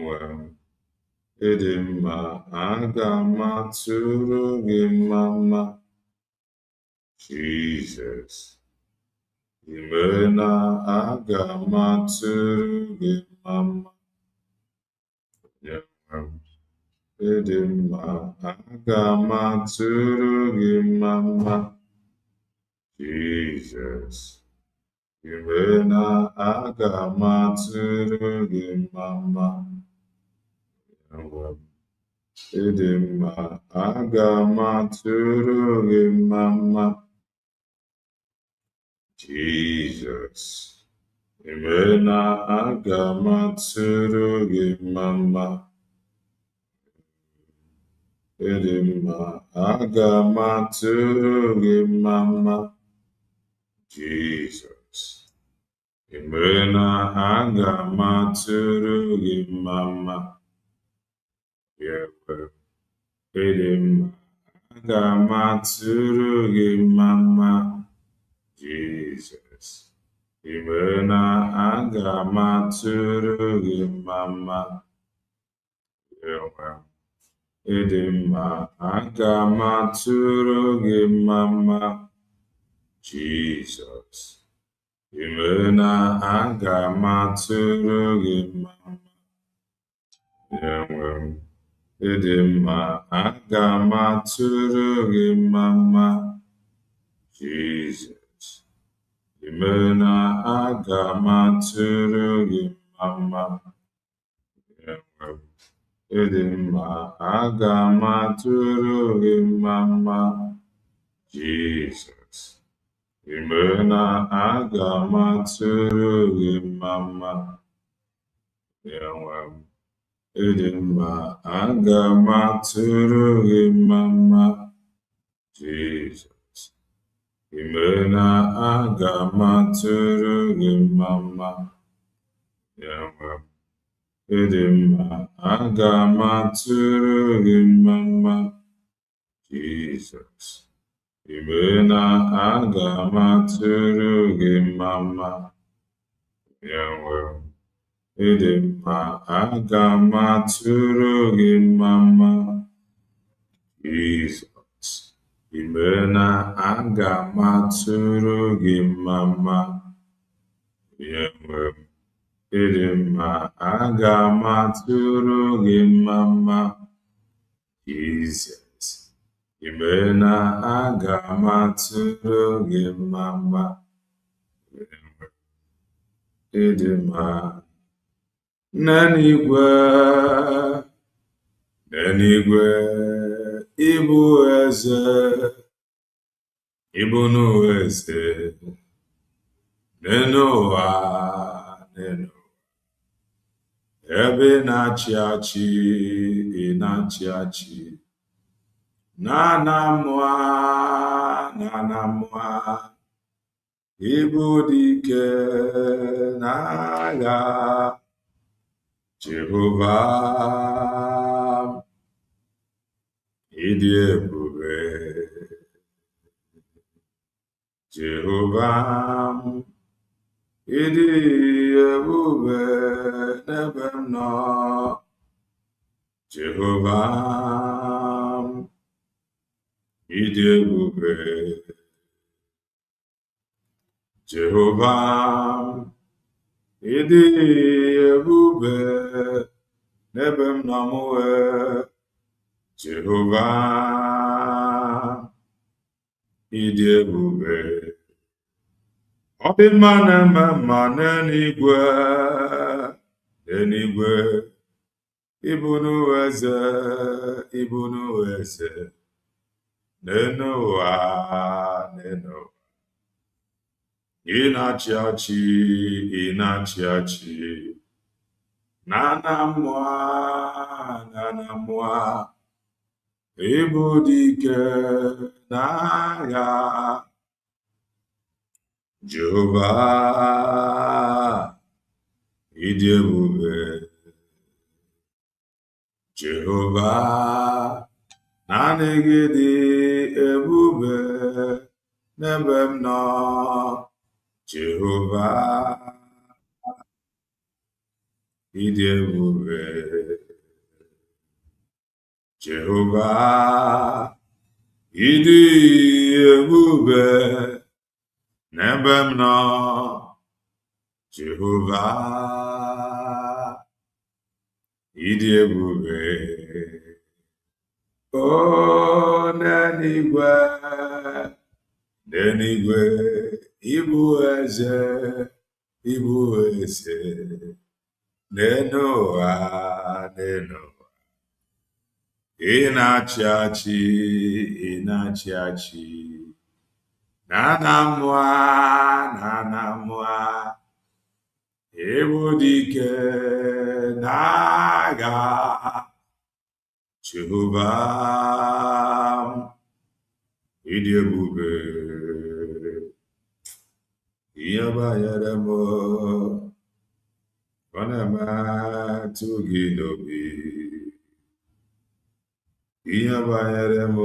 enwe m ịdị mma, aga m atụrụ gị mma. Jesus, ime na aga m atụrụ gị mma. Enwe m ịdị mma, aga m atụrụ gị mma. Jesus, ime na aga m atụrụ gị mma. Enwe m ịdị mma, aga m atụrụ gị mma. Jesus, ime na aga m atụrụ gị mma. Ịdị mma, aga m atụrụ gị mma. Jesus, ime na aga m atụrụ gị mma. Ịdị mma, aga m atụrụ gị mma. Jesus, ime na aga m atụrụ gị mma. Ịdị mma, aga m atụrụ gị mma. Jesus, ime na aga m atụrụ gị mma. Ịdị mma, aga m atụrụ gị mma. Jesus, ime na aga m atụrụ gị mma. Ịdị mma, aga m atụrụ gị mma. Jesus, ime na aga m atụrụ gị mma. Ịdị mma, aga m atụrụ gị mma. Jesus, ime na aga m atụrụ gị mma. Ịdị mma, aga m atụrụ gị mma. Jesus, ime na aga m atụrụ gị mma. Ịdị mma, aga m atụrụ gị mma. Jesus, ime na aga m atụrụ gị mma. Ịdị mma, aga m atụrụ gị mma. Jesus, ime na aga m atụrụ gị mma. Ịdị mma, n'eluigwe, n'eluigwe, ịbụ eze, ịbụ n'eze, n'ụwa, ebe ị na-achị achị, ị na-achị achị, na mmụọ, ịbụ dike n'agha. Jehova, ịdị ebube. Jehova, ịdị ebube n'ebe m nọ. Jehova, ịdị ebube. Jehova, ịdị ebube n'ebe m nọ m wee. Jehova, ịdị ebube. Ọ dị mma na-eme mma n'eluigwe, n'eluigwe, ịbụ n'eze, ịbụ n'eze, n'ụwa, n'ụwa. Ị na-achị achị, ị na-achị achị, na mmụọ, ịbụ dike n'agha. Jehova, ịdị ebube. Jehova, naanị gị dị ebube n'ebe m nọ. Jehova, ịdị ebube Jehova, ịdị ebube n'ebe m nọ Jehova, ịdị ebube o n'eluigwe ịbụ eze n'elu ụwa ị na-achị achị na mmụọ ịbụ dike na-agha Jehova, ịdị ebube ihe banyere m ọ na-emetụ gị n'obi ihe banyere m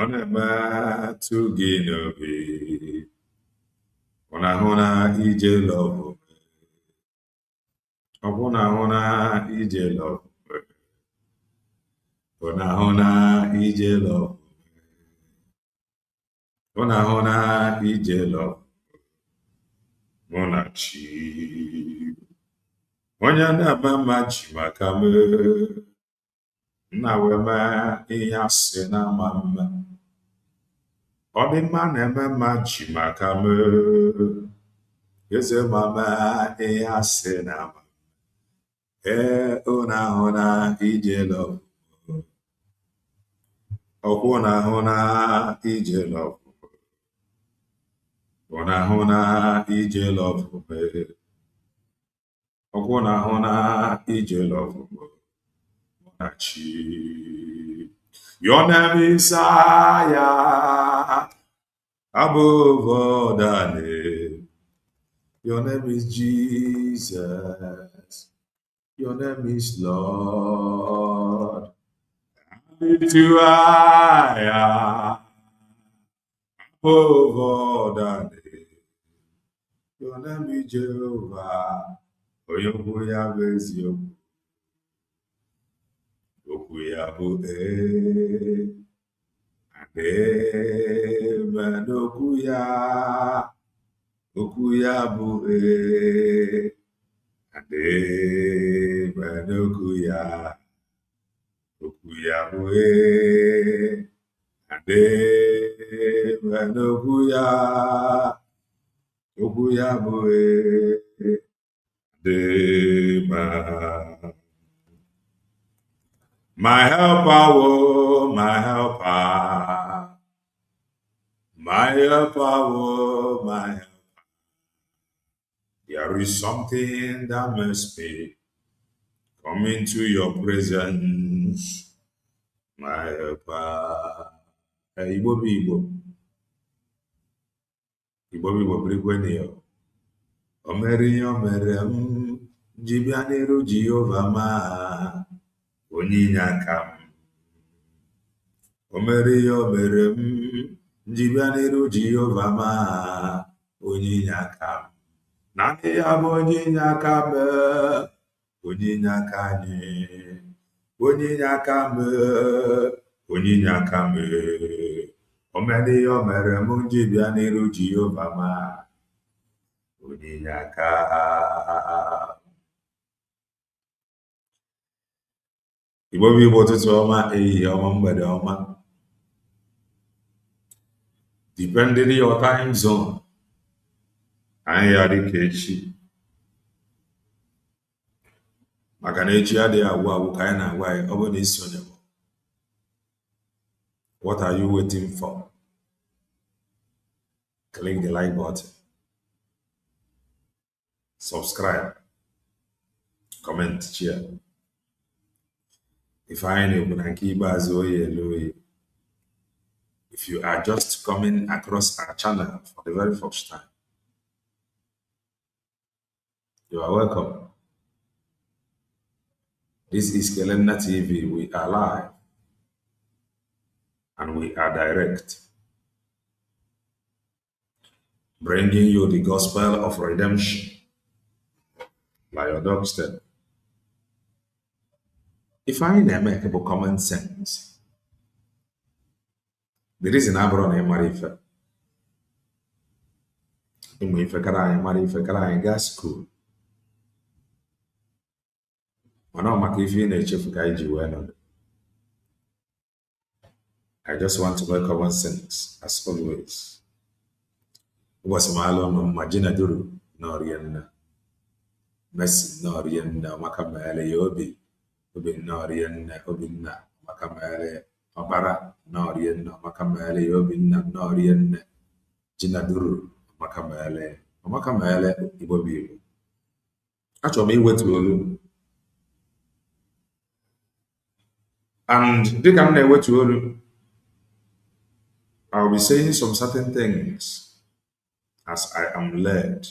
ọ na-emetụ gị n'obi ọ na-ahụ na ije lọbụ ọ bụ na-ahụ na ije lọbụ ọ na-ahụ na ije lọbụ ọ na-ahụ na ije lọbụ mụ na chi onye na-eme mma ji maka m nna wee mee ihe asị na ama mma ọ dị mma na-eme mma ji maka m eze ma mee ihe asị na ama ọ na-ahụ na ije lọbụ ọkwụ na-ahụ na ije lọbụ ọ na-ahụ na ije lọbụ ọkwụ na-ahụ na ije lọbụ na chi. Your name is higher above other name. Your name is Jesus. Your name is Lord. Lift you higher above other name. Your name is Jehovah. Oyoboya bezio. Okwu ya bụ amen. Okwu ya bụ amen. Okwu ya bụ amen. Okwu ya bụ amen. My helper, oh, my helper. My helper, oh, my helper. There is something that must be come into your presence. My helper. Igbo bụ Igbo. Igbo bụ Igbo bụrụkwenụ ya. O mere ihe o mere m ji bịa n'iru Jehova ma onye inye aka m. O mere ihe o mere m ji bịa n'iru Jehova ma onye inye aka m. Naanị ya bụ onye inye aka m, onye inye aka anyị, onye inye aka m, onye inye aka m. O mere ihe o mere m ji bịa n'iru Jehova ma onye inye aka. Igbo bụ Igbo, ụtụtụ ọma, ehihie ọma, mgbede ọma. Depending on your time zone, anyị ya dị ka echi. Maka na echi adịghị agwụ agwụ ka anyị na-agwa anyị, ọ bụ na isonye m. What are you waiting for? Click the like button. Subscribe. Comment, share. If you are just coming across our channel for the very first time, you are welcome. This is Kelena TV. We are live and we are direct, bringing you the gospel of redemption like your dog step. If I make a common sense, the reason I brought a marry if I can marry if I can gas school. I know my if you nature for Kaiji well. I just want to make common sense as always. Was my alone Majina Duru, Norian Messi Norian Makamele Yobi, Ubin Norian Obina Makamele Obara Norian Makamele Yobin Norian Jinaduru Makamele Ibobi. Actually, me went to Olu. And they come there went to Olu. I'll be saying some certain things as I am led.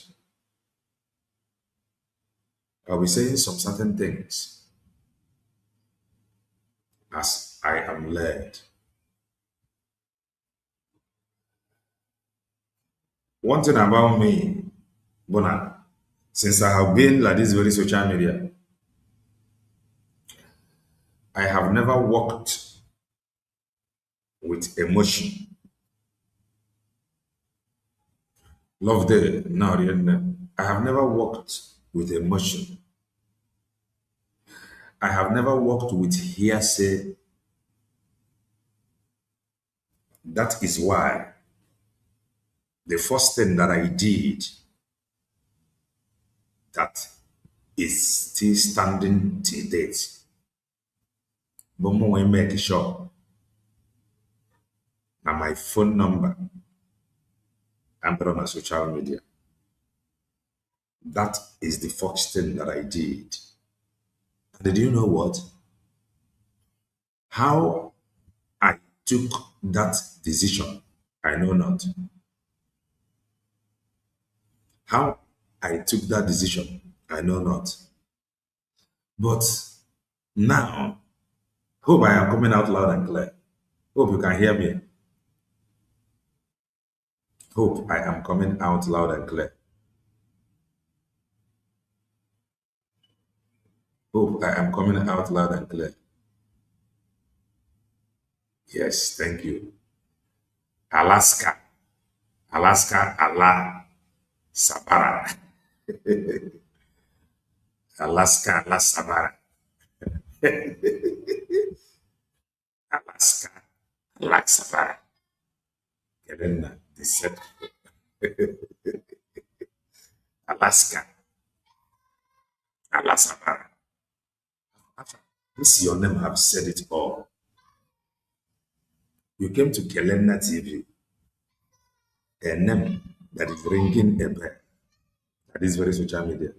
I'll be saying some certain things as I am led. One thing about me, Bona, since I have been like this very social media, I have never worked with emotion. Love the now, I have never worked with emotion. I have never worked with hearsay. That is why the first thing that I did that is still standing till date. But more I make sure now my phone number and put on my social media. That is the first thing that I did. And did you know what? How I took that decision, I know not. How I took that decision, I know not. But now, hope I am coming out loud and clear. Hope you can hear me. Hope I am coming out loud and clear. Hope I am coming out loud and clear. Yes, thank you. Alaska. Alaska, Allah, Sabara. Alaska, Allah, Sabara. Alaska, Allah, Sabara. Kelena, they said, Alaska, Allah, Sabara. This your name have said it all. You came to Kelena TV, a name that is ringing a bell. That is very social media.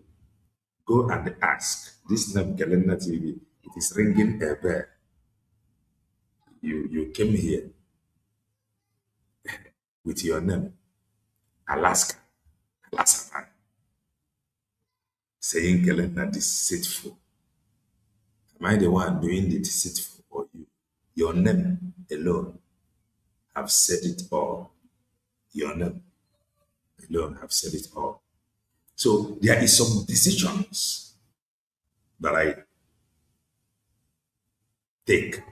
Go and ask. This name, Kelena TV, it is ringing a bell. You came here with your name, Alaska, Alaska, saying Kelena deceitful. Am I the one doing the deceitful or you? Your name alone have said it all. Your name alone have said it all. So there is some decisions that I take.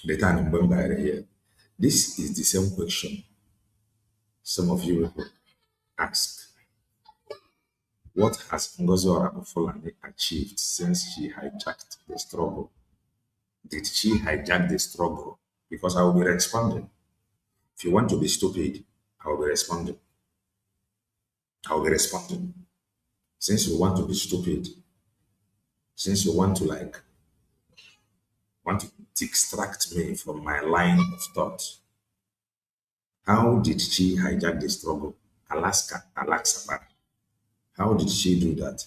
The time when by here. This is the same question some of you will ask. What has Ngozi Orabueze achieved since she hijacked the struggle? Did she hijack the struggle? Because I will be responding. If you want to be stupid, I will be responding. I will be responding. Since you want to be stupid, since you want to distract me from my line of thought, how did she hijack the struggle? Alaska, Alaska. How did she do that?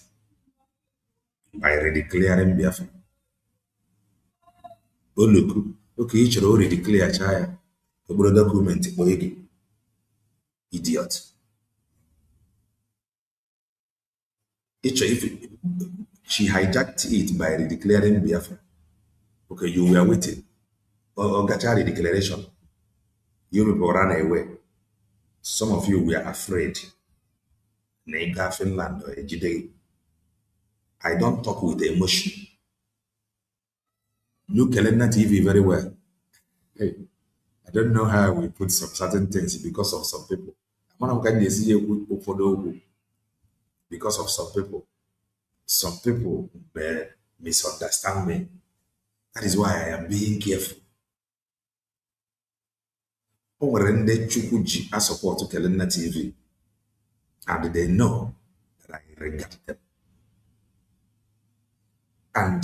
By redeclaring Biafra. Oh, look. Okay, you should already declare Chaya. The brother document, idiot. If she hijacked it by redeclaring Biafra. Okay, you were waiting. Or Gachari declaration. You people ran away. Some of you were afraid. Nega Finland or Ejide. I don't talk with emotion. Look Kelena TV very well. Hey, I don't know how we put some certain things because of some people. Because of some people. Some people misunderstand me. That is why I am being careful. O nwere ndị Chukwu ji a support Kelena TV, and they know that I regard them. And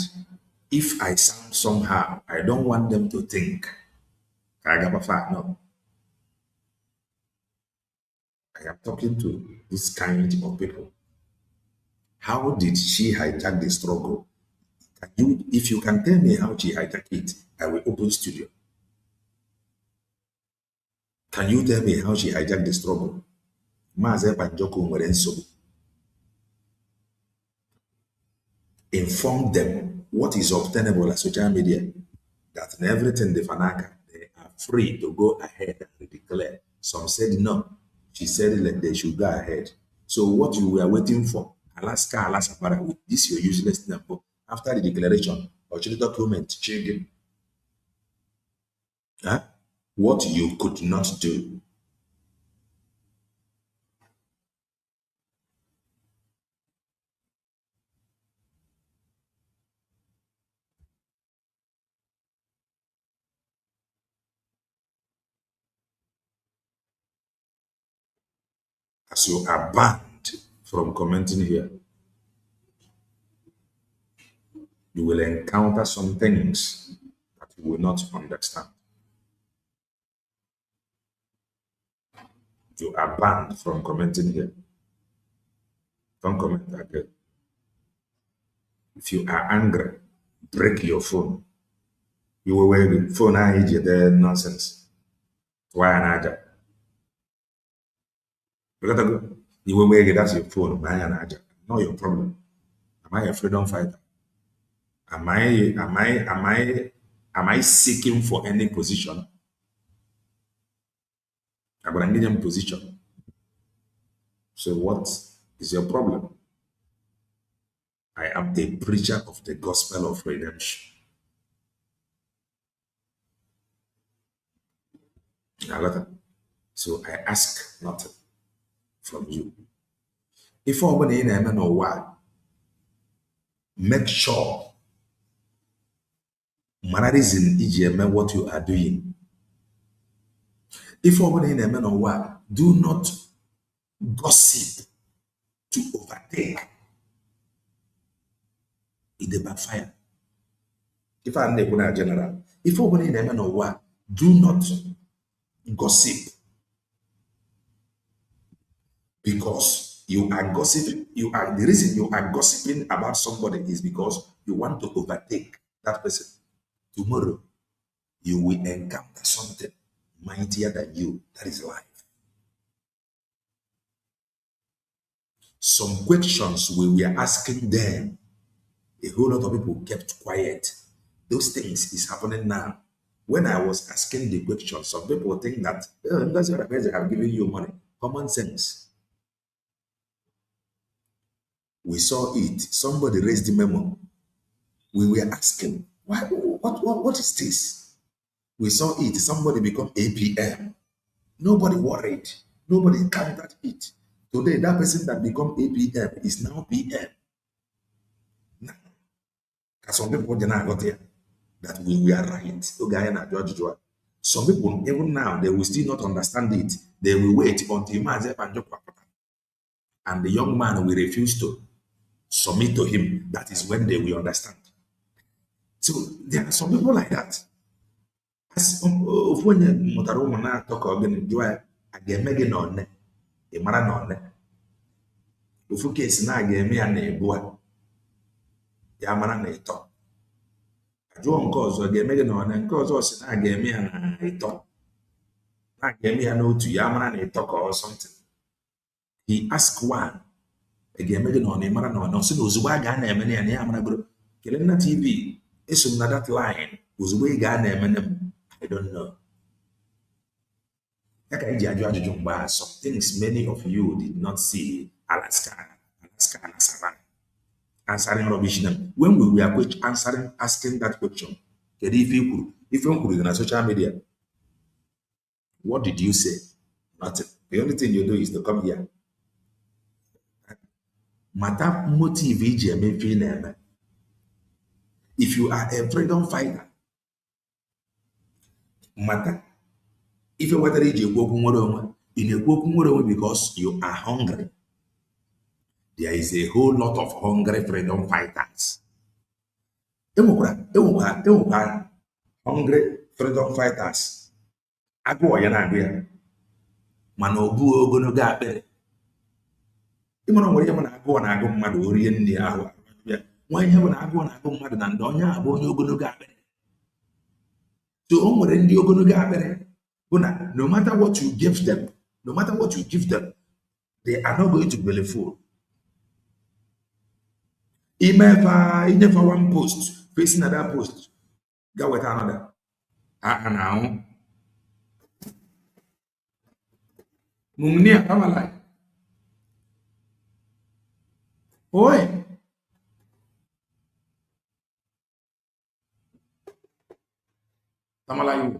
if I sound somehow, I don't want them to think no. I am talking to this kind of people. How did she hijack the struggle? If you can tell me how she hijacked it, I will open studio. Can you tell me how she hijacked the struggle? Maazị Banjoko nwere nsogbu. Inform them what is obtainable at social media, that in everything the Fanaka, they are free to go ahead and declare. Some said no. She said that they should go ahead. So what you were waiting for, Alaska, with this your useless number, after the declaration, or the document, changing. Huh? What you could not do. As you are banned from commenting here, you will encounter some things that you will not understand. You are banned from commenting here. Don't comment again. If you are angry, break your phone. You will wear the phone and you there nonsense. Why an aja? Because you will wear that's your phone, why an aja? Not your problem. Am I a freedom fighter? Am I seeking for any position? I'm gonna need a position. So what is your problem? I am a preacher of the gospel of redemption. So I ask nothing from you. If I'm going to know why, make sure mannerism is what you are doing. If I'm going to know why, do not gossip to overtake. It will backfire. If I'm a general, if I'm going to know why, do not gossip. Because you are gossiping, the reason you are gossiping about somebody is because you want to overtake that person. Tomorrow, you will encounter something mightier than you. That is life. Some questions we were asking them, a whole lot of people kept quiet. Those things is happening now. When I was asking the question, some people think that Ngozi Orabueze have given you money. Common sense. We saw it. Somebody raised the memo. We were asking, what is this? We saw it. Somebody become APM. Nobody worried. Nobody counted it. Today, that person that become APM is now PM. Now, some people did not got there that we were right. Some people, even now, they will still not understand it. They will wait until and the young man will refuse to submit to him. That is when they will understand. So there are some people like that. As when you talk again, do I get Megan on a marathon? If you case na game and a boy, Yamana a talk. I don't cause or get Megan on and cause us na game and a talk. Na game and no to Yamana a talk or something. He asked one. Again, Megan on a marathon, no, so was why Ghana and Yamana group. Kelena TV is another line, was way Ghana and I don't know. Some things many of you did not see. Alaska and Savannah. Answering rubbish them. When we were asking that question, if you could on social media, what did you say? Nothing. The only thing you do is to come here. Mata motive if you are a freedom fighter, mata if you whether in a because you are hungry. There is a whole lot of hungry freedom fighters. Hungry freedom fighters. Agụ ya na-agụ ya mana ọ bụghị ogologo akpịrị. Ịmara nwere ihe bụ na agụụ na-agụ mmadụ orie nri ahụ ya. Nwa ihe bụ na agụụ na-agụ mmadụ na ndị onye a bụ onye ogologo akpịrị. So o nwere ndị ogologo akpịrị bụ na no matter what you give them, they are not going to be full. Inever one post, facing another post, go with another. Now, Mumnia, come alive. Oi, come alive.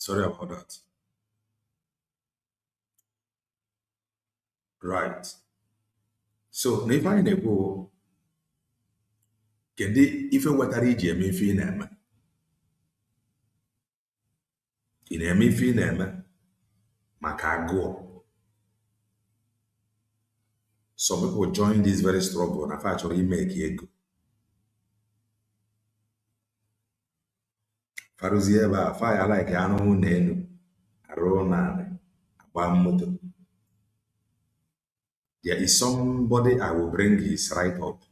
Sorry about that. Right. So, if I go, can they, if you want to read your main name, in a main name, Macago. Some people join this very struggle and actually make it go. Faruzieva, fire like Anu Nenu, Arona, Abamoto. There is somebody I will bring his right up.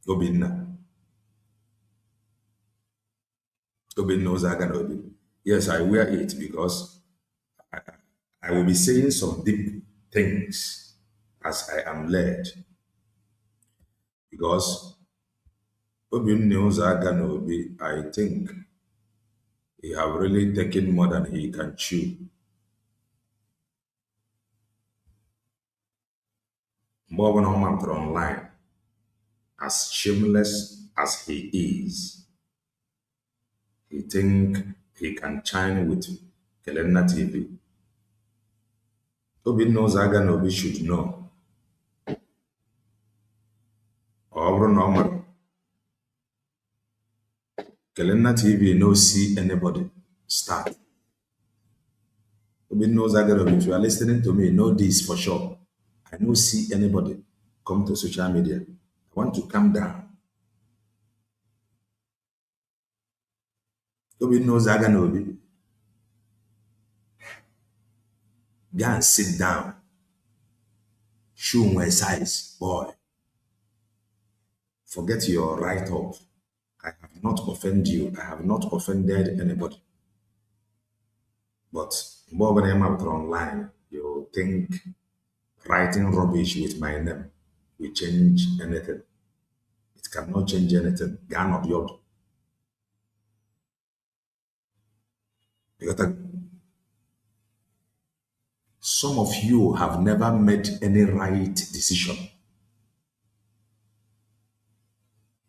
Obinna. Obinna Zaganobi. Yes, I wear it because I will be saying some deep things as I am led. Because Obinna Zaganobi, I think he have really taken more than he can chew. More online, as shameless as he is, he think he can chime with Kelena TV. Obinna Zaganobi should know. Kelena TV no see anybody start. Obinna Zaganobi, if you are listening to me, know this for sure. I don't see anybody come to social media. I want to calm down. Obinna Zaganobi, go and sit down. Show my size, boy. Forget your write-up. I have not offended you. I have not offended anybody. But more when I'm out online, you think writing rubbish with my name will change anything. It cannot change anything. Gan of your. You got some of you have never made any right decision.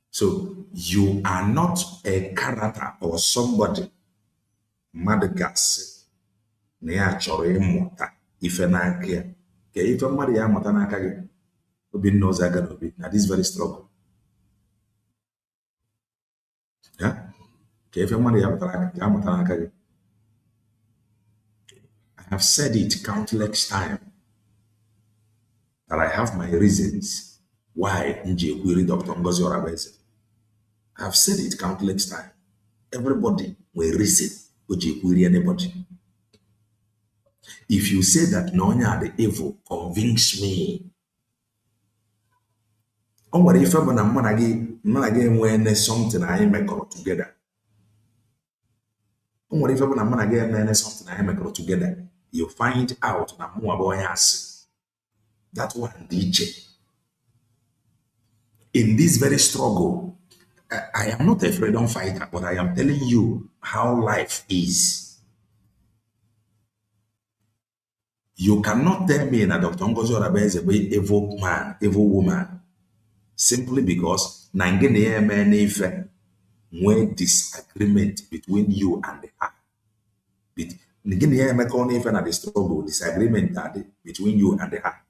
So you are not a character or somebody. Madagas, near chore mota, if an ake, if a Maria Matanaka, Obi knows I got be at this very struggle. Yeah? If a Maria Matanaka, I have said it countless times that I have my reasons why Nje query Dr. Ngozi Orabueze. I have said it countless times. Everybody will reason Nje query anybody. If you say that Nonya the evil, convince me. On what if I'm again when something I make all together. On what if I'm again when something I make all together. You find out that more boy has that one DJ. In this very struggle, I am not a freedom fighter, but I am telling you how life is. You cannot tell me that Dr. Ngozi Orabueze is a very evil man, evil woman, simply because when disagreement between you and her. The struggle, disagreement between you and her.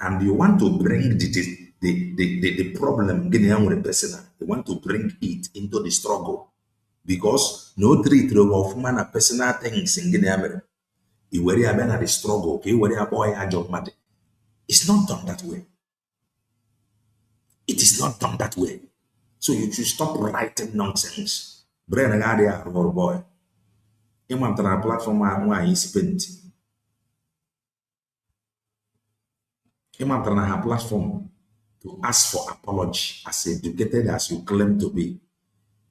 And you want to bring the problem with the person. You want to bring it into the struggle. Because no treat of man a personal things in Guinea. You worry about the struggle, okay? You worry about a job matter. It's not done that way. It is not done that way. So you should stop writing nonsense. Brain agadia or boy. You want to platform why you spend. You want to have a platform to ask for apology as educated as you claim to be.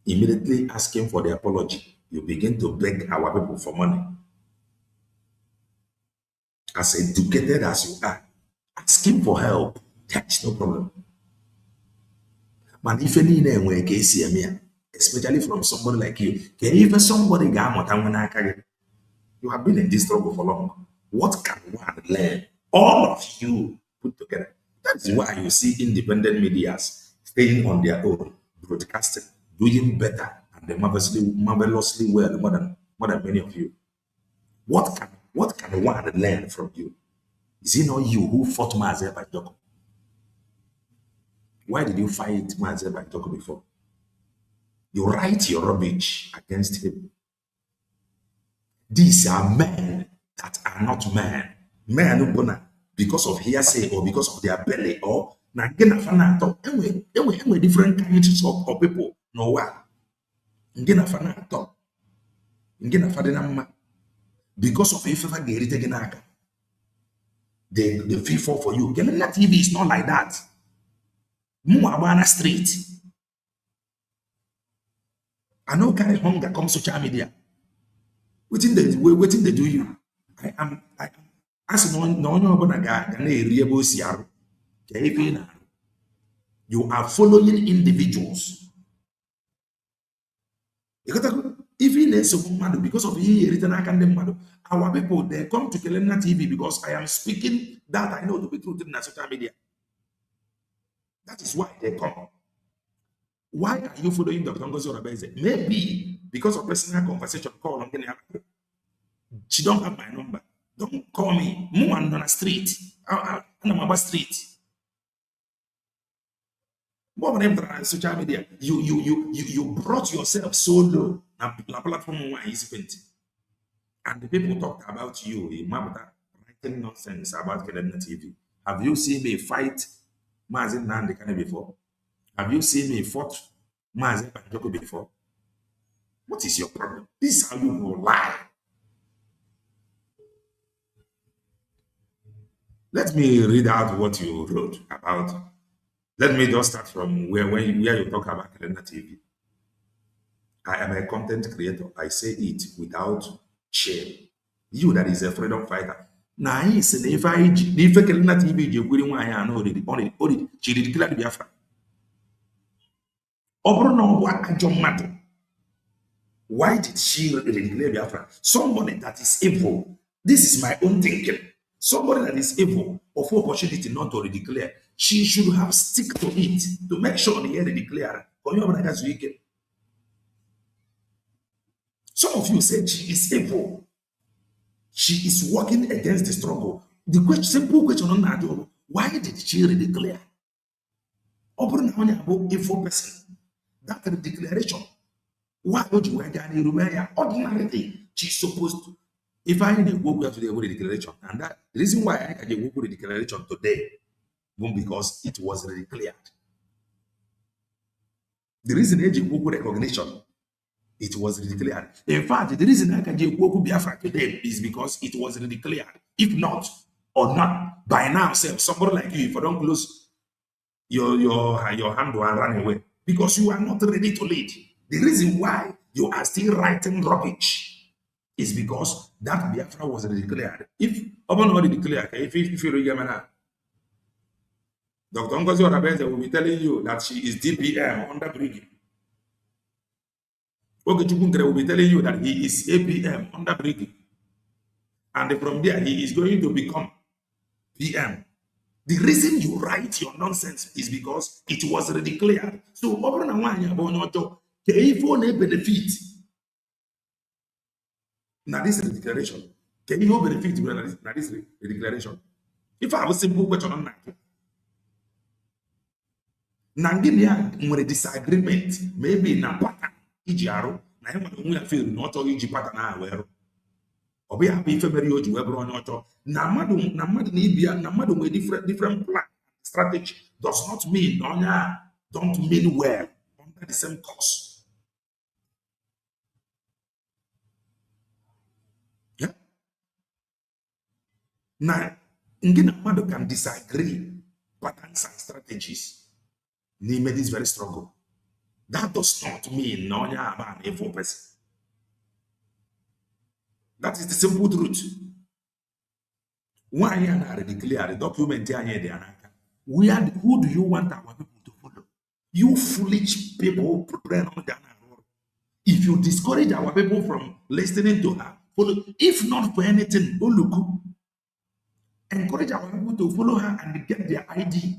Immediately asking for the apology, you begin to beg our people for money. As educated as you are, asking for help, there is no problem. But if any way especially from somebody like you, even somebody you have been in this struggle for long. What can one learn? All of you put together. That's why you see independent medias staying on their own, broadcasting, doing better, and they marvelously well more than many of you. What can one learn from you? Is it not you who fought Maazị Banjoko? Why did you fight Maazị Banjoko before? You write your rubbish against him. These are men that are not men. Men who because of hearsay or because of their belly or different kinds of people. No one. Because of if the fee for you. Kelena TV is not like that. Muabana Street. I know carry hunger comes social media. Waiting they do you. I am as no you are following individuals. Even because of our people, they come to Kelena TV because I am speaking that I know to be true in social media. That is why they come. Why are you following Dr. Ngozi Orabueze? Maybe because of personal conversation. Call on she don't have my number. Don't call me. Move on the street. I'm on street. More than social media. You brought yourself so low. Na platform one is painting. And the people talked about you. Writing nonsense about Kelena TV. Have you seen me fight Maazị Nnamdi Kanu before? Have you seen me fought Maazị Banjoko before? What is your problem? This is how you will lie. Let me read out what you wrote about. Let me just start from where you talk about Kelena TV. I am a content creator. I say it without shame. You that is a freedom fighter. Now he said if Kelena TV you going why I know already she declared Biafra. Why did she declare Biafra? Somebody that is evil, This is my own thinking. Somebody that is evil of opportunity not to redeclare, she should have stick to it to make sure they redeclare. Some of you said she is evil. She is working against the struggle. The question, simple question on that: why did she redeclare? Open a evil person. That declaration. Why would you wear ordinary thing? She's supposed to. If I need to go to the declaration, and that the reason why I can go to the declaration today, because it was declared. The reason I can go to recognition, it was declared. In fact, the reason I can go to Biafra today is because it was declared. If not, or not, by now, say somebody like you, if I don't close your handle and run away, because you are not ready to lead. The reason why you are still writing rubbish is because that Biafra was declared. If Oban already declared, if you remember, Dr. Ngozi Orabueze will be telling you that she is DPM under Briggy. Ogechukwu will be telling you that he is APM under Briggy. And from there, he is going to become PM. The reason you write your nonsense is because it was declared. So, Oban and Wanya Bonoto, benefit. Now, this is the declaration. Can you benefit now this is the declaration? If I have a simple question on that, Nanginia with a disagreement, maybe na pattern, Ijiaro, na him feel not all Iji pattern aware. Or be happy February or Webber on auto. Namadu Nibia, Namadu with different plan strategy does not mean don't mean well under the same course. Now, Ngina can disagree patterns and strategies. Name this very struggle. That does not mean no an evil person. That is the simple truth. Why are declare the document here? Who do you want our people to follow? You foolish people, if you discourage our people from listening to her, follow. If not for anything, Oluku, encourage our people to follow her and get their ID.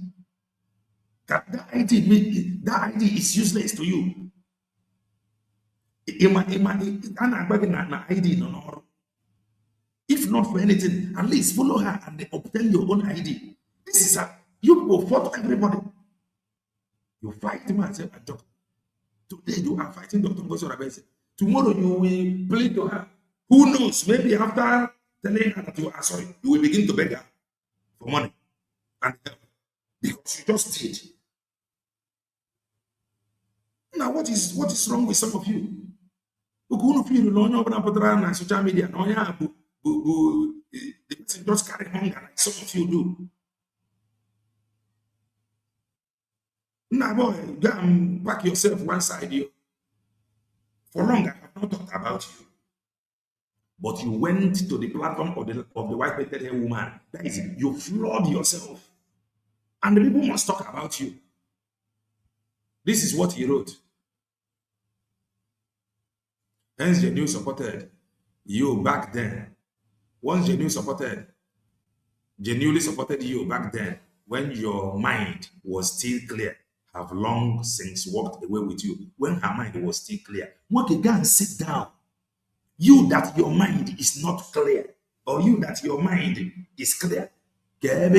That ID is useless to you. If not for anything, at least follow her and obtain your own ID. This is you will fight everybody. You fight him and say, today you are fighting Dr. Ngozi Orabueze. Tomorrow you will plead to her. Who knows? Maybe after telling her that you are sorry, you will begin to beg her for money and help because you just did. Now, what is wrong with some of you? Social media, the person just carry hunger like some of you do. Now, boy, go and pack yourself one side. You. For long, I have not talked about you. But you went to the platform of the white-painted hair woman. That is it. You flawed yourself. And the people must talk about you. This is what he wrote. Hence, Genuine supported you back then. Once Genuine genuinely supported you back then, when your mind was still clear, have long since walked away with you. When her mind was still clear, walk again, sit down. You that your mind is not clear, or you that your mind is clear. The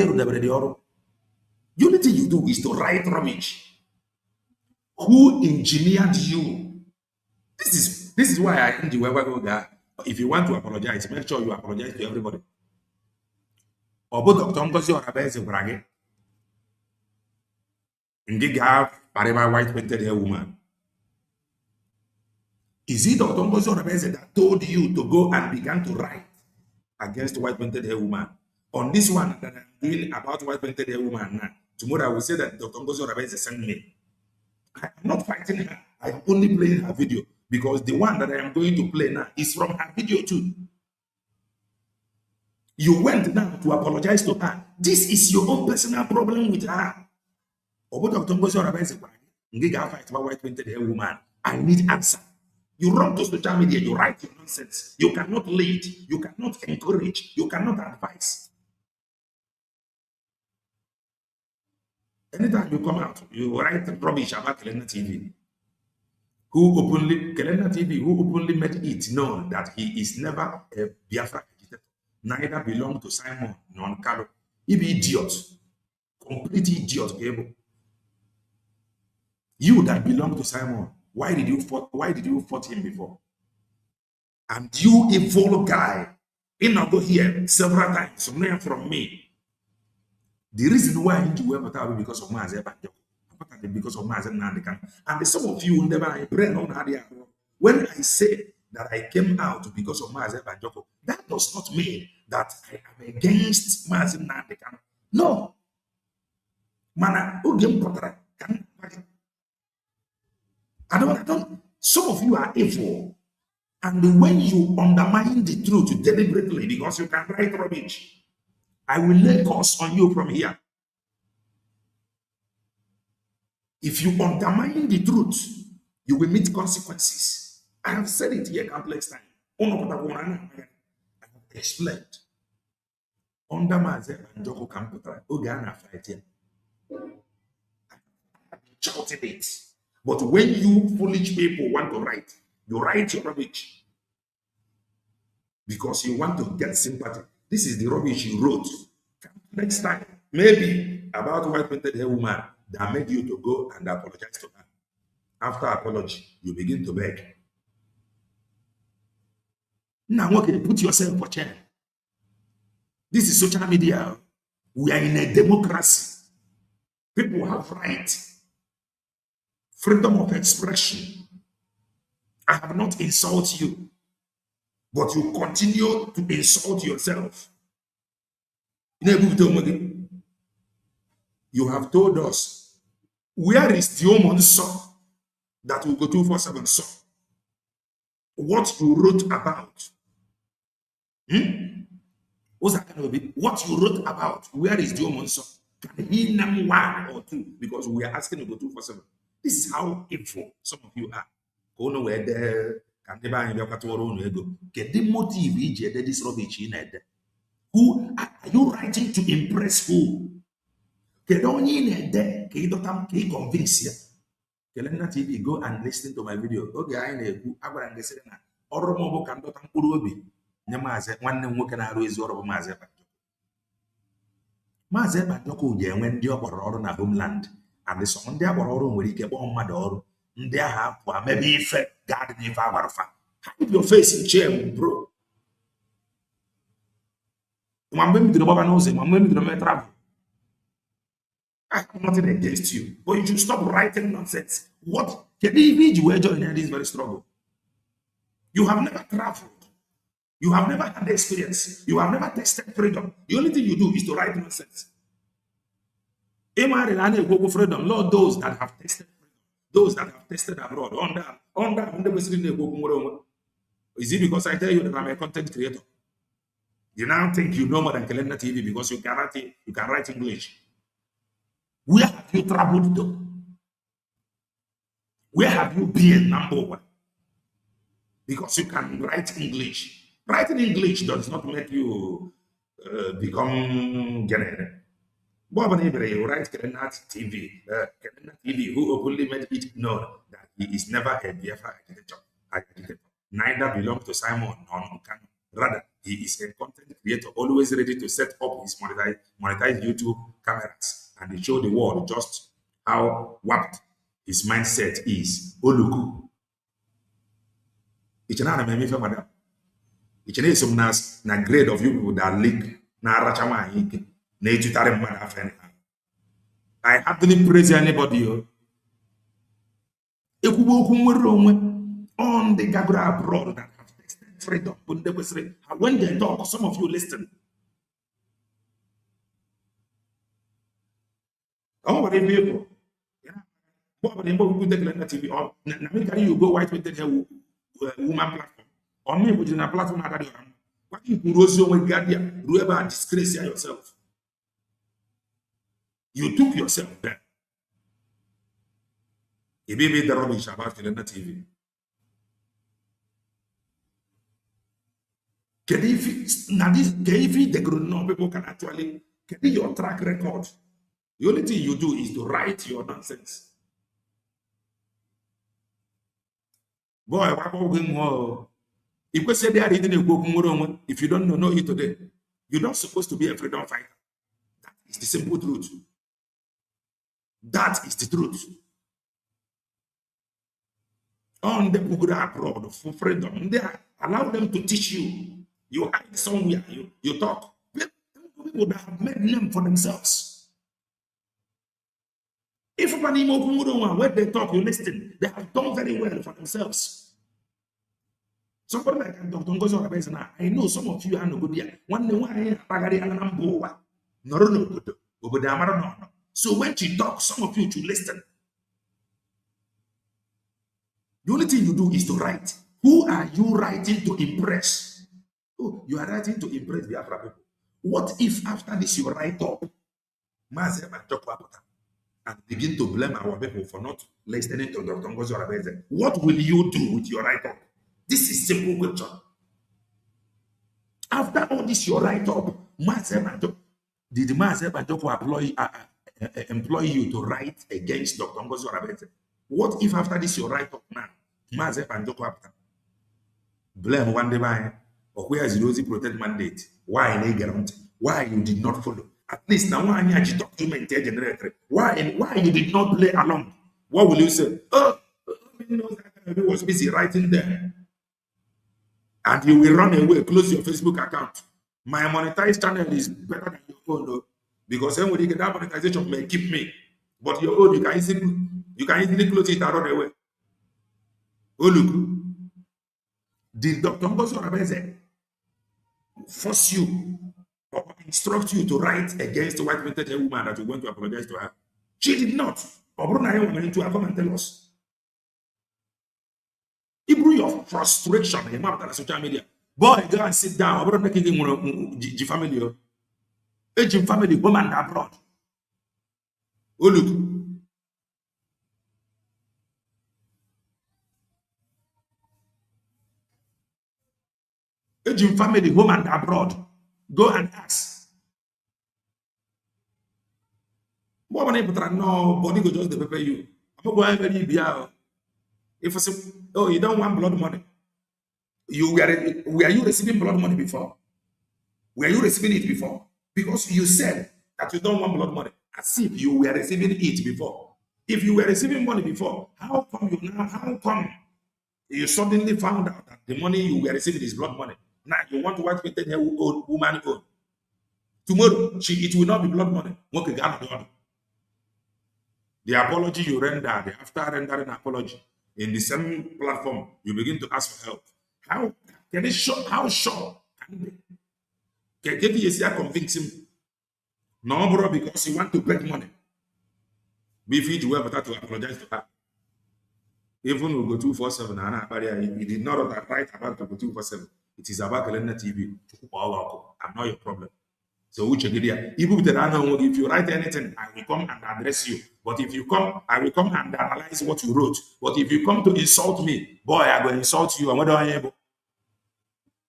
only thing you do is to write rubbish. Who engineered you? This is why I think the Weber. If you want to apologize, make sure you apologize to everybody. Obo Dr. Ngozi Orabueze brage. Ngiga parema white painted hair woman. Is it Dr. Ngozi Orabueze that told you to go and begin to write against white painted hair woman? On this one that I'm doing about white painted hair woman now, tomorrow I will say that Dr. Ngozi Orabueze sent me. I'm not fighting her. I'm only playing her video because the one that I am going to play now is from her video too. You went now to apologize to her. This is your own personal problem with her. Or Dr. Ngozi Orabueze, fight about white painted hair woman. I need answer. You run to social media, you write your nonsense. You cannot lead, you cannot encourage, you cannot advise. Anytime you come out, you write rubbish about Kelena TV. Kelena TV, who openly made it known that he is never a Biafra agitator, neither belong to Simon nor Carlo. He be idiot, complete idiot, Gable. You that belong to Simon, why did you fight him before? And you evil guy, in go here several times from me. The reason why you were better because of Maze because of Maze Nandikan. And some of you never brain on Hadia. When I say that I came out because of Maze Banjoko, that does not mean that I am against Maze Nandikan. No. Mana I don't. Some of you are evil. And when you undermine the truth deliberately because you can write rubbish, I will lay curse on you from here. If you undermine the truth, you will meet consequences. I have said it here countless times. I have explained. Under Maze and Joko Kamputra, Ogana fight here. Shouting it. But when you foolish people want to write, you write your rubbish because you want to get sympathy. This is the rubbish you wrote. Next time, maybe about white painted hair woman that made you to go and apologize to her. After apology, you begin to beg. Now, okay, put yourself for chair. This is social media. We are in a democracy. People have rights. Freedom of expression. I have not insulted you, but you continue to insult yourself. You have told us, where is the Oman song that will go 247 song? What you wrote about? What's that going to be? What you wrote about? Where is the Oman song? Can he name one or two? Because we are asking to go 247. This is how evil some of you are. Go nowhere there. Can they buy get the motive this rubbish in it? Who are you writing to impress who? Convince you. Kelena TV, go and listen to my video. Okay, I know. I say na Oromo can do obi. Nyamaze nwanne nwoke na-arụ ezi ọrụ bụ Maazị Banjoko. Maazị Banjoko ji enwe ndị ọ kpọrọ ọrụ na homeland, and so ndị a kpọrọ ọrụ nwere ike kpọọ mmadụ ọrụ. Ndị agha apụ amebe ife ga-adị n'ife agbarụfa. Hide your face in shame, bro. Mgbe m bidoro gbaba n'ụzọ, mgbe m bidoro mee travel, I have nothing against you, but you should stop writing nonsense. What can you join in this very struggle? You have never traveled. You have never had the experience. You have never tasted freedom. The only thing you do is to write nonsense. Freedom, Lord, those that have tasted freedom, those that have tasted abroad, is it because I tell you that I'm a content creator? You now think you know more than Kelena TV because you can write English. Where have you traveled to? Where have you been, number one? Because you can write English. Writing English does not make you become generic. Bob and you write Kelena TV, who openly made it known that he is never a Biafra agitator. Neither belongs to Simon nor Nkano. Rather, he is a content creator, always ready to set up his monetized YouTube cameras and show the world just how warped his mindset is. Oluku. It's not a meme, madam. It's an some na grade of you people that leak na rachama ike na etutare mmadụ afọ. I hardly praise anybody. Ekwubo okwu nwere onwe on the gagura abroad that have tasted freedom. When they talk, some of you listen. Oh, but people, what people take TV or can you go white with the woman platform? Or me which is a platform that you what you put when Gadia, whoever disgrace yourself. You took yourself there. You made the rubbish about Kelena TV. People can actually get your track record. The only thing you do is to write your nonsense. Boy, if you say they are reading a book, if you don't know it today, you're not supposed to be a freedom fighter. That is the simple truth. That is the truth. On the people abroad for freedom, they allow them to teach you. You hide somewhere, you talk. People that have made name for themselves. If when they talk, you listen. They have done very well for themselves. Somebody like Dr. Ngozi Orabueze now, I know some of you are no good here. So when she talks, some of you should listen. The only thing you do is to write. Who are you writing to impress? Oh, you are writing to impress the Biafra people. What if after this you write up and begin to blame our people for not listening to Dr. Ngozi Orabueze? What will you do with your write-up? This is simple question. After all this, your write-up, did Maazị Banjoko employ you to write against Dr. Ngozi Orabueze? What if after this, your write-up now, Maazị Banjoko blame one day by, or where is the Rosie Protect mandate? Why they guarantee? Why you did not follow? At least now one year document generator. Why you did not play along? What will you say? Oh, you know that I was busy writing there. And you will run away, close your Facebook account. My monetized channel is better than your own, though, because then when you get that monetization may keep me. But your own, you can easily close it and run away. Oh, look. Did Dr. Ngozi Orabueze force you or instruct you to write against the white vintage woman that you want to apologize to her? She did not. Come and tell us. Ibru your frustration on social media. Boy, go and sit down. I'm not making family. Aging family, woman abroad. Oh, look. Aging family, woman abroad. Go and ask. What when people no body go just prepare you. I'm going to be if I say, oh, you don't want blood money. Were you receiving blood money before? Were you receiving it before? Because you said that you don't want blood money, as if you were receiving it before. If you were receiving money before, how come you suddenly found out that the money you were receiving is blood money? Now you want to watch with the woman own. Tomorrow, it will not be blood money. The apology you render, after rendering apology, in the same platform, you begin to ask for help. How can it show? How sure can they convince him? No, bro, because he want to beg money. Be free to ever to apologize to her. Even we go 247, and he did not write about to go 247. It is about Kalenda TV. I'm not your problem. So which idea? If you write anything, I will come and address you. But if you come, I will come and analyze what you wrote. But if you come to insult me, boy, I will insult you. And what do I able?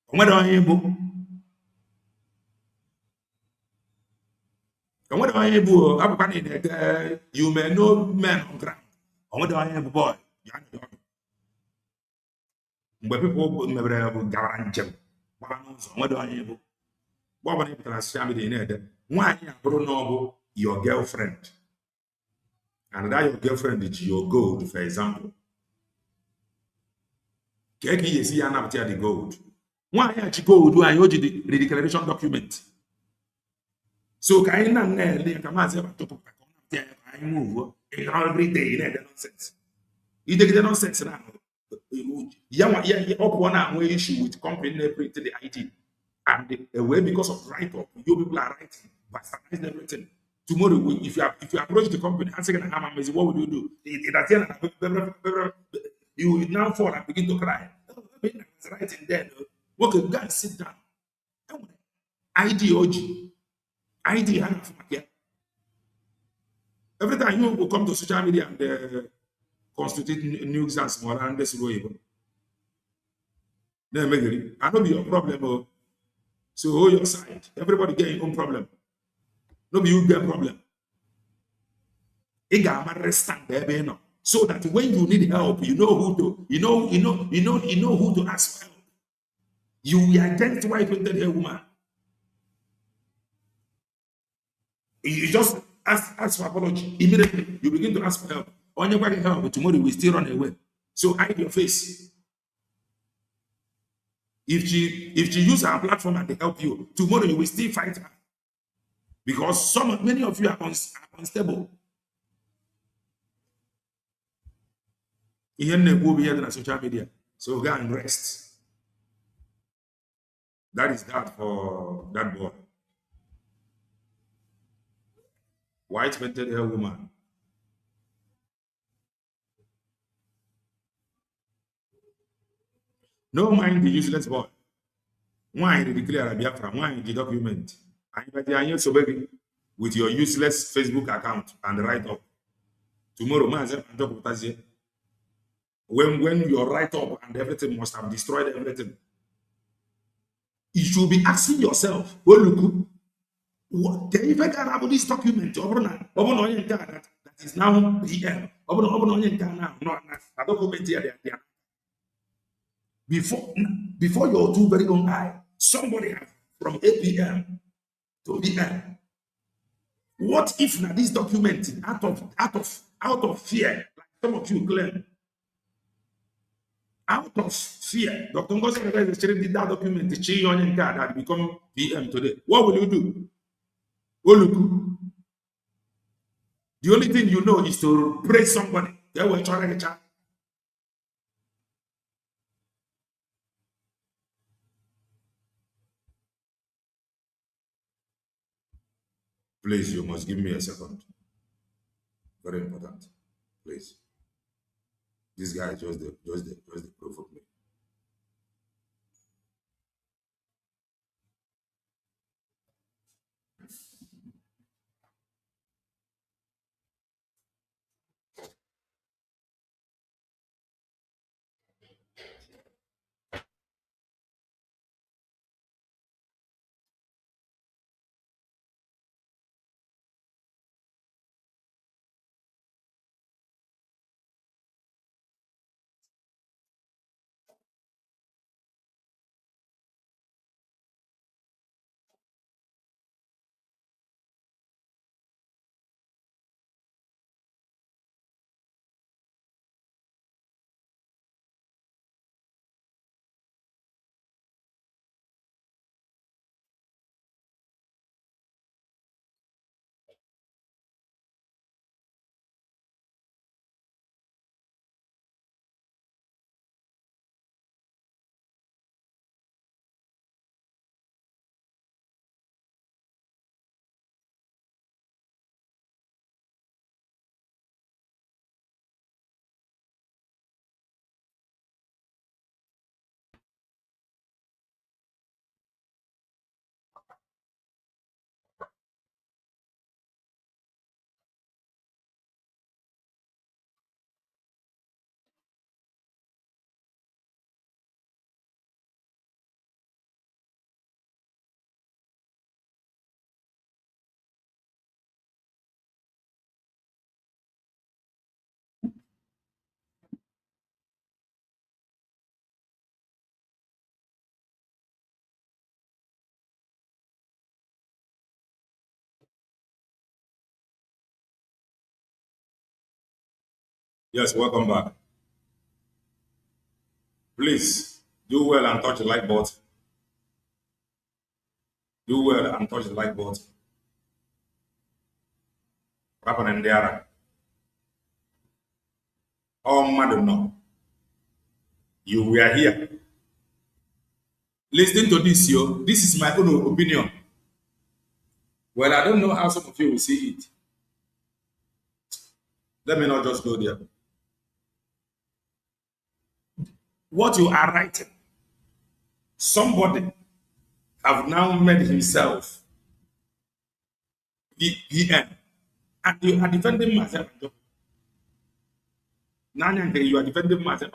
What do I able? And what do I able? You may know men on ground. And what do I able, boy? But people never guarantee. What do I able? Why your girlfriend, and that your girlfriend is your gold, for example. You see the gold. Why are you gold? Why are you the declaration document? So can I move every day in nonsense. You take the nonsense now. One issue with company printed the ID. And away because of write-up, you people are writing, bastardizing everything. Tomorrow, if you approach the company and say, what would you do? You will now fall and begin to cry. I was writing there. Okay, go and sit down. ID. Every time you will come to social media and constitute news and small and this way. I don't be your problem. So hold your side. Everybody get your own problem. No be you get problem. Stand there, no. So that when you need help, you know who to, you know who to ask for help. You will against white-painted hair woman. You just ask for apology. Immediately, you begin to ask for help. On your help, but tomorrow we still run away. So hide your face. If she use her platform and they help you, tomorrow you will still fight her. Because many of you are unstable. Will be here on social media. So go and rest. That is that for that boy. White painted hair woman. No mind the useless boy. Why they declare a Biafran? Why the document? And so baby, with your useless Facebook account and write up. Tomorrow, when your write up and everything must have destroyed everything, you should be asking yourself, well, look, what the effect of this document that is now PM. Now, document here, before your two very own eye, somebody from APM to PM. What if now this document out of fear, like some of you claim, out of fear, Dr. Ngozi Orabueze did that document that become PM today. What will you do? The only thing you know is to praise somebody. They will try to chat. Please, you must give me a second. Very important. Please. This guy just provoke me. Yes, welcome back. Please do well and touch the like button. Do well and touch the like button. What happened in there? Oh, madam, no. You were here. Listen to this, yo. This is my own opinion. Well, I don't know how some of you will see it. Let me not just go there. What you are writing, somebody have now made himself PM, and you are defending myself. You are defending myself.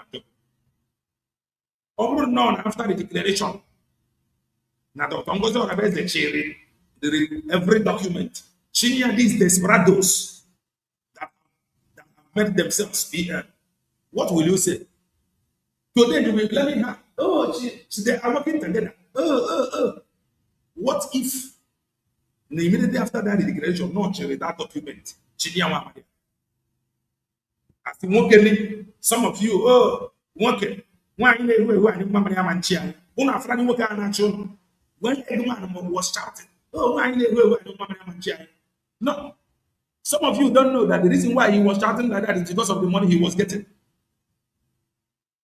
Over none after the declaration. Now, Dr. Ngozi Orabueze Chiri, every document. Chinya these desperados that have made themselves PM. What will you say? Today you will be blaming her. Oh, they are working together. What if immediately after that declaration, not Chiri, that document, Chinya Wamadi? As some of you, working. Why in the way Mamma Manchia? Una Franny Waka Nacho. When Edman was shouting, oh, why in the way Mamma Manchia? No. Some of you don't know that the reason why he was shouting like that is because of the money he was getting.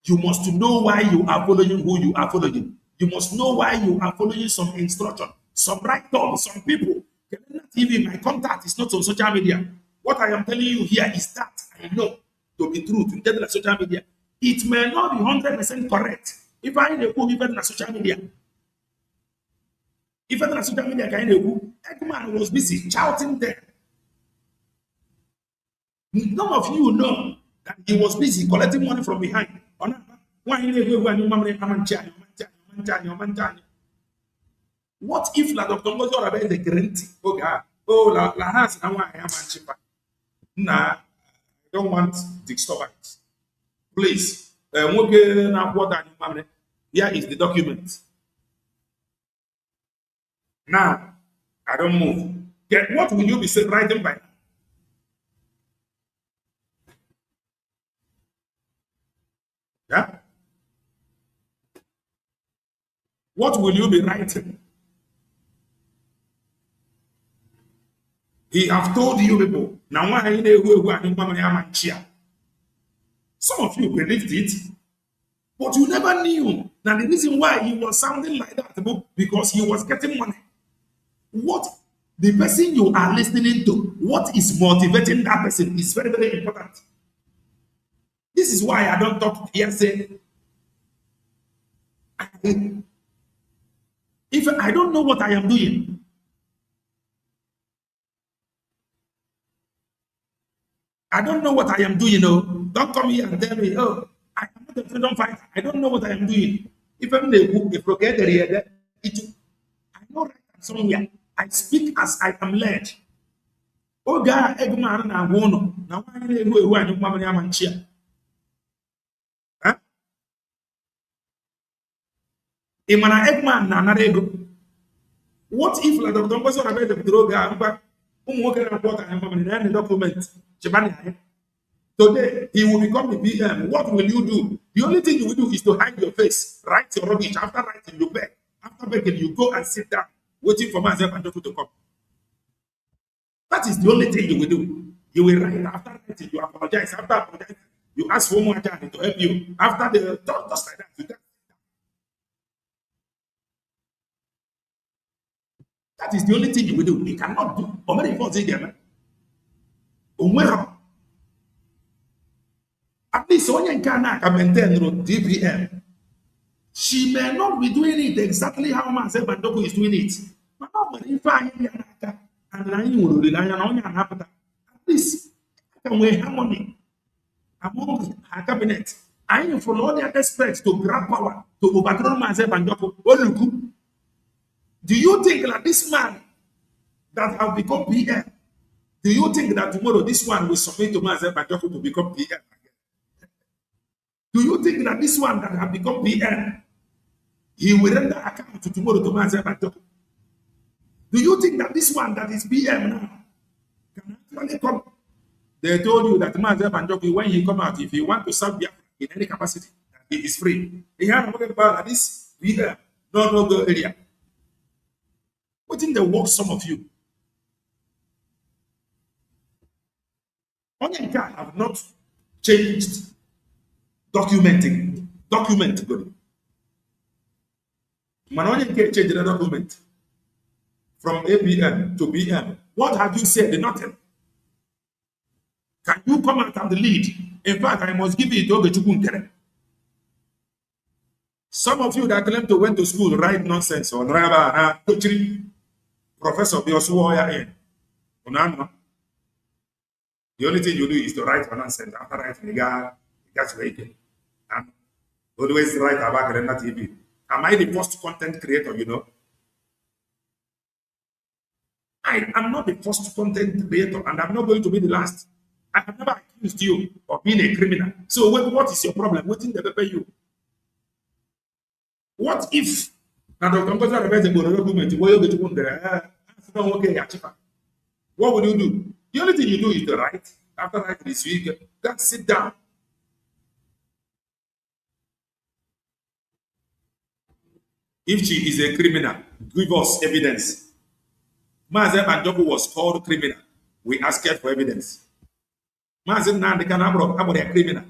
You must know why you are following who you are following. You must know why you are following some instruction, some right-thought, some people. TV, my contact is not on social media. What I am telling you here is that I know to be true in terms of social media. It may not be 100% correct. If I know who even on social media. If on social media, Eggman was busy shouting there. None of you know that he was busy collecting money from behind. What if la Dr. Ngozi Orabueze guarantee? Oh, la has now I am cheaper. Nah, I don't want disturbance. Please, here is the document. Now, I don't move. What will you be writing by? Yeah? What will you be writing? He have told you people. Now, some of you believed it, but you never knew. Now, the reason why he was sounding like that, because he was getting money. What the person you are listening to, what is motivating that person is very, very important. This is why I don't talk here. Say, if I don't know what I am doing, I don't know what I am doing. Oh, don't come here and tell me, oh, I am not a freedom fighter. I don't know what I am doing. If I'm the forget I know right somewhere. I speak as I am led. Oh, God, Eggman, and I won't. Now, I know who I know, Mamma Manchia. Imana Eggman, Nanarego. What if la Dr. Ngozi Orabueze Droga, working on what I am in the document? Today, he will become the PM. What will you do? The only thing you will do is to hide your face, write your rubbish. After writing, you beg. After begging, you go and sit down, waiting for myself and to come. That is the only thing you will do. You will write. After writing, you apologize. After apologizing, you ask for more time to help you. After the just like that, you can. That is the only thing you will do. You cannot do. Or many people say, at least Sonia can maintain DPM. She may not be doing it exactly how Master Bandoko is doing it. But if I and I will rely on at least we harmony among her cabinet. I am for all their experts to grab power to overthrow Master Bandoko. Do you think that this man that have become PM, do you think that tomorrow this one will submit to Master Bandoko to become PM? Do you think that this one that have become PM, he will render account to tomorrow to Master Bandoko? Do you think that this one that is PM now can actually come? They told you that Master Bandoko, when he come out, if he want to serve Biafra in any capacity, he is free. He had about this PM, no go area. What in the work, some of you? Onyenka have not changed document good. Onyenka changed the document from ABM to BM. What have you said? Nothing. Can you come out and lead? In fact, I must give it to Ogechukwu. Some of you that claim to went to school write nonsense on Professor Biosuoya in. The only thing you do is to write nonsense. After writing, you get rated. And always write about Arena TV. Am I the first content creator, you know? I am not the first content creator, and I'm not going to be the last. I have never accused you of being a criminal. So what is your problem? What in the paper you? What if now Dr. Ngozi Orabueze go to document where you get to what would you do? The only thing you do is to write. After writing this week, just sit down. If she is a criminal, give us evidence. Mazen Banjoku was called criminal. We asked for evidence. Mazen Nandekan Abro a criminal.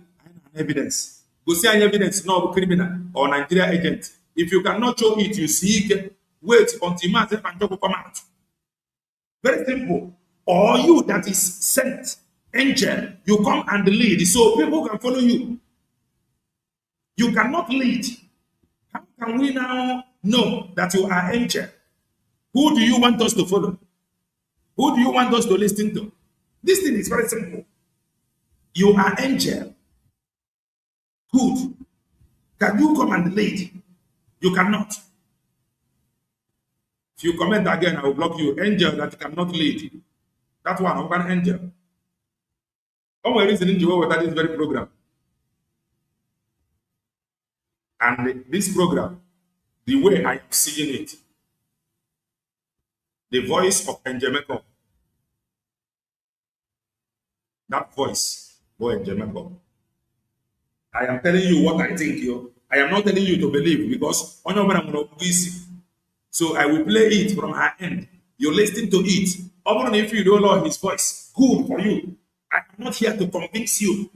Evidence. Go see any evidence no criminal or Nigeria agent. If you cannot show it, you seek, wait until Mazen Banjoku come out. Very simple. Or you that is sent, angel, you come and lead so people can follow you. You cannot lead. How can we now know that you are angel? Who do you want us to follow? Who do you want us to listen to? This thing is very simple. You are angel. Good. Can you come and lead? You cannot. If you comment again, I will block you. Angel that cannot lead. That one, I'm an angel. Oh, we're listening to that is very program. And this program, the way I am seeing it, the voice of Njemeko, that voice, boy Njemeko, I am telling you what I think, yo. I am not telling you to believe because so I will play it from her end. You listen to it. Even if you don't know his voice, good for you. I am not here to convince you.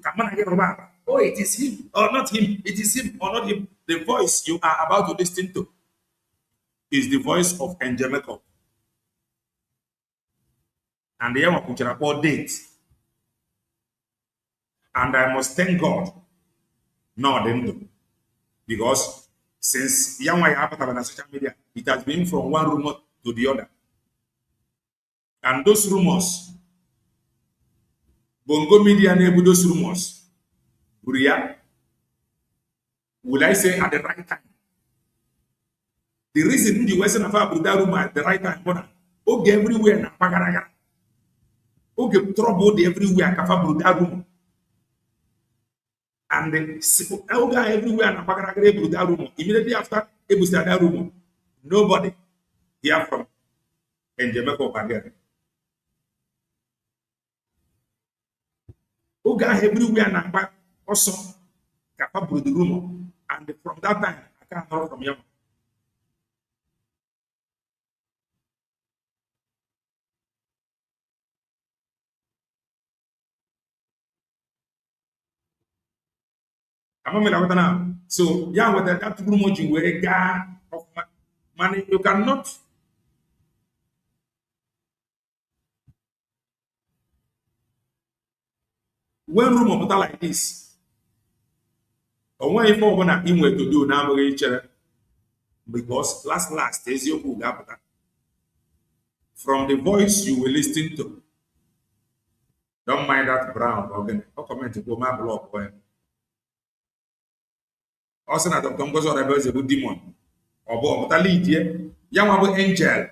Oh, it is him or not him. It is him or not him. The voice you are about to listen to is the voice of Njemeko. And the Yamakucharapo date. And I must thank God. No, they don't. Because since Yamai happened on social media, it has been from one rumor to the other. And those rumors, Bongo media enabled those rumors. Buria, will I say at the right time? The reason the Western Africa that rumor at the right time, okay, everywhere na pagaraga. Okay, trouble everywhere, kafa bruda rumor. And the Elga everywhere na pagaraga bruda rumor. Immediately after Ebusta rumor, nobody hear from Njemeko Bagere. Oga everywhere na back also capable the rumor, and from that time I can't hear from him. So yeah, with that rumor you were a guy of money, you cannot. When rumor put like this, or when you want to do now, because last is your from the voice you will listen to. Don't mind that brown organ. No comment to go my blog when. Also, na Dr. Ngozi Orabueze a good demon. Or Yamabu angel.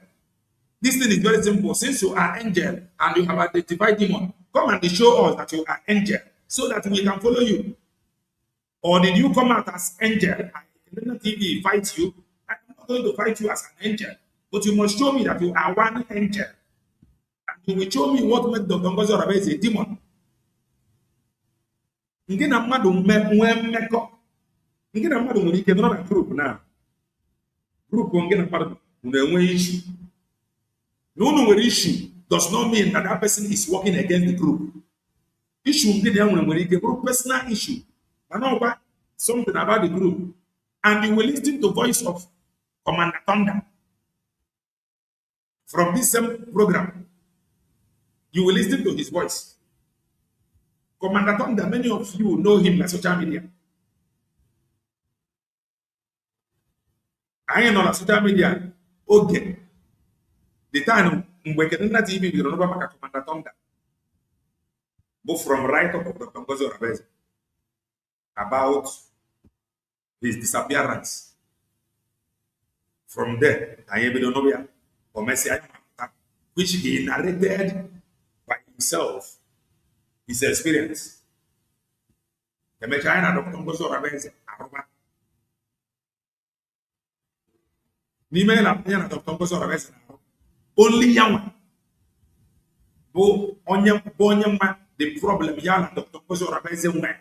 This thing is very simple. Since you are angel and you have identified demon, come and show us that you are angel so that we can follow you. Or did you come out as angel and TV fight you? I'm not going to fight you as an angel, but you must show me that you are one angel. And you will show me what makes Dr. Ngozi Orabueze a demon. Ngina mmadụ mmekọ. Ngina mmadụ nwere ike nọ na group na. Group ngina mmadụ na-enwe issue. No one issue does not mean that that person is working against the group. Issue group personal issue. But not something about the group. And you will listen to the voice of Commander Thunder from this same program. You will listen to his voice. Commander Thunder, many of you know him on social media. I am on social media. Okay. The time when TV, you don't know about Commander Thunder. But from right up of Dr. Ngozi Orabueze about his disappearance. From there, I am don't know or Messi. which he narrated by himself, his experience. The Mechina Dr. Ngozi Orabueze Aruba. Nimela Pena Dr. Ngozi Orabueze only young bo onyama the problem yana Dr. Ngozi Orabueze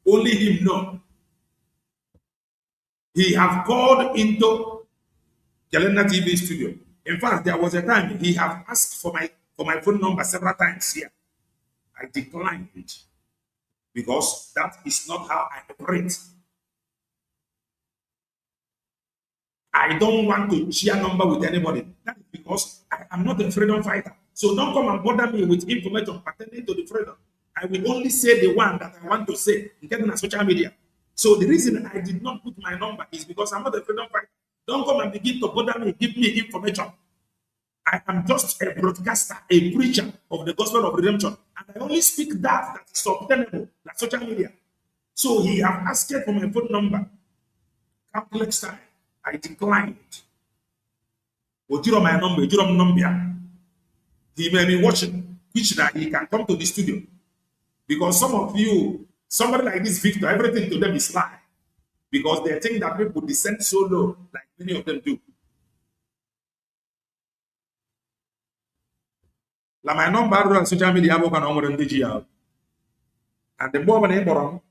only him know. He have called into Calendar TV studio. In fact, there was a time he have asked for my phone number several times here. I declined it because that is not how I operate. I don't want to share number with anybody. That is because I am not a freedom fighter. So don't come and bother me with information pertaining to the freedom. I will only say the one that I want to say in social media. So the reason I did not put my number is because I'm not a freedom fighter. Don't come and begin to bother me, give me information. I am just a broadcaster, a preacher of the gospel of redemption. And I only speak that is obtainable, like social media. So he have asked for my phone number. Countless time, I declined. My number, he may be watching, which now he can come to the studio. Because some of you, somebody like this Victor, everything to them is lie. Because they think that people descend so low, like many of them do. Like my number on social media, and the moment I borrow,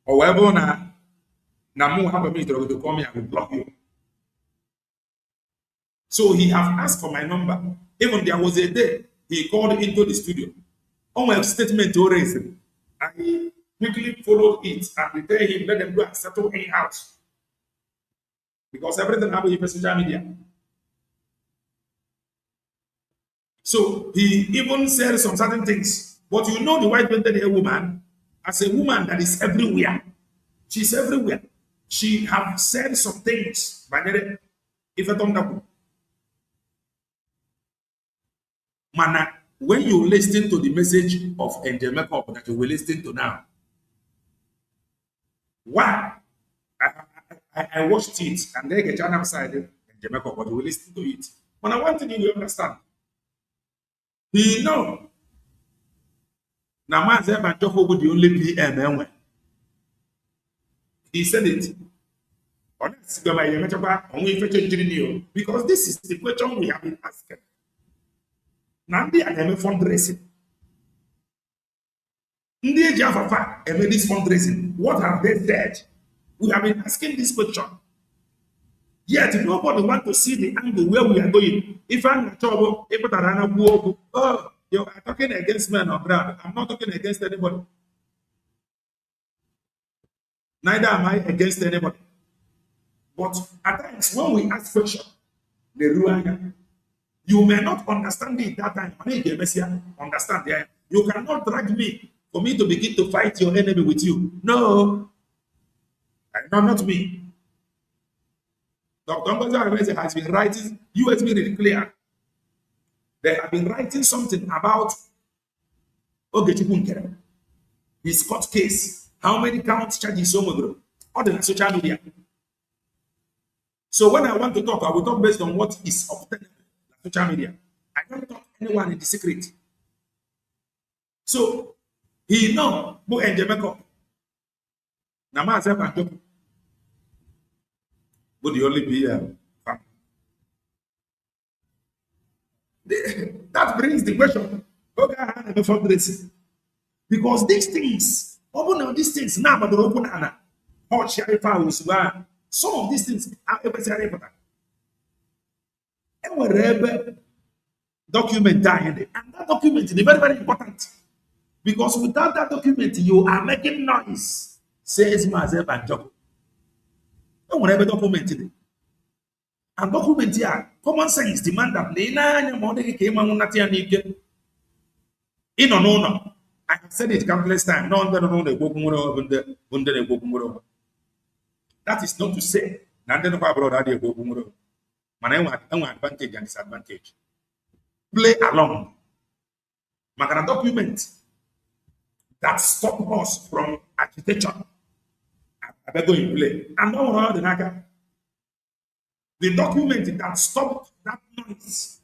or wherever na more have a minute to call me, I will block you. So he have asked for my number. Even there was a day he called into the studio. On my statement to raise him. I quickly followed it and tell him, let them go and settle in house. Because everything happens in social media. So he even said some certain things. But you know the white painted hair woman as a woman that is everywhere. She's everywhere. She have said some things. If I don't Mana, when you listen to the message of Angel Makeup that you will listen to now, why? I watched it and then get an upside Angel Makeup, but you will listen to it. But I want you to understand. He know. Now, man, the only PM. He said it. Because this is the question we have been asking. Nandi and fundraising. Ndi Jaffa this fundraising. What have they said? We have been asking this question. Yet nobody want to see the angle where we are going. If I'm in trouble, oh, you are talking against men on ground. I'm not talking against anybody. Neither am I against anybody. But at times when we ask questions, the ruin. You may not understand it that time. Understand it. You cannot drag me for me to begin to fight your enemy with you. No. No, not me. Dr. Ngozi Orabueze has been writing, USB really clear. They have been writing something about Ogechukwu, his court case, how many counts charges all the social media. So when I want to talk, I will talk based on what is obtainable. Social media. I don't talk to anyone in the secret. So he know who Angel Makeup. Nama Azeb and Job. But the only be that brings the question. Okay, I have a fundraising. Because these things, open all these things now, but open Anna. Some of these things are very important. Wherever document and that document is very, very important because without that document you are making noise, says Mazeb and Job. Wherever document it. And document here, common sense demand that no. I have said it countless times. That is not to say advantage and disadvantage. Play along. Makana document that stop us from agitation. I better go in play. And no, the document that stopped that noise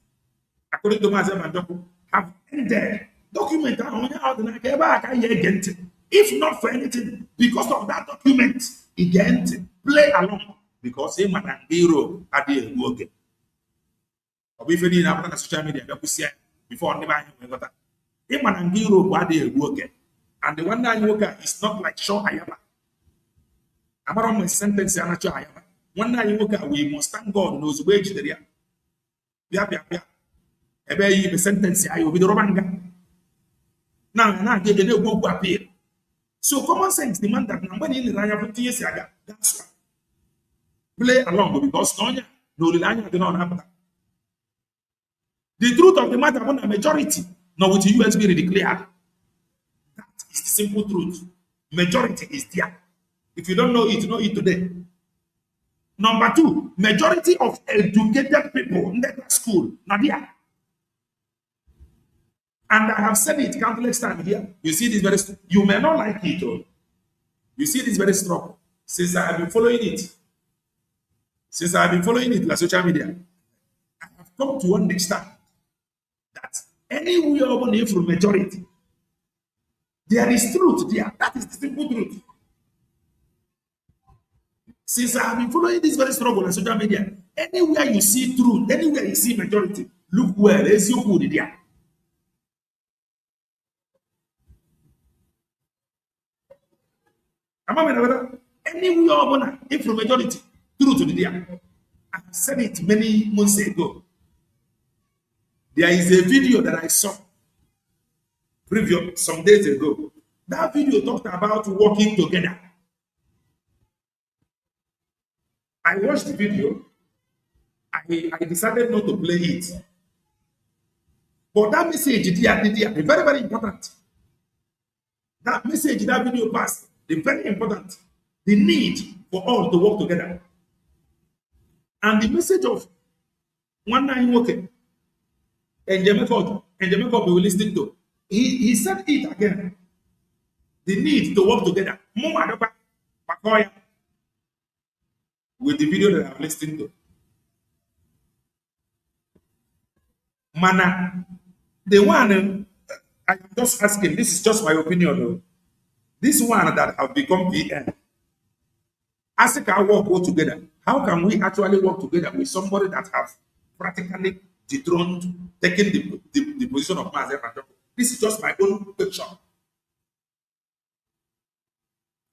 according to Mazi Mandoku, have ended. Document out. If not for anything, because of that document, again, play along. Because him and hero are the working. If you didn't social media, before never got that. Him and hero are the working. And the one that you work is not like Shaw Ayama. I'm around my sentence, Ayama. One night you work, we must thank God knows wage the real. Ebe sentence I will be the Romanga. Now, give the no go appear. So common sense demand that number in the Raya 50 years ago. That's why. Play along because no Lilanya did not happen. The truth of the matter, when a majority, not with the USB declared. That is the simple truth. Majority is there. If you don't know it today. Number two, majority of educated people in the school, not there. And I have said it countless times here. You see this very, you may not like it, though. You see this very strong. Since I have been following it, like social media, I have come to understand that anywhere over from majority, there is truth there. That is the simple truth. Since I have been following this very struggle on social media, anywhere you see truth, anywhere you see majority, look where is your good there. Anywhere if from majority, truth to the there. I said it many months ago. There is a video that I saw some days ago. That video talked about working together. I watched the video. I decided not to play it. But that message is very, very important. That message, that video passed, is very important. The need for all to work together. And the message of one night working, and Jamaica we will listen to. He said it again. The need to work together. With the video that I've listened to. Mana, the one I'm just asking, this is just my opinion though. This one that have become PM. As we can work all together, how can we actually work together with somebody that has practically dethroned, taken the position of Mazi Mandoku? This is just my own picture.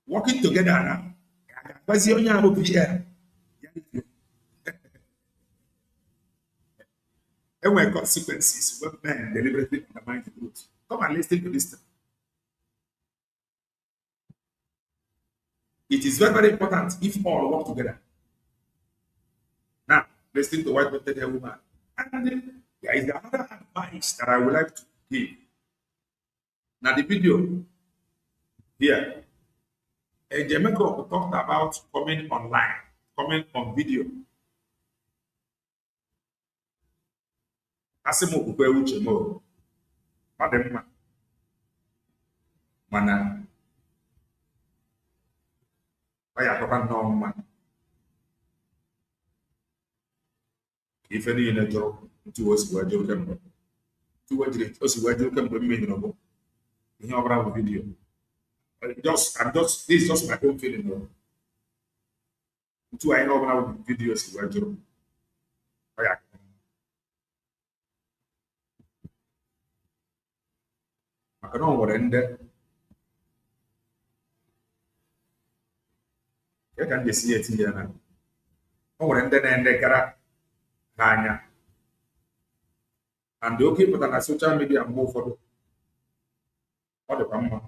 Working together now. There were consequences when men deliberately undermine the truth. Come and listen to this. It is very, very important if all work together. Now, listen to what the woman. And there is another advice that I would like to give. Now, the video here, a Jamaica talked about coming online, coming on video. Asimo kukwe uche mo. Mademma. Mana. Aya toka normal. If any in a job, to us where you can to what it was where you can be miserable. In your video. This is just my own feeling. To I know about videos where you. Aya. Maka no nwere ndị ka ka ndị si etinye ya na o nwere ndị na-endegara ha anya and oke pụta na social media mgbe ụfọdụ ọ dịkwa mma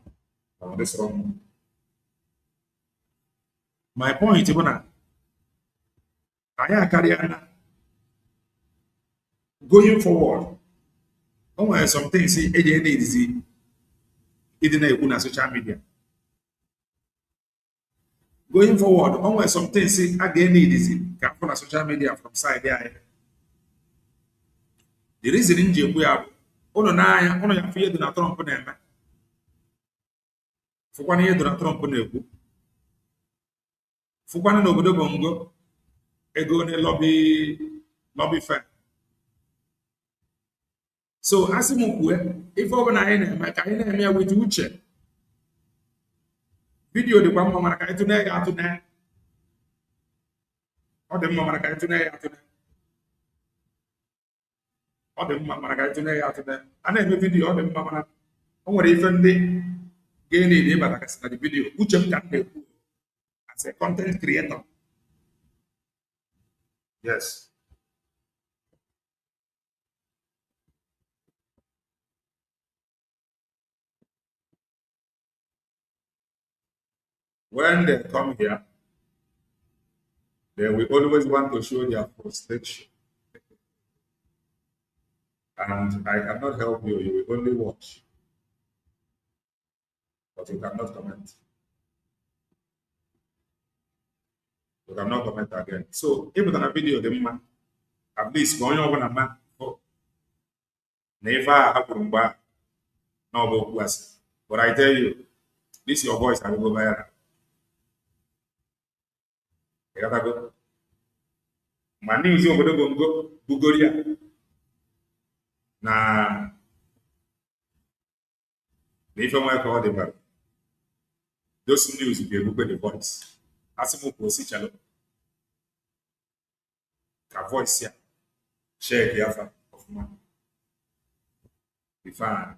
ma ọ dịsịrọ mma. My point bụ na anyị akarịa na going forward o nwere some things eji edizi ịdị na social media. Going forward, always some things again need can on social media from side there. The reason in Jimbo, ono ya fear Donald Trump na for 1 year Donald Trump na-ekwu. Fukwana n'obodo Bongo ego ne lobby fair. So asị m kwue ife ọbụla anyị na-eme ka anyị na-eme ya wete uche. Vidio dịkwa mma mana ka anyị tụne ya atụne. Ọ dị mma mana ka anyị tụne ya atụne. Ọ dị mma mana ka anyị tụne ya atụne. A na-eme vidio ọ dị mma mana o nwere ife ndị ga-enye ịbata kasị na vidio. Uche m ka m na-ekwu as a content creator. Yes. When they come here, they will always want to show their frustration. And I cannot help you. You will only watch. But you cannot comment. You cannot comment again. So, if it's a video, the man, at least going over a man, never happened back. No, but I tell you, this your voice, I will go viral. You gotta go. My news over the go Bugoria. Na if I want to call them, those news will be able to the voice. Asimu Kosi Chalo. A voice here. Share the offer of man. If I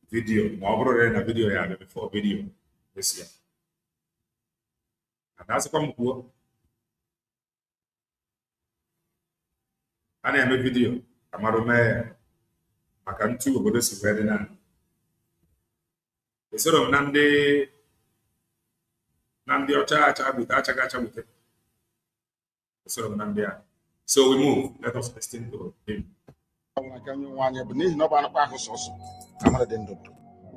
video, more than a video here before video this year. And that's a come cool. And I have a video. Amarume Makantu obodo si wede na. Esoro m na ndị ọcha achagbute achaga achagbute. Esoro m na ndị a. So we move. Let us listen to him. Aka anyị nwanyị bụ n'ihi na ọ bụ anụkpa ahụ sọsọ amara dị ndụ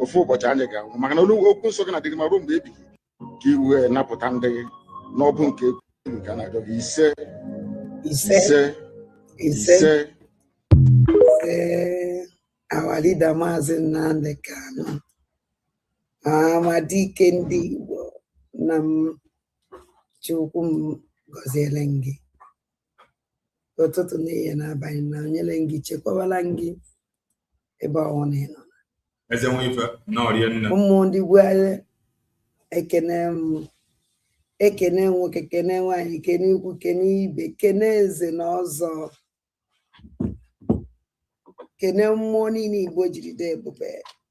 ofu ụbọchị anyị ga-anwụ maka na okwu nsọ gị na-adịrị ma ruo mgbe ebighị ka iwe napụta ndị n'ọbụ nke ka na-adọ gị ise our leader Maazị Nnamdi Kanu amadike ndị Igbo na m Chukwu m gọziele gị ụtụtụ n'ihe n'abalị na onyele gị chekwabala gị ebe ọwụna ị nọ ụmụ ndị Igbo ekene nwoke kene nwaanyị kene ikwu kene ibe kene eze na ọzọ kene mmụọ niile Igbo jiri dị ebube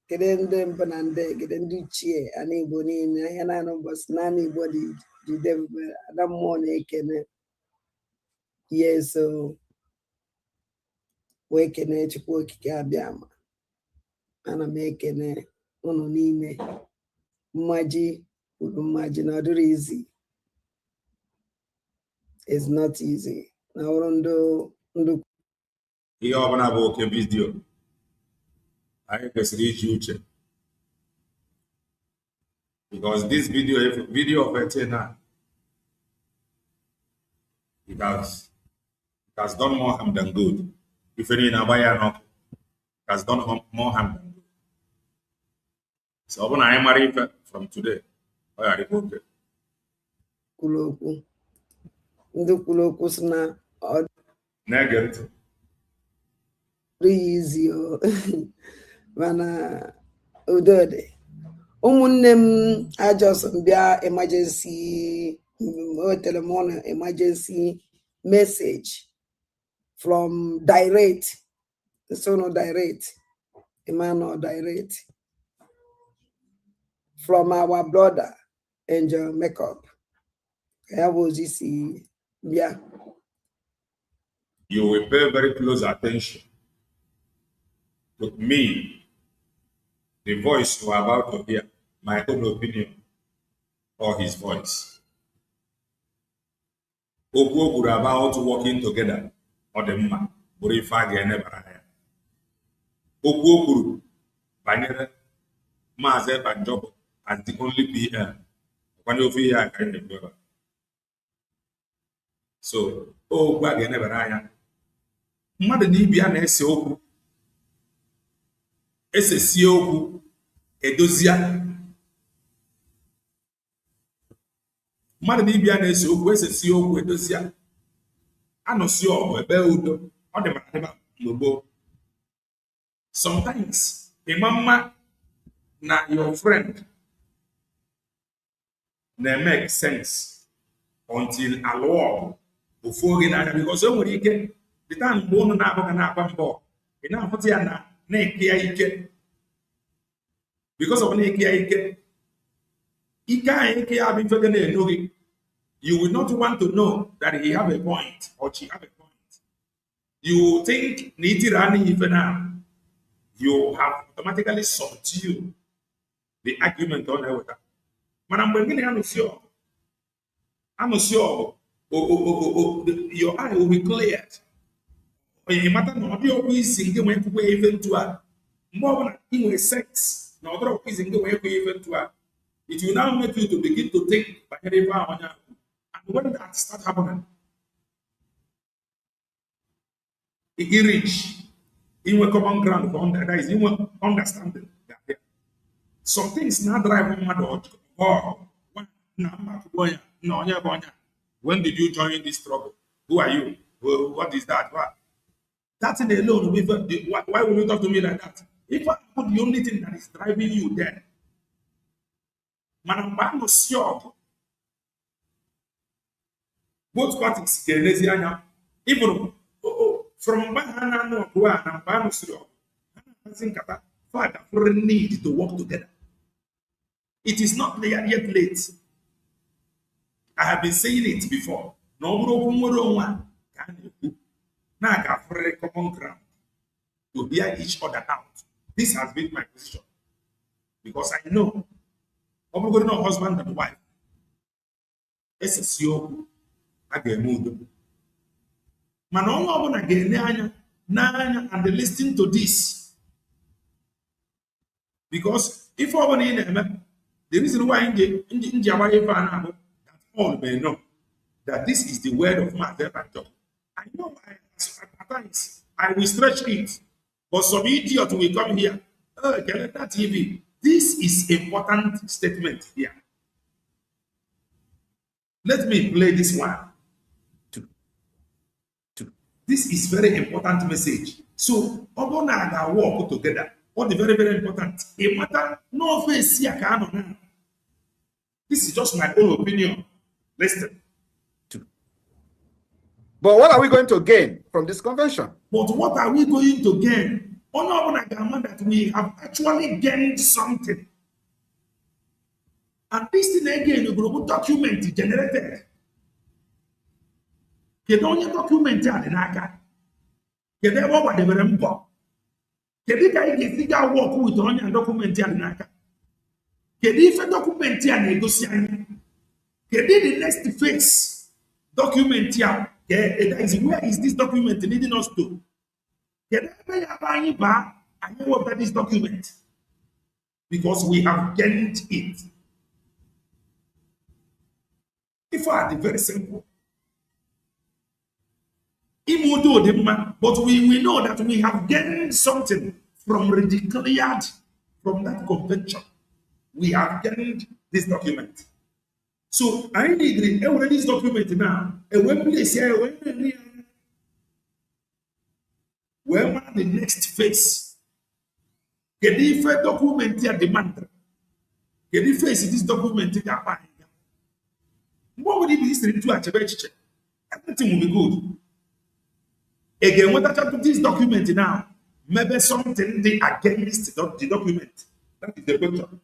kene ndị mbụ na ndị egede ndị uchie ana Igbo niile ahịa naanị ụbọchị naanị Igbo dị dị ebube ada mmụọ na-ekene yeso wee kene Chukwu okike abịa ma ana m ekene ụnụ niile mmaji uru mmaji na ọdụrụ izi is not easy na ọrụ ndụ Ihe ọbụla bụ oke vidio anyị kwesịrị iji uche because this video of a now it has done more harm than good. If any na ya no it has done more harm than good. So ọbụna anyị mara ife from today ọ ya dịkwa oke kwulokwu ndị kwulokwu si na ọ na-ege ntị easy mana udode ụmụnne m ajọs mbịa emergency telephone emergency message from direct so no direct Emmanuel direct from our brother Angel Makeup was this yeah you will pay very close attention to me, the voice you are about to hear, my own opinion, or his voice. Okwu kwuru about working together, or the mma, bụrụ ife a ga-enebara anya. Okwu kwuru banyere Maazị Banjobo as the only PM. Kwanye ofe ihe a ka anyị na-ekwu ebe a. So, okwu a ga-enebara anya. Mmadụ na ibe ya na-ese okwu esesie okwu edozia mmadụ na ibia na-ese okwu esesie okwu edozia anụsi ọgụ ebe udo ọ dị maka n'ogbo Sometimes, a mama na your friend na make sense until allow before in because when you get the time born na abo na abambo ina put ya na ekia ike because of na ekia ike ika abi fege na enogi you will not want to know that he have a point or she have a point. You think nitirani even now you have automatically subdued the argument on her with that. Man, I'm beginning to see I'm sure your eye will be cleared. When you matter not your wishing the way to even to her. More than sex, no other wishing the way even to her. It will now make you to begin to think by any power. And when that start happening, it reach in a common ground for that is in understanding that some things not drive on my dog or when did you join this struggle? Who are you? What is that? What? That in alone, why would you talk to me like that? If I put the only thing that is driving you there, man, I'm sure both parties, even from Bahana no Guana, Banusio, Father, for need to work together. It is not yet late. I have been saying it before. No one can now for a common ground to bear each other out. This has been my position because I know no husband and wife. SSO again move. Man, all again and they listen to this because if I want in the reason why that all may know that this is the word of my God. I know at times I will stretch it, but some idiot will come here. Oh, Calendar TV. This is important statement here. Let me play this one. This is very important message. So, Obona and work together. What the very, very important. A matter no face here can. This is just my own opinion. Listen. But what are we going to gain from this convention? But what are we going to gain? That we have actually gained something. And this thing again, the global document generated. Kedu onye document a dị n'aka? Kedu ebe ọ gbadebere mbọ? Kedu ka ị ga-esi ga work with onye document a dị n'aka? Kedu ife document a na-egosi anyị? Kedu the next phase document a? Where is this document leading us to? Kedu ebe ya bụ anyị baa anyị wepụta this document? Because we have gained it. If I are very simple. But we know that we have gained something from declared from that convention. We have gained this document. So I need this document now. Where the next phase? Can you document your demand? Can you face this document? What would it be history to achieve? Everything will be good. Again, what I this document now, maybe something they against the document. That is the question.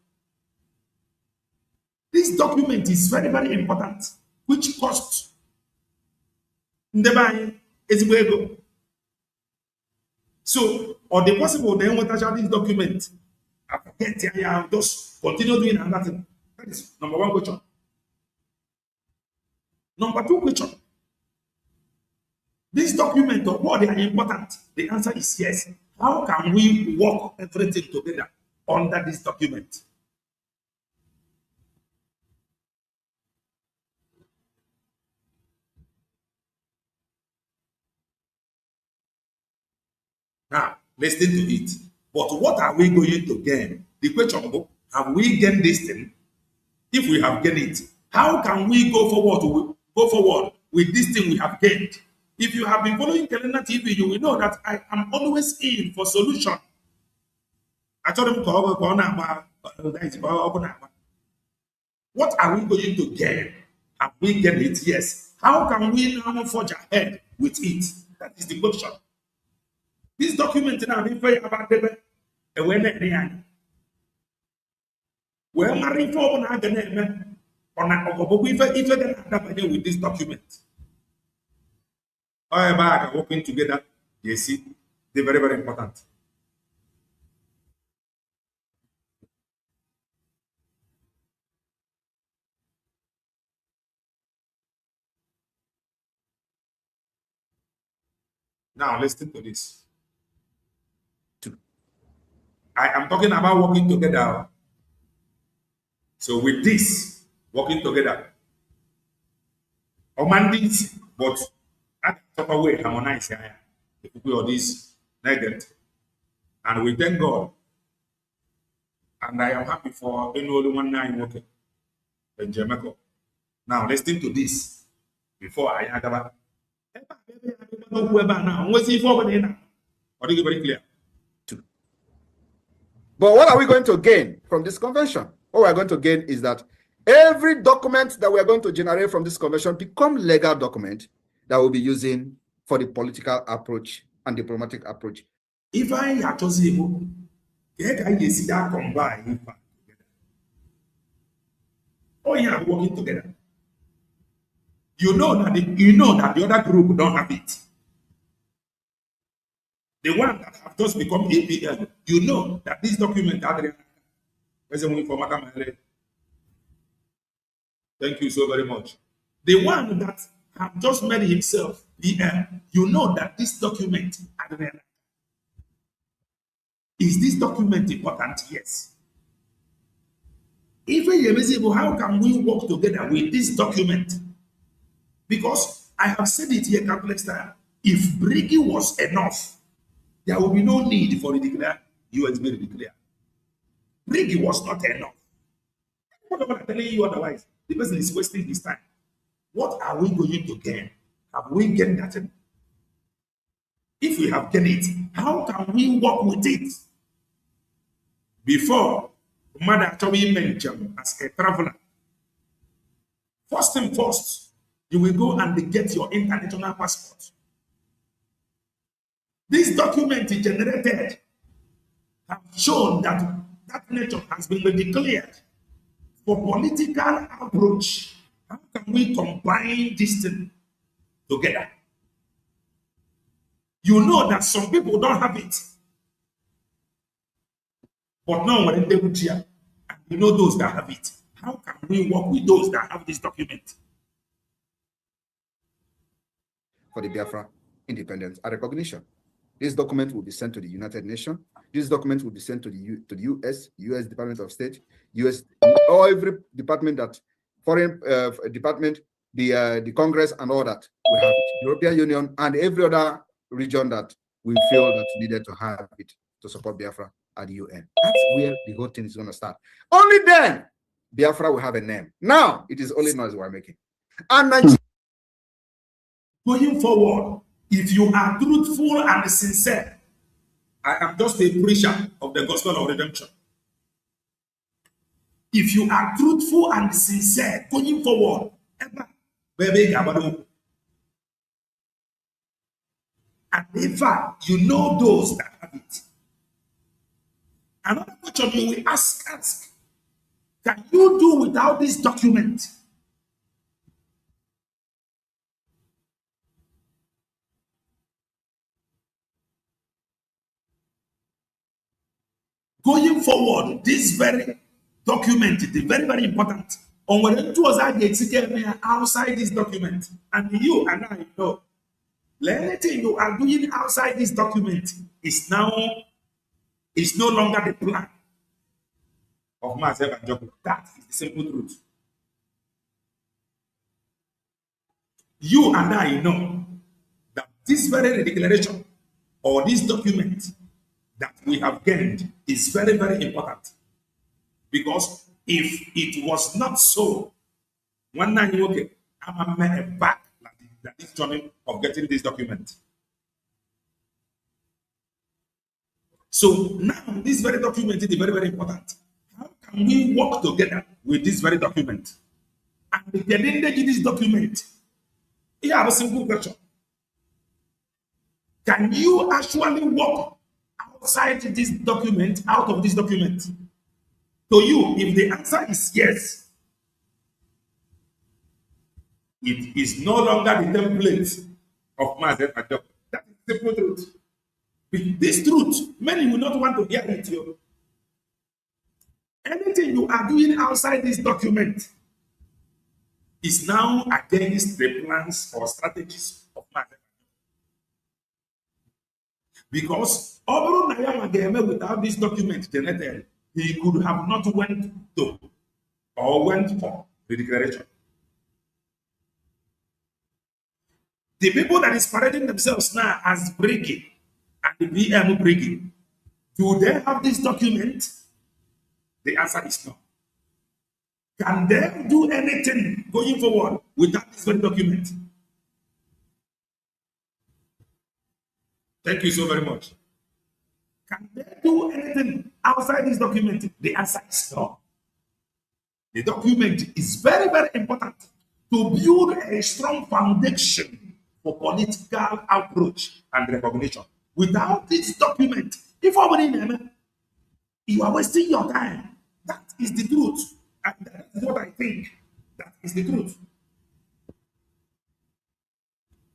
This document is very, very important, which costs the money is where go. So, or the possible then what I this document, I just continue doing another thing. That is number one question. Number two question. This document of what they are important? The answer is yes. How can we work everything together under this document? Now, listen to it. But what are we going to gain? The question, have we gained this thing? If we have gained it, how can we go forward with this thing we have gained? If you have been following Calendar TV, you will know that I am always in for solution. I told him, what are we going to gain? Have we gained it? Yes. How can we now forge ahead with it? That is the question. This document now, I'm very about the we're married for one with this document. However, working together, you see, they're very, very important. Now, listen to this. I am talking about working together. So with this, working together, this, but at top way harmonize here. If we do this naked, and we thank God. And I am happy for any only one nine working in Jamaica. Now listen to this before I add about. Whoever now, what's it for? Or is it very clear? But what are we going to gain from this convention? What we are going to gain is that every document that we are going to generate from this convention become legal document that we'll be using for the political approach and diplomatic approach. If I had to say, can you see that combine? Oh, yeah, working together. You know that the other group don't have it. The one that have just become APL, you know that this document, thank you so very much. The one that have just made himself PL, you know that this document, is this document important? Yes. If invisible, how can we work together with this document? Because I have said it here countless times. If Briggy was enough, there will be no need for the declare USB to declare. Briggy was not enough. What am I telling you otherwise? The person is wasting his time. What are we going to gain? Have we gained that? If we have gained it, how can we work with it? Before, Mother Toby mentioned as a traveler, first thing first, you will go and get your international passport. This document generated have shown that that nation has been declared for political approach. How can we combine this thing together? You know that some people don't have it. But now we're in the and you know those that have it. How can we work with those that have this document? For the Biafra independence and recognition. This document will be sent to the United Nations. This document will be sent to the US Department of State, US, or every department that, foreign department, the Congress and all that. We have it. European Union and every other region that we feel that needed to have it to support Biafra at the UN. That's where the whole thing is going to start. Only then Biafra will have a name. Now it is only noise we're making. And Nigeria, going forward, if you are truthful and sincere, I am just a preacher of the gospel of redemption. If you are truthful and sincere, going forward, and ever you know those that have it. Another question you will ask, can you do without this document? Going forward, this very document is very, very important. On when it was outside this document, and you and I know, anything you are doing outside this document is no longer the plan of myself and Jacob. That is the simple truth. You and I know that this very declaration or this document that we have gained is very, very important. Because if it was not so, one night, okay, I'm a back like this journey of getting this document. So now this very document is very, very important. How can we work together with this very document? And getting this document, here I have a simple question. Can you actually work outside this document, out of this document? To you, if the answer is yes, it is no longer the template of myself and job. That is the simple truth. With this truth, many will not want to hear it. Anything you are doing outside this document is now against the plans or strategies of myself. Because without this document generated, he could have not went to or went for the declaration. The people that is parading themselves now as brigade and the BM brigade, do they have this document? The answer is no. Can they do anything going forward without this very document? Thank you so very much. Can they do anything outside this document? The answer is no. The document is very, very important to build a strong foundation for political approach and recognition. Without this document, if you are wasting your time. That is the truth. And that is what I think. That is the truth.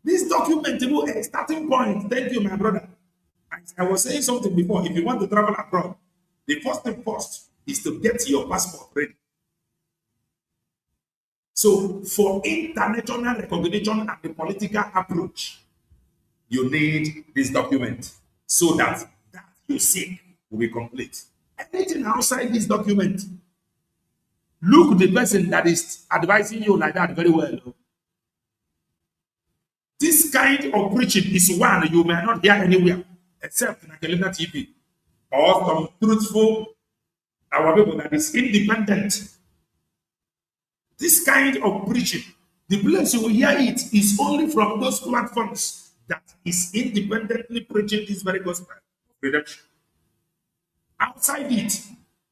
This document is a starting point. Thank you, my brother. I was saying something before. If you want to travel abroad, the first thing first is to get your passport ready. So for international recognition and the political approach, you need this document so that you seek will be complete. Anything outside this document, look the person that is advising you like that very well. This kind of preaching is one you may not hear anywhere except in Akelina TV or some truthful our people that is independent. This kind of preaching, the place you will hear it is only from those platforms that is independently preaching this very gospel of redemption. Outside it,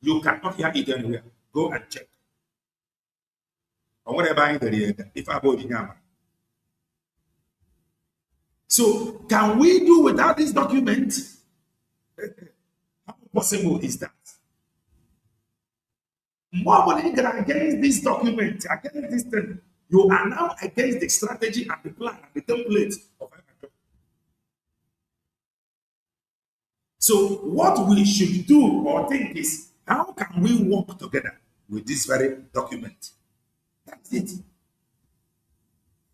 you cannot hear it anywhere. Go and check. Or whatever if I bought in Yama. So, can we do without this document? How possible is that? More money against this document, against this thing, you are now against the strategy and the plan and the template of everything. So, what we should do or think is, how can we work together with this very document? That's it.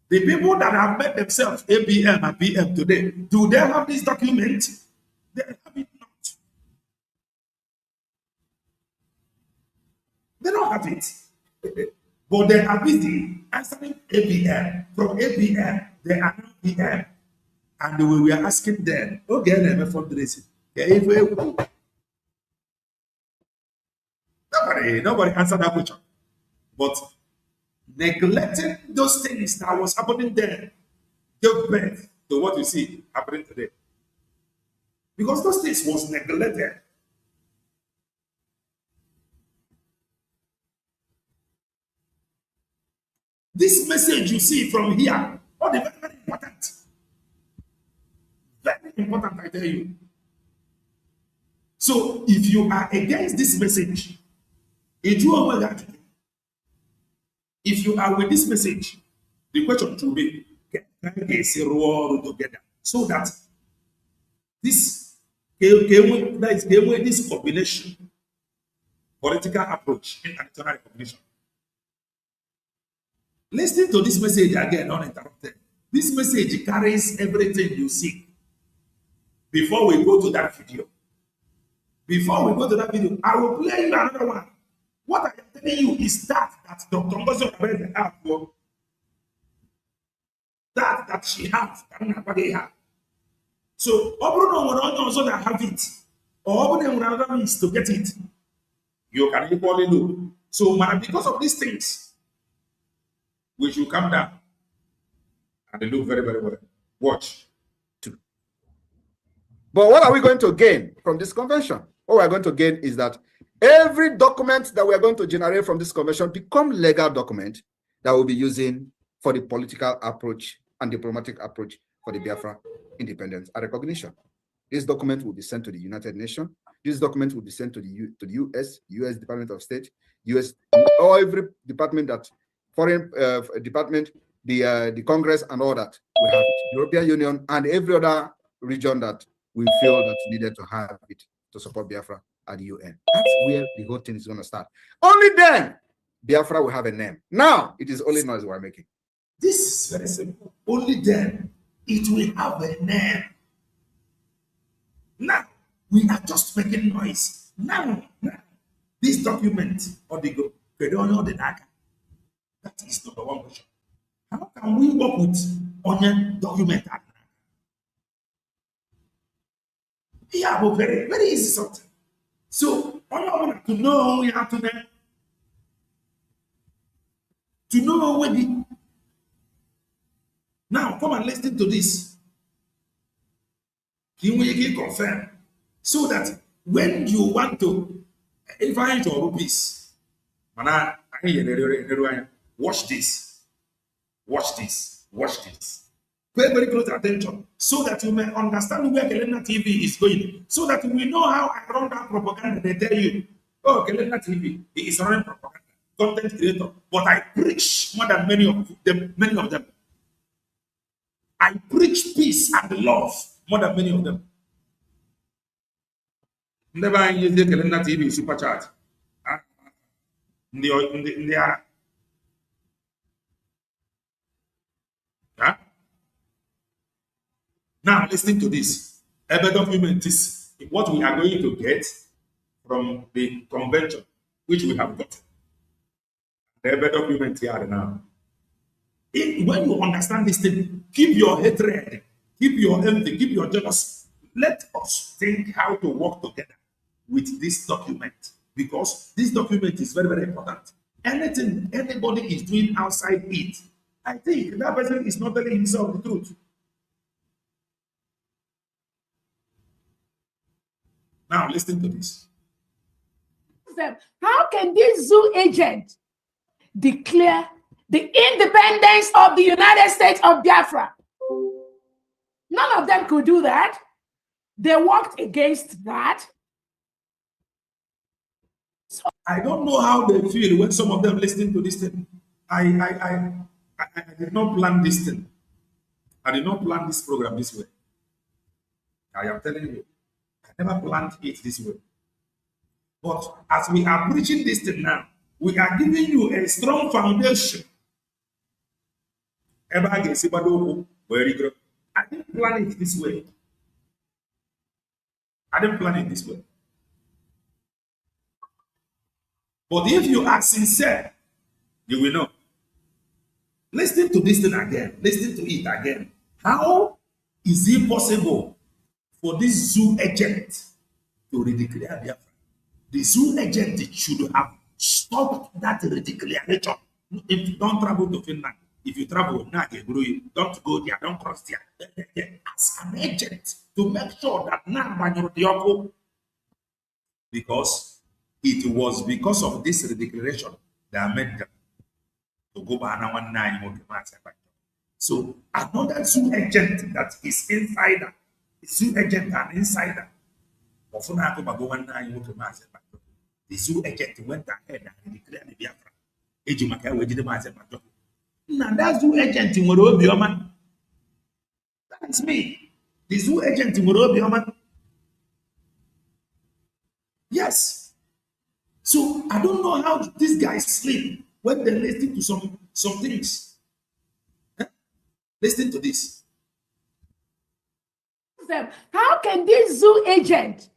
The people that have made themselves ABM and PM today, do they have this document? They have it not. They don't have it. But they are busy answering ABM. From ABM, they are now PM. And we were asking them, okay, fundraising. Nobody answered that question. But neglecting those things that was happening there gave birth to what you see happening today. Because those things was neglected. This message you see from here, oh, very, very important. Very important, I tell you. So if you are against this message, it will work. If you are with this message, the question should be, can we together so that this combination, political approach, international recognition. Listen to this message again, uninterrupted. This message carries everything you seek. Before we go to that video, I will play you another one. What I am telling you is that Dr. Ngozi Orabueze have, that she has, So, also that have it, or another means to get it, you can equally do. So, because of these things, we should come down and they look very, very well. Watch. But what are we going to gain from this convention? What we're going to gain is that every document that we're going to generate from this convention become legal document that we'll be using for the political approach and diplomatic approach for the Biafra independence and recognition. This document will be sent to the United Nations. This document will be sent to the U.S. Department of State, U.S. or every department that foreign department, the Congress and all that. We have the European Union and every other region that we feel that needed to have it to support Biafra at the UN. That's where the whole thing is going to start. Only then Biafra will have a name. Now it is only noise we're making. This is very simple. Only then it will have a name. Now we are just making noise. Now this document or the that is number one question. How can we work with onion document? Yeah, but very, very easy something. So all I want to know we have to know where the now come and listen to this. Can we confirm so that when you want to if I enjoy peace, watch this, watch this, watch this. Pay very close attention so that you may understand where Kelena TV is going, so that we know how I run that propaganda. They tell you, oh, Kelena TV is running propaganda, content creator, but I preach more than many of them. I preach peace and love more than many of them. Never use the Kelena TV super chat. Now, listening to this, every document is what we are going to get from the convention, which we have got. Every document here now. When you understand this thing, keep your hatred, keep your envy, keep your jealousy. Let us think how to work together with this document, because this document is very, very important. Anything anybody is doing outside it, I think that person is not telling himself the truth. Now, listen to this. How can this zoo agent declare the independence of the United States of Biafra? None of them could do that. They worked against that. So, I don't know how they feel when some of them listening to this thing. I did not plan this thing. I did not plan this program this way. I am telling you. Never planned it this way. But as we are preaching this thing now, we are giving you a strong foundation. I didn't plan it this way. I didn't plan it this way. But if you are sincere, you will know. Listen to this thing again. Listen to it again. How is it possible for this zoo agent to redeclare Biafra? The zoo agent should have stopped that redeclaration. If you don't travel to Finland, if you travel, don't go there, don't cross there. As an agent, to make sure that now, because it was because of this redeclaration that made them to go back one nine. So another zoo agent that is insider. Zoo agent and insider. The zoo agent went ahead and declared the Biafra. Now that zoo agent in Morobioma. That's me. The zoo agent in Morobioma. Yes. So I don't know how these guys sleep when they listen to some things. Listen to this. How can this zoo agent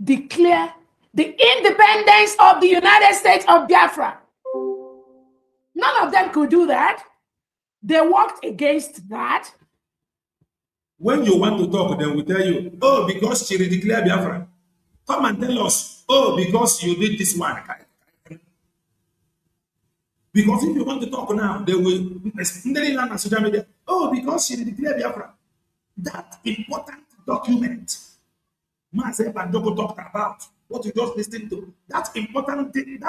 declare the independence of the United States of Biafra? None of them could do that. They worked against that. When you want to talk, they will tell you, oh, because she declared Biafra. Come and tell us, oh, because you did this one. Because if you want to talk now, they will, oh, because she declared Biafra. That important document Master Banjoko talked about, what you just listened to. That important thing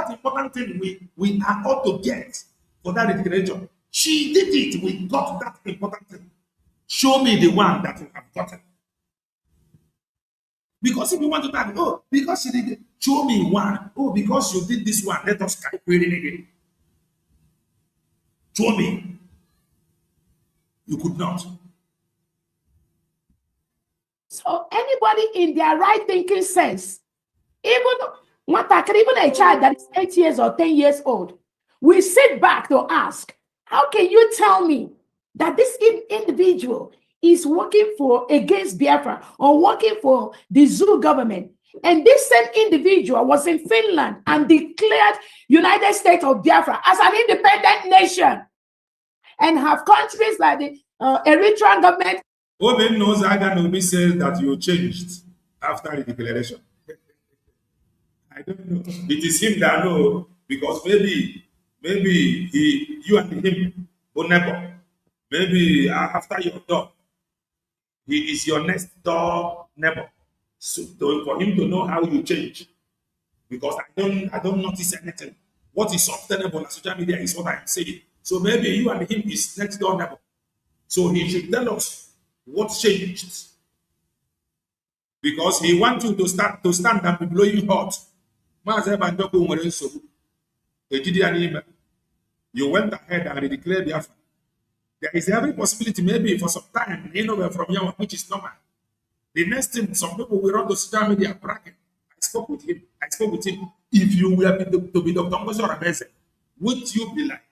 we are ought to get for that declaration. She did it. We got that important thing. Show me the one that you have gotten. Because if you want to tell me, oh, because she did it, show me one. Oh, because you did this one, let us keep reading again. Show me. You could not. So anybody in their right thinking sense, even a child that is 8 years or 10 years old, we sit back to ask, how can you tell me that this individual is working against Biafra or working for the Zulu government? And this same individual was in Finland and declared United States of Biafra as an independent nation and have countries like the Eritrean government. Oben knows Aganobi says that you changed after the declaration. I don't know. It is him that know, because maybe you and him were neighbor. Maybe after your door, he is your next door neighbor. So for him to know how you change, because I don't notice anything. What is obtainable on social media is what I am saying. So maybe you and him is next door neighbor. So he should tell us what changed, because he wants you to stand and be blowing hot. You went ahead and declared Biafra. There is every possibility, maybe for some time, from here, which is normal. The next thing, some people will run to social media bragging. I spoke with him. If you were to be Dr. Ngozi Orabueze, would you be like,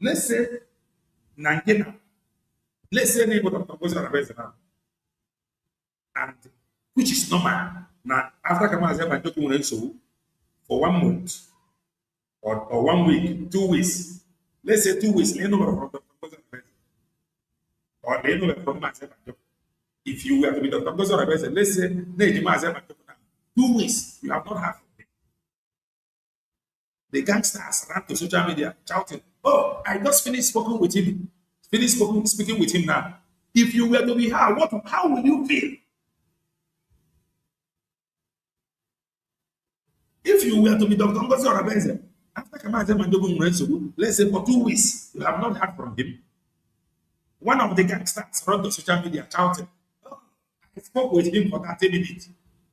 let's say, Nangina? Let's say neighbor Dr. Ngozi Orabueze now. And which is normal. Now, after Kamaze Banjoko so for 1 month or 1 week, 2 weeks, let's say 2 weeks, from Dr. Ngozi Orabueze or from Maze Banjoko. If you were to be Dr. Ngozi Orabueze, let's say 2 weeks, you have not had from him. The gangsters ran to social media shouting, oh, I just finished speaking with him now. If you were to be her, how will you feel? If you were to be Dr. Ngozi Orabueze, after Kamaze Banjoko, let's say for 2 weeks, you have not heard from him. One of the gangsters ran to social media shouting, oh, I spoke with him for 30 minutes.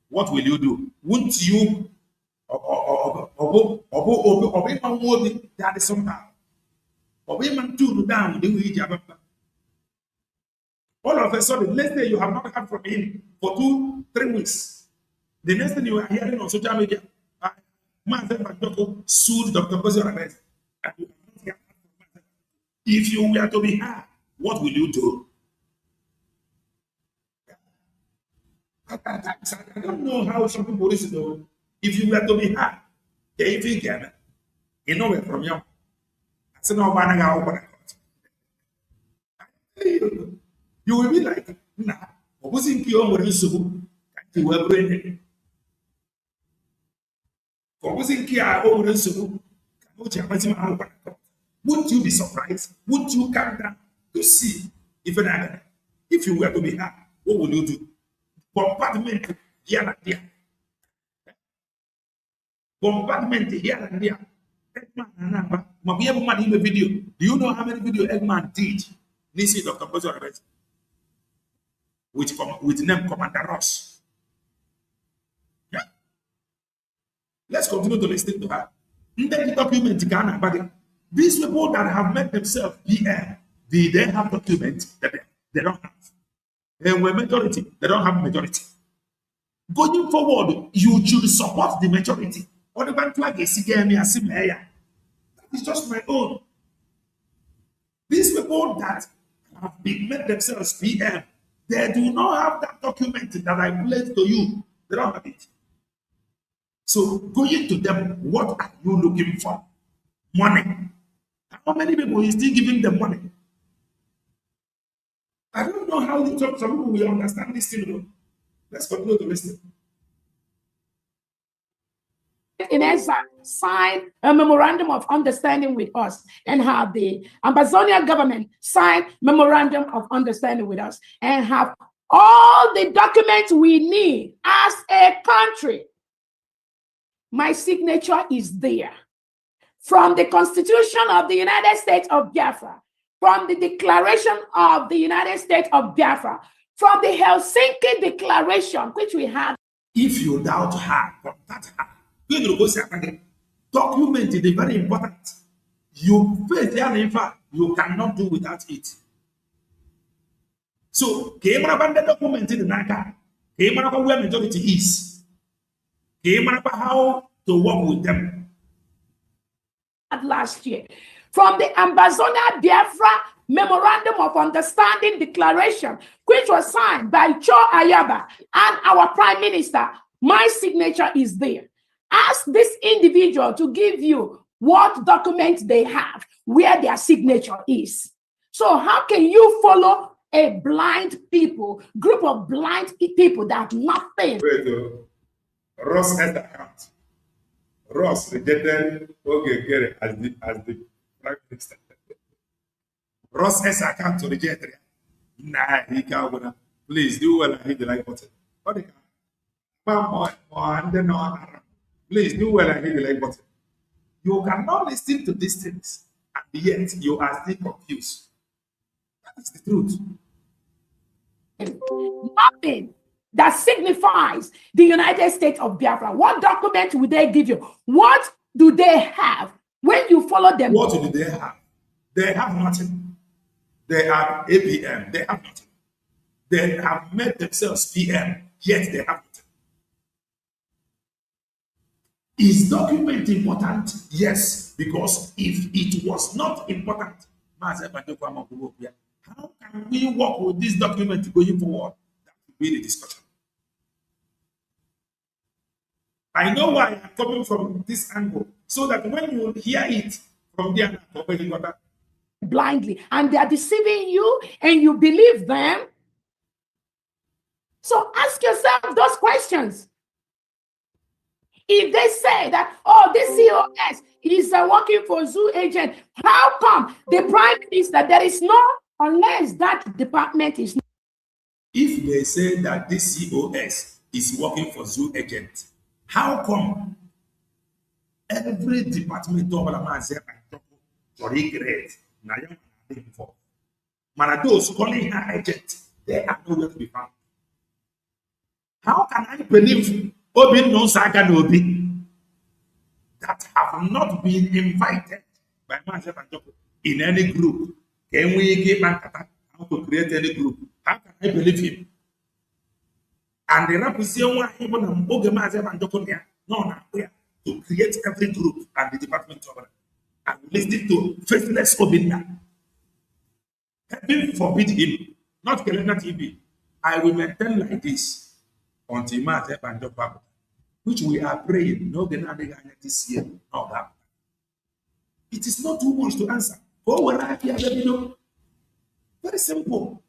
What will you do? Won't you that is somehow? All of a sudden, let's say you have not heard from him for 2-3 weeks. The next thing you are hearing on social media, Maze Banjoko sued Dr. Ngozi Orabueze. If you were to be her, what will you do? I don't know how some people listen to. If you were to be her, if you can, you know where from you. I said, no, you will be like, nah, what was in Kyo when you saw? You were brain. What was in Kia over the Subu? Would you be surprised? Would you come down to see if you were to be her? What would you do? Bombardment here and there. Bombardment here and there. Eggman, video. Do you know how many video Eggman did? Listen, Dr. Ngozi Orabueze. With name Commander Ross. Yeah. Let's continue to listen to her. In the document, Ghana, but these people that have made themselves PM, they have documents that they don't have. And we're majority, they don't have majority. Going forward, you should support the majority. That is just my own. These people that have made themselves PM, they do not have that document that I pledged to you. They don't have it. So going to them, what are you looking for? Money. How many people is still giving them money? I don't know how some people will understand this thing. Let's continue to listen. In exile, sign a memorandum of understanding with us and have the Ambazonian government sign memorandum of understanding with us and have all the documents we need as a country. My signature is there. From the Constitution of the United States of Biafra, from the Declaration of the United States of Biafra, from the Helsinki Declaration, which we have. If you doubt her, contact her. Document is very important. You face the info, you cannot do without it. So, the document in the Naka, where majority is, how to work with them. Last year, from the Ambassador Biafra Memorandum of Understanding Declaration, which was signed by Cho Ayaba and our Prime Minister, my signature is there. Ask this individual to give you what documents they have, where their signature is. So how can you follow a blind group of blind people that nothing? Wait, Ross has the account. Ross rejected Oge as the Prime Minister. Ross has account to reject it. Nah, he can't. Please do well and hit the like button. Please do well and hit the like button. You cannot listen to these things, and yet you are still confused. That is the truth. Nothing that signifies the United States of Biafra. What document will they give you? What do they have when you follow them? What do they have? They have nothing. They are APM. They have nothing. They have made themselves PM, yet they have nothing. Is document important? Yes, because if it was not important, how can we work with this document going forward? That will be the discussion. I know why I'm coming from this angle, so that when you hear it from there, blindly, and they are deceiving you, and you believe them. So ask yourself those questions. If they say that, oh, this COS is working for zoo agent, how come the Prime Minister, there is no, unless that department is not. If they say that this COS is working for zoo agent, how come every department of those calling her agent, they are nowhere to be found. How can I believe Obi no Saga Nobi that have not been invited by myself and Joko in any group? Can we give Mankata how to create any group? How can I believe him? And the representative even Oge myself and Joko no, to create every group and the department of and listen to faithless Obinna. Heaven forbid him, not Kelena TV. I will maintain like this until March and Joko, which we are praying. No, this year. No, that. It is not too much to answer. Go where I hear, let me know. Very simple.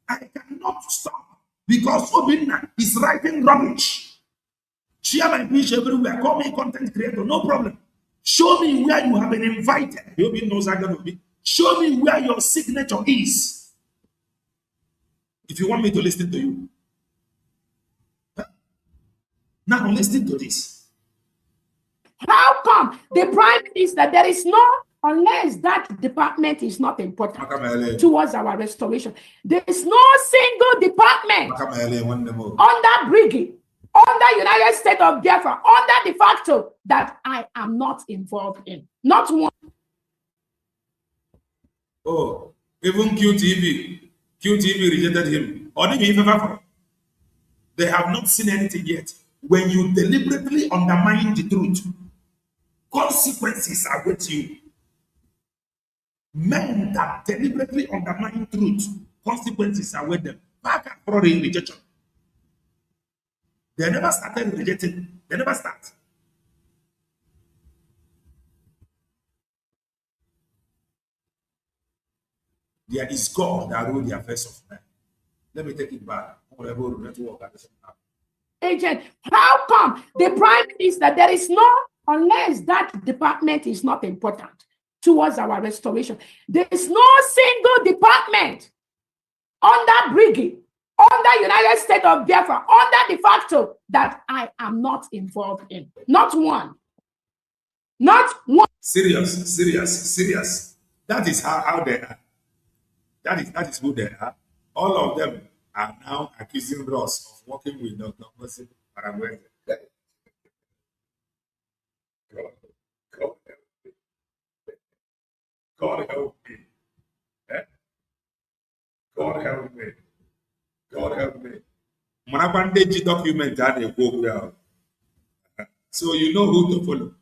I cannot stop because Obinna is writing rubbish. Share my pitch everywhere. Call me content creator, no problem. Show me where you have been invited. Obi knows I'm gonna be. Show me where your signature is. If you want me to listen to you. Now listen to this. How come the Prime Minister, there is no, unless that department is not important towards our restoration, there is no single department under Brigade, under United States of Biafra, under de facto that I am not involved in. Not one. Oh, even QTV rejected him. Or they have not seen anything yet. When you deliberately undermine the truth, consequences are with you. Men that deliberately undermine truth, consequences are with them. Back and forth in rejection. They never started rejecting. They never start. There is God that ruled the affairs of men. Let me take it back. Agent, how come the Prime Minister, there is no, unless that department is not important towards our restoration, there is no single department under Briggy, under United States of Biafra, under de facto, that I am not involved in. Not one. Not one. Serious. That is how they are. That is who they are. All of them are now accusing Ross of working with Dr. Ngozi Orabueze. God help me. God help me. God help me. Manabandeji document and a book. So you know who to follow.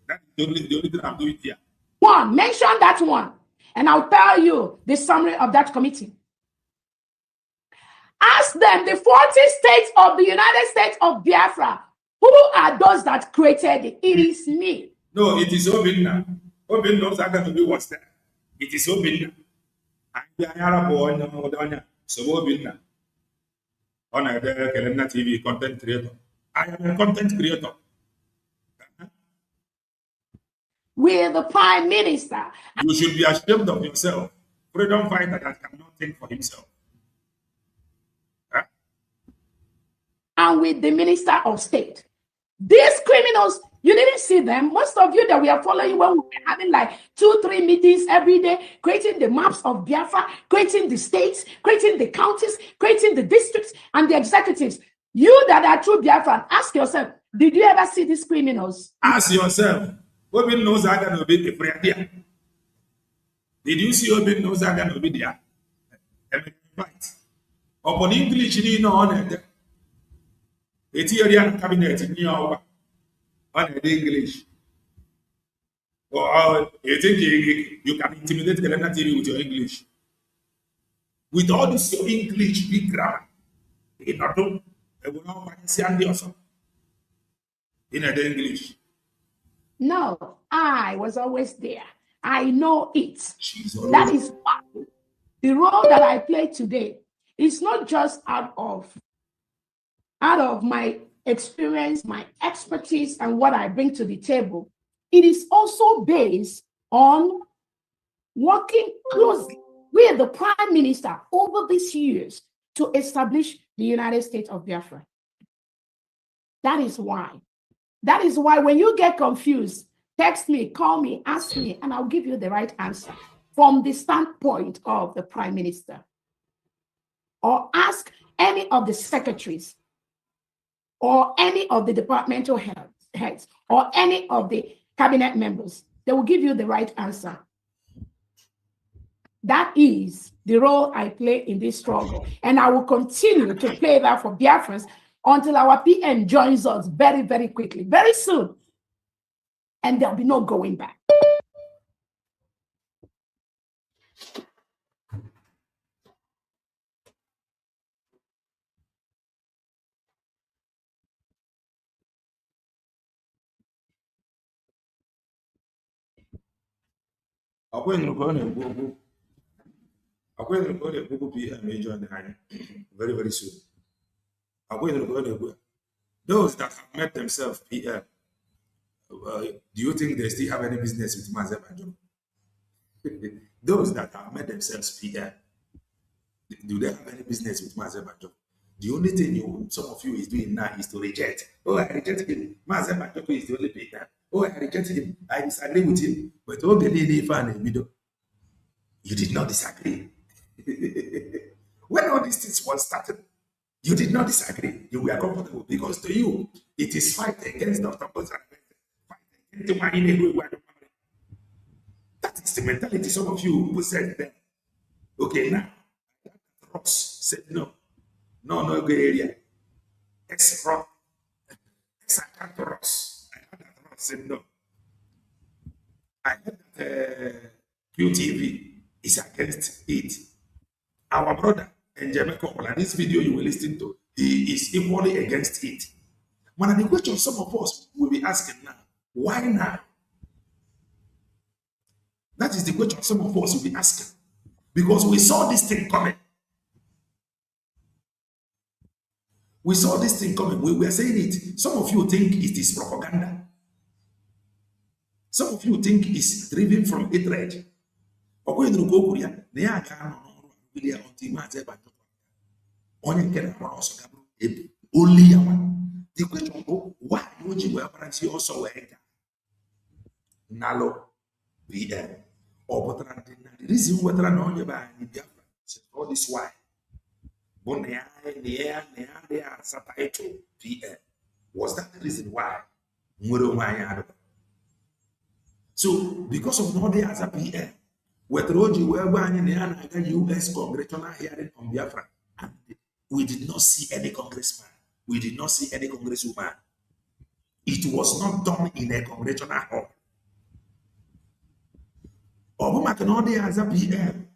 That's the only thing I'm doing here. One, mention that one, and I'll tell you the summary of that committee. Ask them, the 40 states of the United States of Biafra, who are those that created it? It is me. No, it is Obinna. Obinna knows how to do what's there. It is Obinna. So Obinna. On the Kelena TV content creator. I am a content creator. We're the Prime Minister. You should be ashamed of yourself. Freedom fighter that cannot think for himself. And with the Minister of State. These criminals, you didn't see them. Most of you that we are following when we were having like 2-3 meetings every day, creating the maps of Biafra, creating the states, creating the counties, creating the districts and the executives. You that are true Biafran, ask yourself, did you ever see these criminals? Ask yourself, Obin knows how to be a prayer. Did you see Obin knows how to be there? Right. Upon English, you know, on it. Ethiopian cabinet in your on English. Or you think you can intimidate the Kelena TV with your English? With all this your English big grammar, in autumn, I will not find the awesome in the English. No, I was always there. I know it. Jesus. That is why the role that I play today is not just out of my experience, my expertise, and what I bring to the table. It is also based on working closely with the Prime Minister over these years to establish the United States of Biafra. That is why. That is why when you get confused, text me, call me, ask me, and I'll give you the right answer from the standpoint of the Prime Minister. Or ask any of the secretaries or any of the departmental heads or any of the cabinet members. They will give you the right answer. That is the role I play in this struggle. And I will continue to play that for Biafrans until our PM joins us very, very quickly, very soon. And there'll be no going back. Very, very soon. Those that have met themselves PM, do you think they still have any business with Mazebanjo? Those that have met themselves PM, do they have any business with Mazebanjo? The only thing some of you is doing now is to reject. Oh, I reject him. Mazebanjo is the only PM. Oh, I reject him. I disagree with him. But you did not disagree. When all these things were started, you did not disagree. You were comfortable because to you, it is fight against Dr. Ngozi Orabueze. That is the mentality some of you who said then. Okay, now, Ross said no, gray area. Ex-Ross, ex-Ross. I heard that Ross said no. I heard that QTV is against it. Our brother, and Jamaica, this video you will listen to, he is equally against it. But the question some of us will be asking now, why now? That is the question some of us will be asking. Because we saw this thing coming. We saw this thing coming. We were saying it. Some of you think it is propaganda. Some of you think it's driven from hatred. William Timaze Banjo. Only can also only one. The question why would you wear Francis also wear Nalo PM? Or but the reason whether I know you buy in Biafrans, all this why. Bonea, Nea, Sataito, PM. Was that the reason why? So, because of no day as a PM, whether you were buying the US congressional hearing on Biafra, and we did not see any congressman, we did not see any congresswoman. It was not done in a congressional hall. Obama cannot as a PM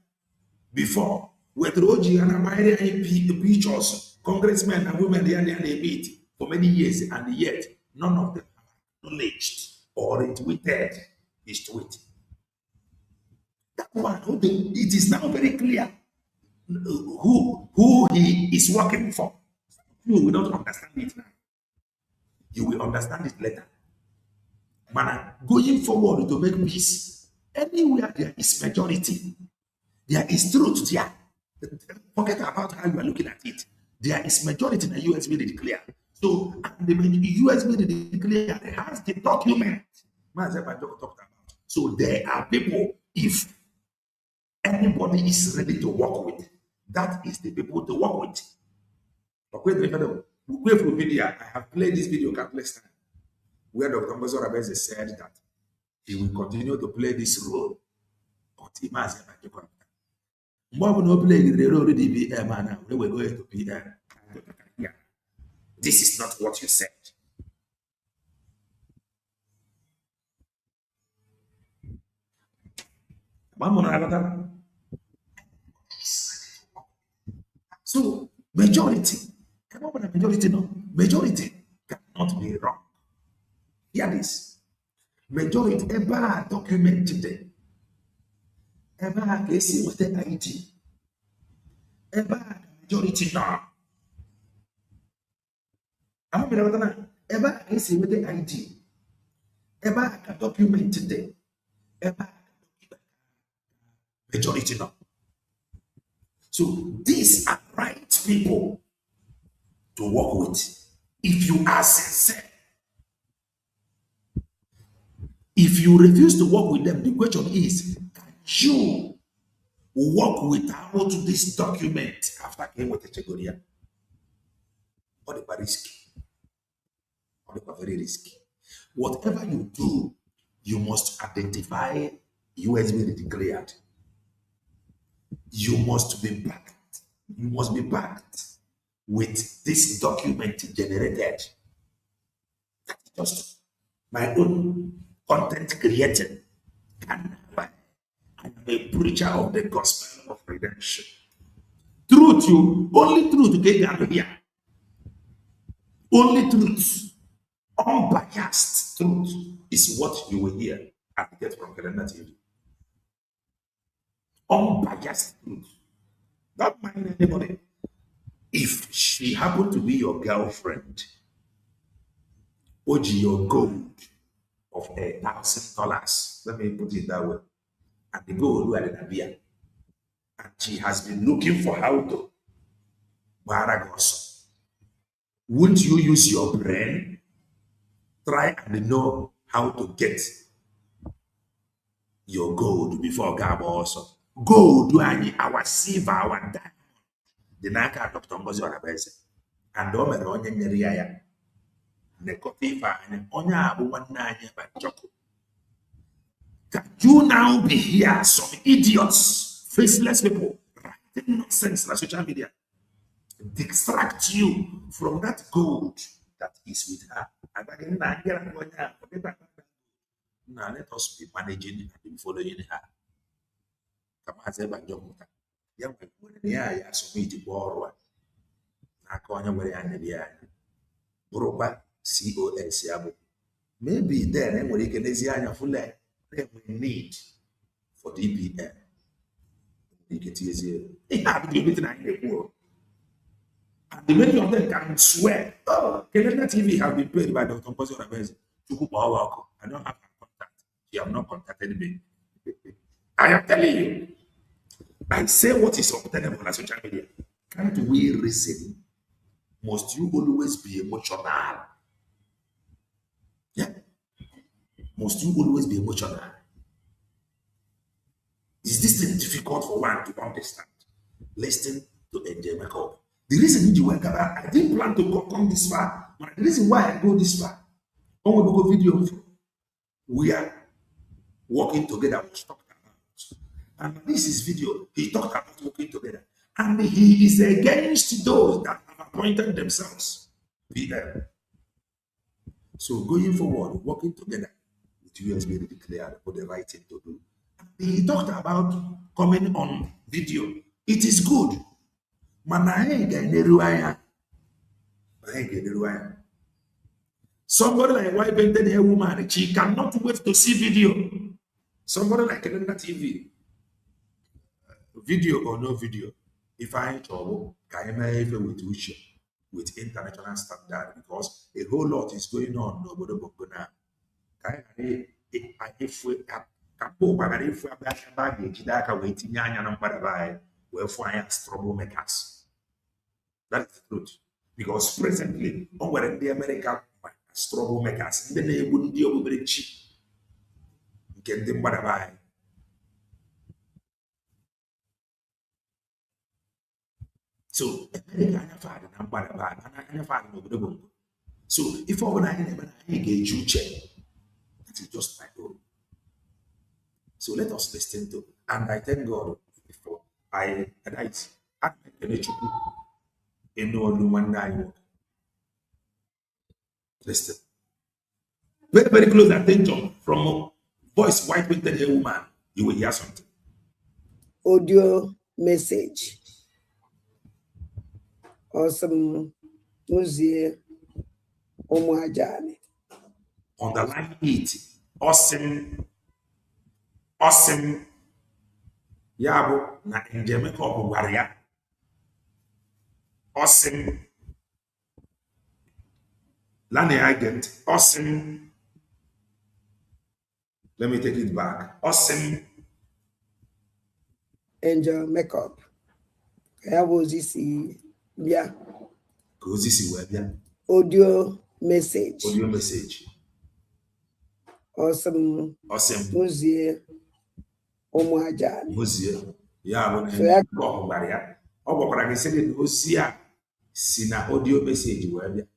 before, whether you and pictures, congressmen and women, they meet for many years, and yet none of them have acknowledged or retweeted his tweet. That one, it is now very clear who he is working for. You will not understand it now. You will understand it later. Man, going forward to make peace, anywhere there is majority, there is truth there. Forget about how you are looking at it. There is majority in the US will declare. So, and the US will declare has the document. So there are people, if anybody is ready to work with, that is the people to work with. I have played this video countless times, where Dr. Ngozi Orabueze said that he will continue to play this role until Mazi Banjo. We're going to be there. This is not what you said. So majority, majority cannot be wrong. Hear this. Majority ever documented, ever case with the ID, ever majority now. Ever case with the ID, ever documented, ever majority now. So these are right people to work with. If you are sincere, if you refuse to work with them, the question is, can you work without this document after came with the Chegoria? Or they are risky. Or they are very risky. Whatever you do, you must identify USB declared. You must be backed. You must be backed with this document generated. That's just my own content created. And I am a preacher of the gospel of redemption. Truth, you only truth get down here. Only truth, unbiased truth is what you will hear and get from Calendar TV. Unbiased truth. Not mind anybody. If she happened to be your girlfriend, or your gold of $1,000, let me put it that way, and the gold were in beer, and she has been looking for how to baragos. Wouldn't you use your brain? Try and know how to get your gold before Gabo also. Gold, our silver, our diamond. The Naka Dr. Ngozi Orabueze. And Omer onye nyere ya nekọta ife anya onye abụ nwanne anyị Banjoko. Can you now be here, some idiots, faceless people, writing nonsense on social media, distract you from that gold that is with her? Now let us be managing and be following her. Come as a Banjoko. Young people, yeah, so me to borrow. COS. Maybe then we can we need for DPM. They have the and the many of them can swear, oh, Calendar TV have been paid by Dr. Ngozi Orabueze to go power. I don't have contact. You have not contacted me. I am telling you. I say what is obtainable on social media. Can't we reason? Must you always be emotional? Yeah. Must you always be emotional? Is this thing difficult for one to understand? Listen to NJ Makeup. The reason you wake up, I didn't plan to come this far, but the reason why I go this far, on we go video, we are working together. We talked about, and this is video. He talked about working together, and he is against those that have appointed themselves PM. So going forward, working together with you has been declared for the right thing to do. He talked about coming on video. It is good. Somebody like why painted a woman, she cannot wait to see video. Somebody like Elena TV, video or no video, if I trouble, with international standard, because a whole lot is going on. Nobody if we troublemakers. That is the truth. Because presently, on the American troublemakers, then they wouldn't be able to cheap. Get them by. So, so if I get you check, that is just my own. So let us listen to, and I thank God before I listen. Very, very close attention from a voice white painted a woman. You will hear something. Audio message. Awesome. Ngozi Orabueze. Underline it. Awesome. Awesome. Yabo na NJ Makeup warrior. Awesome. Lani agent. Awesome. Let me take it back. Awesome. NJ Makeup. Yeah. Audio message. Audio message. Awesome. Awesome. Ngozi Orabueze. Ngozi. Yeah, So yeah. Sina audio message webia.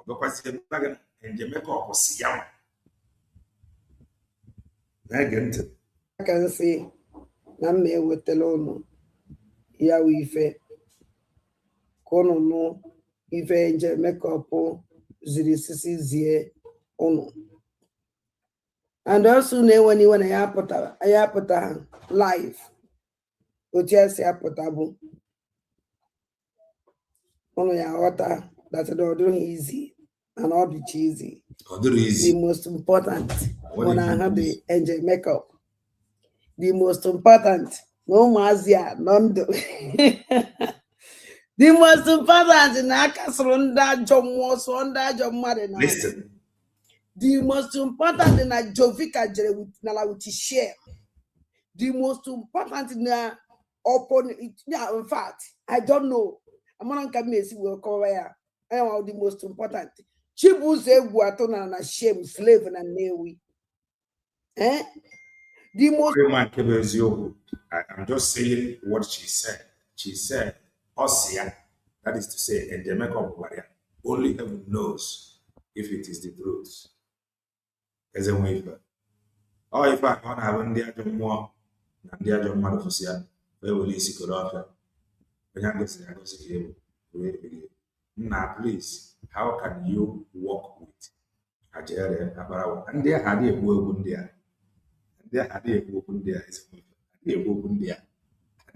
Because the plugin and the makeup was young. I can say, I'm here with the loan. Yeah, we fair. Kono no, if NJ Makeup ziri ono. And also, when you want to put live, which is portable. Ono ya water that are doing easy and all the cheesy. The most important when I have the NJ Makeup. The most important, no mazia, none do. The most important in Akasronda Jom Listen. The most important in a Jovika with Nalawuti share. The most important in a open it. Yeah, in fact, I don't know. I'm not going to will cover here. I am the most important. Chibuze Guatona na shame, slave and Newi. Eh? The most. I'm just saying what she said. She said, Osia, that is to say, and the makeup warrior. Only heaven knows if it is the truth. As a wafer. Or if I can't have an dear more than dear John Madafosia, where will you see Kodoka? Now, please, how can you walk with Ajere Abarawa? And there had a woven there. There had a woven there. A woven there.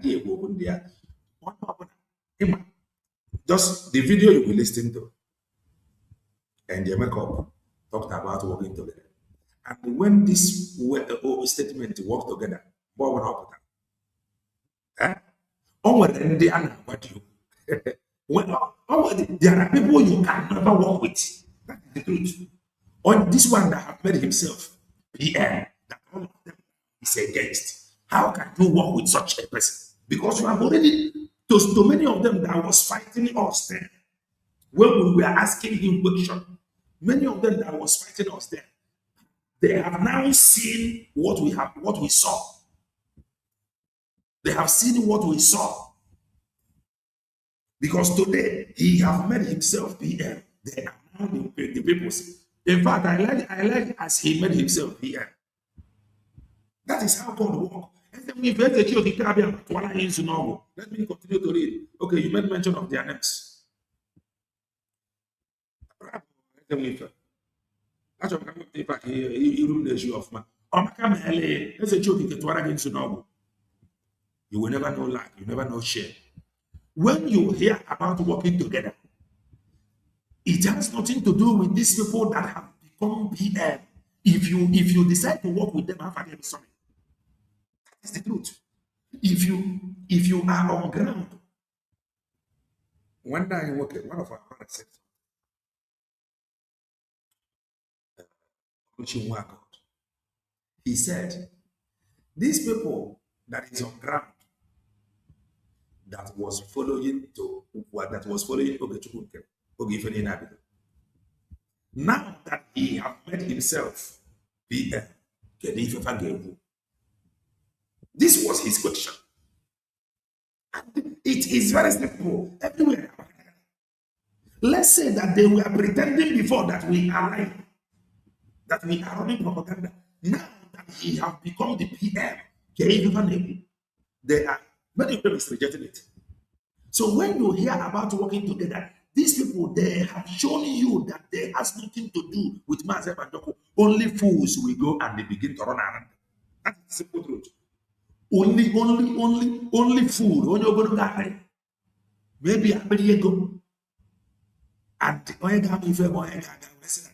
A woven there. What happened? Just the video you will listen to. And the makeup talked about working together. And when this statement work together, what will happen? What you? There are people you can never work with. That's the truth. On this one that have made himself PM, that all of them is against. How can you work with such a person? Because you have already, to many of them that was fighting us there, when we were asking him question, many of them that was fighting us there, they have now seen what we saw. They have seen what we saw. Because today he have made himself PM. They are now the people. In fact, I like as he made himself PM. That is how God works. Let me continue to read. Okay, you made mention of their names. You will never know lack, you never know share. When you hear about working together, it has nothing to do with these people that have become PM. If you decide to work with them, I'm sorry. That is the truth. If you are on ground, one day one of our brothers said, he said, these people that is on ground that was following Ogefeni. Now that he have made himself PM, this was his question. And it is very simple everywhere. Let's say that they were pretending before that we are lying, that we are running propaganda. Now that he have become the PM, they are many of them is rejecting it. So when you hear about working together, these people, they have shown you that they has nothing to do with Mazep and Joko. Only fools will go and they begin to run around. That's the simple truth. Only fool. When you're going to die, maybe a go. And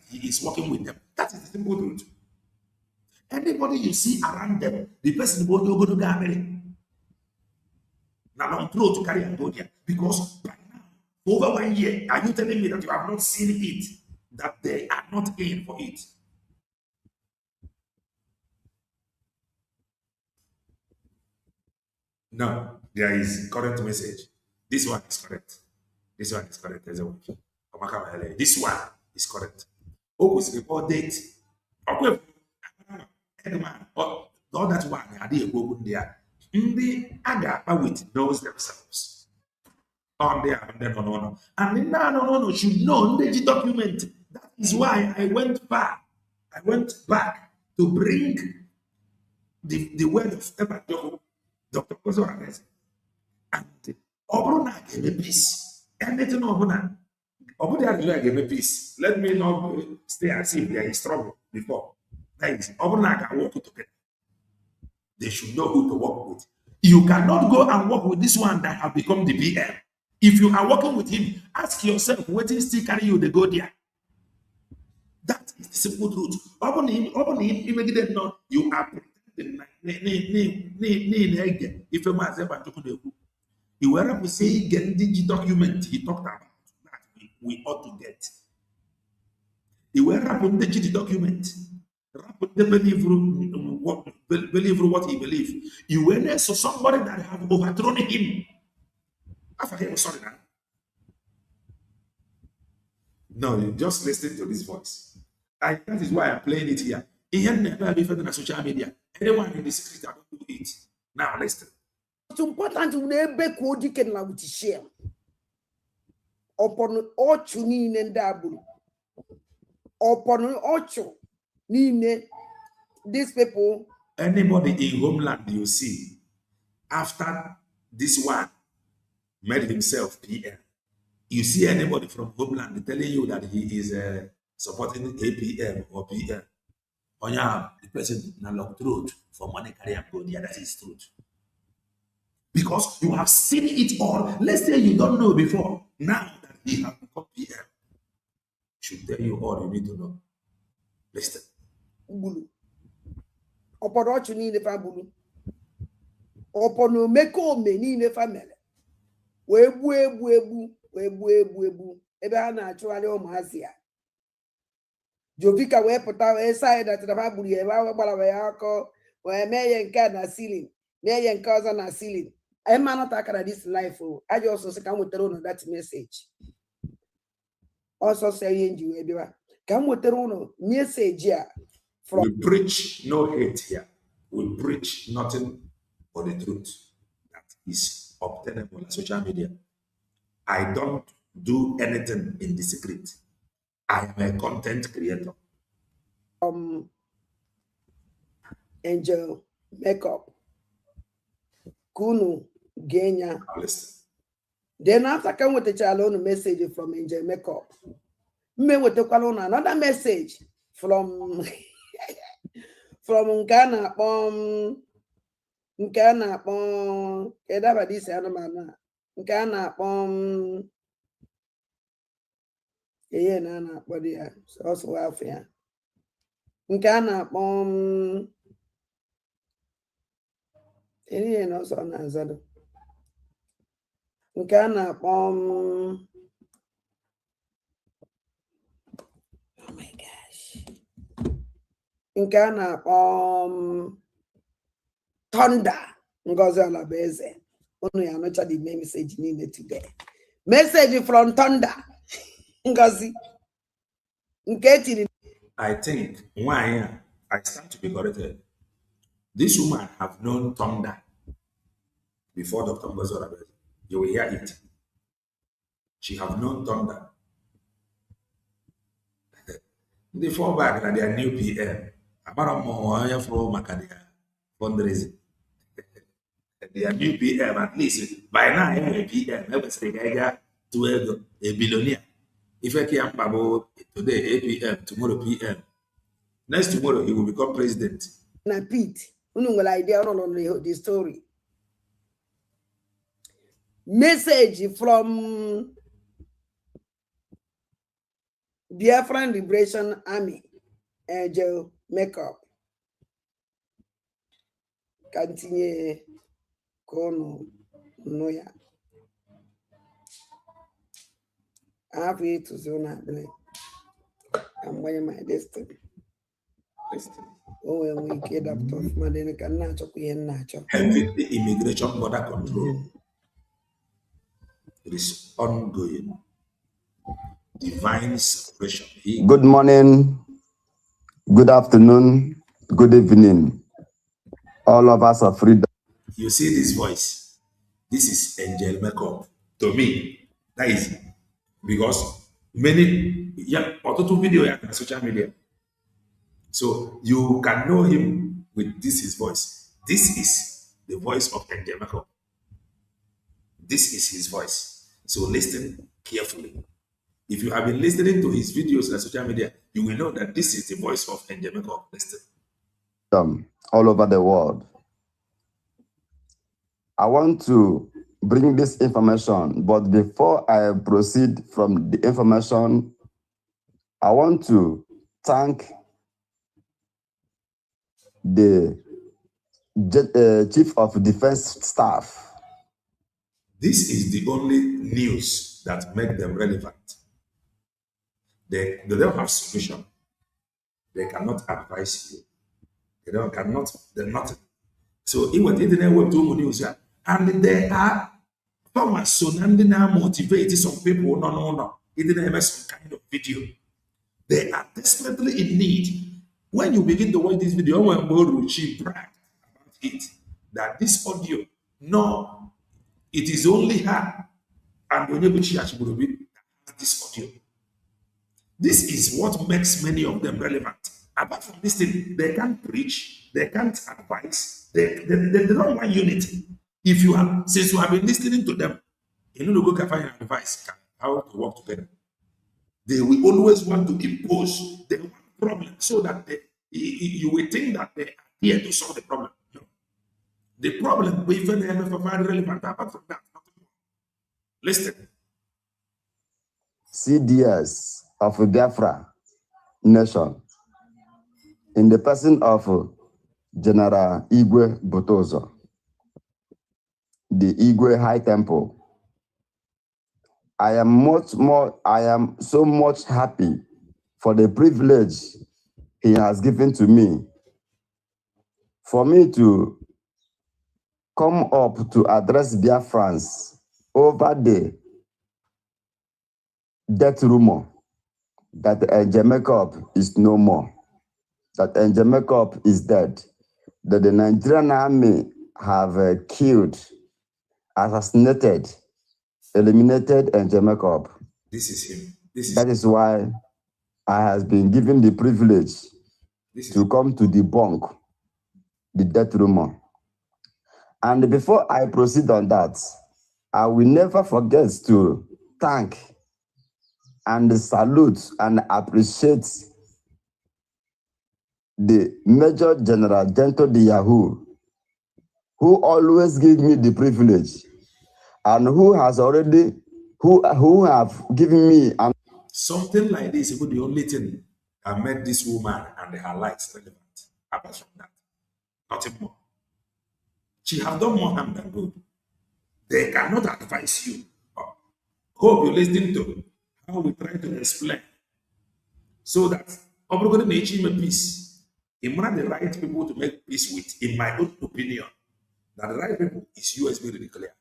he is working with them. That is the simple truth. Anybody you see around them, the person will go to die. Now don't throw to carry Cambodia, because by now, over 1 year, are you telling me that you have not seen it, that they are not in for it? No, there is correct message. This one is correct. This one is correct. This one is correct. Always report date. All that one, I did go there. The other with knows themselves. On there, and then no. And then no should know the document. That is why I went back. I went back to bring the word of Dr. Ngozi Orabueze. And Obruna gave me peace. Anything Obruna gave me peace. Let me not stay as if there is trouble before. That is, Obruna can work together. They should know who to work with. You cannot go and work with this one that have become the PM. If you are working with him, ask yourself, what is still carry you to go there? That is the simple truth. You are pretending. If a man you were to say get the document he talked about that we ought to get. You were to the document. Believe what he believes. You were next to somebody that have overthrown him. Sorry now. No, you just listen to this voice. That is why I'm playing it here. He had never been on social media. Anyone in the secret I don't do it. Now listen. It's important to never code you can love to share. Upon ocho ni nendabu. Upon ocho ni these people. Anybody in homeland you see after this one made himself PM. You see anybody from homeland telling you that he is supporting APM or PM. The person na long truth for money carry and go there. That is truth. Because you have seen it all. Let's say you don't know before. Now that he has become PM, should tell you all you need to know. Listen. Oporochu ni nefa bulu. Opono meko me ni nefa mele. Webu. Ebe ha na-achụgharị ụmụazị ya. Jovika wee pụta wee saa ya datara ha gburu ya ebe ahụ gbara ya akọ wee mee ya nke a na silin. near your cousin are ceiling. I am not talking this life. I also say, come with that message. Also saying you, come with the message here. We preach no hate here. We preach nothing but the truth that is obtainable on social media. I don't do anything in the secret. I am a content creator. Angel makeup. Kunu Genya. Listen. Then after come with the child message from Angel makeup. Me with the another message from from Ghana kedaba this animal Ghana na body also afia Ghana no so na zado Ghana oh my gosh Ghana Thunder Ngozi Orabueze onu ya nocha the message need today message from Thunder Ngozi I think why I stand to be corrected. This woman have known Thunder before Dr. Ngozi Orabueze. You will hear it. She have known Thunder. They fall back at their new PM. About more for Macadia fundraising. Their new PM, at least by now, every PM, every to a billionaire. If I can about today, 8 PM, tomorrow PM. Next tomorrow, he will become president. Na Pete, unungola idea on the story. Message from Biafran Liberation Army, Angel Makeup. Continue, Kono, Noya. I have to zone. I'm wearing my destiny. Oh, when we get up to Madena can nacho, we and nacho. Having the immigration border control. It is ongoing. Divine separation. Good morning, good afternoon, good evening. All of us are freedom. You see this voice. This is Angel Makeup. To me, that is because many auto video on social media. So you can know him with his voice. This is the voice of Angel Makeup. This is his voice. So listen carefully. If you have been listening to his videos on social media, you will know that this is the voice of Angel Makeup. Listen. All over the world. I want to bring this information, but before I proceed from the information, I want to thank the Chief of Defense Staff. This is the only news that make them relevant. They don't have solution. They cannot advise you. They're nothing. So it was internet web to news, and they are farmers, so they now motivate some people. No. It didn't have some kind of video. They are desperately in need. When you begin to watch this video, when she bragged about it, that this audio, no, it is only her and Onyebuchi Achiborobi that has this audio. This is what makes many of them relevant. Apart from this thing, they can't preach, they can't advise, they don't want unity. If you have, since you have been listening to them, you know, go find advice how to work together. They will always want to impose their problem so that you will think that they are here to solve the problem. No. The problem we find relevant. Apart from that, listen. CDS of Biafra Nation, in the person of General Igwe Botozo, the Igwe High Temple. I am so much happy for the privilege he has given to me, for me to come up to address Biafrans over the death rumor that Njemekop is no more, that Njemekop is dead, that the Nigerian army have killed, assassinated, eliminated Njemekop. This is him. That is why I have been given the privilege to come to debunk the death rumor. And before I proceed on that, I will never forget to thank and salute and appreciate the Major General Gento de Yahoo, who always give me the privilege and who has already, who have given me an something like this. Even the only thing that made this woman and her lives relevant. Apart from that, nothing more. She has done more harm than good. They cannot advise you. Hope you're listening to how we try to explain so that everybody may achieve a peace. It might the right people to make peace with, in my own opinion, that the right people is USB redeclared.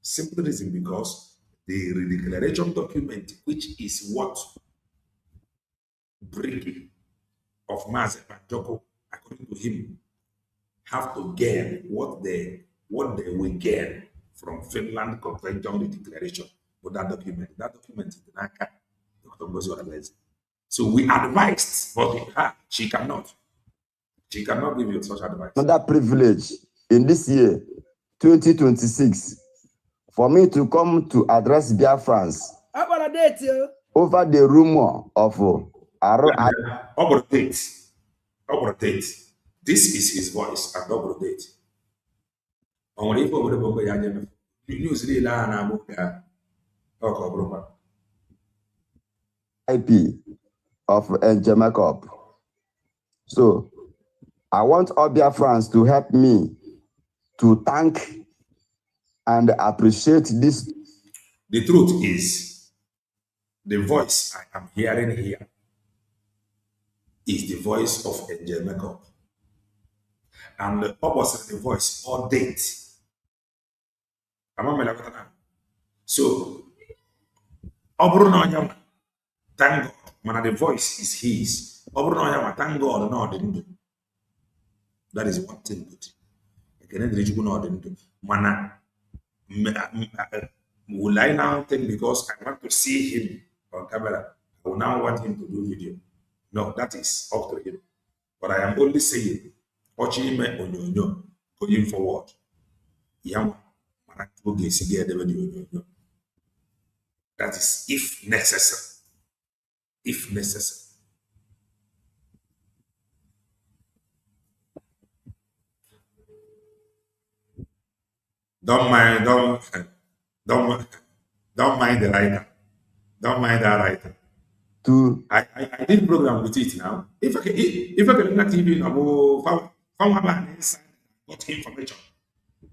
Simple reason because the redeclaration document, which is what breaking of Mazen and Joko, according to him, have to gain what they will gain from Finland Convention Declaration. But that document is the Naka, Dr. Ngozi Orabueze. So we advised, but she cannot. She cannot give you such advice. Another privilege in this year, 2026, for me to come to address Biafrans over the rumor of Date. This is his voice and double date. News IP of Njemekop. So I want all Biafrans to help me to thank and appreciate this. The truth is, the voice I am hearing here is the voice of Njemekop. And the opposite, the voice or date. So, thank God, man, the voice is his. Thank God, no, that is one thing good. Mana, will I now think because I want to see him on camera, I will now want him to do video? No, that is up to him. But I am only saying, watching me on going forward. That is if necessary. If necessary. Don't mind the writer. Don't mind that writer. I did program with it now. If I can not even about inside got information.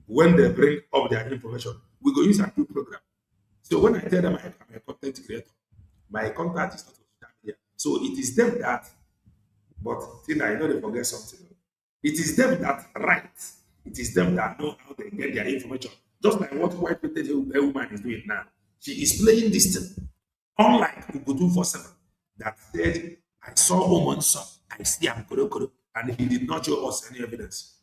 When they bring up their information, we go use a new program. So when I tell them I'm a content creator, my contact is not social media. So it is them that, but still I know they forget something. It is them that write. It is them that know how they get their information. Just like what white woman is doing now. She is playing this thing. Unlike Ubudu 47 that said, I saw woman's son, I see him, and he did not show us any evidence.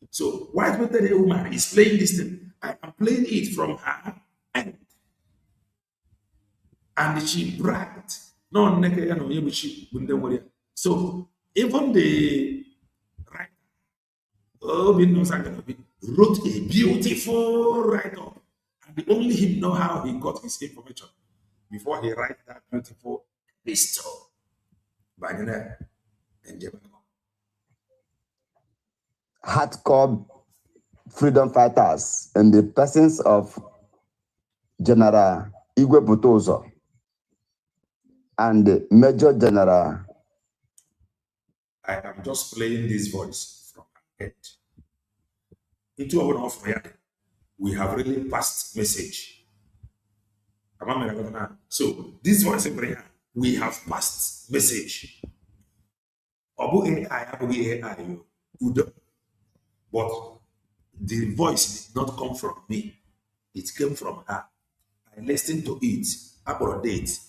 So white woman is playing this thing. I am playing it from her end. And she bragged. So even the writer wrote a beautiful write-up. And only him know how he got his information before he write that beautiful pistol by the name Njemekop. Hardcore freedom fighters in the presence of General Igwe Butozo and Major General. I am just playing this voice from my head. Into our off we have really passed message. So this voice in prayer, we have passed message. But the voice did not come from me. It came from her. I listened to it. Update.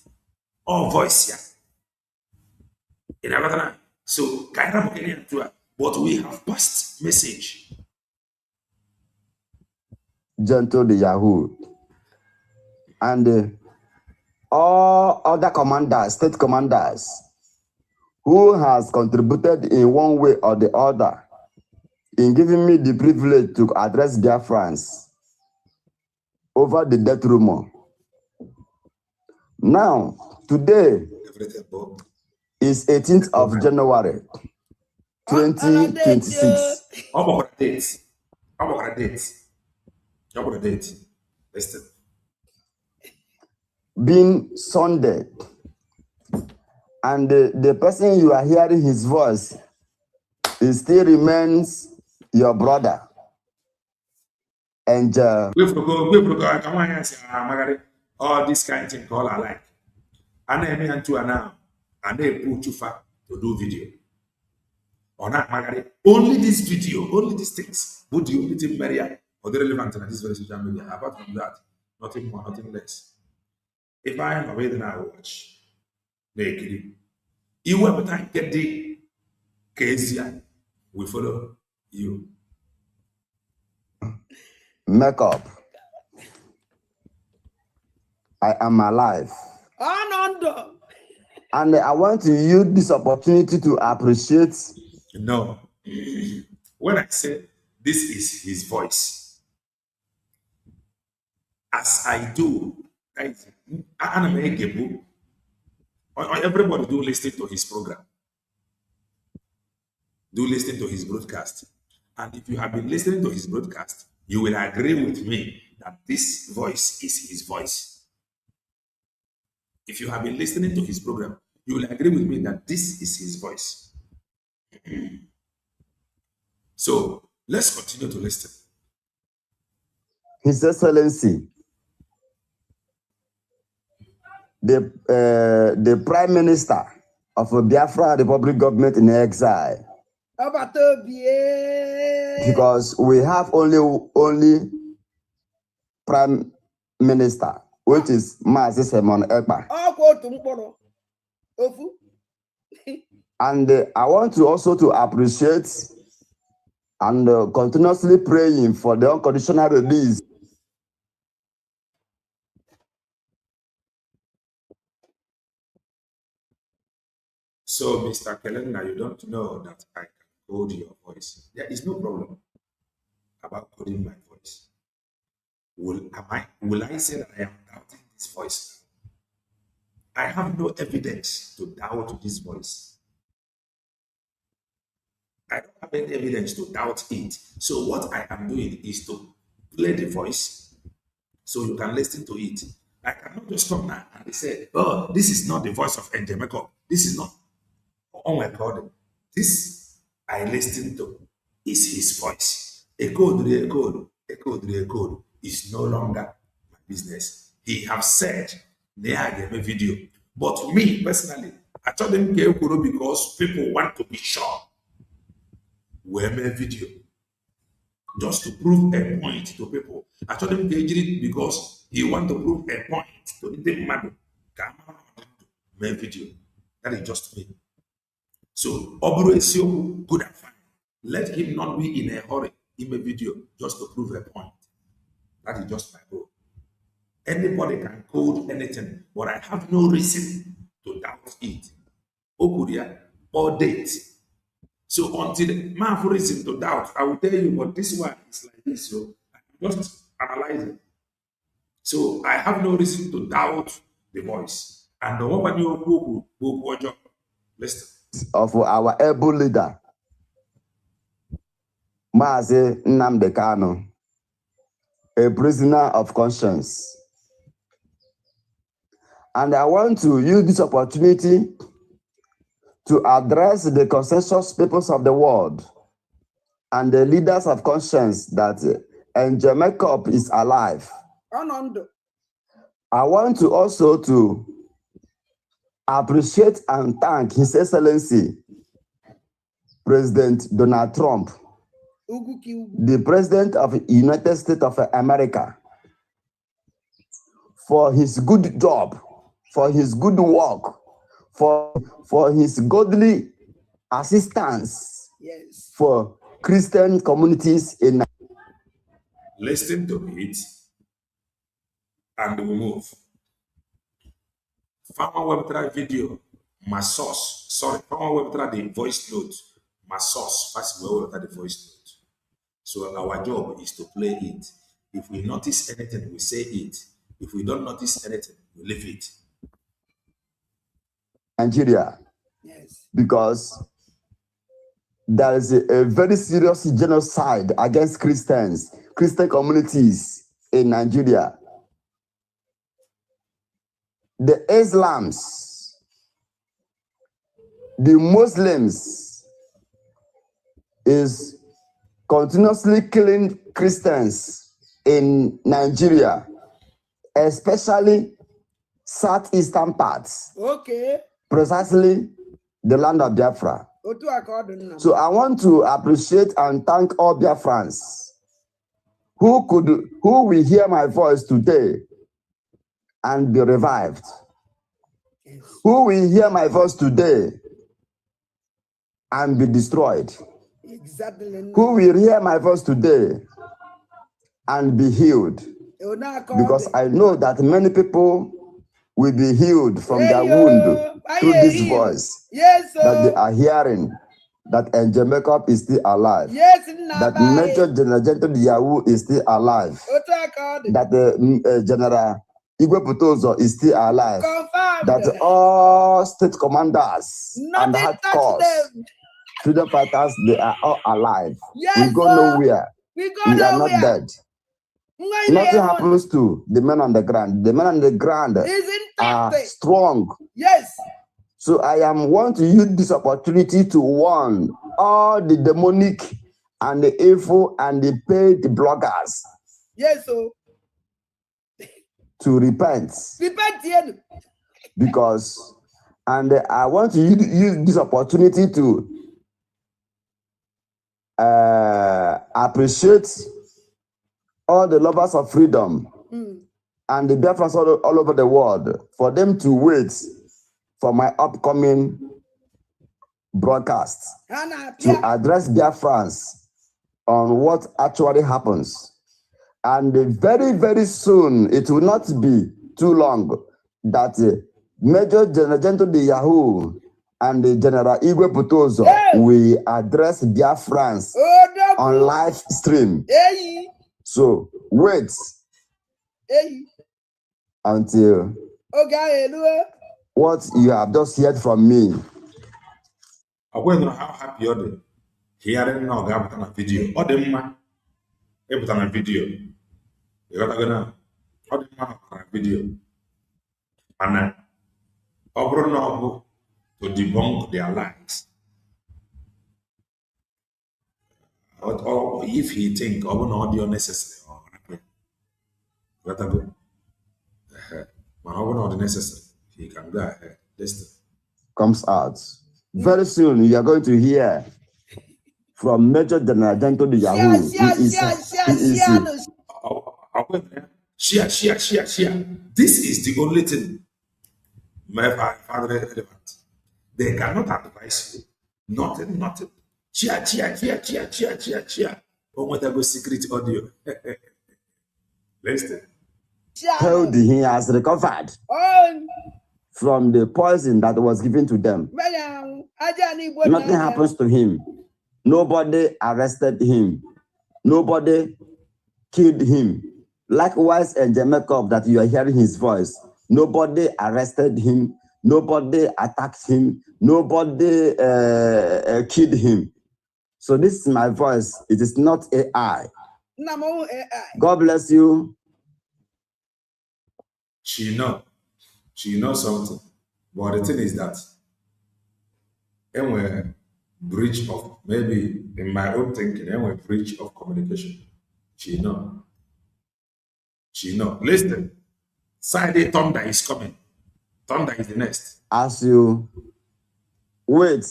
All voice here. In another, so but we have passed message. Gentle the Yahoo. And all other commanders, state commanders, who has contributed in one way or the other in giving me the privilege to address Biafrans over the death rumor. Now, today is 18th of January, 2026. How about a date? How about a date? How about a date? Listen. Being Sunday, and the person you are hearing his voice, it still remains your brother. And we all this kind of thing call I like. And then and to now, and they put you far to do video. Or not, Magari. Only this video, only these things would the only thing Maria or the relevant in this very social media. Apart from that, nothing more, nothing less. If I am away, then I watch. They you will time get the Kezia. We follow you. Makeup. I am alive. And I want to use this opportunity to appreciate. No. When I said this is his voice, as I do, everybody do listen to his program. Do listen to his broadcast. And if you have been listening to his broadcast, you will agree with me that this voice is his voice. If you have been listening to his program, you will agree with me that this is his voice. So let's continue to listen. His Excellency, the Prime Minister of a Biafra Republic government in exile. Because we have only Prime Minister, which is Mazi Simon Ekpa. And I want to also to appreciate and continuously praying for the unconditional release. So, Mr. Kelena, you don't know that I can code your voice. There is no problem about coding my voice. Will I say that I am doubting this voice? I have no evidence to doubt this voice. I don't have any evidence to doubt it. So what I am doing is to play the voice so you can listen to it. I cannot just come now and say, oh, this is not the voice of Njemeko. This is not. Oh my God. This I listen to is his voice. A code is no longer my business. He have said, they gave a video. But me, personally, I told them because people want to be sure. We made a video just to prove a point to people. I told him because he want to prove a point to the man. Made video. That is just me. So, Oburesio good and fine. Let him not be in a hurry in a video just to prove a point. That is just my goal. Anybody can code anything, but I have no reason to doubt it. Okuria or date. So until I have reason to doubt, I will tell you, but this one is like this. So I just analyze it. So I have no reason to doubt the voice. And the woman you listen. Of our able leader, Mazi Nnamdi Kanu, a prisoner of conscience. And I want to use this opportunity to address the consensus peoples of the world and the leaders of conscience that Njemeko is alive. I want to also to appreciate and thank His Excellency President Donald Trump the President of the United States of America, for his good job, for his good work, for his godly assistance for Christian communities in. Listen to it and we move. Farmer Web video, my source. Sorry, Farmer Web the voice note. My source, first Web the voice note. So our job is to play it. If we notice anything, we say it. If we don't notice anything, we leave it. Nigeria. Yes. Because there is a very serious genocide against Christians, Christian communities in Nigeria. The Islams, the Muslims is continuously killing Christians in Nigeria, especially southeastern parts. Okay. Precisely the land of Biafra. So I want to appreciate and thank all Biafrans who will hear my voice today and be revived. Who will hear my voice today and be destroyed. Exactly. Who will hear my voice today and be healed. Because I know that many people will be healed from their wound through this voice. Yes, that they are hearing that Angel Makeup is still alive. Yes, that Major General Yahoo is still alive. That General Igwe Putozo is still alive. Confirmed. That all state commanders and hardcore freedom fighters, they are all alive. Yes, we go nowhere. We are not dead. Nothing happens to the men on the ground. The men on the ground are strong. Yes. So I want to use this opportunity to warn all the demonic and the evil and the paid bloggers. Yes, so to repent. Repent, because, and I want to use this opportunity to appreciate all the lovers of freedom and the Biafrans all over the world for them to wait for my upcoming broadcast to address Biafrans on what actually happens. And very, very soon, it will not be too long that Major General Yahoo and the General Igwe Putozo will address Biafrans on live stream. So wait until what you have just heard from me. I wonder how happy you're hearing now on a video. Or the man able on a video. You got to go on a video. And to debunk their lies. Or if he think of an audio necessary or got to go. Not necessary. He can go ahead. Listen. Comes out. Very soon you are going to hear from Major General to Yahoo. Share. This is the only thing my father relevant. They cannot advise you. Nothing. Share. Oh, what about secret audio? Listen. Told he has recovered from the poison that was given to them. Nothing happens to him. Nobody arrested him. Nobody killed him. Likewise, in Jamaica, that you are hearing his voice, nobody arrested him. Nobody attacked him. Nobody killed him. So this is my voice. It is not AI. God bless you. She knows something. But the thing is that anyway, breach of, maybe in my own thinking, anyway, breach of communication. She know. Listen, Friday thunder is coming. Thunder is the next. As you wait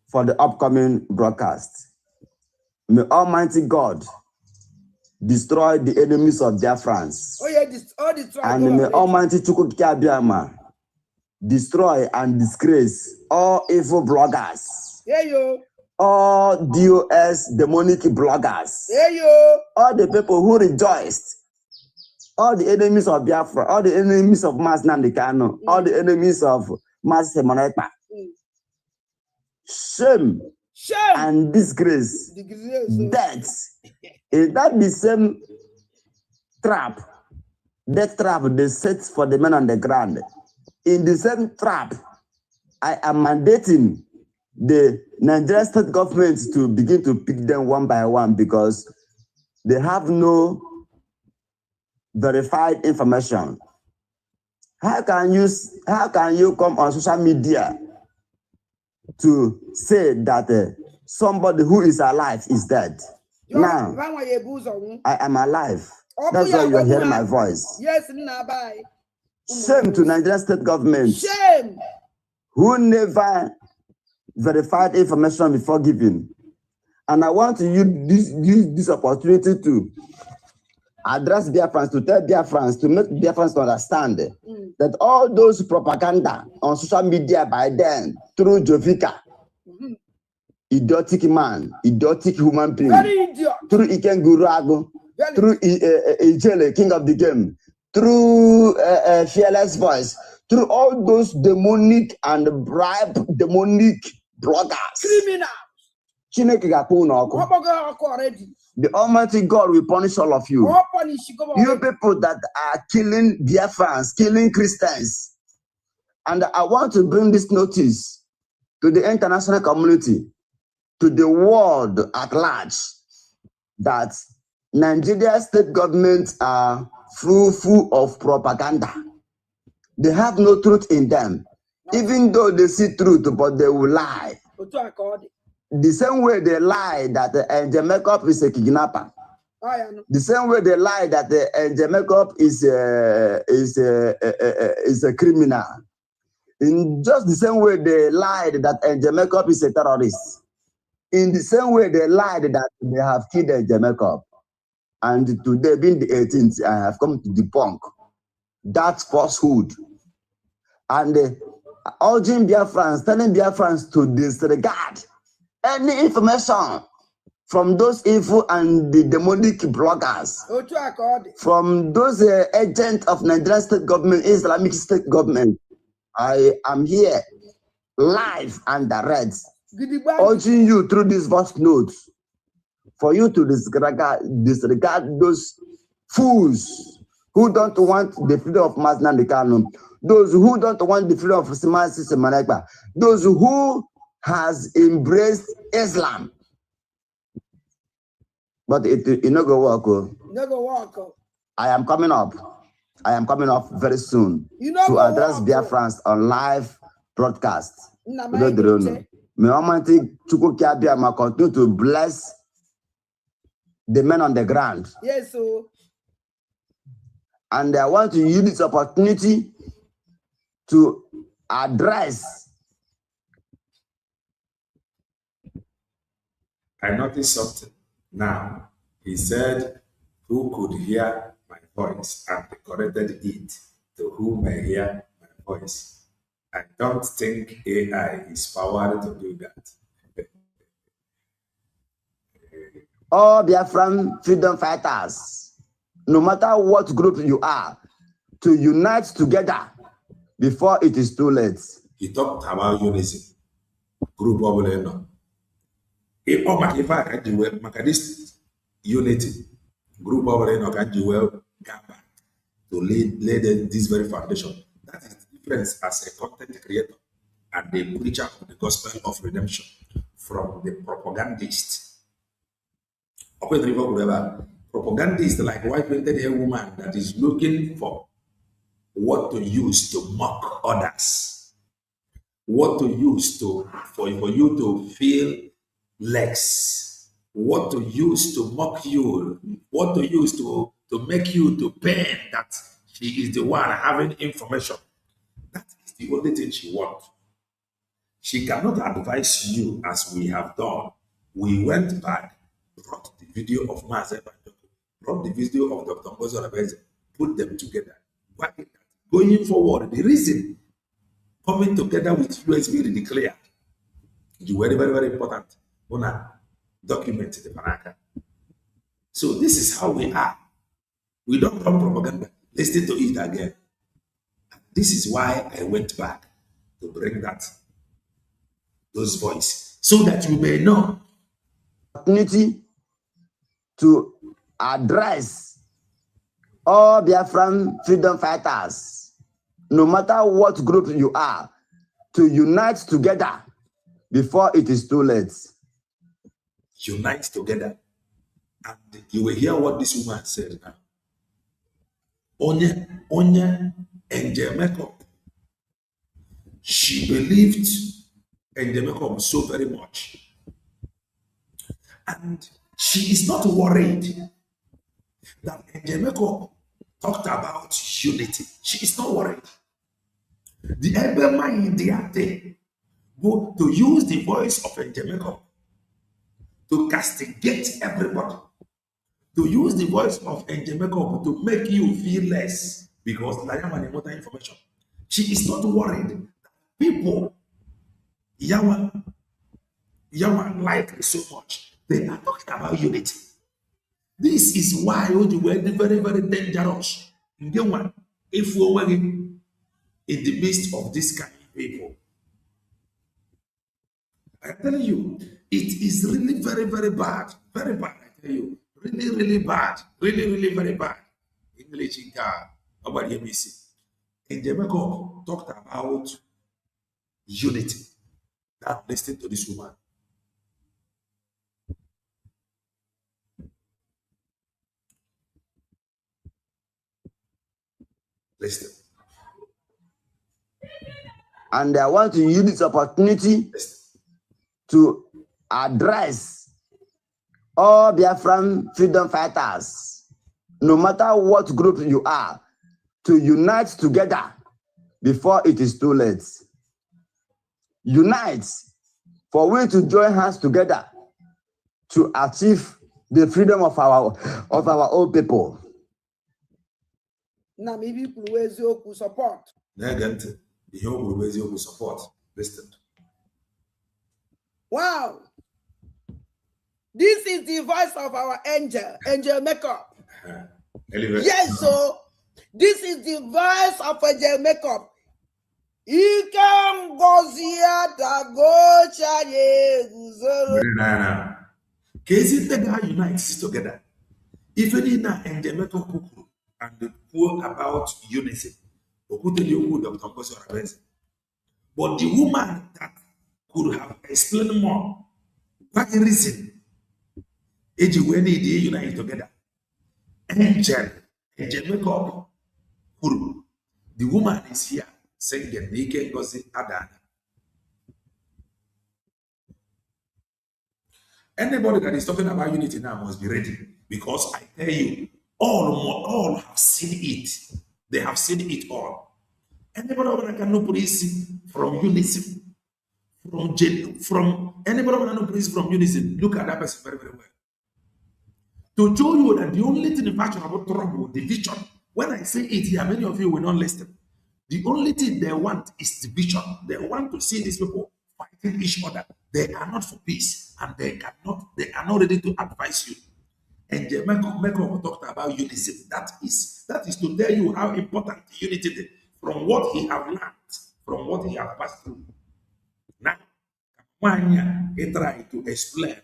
for the upcoming broadcast, May Almighty God destroy the enemies of Biafrans. Oh yeah, destroy. And may Almighty Chukwukabiama destroy and disgrace all evil bloggers. Yeah, yo. All DOS demonic bloggers. Yeah, yo. All the people who rejoiced. All the enemies of Biafra. All the enemies of Mas Nandikano. All the enemies of Mas Semoneta. Shame and disgrace. Death. Is that the same trap? Death trap they set for the men on the ground. In the same trap, I am mandating the Nigerian state government to begin to pick them one by one because they have no verified information. How can you come on social media to say that somebody who is alive is dead? Now, I am alive. That's why you are hearing my voice. Yes, Shame to Nigerian state government. Shame. Who never verified information before giving. And I want to use this opportunity to address Biafrans, to tell Biafrans, to make Biafrans understand that all those propaganda on social media by them, through Jovika, idiotic man, idiotic human being, through Iken Gurago, through Ijele, king of the game, through Fearless Voice, through all those demonic and demonic bloggers. Criminals. The Almighty God will punish all of you. You people that are killing Biafrans, killing Christians. And I want to bring this notice to the international community, to the world at large, that Nigeria state governments are full of propaganda. They have no truth in them. Even though they see truth, but they will lie. The same way they lie that Angel Makeup is a kidnapper. The same way they lie that Angel Makeup is a criminal. In just the same way they lied that Angel Makeup is a terrorist. In the same way they lied that they have killed Angel Makeup. And today, being the 18th, I have come to debunk that falsehood. And urging Biafrans, telling Biafrans to disregard any information from those evil and the demonic bloggers, from those agents of Nigerian state government, Islamic state government. I am here, live and direct, urging you through this voice notes, for you to disregard those fools who don't want the freedom of Mas Nandikano, those who don't want the freedom of Simasi Semanekba, those who has embraced Islam. But it not go work. I am coming up. I am coming up very soon to address Biafrans on live broadcast. May Almighty Chukwukabiama continue to bless the men on the ground. Yes, sir. And I want to use this opportunity to address. I noticed something now. He said, who could hear my voice, and corrected it to who may hear my voice. I don't think AI is powered to do that. All Biafran freedom fighters, no matter what group you are, to unite together before it is too late. He talked about unity. Group of this unity, group of to lay this very foundation. That is the difference as a content creator and the preacher of the gospel of redemption from the propagandist. Propagandist, like white-painted hair woman that is looking for what to use to mock others, what to use for you to feel less, what to use to mock you, what to use to make you to pain that she is the one having information. That is the only thing she wants. She cannot advise you as we have done. We went back, video of Mazi Banjoko, brought the video of Dr. Ngozi Orabueze, put them together. Why? Going forward, the reason coming together with USB declared, it's very, very, very important. Wanna document the Baraka. So this is how we are. We don't run propaganda. Listen to it again. This is why I went back to bring those voices, so that you may know. Opportunity to address all Biafran freedom fighters, no matter what group you are, to unite together before it is too late. Unite together. And you will hear what this woman said now. Onye Angel Makeup. She believed Angel Makeup so very much. And she is not worried that Angel Makeup talked about unity. She is not worried. The Ebema in the day go to use the voice of Angel Makeup to castigate everybody. To use the voice of Angel Makeup to make you feel less, because I am an important information. She is not worried. People, Yawa like so much. They are talking about unity. This is why you were very, very dangerous. If we were in the midst of this kind of people, I'm telling you, it is really very, very bad. Very bad, I tell you. Really, really bad. Really, really very bad. English in car. Nobody missing. In Jamaica, talked about unity. Now listen to this woman. Listen. And I want to use this opportunity to address all Biafran freedom fighters, no matter what group you are, to unite together before it is too late. Unite for we to join hands together to achieve the freedom of our own people. Na maybe Ngozi support. Negant, the Ngozi support. Listen. Wow. This is the voice of our Angel Makeup. Yes, so this is the voice of Angel Makeup. Unite together. Even in Angel Makeup and the poor about unity. But the woman that could have explained more, what reason? When they unite together. Angel Makeup, the woman is here saying that they can go see Adana. Anybody that is talking about unity now must be ready, because I tell you, all have seen it. They have seen it all. Anybody that can know police from unity, from anybody that know police from unity, look at that person very, very well. To show you that the only thing in fact about trouble, division. When I say it here, many of you will not listen. The only thing they want is division. They want to see these people fighting each other. They are not for peace, and they are not ready to advise you. And Jamaica talked about unity. That is to tell you how important unity is from what he have learned, from what he have passed through. Now, he tried to explain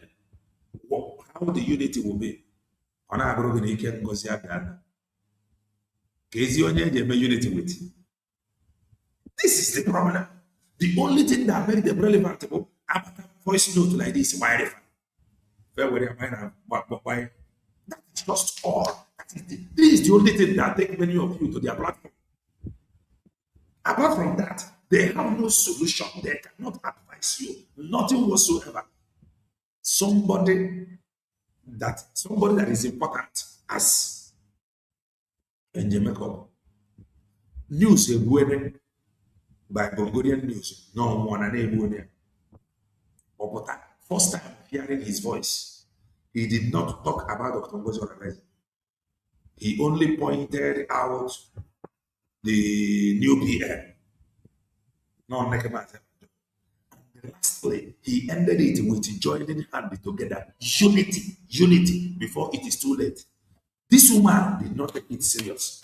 how the unity will be. This is the problem. The only thing that makes them relevant about voice note like this, why? That is just all. This is the only thing that takes many of you to their platform. Apart from that, they have no solution. They cannot advise you. Nothing whatsoever. Somebody that is important as in Jamaica. News by Bongolian news. No one and but first time hearing his voice, He did not talk about Dr. Ngozi Orabueze. He only pointed out the new PM. No, lastly, he ended it with joining hands together. Unity before it is too late. This woman did not take it serious.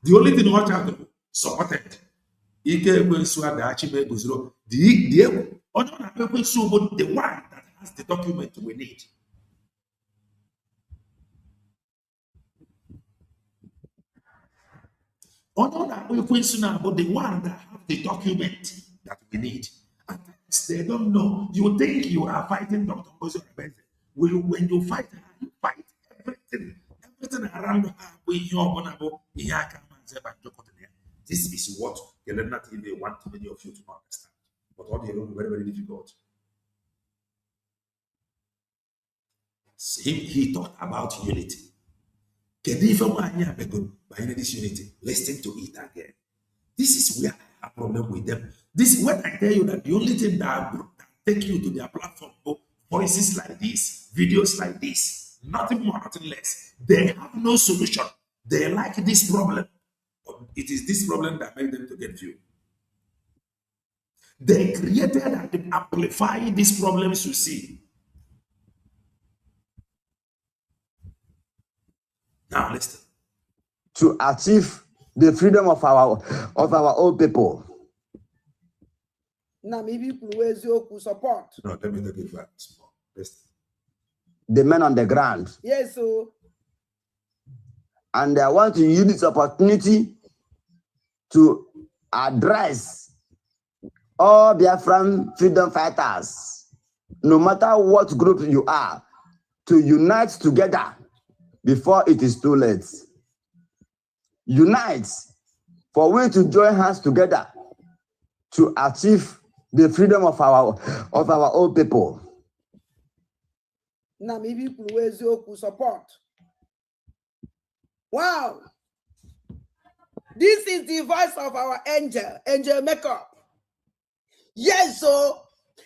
The only thing what happened supported. The one that has the document we need. About the one that have the document that we need. At times they don't know. You think you are fighting Dr. Ngozi Orabueze. When you fight her, you fight everything around her. This is what Yelena TV want many of you to understand. But all the very, very difficult. He talked about unity. Can even by this unity, listen to it again. This is where I have a problem with them. This is when I tell you that the only thing that take you to their platform, voices like this, videos like this, nothing more, nothing less. They have no solution. They like this problem. It is this problem that made them to get view. They created and amplified these problems you see. Now listen. To achieve the freedom of our own people. Now maybe you support. No, let me take it back. Listen. The men on the ground. Yes, so. And I want to use this opportunity to address all Biafran freedom fighters, no matter what group you are, to unite together before it is too late. Unite for we to join hands together to achieve the freedom of our own people. Now maybe you support. Wow. This is the voice of our angel makeup. Yes, so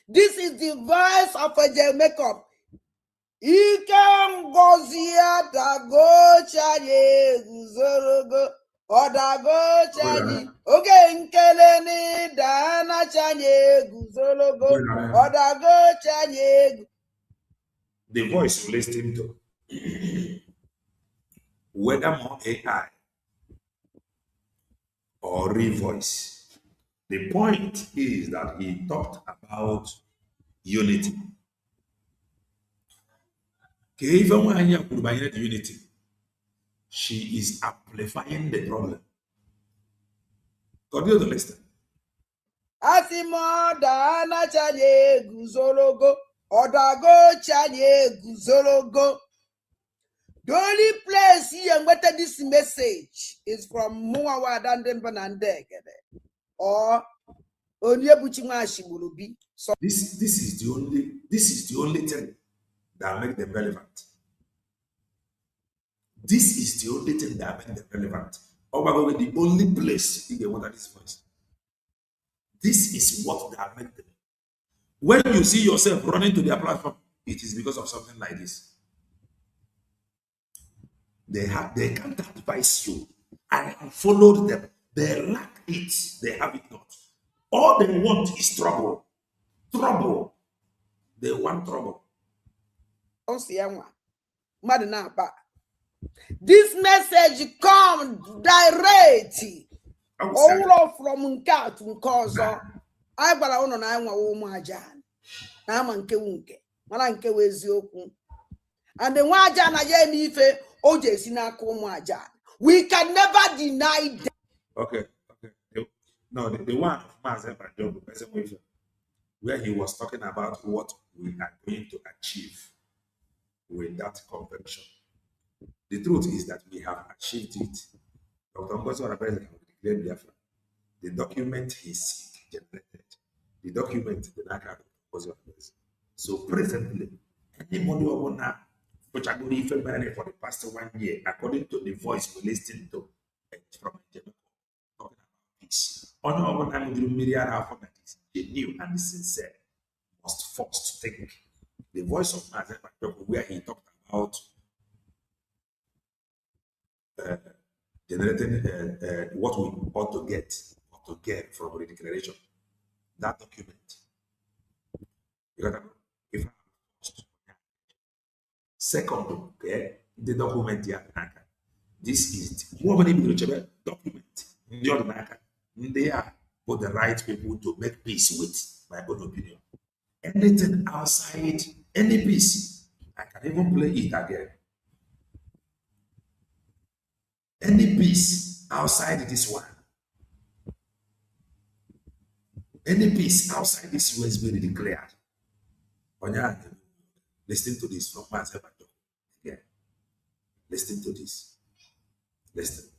this is the voice of angel makeup. Ngozi Orabueze Odago chani oge nkeleni dana chanye guzologo odago chanye. The voice you listen to, whether more AI or real voice, the point is that he talked about unity. Even when I put by unity, she is amplifying the problem. Continue to listen. Asimo dana chanye guzologo odago chanye guzologo. The only place here where this message is from Muawa Dandembanandeg or Onyebuchima Shiburubi. So this is the only thing that makes them relevant. This is the only thing that makes them relevant. Or by the way, the only place in the water this voice. This is what that makes them. When you see yourself running to their platform, it is because of something like this. They can't advise you. I have followed them. They lack it. They have it not. All they want is trouble. Trouble. They want trouble. This message comes direct. All from Nka to Nkozo. I bala ono na enwa wo mu ajan. Na ama nke wunke. Mana nke weziokwu. And the one ajan na ye ni ife oje si na aka umu ajan. We can never deny that. Okay. No, the one of Mazen Banjogo, where he was talking about what we are going to achieve with that convention. The truth is that we have achieved it. Dr. Ngozi Orabueze has declared Biafra. The document he generated, the document the Naka Ngozi Orabueze. So presently, anybody who wanna for the past 1 year, according to the voice we listened to from talking about this, that is genuine and sincere, must force to think. The voice of Mazen Banjogo, where he talked about generating what we ought to get or to get from the declaration. That document. If second, okay, the document here. This is the document. They are for the right people to make peace with, my own opinion. Anything outside any peace, I can even play it again. Any peace outside this one, any peace outside this will be declared. Listen to this from myself. Again, listen to this. Listen.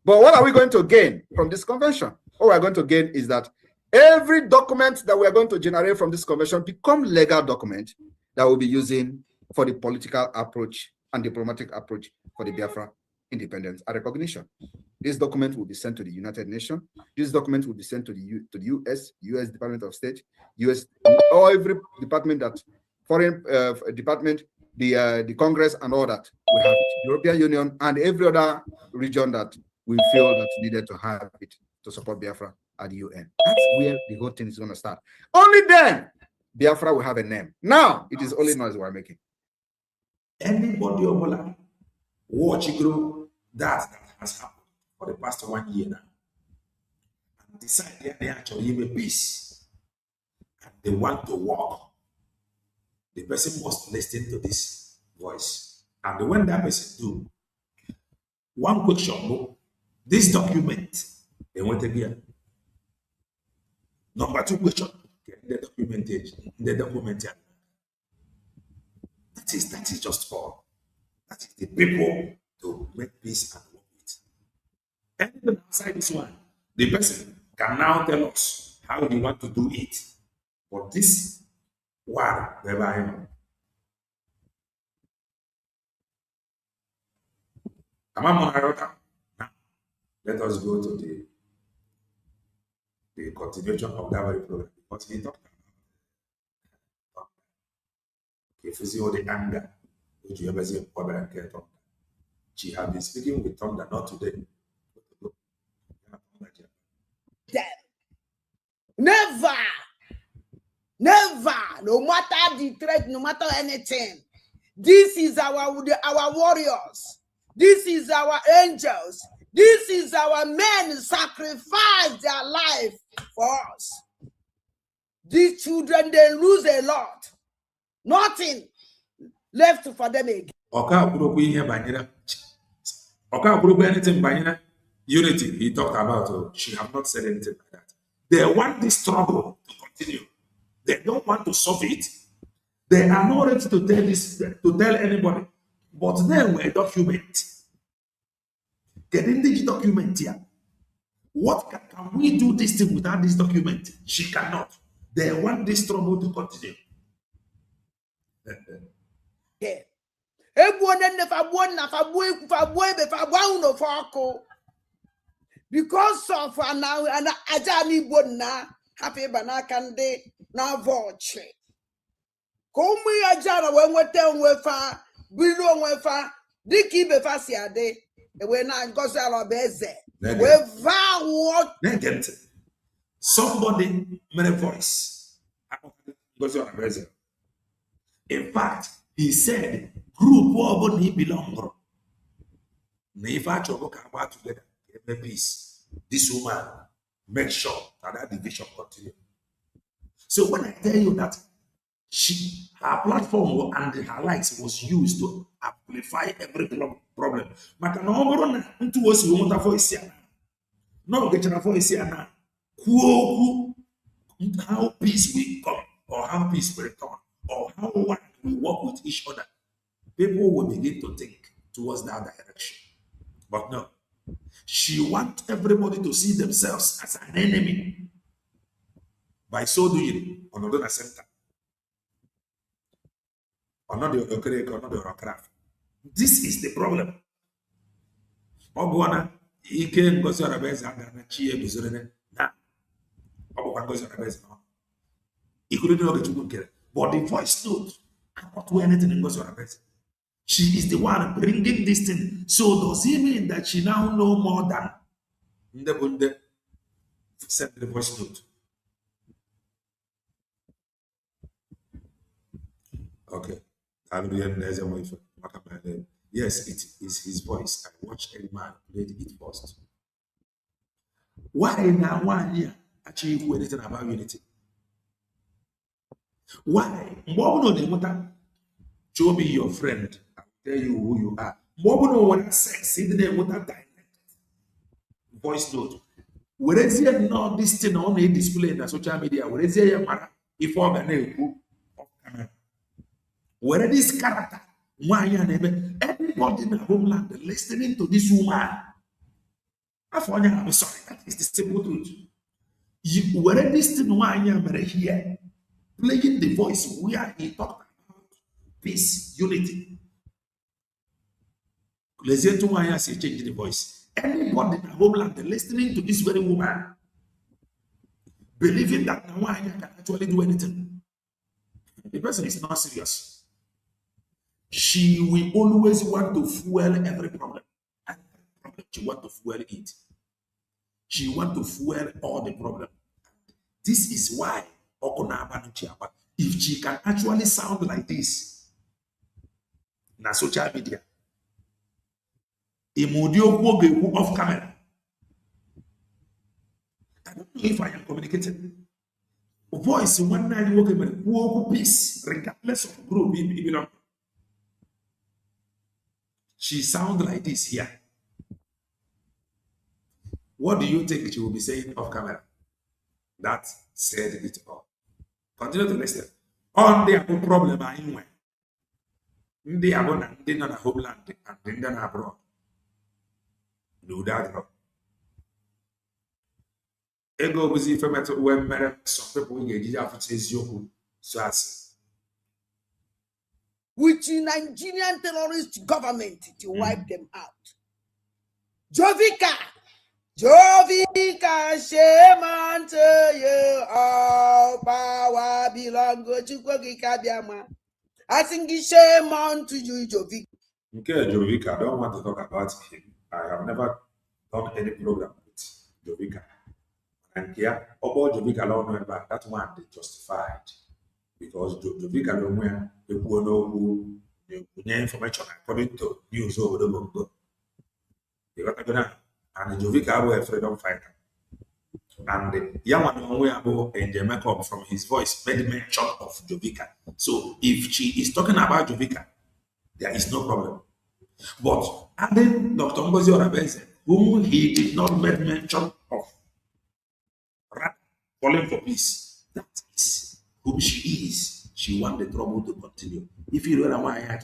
But what are we going to gain from this convention? What we're going to gain is that every document that we're going to generate from this convention become legal document that we'll be using for the political approach and diplomatic approach for the Biafra independence and recognition. This document will be sent to the United Nations. This document will be sent to the U.S. Department of State, U.S. or every department that foreign department, the Congress and all that. We have it, European Union and every other region that we feel that's needed to have it to support Biafra at the UN. That's where the whole thing is going to start. Only then Biafra will have a name. Now it is only noise we're making. Anybody watching that has happened for the past 1 year now and decide they actually have a peace and they want to work, the person must listen to this voice. And when that person do, one question, this document, they want to be number 2 question, the documentation, That is just all. That is the people to make peace and work with. Anything outside this one, the person can now tell us how we want to do it. But this one, whereby now, let us go to the continuation of that very program. Because he talked about if you see all the anger which you ever see she has been speaking with thunder, not today. Never, no matter the threat, no matter anything. This is our warriors. This is our angels. This is our men sacrifice their life for us. These children, they lose a lot. Nothing left for them again. Anything unity he talked about, she have not said anything like that. They want this struggle to continue. They don't want to solve it. They are not ready to tell this to tell anybody. But then we document. Getting the document here. What can we do this thing without this document? She cannot. They want this struggle to continue. Yeah. Because of now and Ajani Bona happy banakande na voce. Komi Ajana when we tell wefa, Bilo wefa, Diki befasiade, when I Ngozi Orabueze. We vow what somebody made a voice. Ngozi Orabueze. In fact, he said, group where he belong. Never trouble can work together. Peace. This woman make sure that division continue. So when I tell you that her platform and her likes was used to amplify every problem, how peace will come, or how peace will return, or how one we work with each other, people will begin to think towards that direction. But no. She wants everybody to see themselves as an enemy. By so doing, another center. Another craft. This is the problem. Ogwana, Ike Ngozi Orabueze and Chie Bizurene. Now, Ngozi Orabueze. He couldn't know the two. But the voice note cannot do anything in Ngozi Orabueze. She is the one bringing this thing. So does it mean that she now know more than Ndebunde sent the voice note? Okay. Yes, it is his voice. I watched a man play it first. Why now one year achieve anything about unity? Why? Show me your friend. I'll tell you who you are. More when sex in the with that direct voice note. Where is here now this thing on a display in the social media? Where is here if I'm where this character? Everybody in the homeland listening to this woman. I'm sorry, that is the simple truth. Where this thing here, playing the voice where he talked about peace, unity. Let's hear to say change the voice. Anybody in the homeland listening to this very woman, believing that Nawanya can actually do anything. The person is not serious. She will always want to fuel every problem. She want to fuel it. She want to fuel all the problem. This is why if she can actually sound like this na social media, off camera. I don't know if I am communicating. Voice one night working peace, regardless of group you belong. She sounds like this here. What do you think she will be saying off camera? That said it all. Continue to listen. On the problem anyway. They are going to the homeland and then abroad. Do that. Ego was if when some people engage after you so as with the Nigerian terrorist government to wipe them out. Jovika, shame unto you, all power belong to Kwagikabiama. I think it's shame unto you, Jovika. Okay, Jovika, I don't want to talk about him. I have never done any program with Jovika. And here, about Jovika, I don't know about that one, they justified. Because Jovika don't wear the who information according to news over the world. And Jovika were a freedom fighter. And the Yaman way about in the makeup from his voice made mention of Jovika. So if she is talking about Jovika, there is no problem. But adding Dr. Ngozi Orabueze, whom he did not make mention of, rather calling for peace, that is whom she is. She wants the trouble to continue. If you don't know why I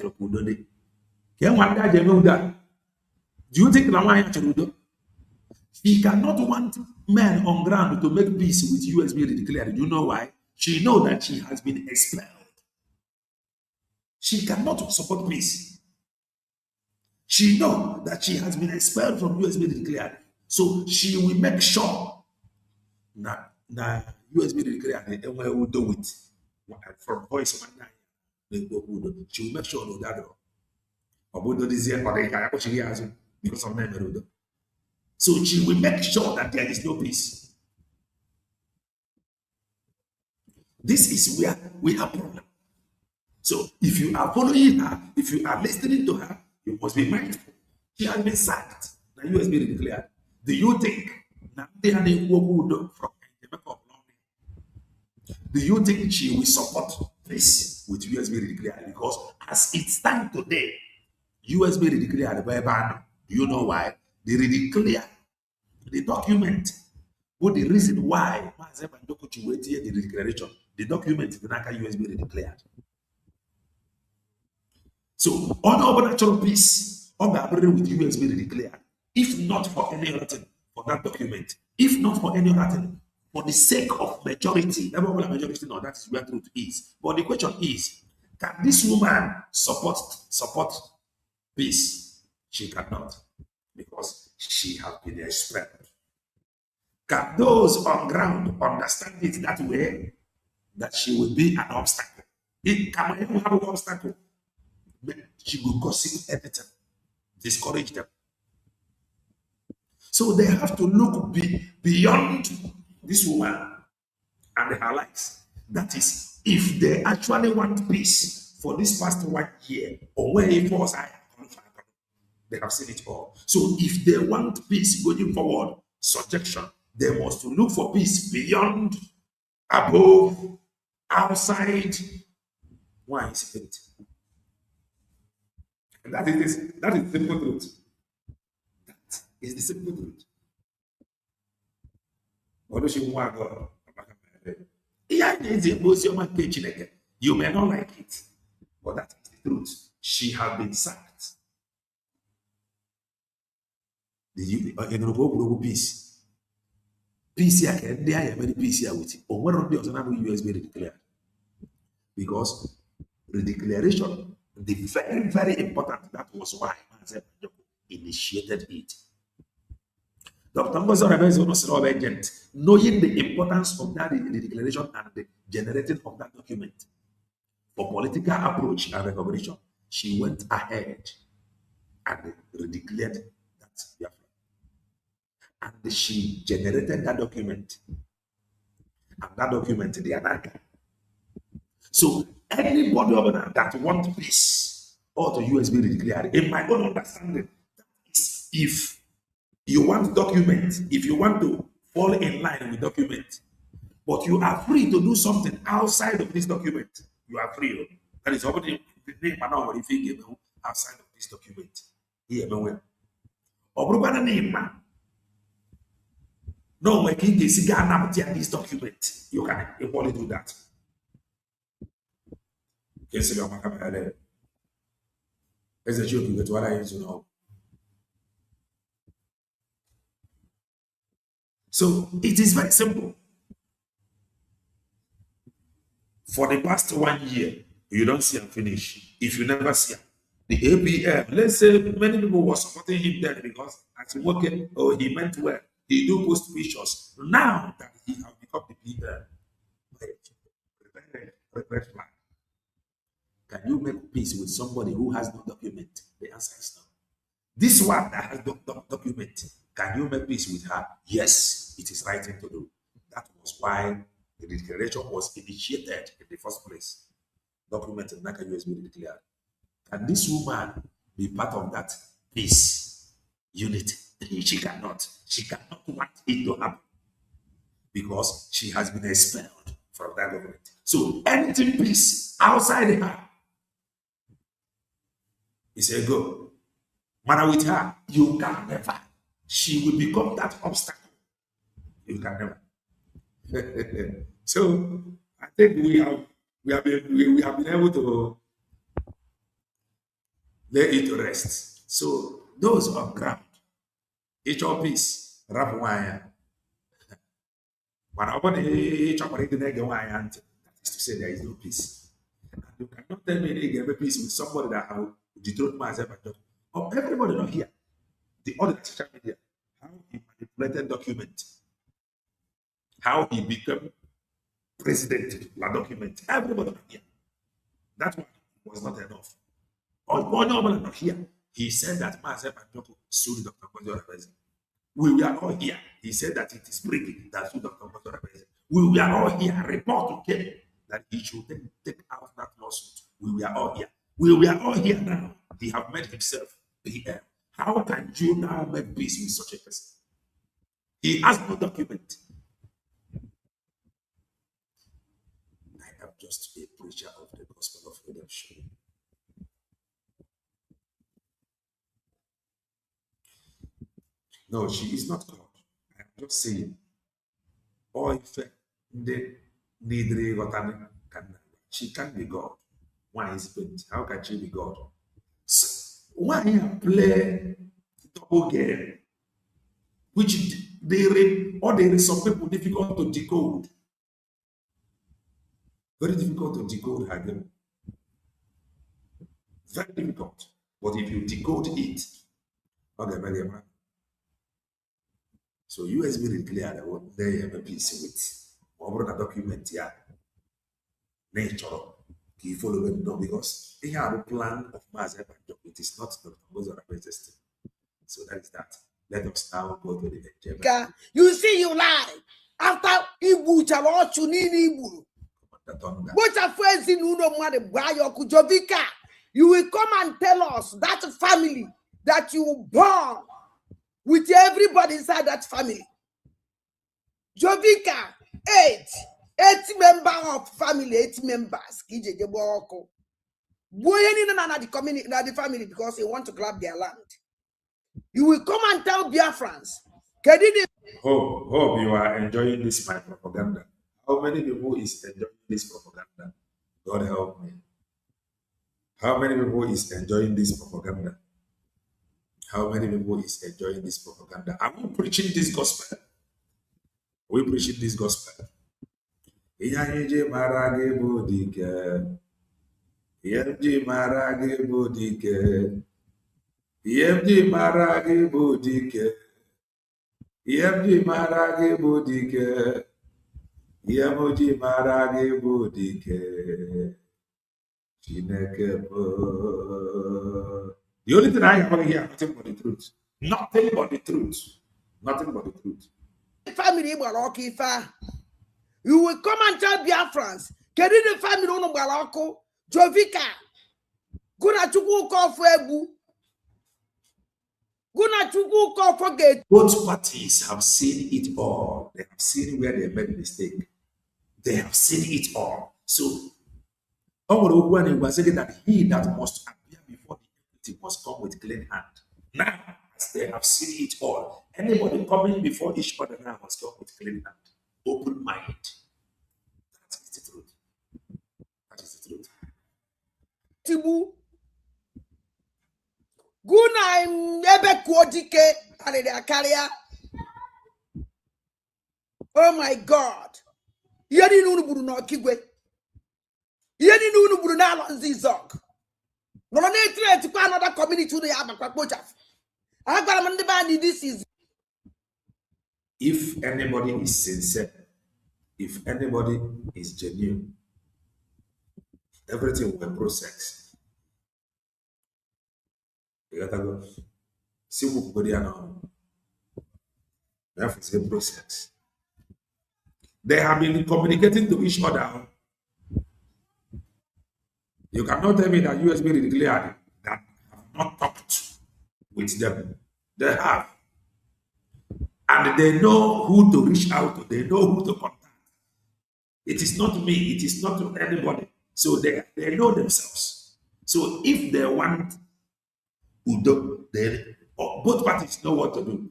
do you think Ramaya she cannot want men on ground to make peace with US being declared? You know why? She knows that she has been expelled. She cannot support peace. She knows that she has been expelled from US being declared. So she will make sure that US being declared and we will do it. From voice of she will make sure that because of them. So she will make sure that there is no peace. This is where we have problem. So if you are following her, if you are listening to her, you must be mindful. She has been sacked. Now you has been declared. Do you think from do you think she will support this with USB declared? Because as it stands today, USB declared by ban. Do you know why? They declare the document. But the reason why the declaration, the document is not USB declared. So on natural peace, on the with USB declared. If not for any other thing, for that document, if not for any other thing, for the sake of majority, majority, no, that is where truth is. But the question is, can this woman support peace? She cannot, because she has been expelled. Can those on ground understand it that way? That she will be an obstacle? It can have an obstacle. She will gossip everything, discourage them. So they have to look beyond this woman and her likes. That is, if they actually want peace for this past 1 year, or where it was, they have seen it all. So if they want peace going forward, subjection, they must look for peace beyond, above, outside. Why is it? And that is the simple truth. That is the simple truth. You may not like it, but that is the truth. She has been sacked. In peace. Peace here can there are many peace here with it. Or one of the other USB declared. Because the declaration, the very, very important, that was why I initiated it. Dr. Ngozi Orabueze was an agent, knowing the importance of that in the declaration and the generating of that document for political approach and recognition, she went ahead and declared that Biafra. And she generated that document. And that document, the Anaka. So anybody over there that wants peace or to USB declared, in my own understanding, that is, if you want document, if you want to fall in line with document, but you are free to do something outside of this document, you are free. That is already the name outside of this document. Here, or name. No, when King is this document, you can equally do that. So it is very simple. For the past 1 year, you don't see him finish. If you never see him, the APM, let's say many people were supporting him then because as he worked, oh, he meant well. He do post pictures. Now that he has become the PM, red flag. Can you make peace with somebody who has no document? The answer is no. This one that has document, can you make peace with her? Yes, it is right thing to do. That was why the declaration was initiated in the first place. Documented like a USB declared. Can this woman be part of that peace, unity? She cannot. She cannot want it to happen because she has been expelled from that government. So anything peace outside her is a go. Man, with her, you can never. She will become that obstacle. You can never. So I think we have been able to lay it to rest. So those on ground, each of peace, rap wire. When I want each operating that is to say there is no peace. And you cannot tell me they get a peace with somebody that have dethroned myself and done. Oh, everybody not here. The other social media, how he manipulated document, how he became president, la document. Everybody not here. That one was not enough. All not here. He said that myself and Joko sued Dr. Ngozi Orabueze. We were all here. He said that it is Briggy that sued Dr. Ngozi Orabueze. We were all here. Report came that he should take out that lawsuit. We were all here. We were all here now. He have made himself PM. How can you now make peace with such a person? He has no document. I am just a preacher of the gospel of redemption. No, she is not God. I am just saying. Or if she can be God. Why is it? How can she be God? So, why play double game? Which there is some people difficult to decode. Very difficult to decode her game. Very difficult. But if you decode it, okay, very well. So USB declared what they have a piece with. Over the document here. Nature. He followed it, no, because he had a plan of Mazi Banjo. It is not Dr. Ngozi Orabueze. So that is that. Let us now go to the agenda. You see, you lie. After Ibu Chalochu Nini Ibu. What a phrase in Uno Made Bayo Kujovika. You will come and tell us that family that you born with everybody inside that family. Jovika, 8 members of family, 8 members. Kije Jeboko. The community, the family, because they want to grab their land. You will come and tell Biafrans. Hope you are enjoying this my propaganda. How many people is enjoying this propaganda? God help me. How many people is enjoying this propaganda? How many people is enjoying this propaganda? Are we preaching this gospel? We preaching this gospel. Iyaje marage bodike. Iyaje marage bodike. Iyaje marage bodike. Iyaje marage bodike. Iyaje marage bodike. The only thing I have here, nothing but the truth. Nothing but the truth. Nothing but the truth. Family, you will come and tell Biafrans. Can the family on Barako, Jovika, Guna Chuku call for Ebu, Guna Chuku call for Gate. Both parties have seen it all. They have seen where they made mistake. They have seen it all. So, when was saying that he that must appear before the equity must come with clean hand. Now, as they have seen it all, anybody coming before each other now must come with clean hand, open mind. That is the truth. That is the truth. Tibu Guna Nebe Kodike Alea. Oh my God. Yeri Nunu no Kigwe. Yeni Nunu Brunal on Zizok. No one to another community to the Abakocha. I got a man this is. If anybody is sincere, if anybody is genuine, everything will process. You gotta go. See who body now. That's the process. They have been communicating to each other. You cannot tell me that USB declared that have not talked with them. They have. And they know who to reach out to. They know who to contact. It is not me. It is not anybody. So they know themselves. So if they want Udo, both parties know what to do.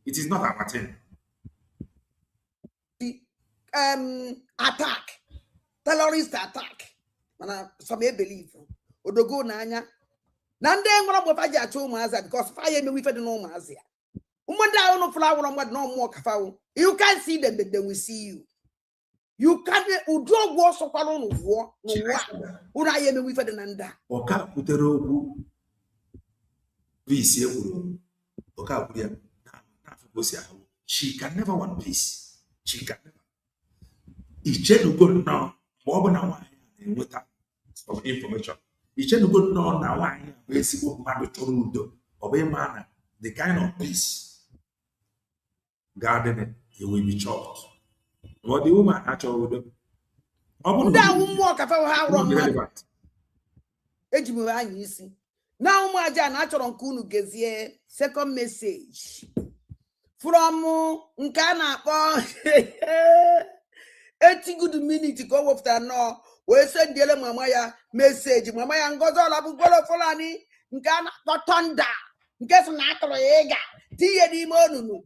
It is not our thing. Attack. Terrorist attack. Some believe. Odogo Nanya. Nande ngoro bofa ja cho maza because fire me we fed no maza. Umanda no flower on what no more kafawo. You can't see them, but they will see you. You can't udo go so kwalo no wo no wa. Una ye me we fed nanda. Oka kutero bu peace e Oka kuria na fugosia. She can never want peace. She can never. Ichenu go now. Mo na wa with that of information. Ichenu go now wa we see what madu choro udo. Obe man the kind of peace garden he will be chopped. What the woman actually would do. That won't walk after how wrong. Ejimu anyisi. Now maja natural kunu gezie second message from Nkana po 80 good minutes go after no we send dele mama ya message mama ya Ngozi Orabueze Fulani Nkana to thunder nke so na atoro ega tiye di monunu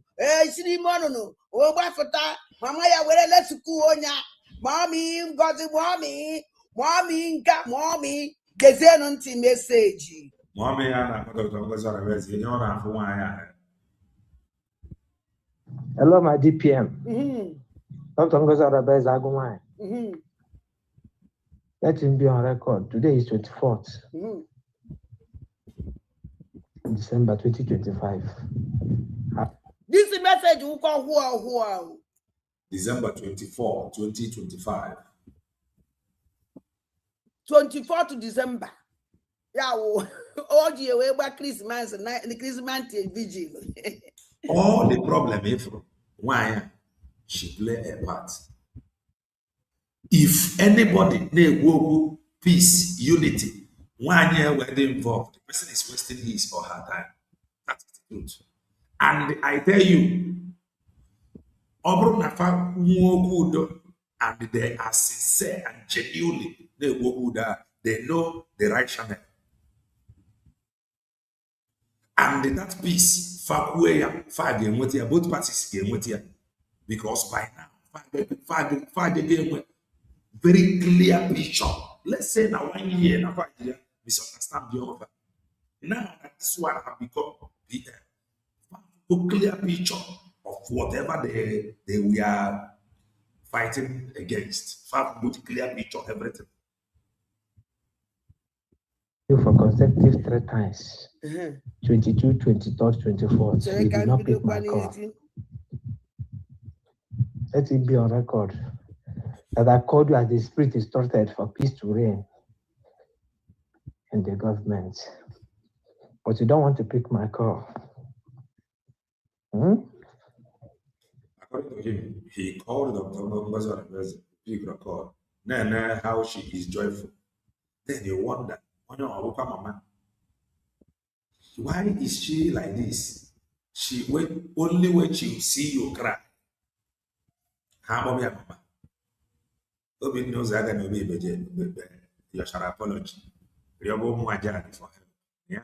siri monunu o gbafota mama ya were lesuku onya mommy Ngozi mommy gezenu nti message mommy ya na Dr. Ngozi Orabueze you na afu nwa ya. Hello my DPM. Dr. Ngozi Orabueze Agumai. Let him be on record. Today is 24th. December 2025. This message will call who? December 24, 2025. 24th December. Yeah, all year we about Christmas and the Christmas vigil. All the problem is why she play a part. If anybody go peace, unity, 1 year were they involved, the person is wasting his or her time. That's the truth. And I tell you, and they are sincere and genuinely they know the right channel. And that peace, both parties game with you. Because by now, very clear picture. Let's say now 1 year, now 5 years, misunderstand the other. Now this one have become a clear picture of whatever they were fighting against. Far good clear picture of everything. For consecutive 3 times. 22, 23rd, 24th. So You did not pick my call. Let it be on record that I called you as the spirit instructed for peace to reign in the government. But you don't want to pick my call. According to him, he called Dr. Ngozi Orabueze to pick the call. Then how she is joyful. Then you wonder, Mama, why is she like this? She only when she see you cry. How about Mama? Obi knows I can be your apology. You're going to for him. Yeah.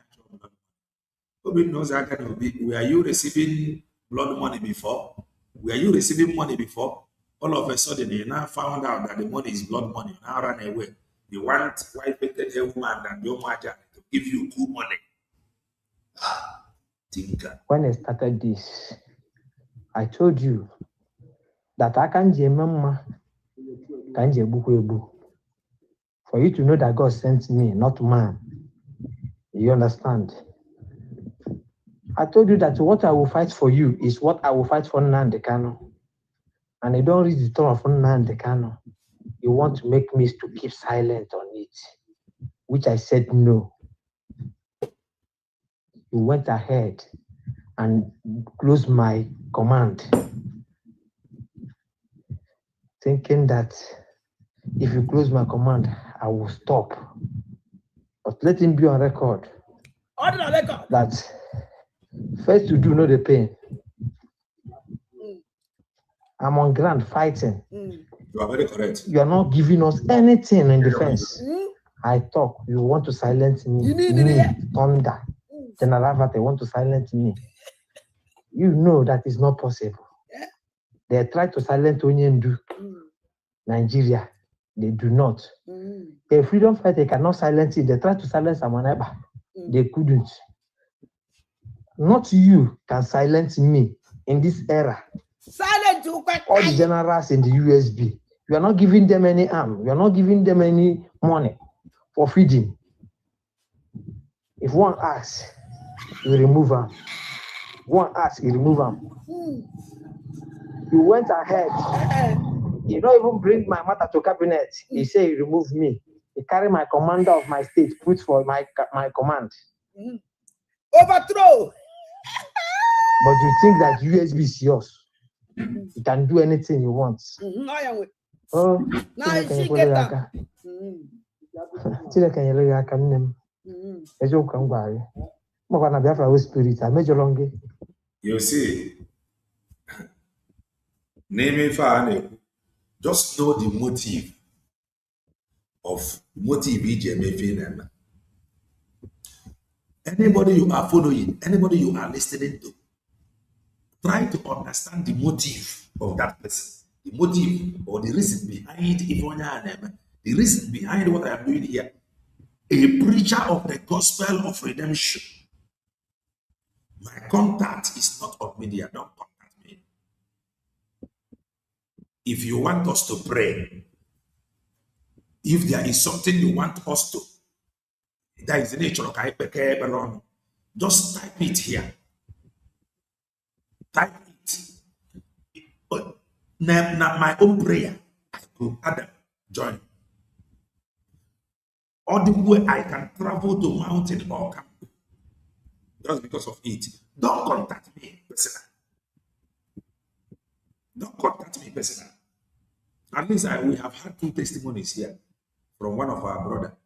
Obi knows I can be. Were you receiving blood money before? Were you receiving money before? All of a sudden, you now found out that the money is blood money. You now run away. You want white-painted a woman and your mother to give you good money. When I started this, I told you that I can't for you to know that God sent me, not man. You understand? I told you that what I will fight for you is what I will fight for Nnamdi Kanu. And you don't read the tone of Nnamdi Kanu. You want to make me to keep silent on it, which I said no. You went ahead and closed my command, thinking that if you close my command, I will stop. But let him be on record that first you do know the pain. I'm on ground fighting. You are very correct. You are not giving us anything in defense. I talk. You want to silence me. Thunder. General Vate want to silence me. You know that is not possible. They try to silence Onyendu. Nigeria. They do not. A freedom fighter cannot silence it. They try to silence Amaneba. They couldn't. Not you can silence me in this era. Silent All the generals in the USB. You are not giving them any arm. You are not giving them any money for feeding. If one asks, you remove them. One asks, you remove them. You went ahead. You don't even bring my matter to cabinet. He say you remove me. He carry my commander of my state, put for my command. Overthrow. But you think that USB is yours. You can do anything you want. Oh, now she get that. You see, just know the motive of EJMFN. Anybody you are following, anybody you are listening to, try to understand the motive of that person. The motive or the reason behind the reason behind what I am doing here. A preacher of the gospel of redemption. My contact is not on media. Don't contact me. If you want us to pray, if there is something you want us to, that is the nature of Kaipeke, just type it here. Type it. But now my own prayer, I go Adam, join. or the way I can travel to mountain or camp just because of it. Don't contact me personally. Don't contact me personally. At least we have had 2 testimonies here from one of our brother,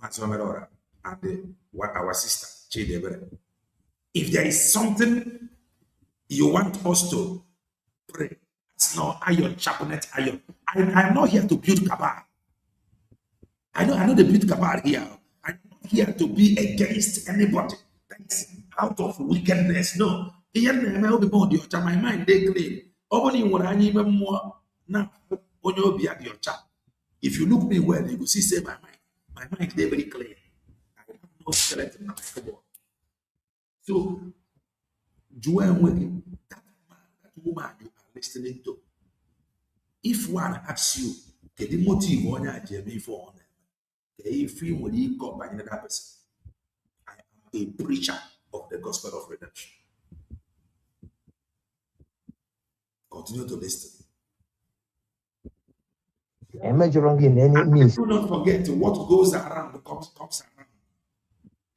Matsumerora, and our sister, Chidebere. If there is something you want us to pray, it's not iron, sharpenet iron. I'm not here to build cabal. I know they build cabal here. I'm not here to be against anybody. That's out of wickedness. No. My mind, they clean. If you look me well, you will see, say, my mind, they're very clean. I have no skeleton in my cupboard. So, Joel, that man, that woman you are listening to, if one asks you, the motive on your journey for if you will go by another person, I am a preacher of the gospel of redemption. Continue to listen. And do not forget what goes around comes around.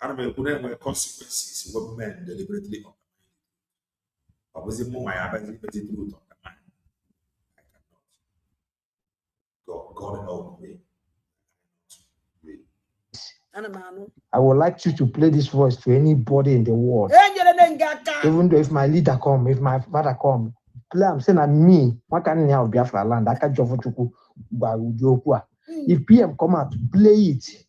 And there were consequences when men deliberately I was it more I have the truth of the man. I cannot. God help me. I would like you to play this voice to anybody in the world. Even though if my leader come, if my father come, play. I'm saying I'm me. What can you have Biafra land? I can't join for if PM come out, play it.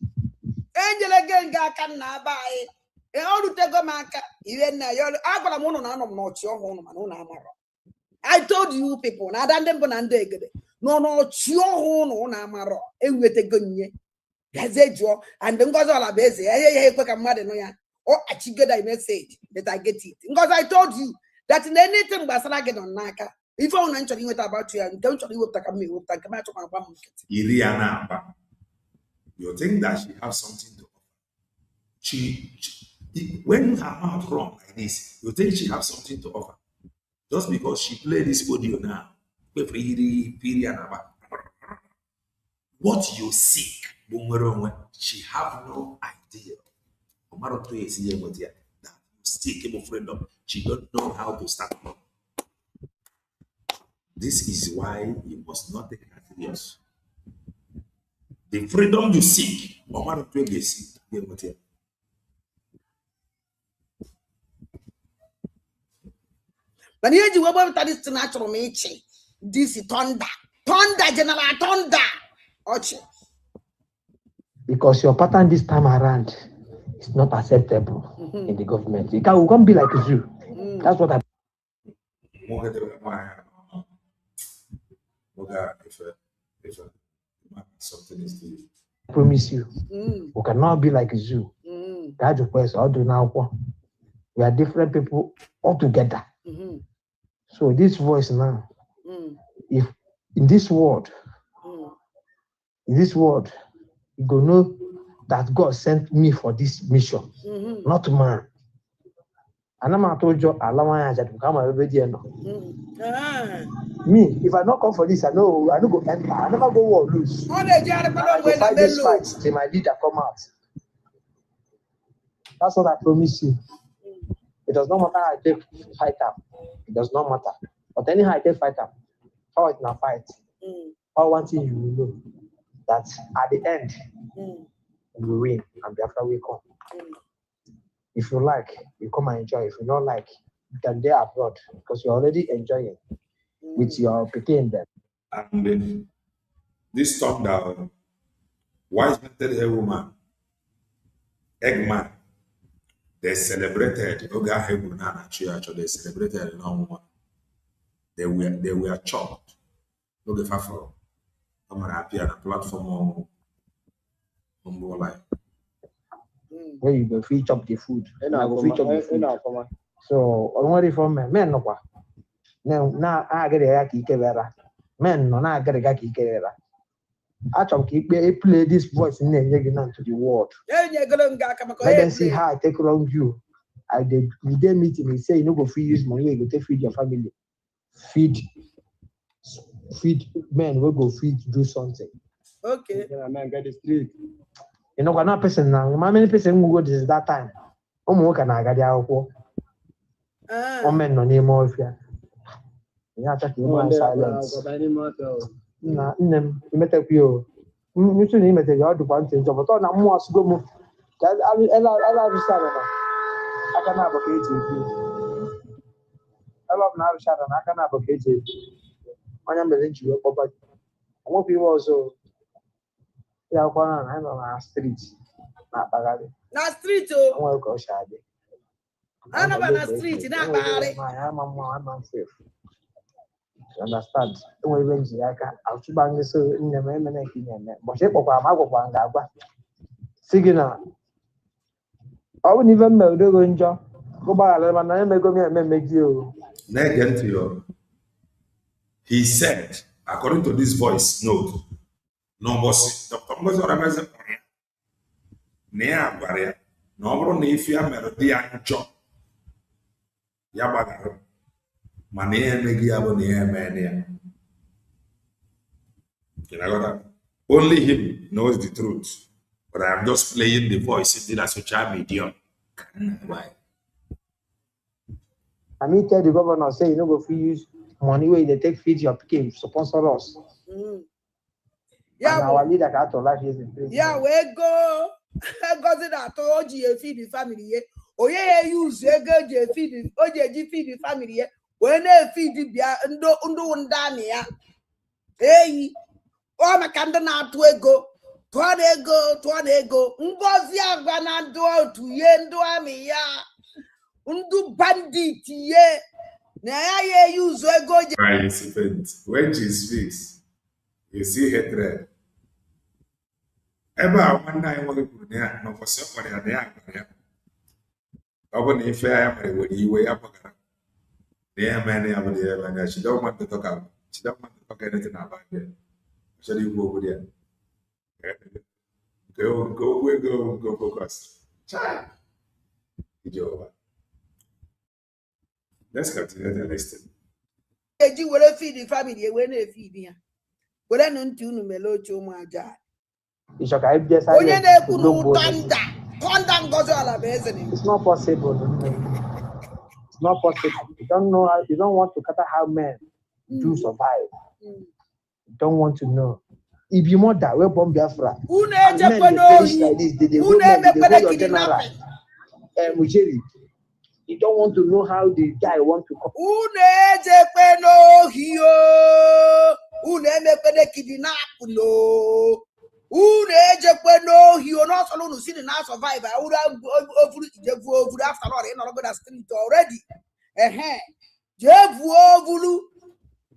I told you people, no, and then Ngozi Orabueze, oh, I get a message that I get it. Because I told you that in anything Basara get on Naka, if I want to about you and don't you take me, will take me to my mom. You think that she has something to offer? When her mouth wrong like this, you think she has something to offer? Just because she played this audio now, what you seek, she have no idea. That you seek freedom, she don't know how to start. This is why you must not take her serious. The freedom you seek, but you were this natural nature. This is thunder, general thunder. Because your pattern this time around is not acceptable in the government. You can't be like you. That's what I. Something is due. I promise you, we cannot be like you. That's the question. We are different people altogether. So this voice now, if in this world, you go know that God sent me for this mission, not man. And I'm told you, Allah to come everybody. Me, if I not come for this, I know I don't go enter. I never go war lose. I go fight this fight till my leader come out. That's what I promise you. It does not matter how I take fight up. It does not matter. But anyhow I take fight up, how it now fight. All one thing you will know that at the end we will win and Biafra will come. If you like, you come and enjoy. If you don't like, you can stay abroad because you're already enjoying with your picking them. And this thunder, wise mental a woman, Eggman, they celebrated Oga Hebunana Church, or they celebrated no they were chopped. Look at Fafro. I'm gonna appear on a platform on life. Where you go free chop the food. I go free chop the food. So I want it from men no kwa. Now I get a yaki kevera. Men no na get a yaki kevera. I chop keep play this voice in the to the world. Let them see how I take wrong you. I did with them meeting, they say you no go free use money, you go take feed your family. Feed men will go feed do something. Okay. Get the street. You know, one person now. How many person will go this that time? Can I get the men no name of you. You have to keep silence. Na nnem imeta kwio. Ntu ni imeta ya do one thing but na mo asgo mu. Ka ala risara na. Aka na ba ke ji. Ala na risara na aka na ba ke ji. Anya mbele ji we papa. Mo pi wo so. Ya kwa na na street. Na bagari. Na street o. Mo ko shade. Ana ba na street na bagari. I'm safe. Understand? Don't even see I can out to bang so in the men and but shape of our Magua. Sigina. I wouldn't even know the ranger. Go by and I may go and make you. He said, according to this voice note, no boss, Dr. Ngozi Orabueze, near barrier, no nefia melody and job. Yabaga. Only him knows the truth. But I am just playing the voice in the social media. Why? I mean, tell the governor, say, you know, go use money where they take feed your picking, sponsor us. Yeah, our leader got to life is in place. Yeah, we go. Because that told you feed the family. Oh, yeah, use a good feed the family. When they feed the undo undania. Hey, oh, my candle now to ego. Twadego. Ngozi agwana do to yendo ami ya. Undu bandit ye. Na ya use ego. When she speaks, you see hatred. Eba one night when you there, no for somebody at the area. Open if I am with you way up. There many of the and she don't want to talk about. She don't want to talk anything about it. So you go over there. Go focus. Child. Let's continue the listing. You will feed the family when they feed you. Well, I don't know Melo Chumaja. It's okay, just it's not possible. It's not possible. You don't know how, you don't want to cut how men do survive. You don't want to know. If you want that, we're bomb Biafra. Who men they perish like this, they go your general. Mujeri. You don't want to know how the guy want to come. He will not alone to see the now survivor. I would have over after all, in a street already. Jevu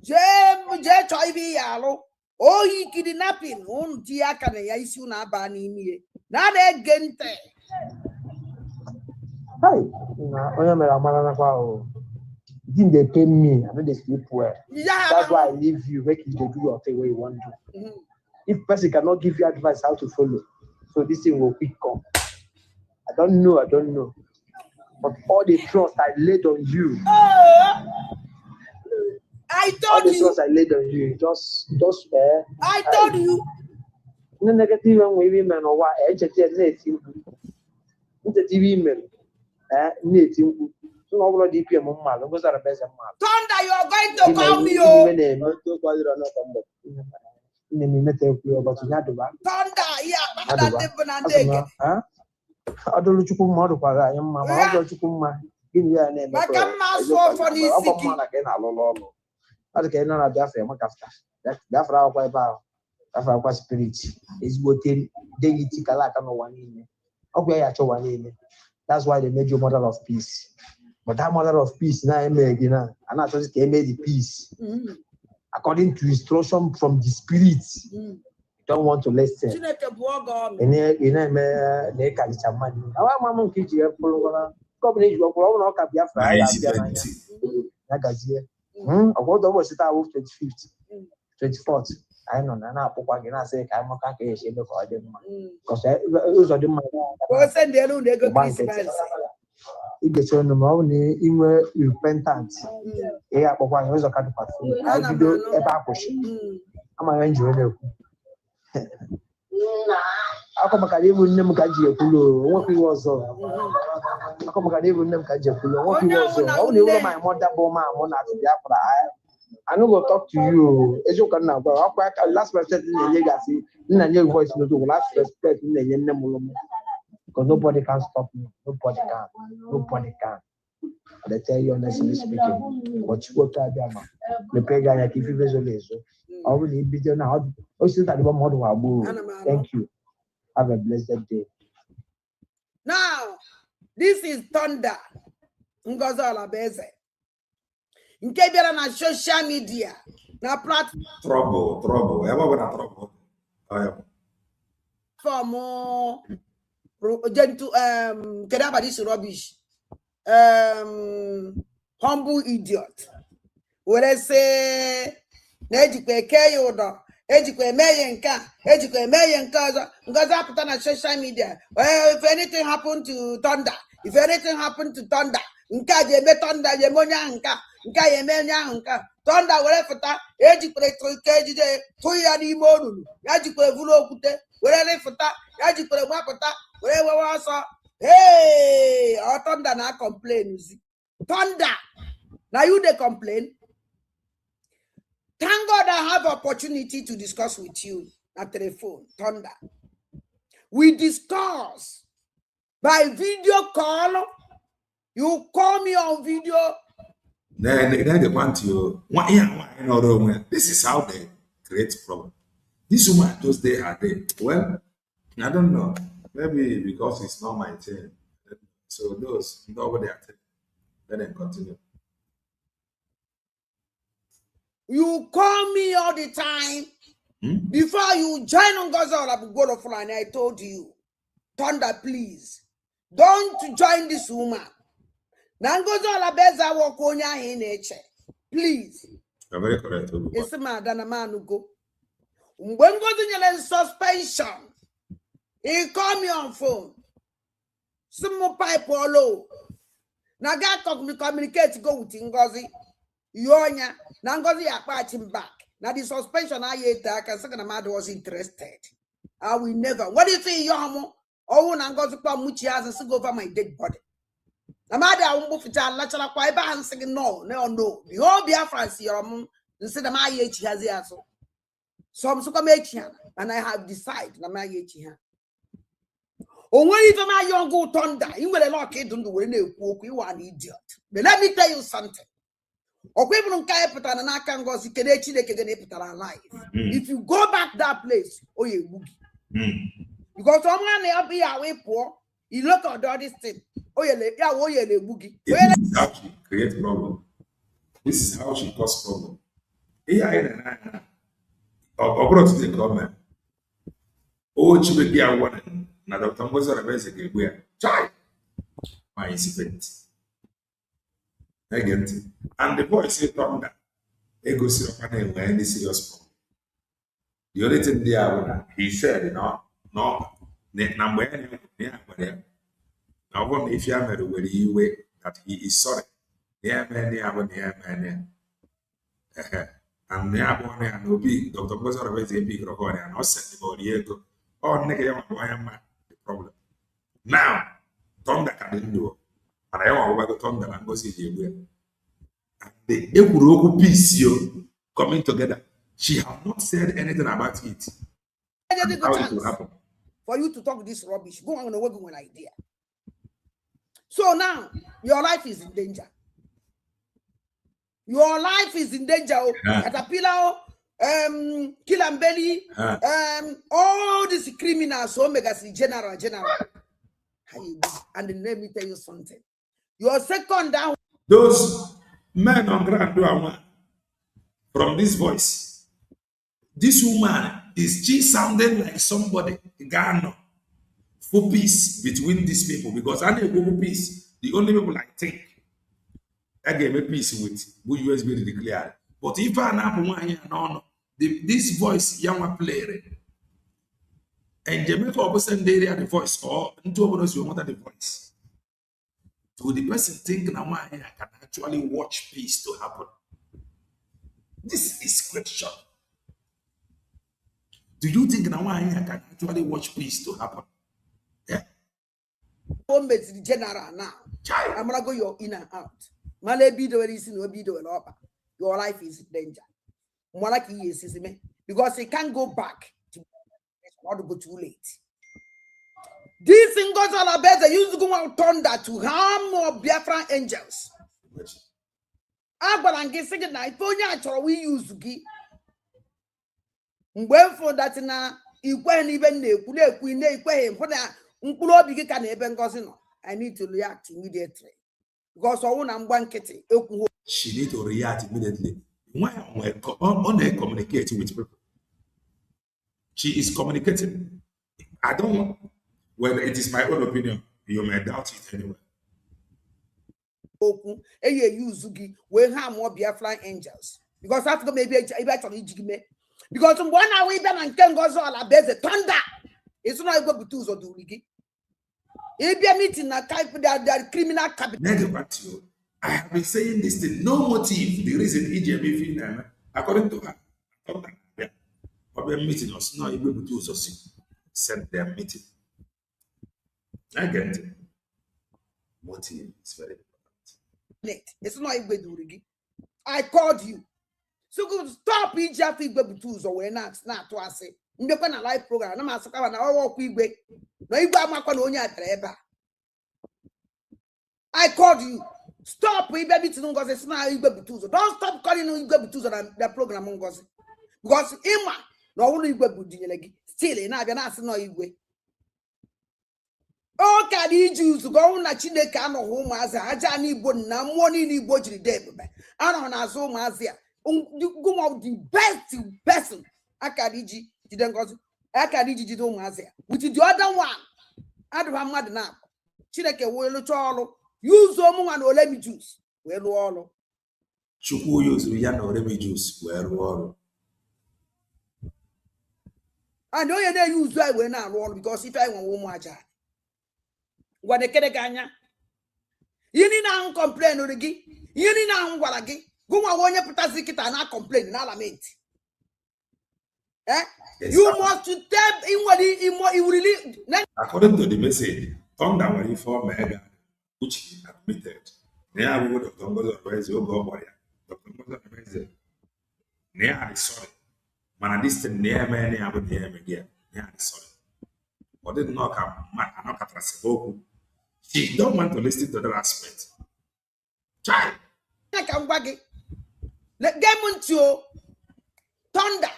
Jem Yalo. Oh, he kidnapping. Diakane, I see na bani me. Not again. Hi, didn't they pay me? I know they sleep well. Yeah, that's why I leave you. Make you do your thing where you want to. If person cannot give you advice how to follow, so this thing will quick come. I don't know. But all the trust I laid on you. I told all the you. trust I laid on you. Just I told you. No negative women or what? Women. Native. So over DPM Mama, was our best man. Thunder, you are going to call me. Thunder, yeah, I don't look more of I am Mamma. Give me a name. I can mask for this. I can't know that's our wife. That's our spirit. Is what deity Kalaka no one in. Okay, I one in. That's why they made you mother of peace. But that mother of peace now, and I just made the peace. According to instruction from the spirit. Don't want to listen. And they can money. Our mama teach you company you go on Biafra. I got almost 25th, 24th. I know now. I say I'm not going to for them because those are the money. If they show them only in repentance, yeah, but one was a kind of I do a back. I'm a enjoy. Ako maka ibu nne m ka ji ekwulo nwekwa ihe ọzọ. Ako maka ibu nne m ka ji ekwulo nwekwa ihe ọzọ. Ọ na ewu my mother bụ ma mụ na Biafra. I no go talk to you. Eziokwu na agwa akwa last respect na-enye gasị nna nye voice note last respect na-enye nne m ụlọ m. Because nobody can stop me. Nobody can. Nobody can. And I tell you honestly speaking, what you go to Abiyama, the pega ya kifi vezolezo. I will need video now. Oh, since I don't want to. Thank you. Have a blessed day. Now, this is Thunder. Ngozi Orabueze. Nke bịara na social media na platform. Trouble. Ebe ọ na trouble. Kedu about this rubbish? Humble idiot. Were say na ejikwa eke ya ụdọ, ejikwa eme ya nka, ejikwa eme ya nke ọzọ. Ngozi apụta na social media. If anything happen to Thunder, nka je eme Thunder je eme onye ahụ nka ya eme onye ahụ nka. Thunder were fụta ejikwa eke ejide tụ ya n'ime olulu. Ya jikwa evuru okwute were refụta, ya jikwa gbapụta were wewe ọsọ. Hey, our Thunder na complain. Thunder, now you they complain. Thank God I have opportunity to discuss with you at the phone. Thunder, we discuss by video call. You call me on video. They want you. This is how they create problem. This woman just day her day. Well, I don't know. Maybe because it's not my thing. So those over there, let them continue. You call me all the time. Before you join on Ngozi Orabueze, and I told you, Thunder, please, don't join this woman. Ngozi Orabueze walk on your nature. Please. You're very correct. It's a man go. When Ngozi in suspension, he call me on phone. Some more pipe or low. Now God communicate go with Ngozi. Yonya. Now Ngozi apart him back. Now the suspension I attack and second man was interested. I will never. What do you think, Yomo? Oh, Ngozi Pamuchi has to go over my dead body. Amada I won't move it out. Let's not quite and saying no. The whole Biafrans Yom instead of my age has the answer. Some so come and I have decided na my age here. Oh, when even my young go Thunder, you will not get on the way you are an idiot. But let me tell you something. If you go back that place, oh yeah, boogie. Because someone up here away poor, you look at all this thing. Oh yeah, the boogie. This is how she creates problem. This is how she cause problem. Yeah, brought to the government. Oh, Chibeki one. Now, Dr. Ngozi Orabueze gave child. My incident. Again, and the boy said, Thunder, he goes to any serious problem. The only thing there, he said, no, now, if you are very way that he is sorry. Yeah, man. And and no big Dr. Ngozi Orabueze big record and not send the body go. Oh, nigga, the problem. Now, Thunder can do. And I want to go Thunder and go see you. And the Ekuroku peace coming together. She have not said anything about it. How it will happen. For you to talk this rubbish, go on and work with an idea. So now your life is in danger. Your life is in danger. Caterpillar, Kilambeli, all these criminals, Omega general. And let me tell you something. Your second down. Those men on ground from this voice. This woman is she sounding like somebody Ghana for peace between these people because I need for peace. The only people I think I gave a peace with who USB declared. But if I no, this voice young player and Jamaica opposite area the voice or into us you want the voice. So the person thinking I can actually watch peace to happen. This is question. Do you think now I can actually watch peace to happen? Yeah. The general now. I'm gonna go your in and out. Male be the way no be the way. Your life is in danger. More like he is me because he can't go back. Not to go too late. These Ngozi Orabueze used to go out thunder to harm more Biafran angels. Agbarangi second night, Ponya we use to give. Well, for that na even I need to react immediately because I want to she need to react immediately. Why on communicating with people? She is communicating. I don't know. Well, it is my own opinion. You may doubt it anyway. We have more Biafran angels because after maybe I because one hour even and can go so Orabueze thunder. It's not able to so do it. If you are meeting a type of criminal capital. I have been saying this thing. No motive. The reason EJB according to her, probably meeting us not able to do so. Send their meeting. I get it. Motive is very important. It's not able to do it. I called you. So go stop Egypt Igwe or when not to us. In the live program, no matter how we wait. No, you got my colonia. I called you. Stop we baby to Ngozi. It's not Igwe Butuzo. Don't stop calling Igwe Butuzo and the program Ngozi. Because Ima no only Igwe Butuzo still in Aganasi no Igwe. Oh, can you Jews go on a Chineka no home as a Hajani Bona, money in Bojri Deb. I don't know so Mazia. Go out the best person. Akadiji didn't go. Akadiji did Mazia. Which is the other one. I don't have mad now. Chineke will cholo. Use someone or let me juice. Well, all. Chuku use Yan or let me juice. Well, all. I know you don't use that when I roll because if I want one more. What the Kedeganya? You need not complain or the gee. You need not what again. Go on your putazikita and not complain in Alamate. Eh? Yes, you must tell him what he really. According to the message, thunder when you form Mega, which he admitted. Now we would have done Ngozi Orabueze, go warrior. Dr. Ngozi Orabueze. Now I sorry. Man, this thing near me, I would hear him again. Now I sorry. But did not come. I'm not at she don't want to listen to that aspect. Child. Let them into thunder.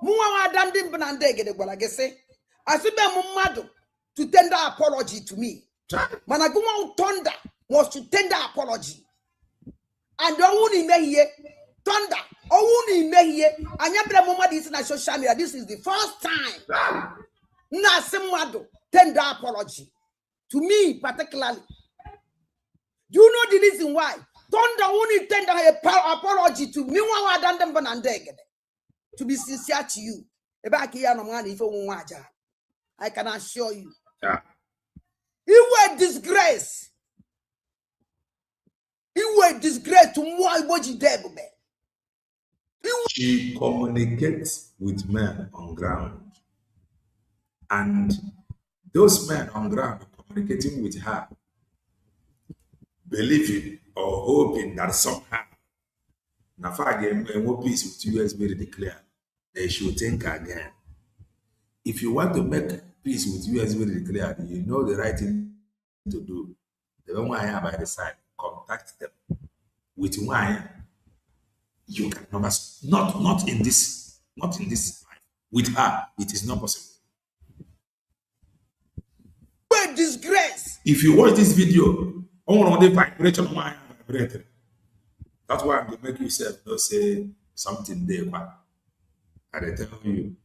Muwa damdim banandege de bola gese. Asibe mumado to tender apology to me. Managuma thunder was to tender apology. And the only me here thunder. Only me here. Anyabra mumadi is in a social media. This is the first time. Na semado tender apology. To me, particularly. Do you know the reason why? Thunder only tender apology to me. To be sincere to you. I can assure you. You were disgrace. You were disgrace to more. She communicates with men on ground. And those men on ground communicating with her, believing or hoping that somehow no peace with US will declare, they should think again. If you want to make peace with US will declare, you know the right thing to do. The one I have by the side, contact them. With one, you can not in this life. With her, it is not possible. Disgrace. If you watch this video, I want to vibration of my vibrator. That's why I'm going to make yourself not say something there. I tell you.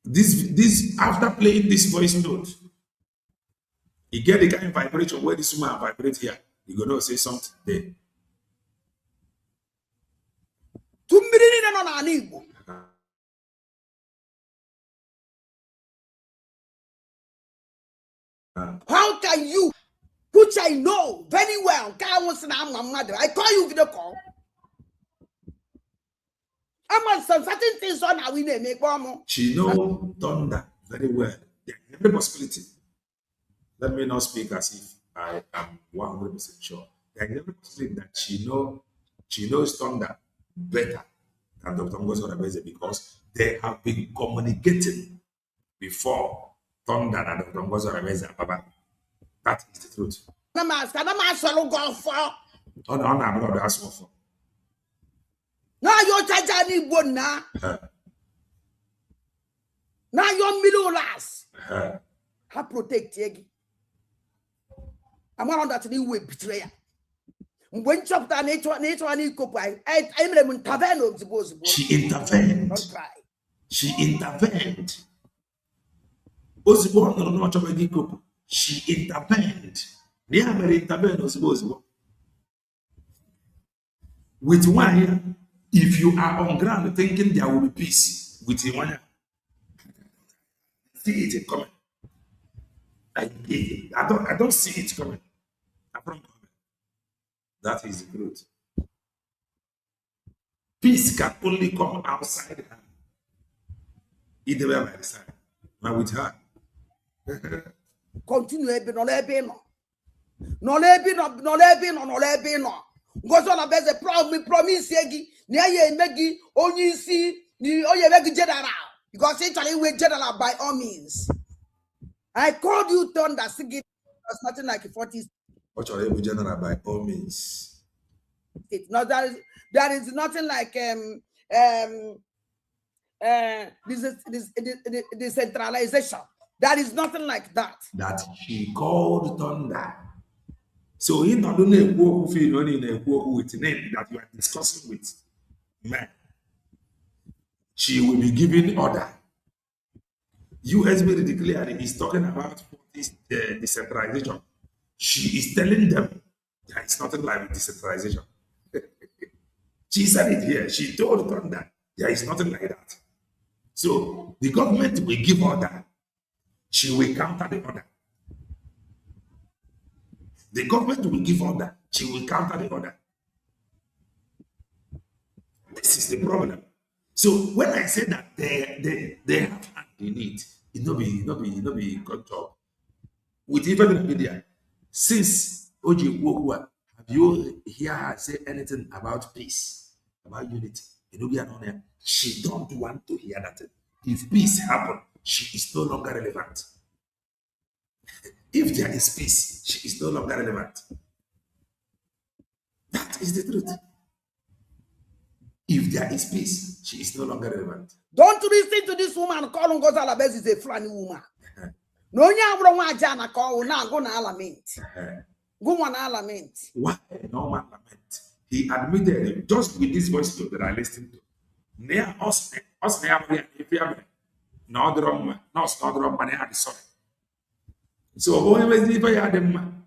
This after playing this voice note, you get the kind of vibration where this woman vibrates here. You're going to say something there. How can you, which I know very well, I call you video call. Some certain things on how we make bomb. She know thunder very well. There is every possibility. Let me not speak as if I am 100% sure. There is every possibility that she knows thunder better than Dr. Ngozi Orabueze because they have been communicating before thunder and Dr. Ngozi Orabueze and Baba. That is the truth. I'm go for. On I'm not asking for. Now you're Tajani Bona. Now you're middle last. How protect Yegi? I'm on that new way betrayer. When chapter nature and I'm lemon tavern. She intervened. Don't try. She intervened. Ozbo no no chọrọ gị ikopụ. She intervened. They mere intervened ozbo. With one, if you are on ground thinking there will be peace with one, see it coming. I don't see it coming. I don't come. That is the truth. Peace can only come outside her. Either way by the side. But with her. Continue no. Ngozi Orabueze promise yegi na ye megi onye isi ni oye megi general because actually we general by all means. I called you thunder singing something like 40. What are you general by all means? It's not that there is nothing like decentralization. There is nothing like that. That she called thunder. So he not only with name that you are discussing with man. She will be giving order. USB declared is talking about this decentralization. She is telling them that it's nothing like decentralization. She said it here. She told them that there is nothing like that. So the government will give order. She will counter the order. The government will give order. She will counter the order. This is the problem. So when I say that they have hand in it, it no be good job. With even the media, since Oji Wokwa, have you hear her say anything about peace, about unity? She don't want to hear that. If peace happen, she is no longer relevant. If there is peace, she is no longer relevant. That is the truth. If there is peace, she is no longer relevant. Don't listen to this woman calling Ngozi Orabueze is a funny woman. No, you call now go na lament. Go on lament. Why no man lament? He admitted it just with this voice that I listened to. Near us if you have no drum, no drum, money had sorry. So always if I had them.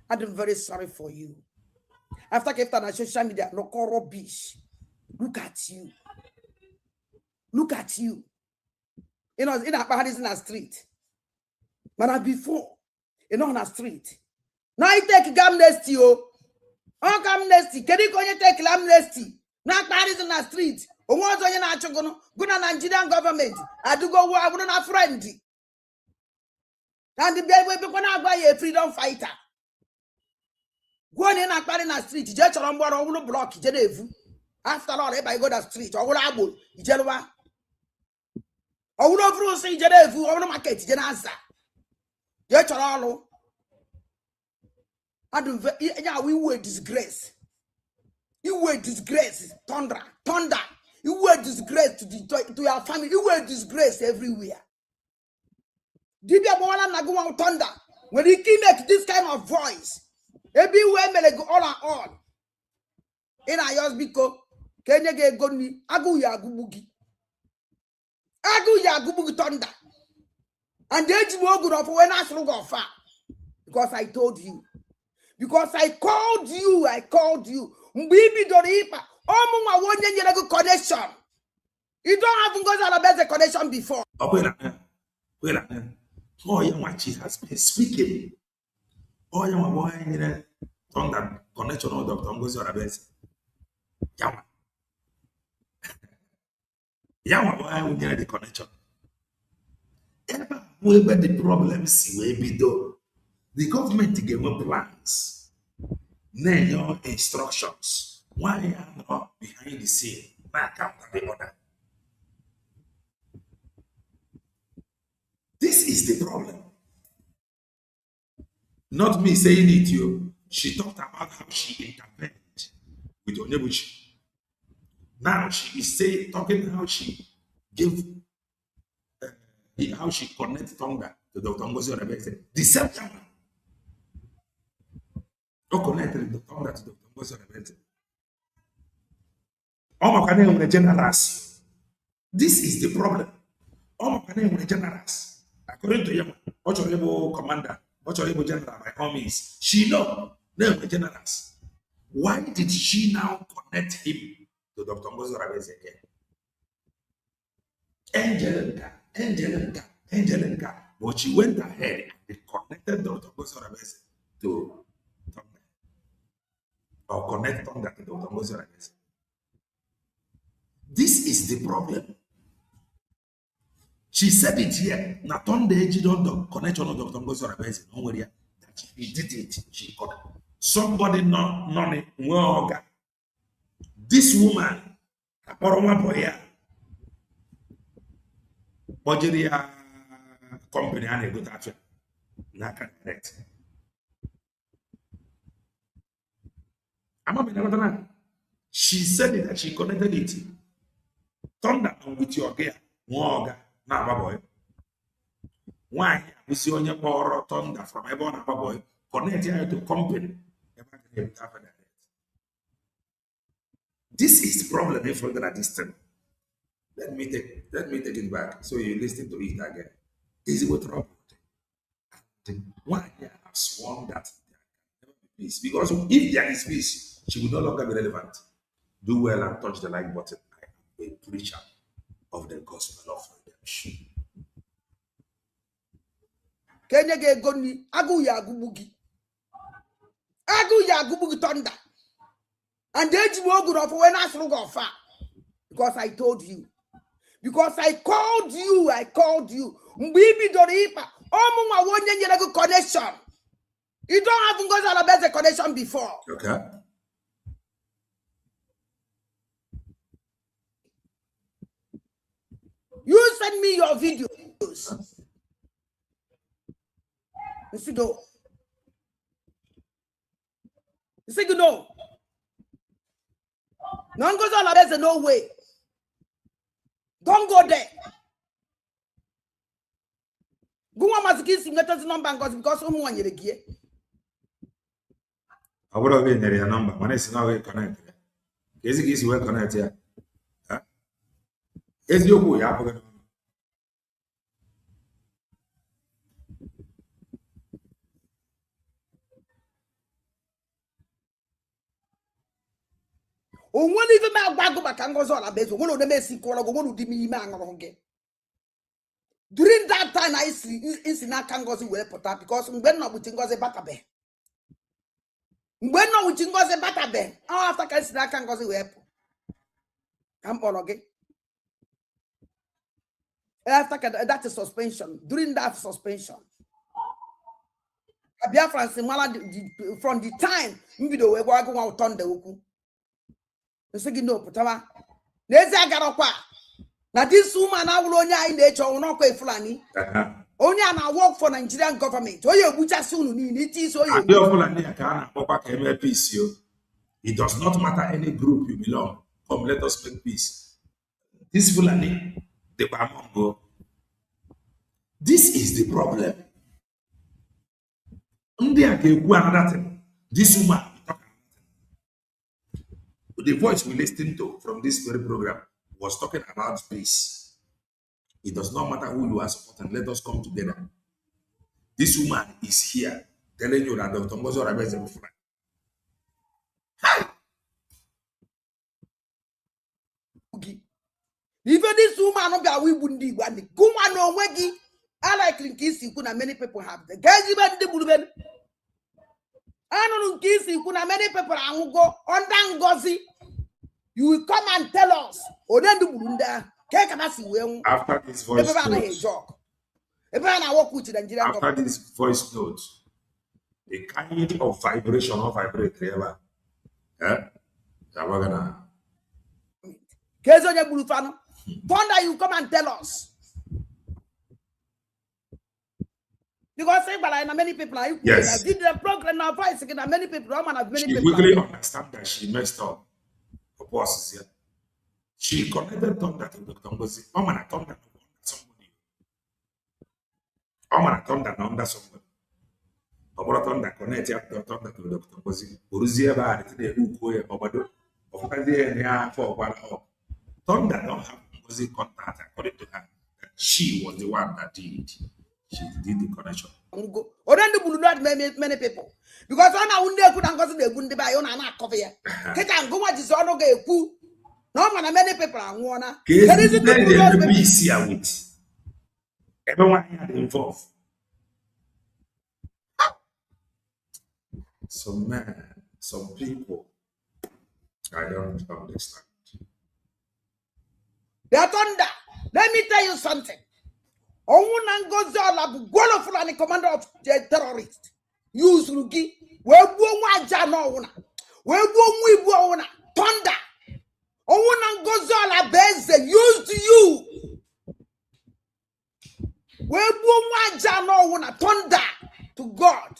I'm very sorry for you. After Captain on social media, no call rubbish. Look at you. Look at you. You know, in a street. But before, you know, on a street. Now I take amnesty, oh. Amnesty. Can you take amnesty? Now Paris in a street. Or once on your go to Nigerian government. I do go where I wouldn't have friend. And the baby will buy a freedom fighter. Go in a car in a street, just on board or block, after all, if I go to the street, or will I go, Jelwa? Or would have say Jerevu or market, Jenasa? Just all. Yeah, we were disgrace. You were disgrace, thunder. You were disgrace to your family. You were disgrace everywhere. Dibia Moana Naguan thunder. When he came at this kind of voice, everywhere may go all and all. In a yours biko, Kenya get goni, Agu Yagubugi. Agu Yagubugi thunder. And then you will go up when I go far. Because I told you. Because I called you. Mbibi Doripa. Oh, my 1 year ago connection. You don't have Ngozi Orabueze connection before. Wait. Oh, yeah, what she has been speaking. Oh, yeah, my boy, thunder connection of Dr. Ngozi Orabueze. Why we get the connection? Wherever the problems will be done, the government gave plans, your instructions. Why are not behind the scene? Now come to the order. This is the problem. Not me saying it, you. She talked about how she intervened with Onyebuchi. Now she is talking how she gave, how she connected Tonga to Dr. Ngozi Orabueze. The same time, who connected the Tonga to Dr. Ngozi Orabueze. Generals. This is the problem. Generals. According to him, Ochoyebo commander, Ochoyebo general by all means, she know they were generals. Why did she now connect him to Dr. Ngozi Orabueze again? Angelica. But she went ahead and connected Dr. Ngozi Orabueze to Tonga. Or connect Tonga to Dr. Ngozi Orabueze. This is the problem. She said it here. Natonde Ejidon connection of Dr. Ngozi Orabueze. No worry. That she did it. She got it. Somebody none. This woman, Bogeria company and a good action. Not correct. She said it that she connected it. Thunder with your girl. Woga. Now, boy. Why? We see on your power thunder from Ebon, boy. Connect her to company. This is the problem if we're gonna distance. Let me take it back so you listen to it again. Is it what trouble? Why I have sworn that there can never be peace? Because if there is peace, she will no longer be relevant. Do well and touch the like button. I am a preacher of the gospel of redemption. Kenya ge goni agu ya gubugi thunder. And then you will go off when I go far. Because I told you. Because I called you. Mbibi Doripa. Omu wa wonye nyere connection. You don't have Ngozi Orabueze connection before. Okay. You send me your videos. You see, no. You say, no. No Ngozi Orabueze, no way. Don't go there. Go on, Mazikis, you get us number because someone you're here. I would have been there your number. When it's now connected. Is well connected. Huh? Is your boy? When even my bago back and goes on a base, one of the messy call go to me man. During that time, I see in Kangozi will put up because when not with Ngozi Batabe. When not with Ngozi Batabe, after Kangozi will come on again. After that is suspension. During that suspension, Biafrans from the time we do we go out on the Uku. No, Putama. Neza Garokwa. Now, this woman, I will only in nature will not pay Fulani. Only I work for Nigerian government. Oh, you butcher soon. It is so you. It does not matter any group you belong. Come, let us make peace. This Fulani, the Bamongo. This is the problem. This woman. The voice we listened to from this very program was talking about peace. It does not matter who you are supporting. Let us come together. This woman is here telling you that Dr. Ngozi Orabueze is a friend. Even this woman, we wouldn't be one. Go on, Wegi. I like Linkisi, many people have the guys even the Buluben. Anu nkisi kuna many people angugo under Ngozi. You will come and tell us. Odendu Burunda. After this voice note, after this voice note, the kind of vibration or vibrate ever. Thunder, you come and tell us. Because many people are yes. did the program now voice again, many people, she quickly understand that she messed up. Of course, she connected Thunder to Dr. Ngozi. I'm gonna Thunder to somebody. I'm gonna Thunder under somebody. I'm gonna Thunder connect Thunder to Dr. Ngozi. Uruzia ba today who go obado. Of course, they for one up. Thunder don't have Ngozi contact according to her. That she was the one that did. She did the connection. Many people. Because on a window could Ngozi they wouldn't buy on an cover. Can go what is on okay. No man, many people are wanna. There is the peace here with everyone here involved. Some men, some people, I don't understand. The Thunder. Let me tell you something. Ngozi Orabueze, the commander of the terrorists. Use Rugi. We go no una. We go una. Thunder. Ngozi Orabueze used you. We go no una. Thunder to God.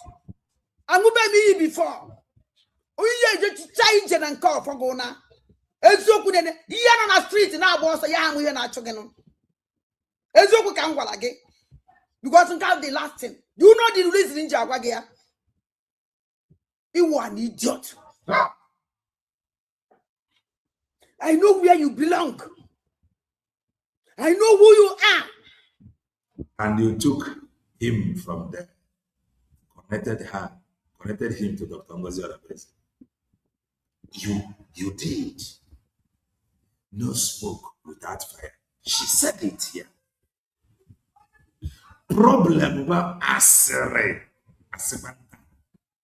I'm going before. We just change and call for Gona. Ezoku nene yana na street na boss ya amu na chogen. Ezoku kan gwalage. Because nka the last thing. You know the reason in Jagwage ya. You are an idiot. I know where you belong. I know who you are. And you took him from there. Connected him to Dr. Ngozi Orabueze. You did. No smoke without fire. She said it here. Problem about Asere,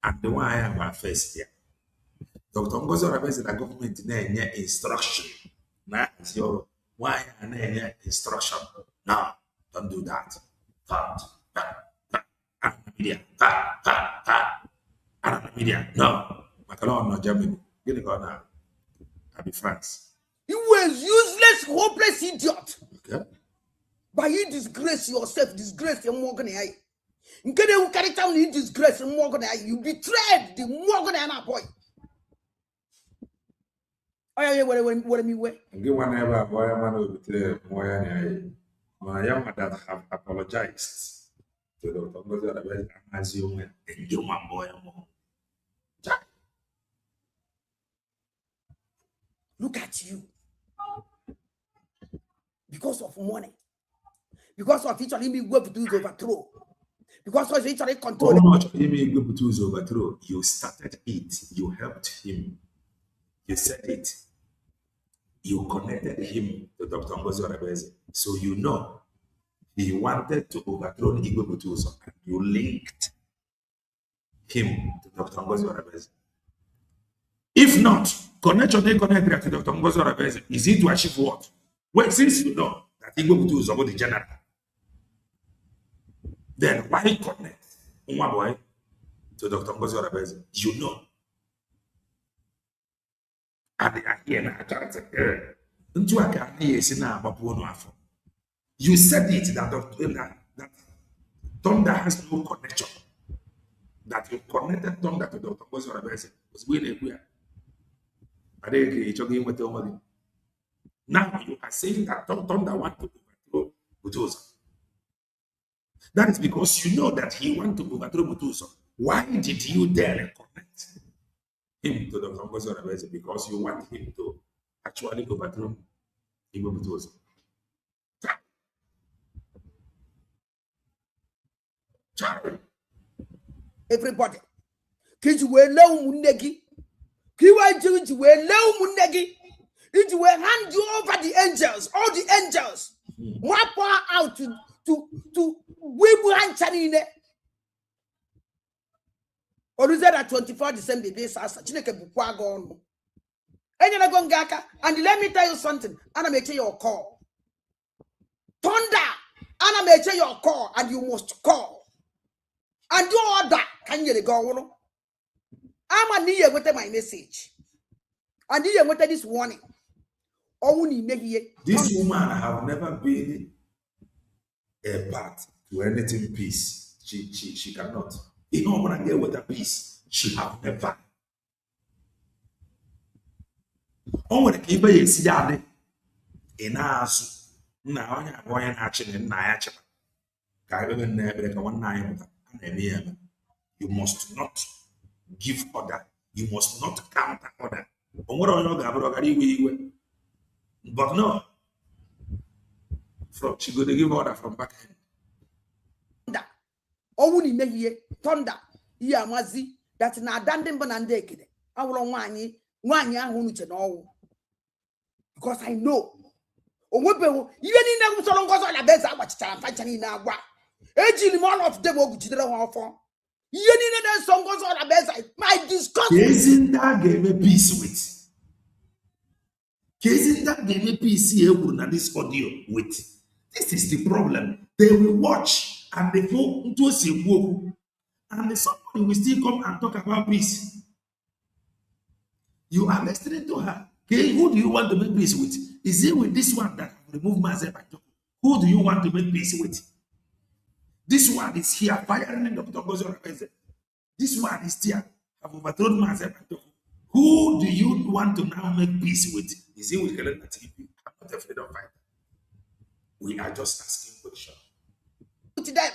and the one I have first here. Dr. Ngozi Orabueze, the government na instruction. Now it's your why instruction. No, don't do that. Media. No. Macron, no Germany. Get it now. Biafrans. You was useless, hopeless idiot. Okay. But you disgrace yourself, disgrace your Morgan. You can't carry down you disgrace your Morgan. You betrayed the Morgan and a boy. Oh, yeah, what I mean, where? Give one ever boy, man will betray more. My young that have apologized to Dr. Ngozi Orabueze as you went, and you my boy more. Look at you. Because of money. Because of each other being able to overthrow. Because of each other control. How much him able to overthrow? You started it. You helped him. You said it. You connected him to Dr. Ngozi Orabueze. So you know he wanted to overthrow Igwe Butuzo. And you linked him to Dr. Ngozi Orabueze. If not, connection to Dr. Ngozi Orabueze is it to achieve what? Well, since you know that Igwe Butuzo is about the general, then why connect one boy to Dr. Ngozi Orabueze? You know. And they are here now. You said it that Thunder has no connection. That you connected Thunder to Dr. Ngozi Orabueze was winning where? Now you are saying that Thunder want to overthrow Butuzo. That is because you know that he want to overthrow Butuzo. Why did you then connect him to Dr. Ngozi Orabueze? Because you want him to actually overthrow Butuzo. Everybody. Kids will know Mundegi. Kiwa will know Mundegi. It will hand you over the angels, all the angels. Wapa out to Wibu and Chanine. Oruzera 24 December this as Chineke bukwa go on. Enyere go ngaka, and let me tell you something. Ana meche your call. Thunder. Ana meche your call, and you must call. And do order. Can you go? I'm a near with my message. And you with this warning. This woman have never been a part to anything peace. She cannot. You know when I get with a peace, she have never. On when keep a see that in us now I'm actually in Niacha. You must not give order. You must not counter order. But no, from she go to give order from back end. Thunder. Yeah, mazi that na dandem banandekide. I will wani ahunu cheno. Because I know. Onwebe even in na so long gozo na beza abachicha fanchani na agwa. Ejili all of them ogujidere ho ofo. Even in na so gozo na beza my disgust. Isn't that game peace with? Isn't that game peace here na this audio with? This is the problem. They will watch and they go into a and somebody will still come and talk about peace. You are listening to her. Okay, who do you want to make peace with? Is it with this one that remove myself? Who do you want to make peace with? This one is here firing in Dr. Ngozi Orabueze. This one is here have overthrown myself. Who do you want to now make peace with? Is it with Kelena TV? I'm not afraid of fighting. We are just asking questions. To them,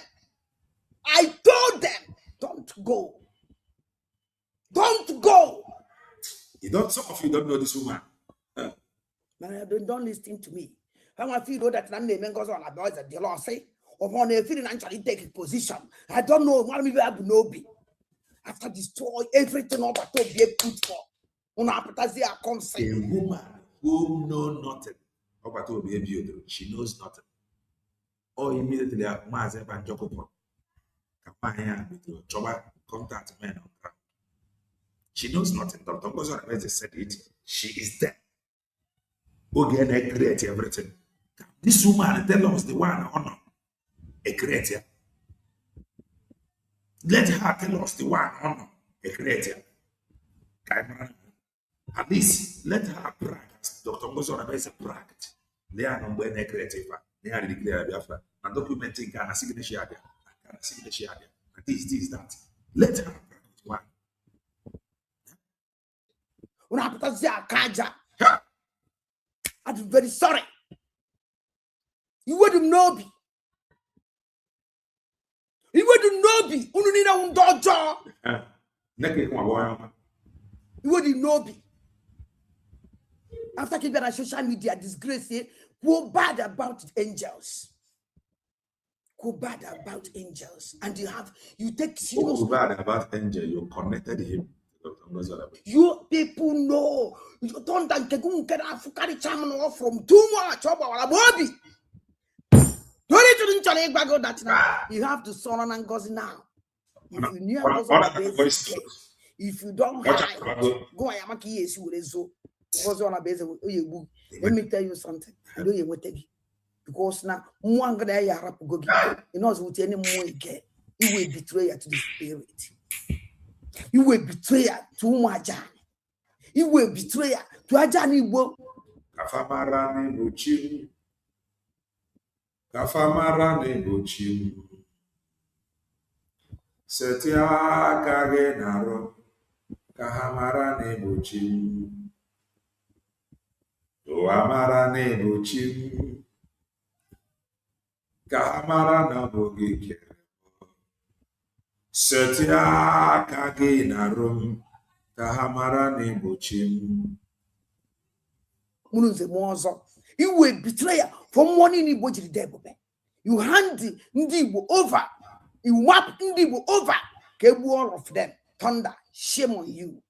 I told them, don't go. Don't go. You don't, some of you don't know this woman. Don't listen to me. I feel that I'm the goes on about the law say, upon a feeling actually take a position. I don't know what we have no be. After destroy everything about to be a put for. A woman who knows nothing about to be a beauty, she knows nothing. Or immediately Mazep and Jokopon. Contact men on ground. She knows nothing. Dr. Ngozi Orabueze said it. She is there. Again, I create everything. This woman tell us the one honor. A creator. Let her tell us the one honor. A creator. At least let her practice. Dr. Ngozi Orabueze practice. They are not when they creative. They are declare Biafra. And documenting Ghana signature. And this, that. Let her practice one. I'm very sorry. You wouldn't know me. You wouldn't know me. You wouldn't know me. After keeping on social media disgrace, go bad about angels. Go bad about angels. And you take serious. Go bad about angel, you connected him. You people know. You don't from too much. You have to surrender and Ngozi now. If you knew if you don't hide, go and let me tell you something. I know you will take it. Because now, you know what any more get. You will betray to the spirit. You will betray to Majan. You will betray to Ajani Wo. Kafamarani Buchim. Kafamarani Buchim. Setia Kagenaro. Kahamarani Buchim. Oamarani Buchim. Kahamarana Bogike. Setia Kagenaro. Kahamarani Buchim. You will betray from morning in Boji Debo. You hand Ndibo over. You map Ndibo over. Kebu all of them. Thunder. Shame on you.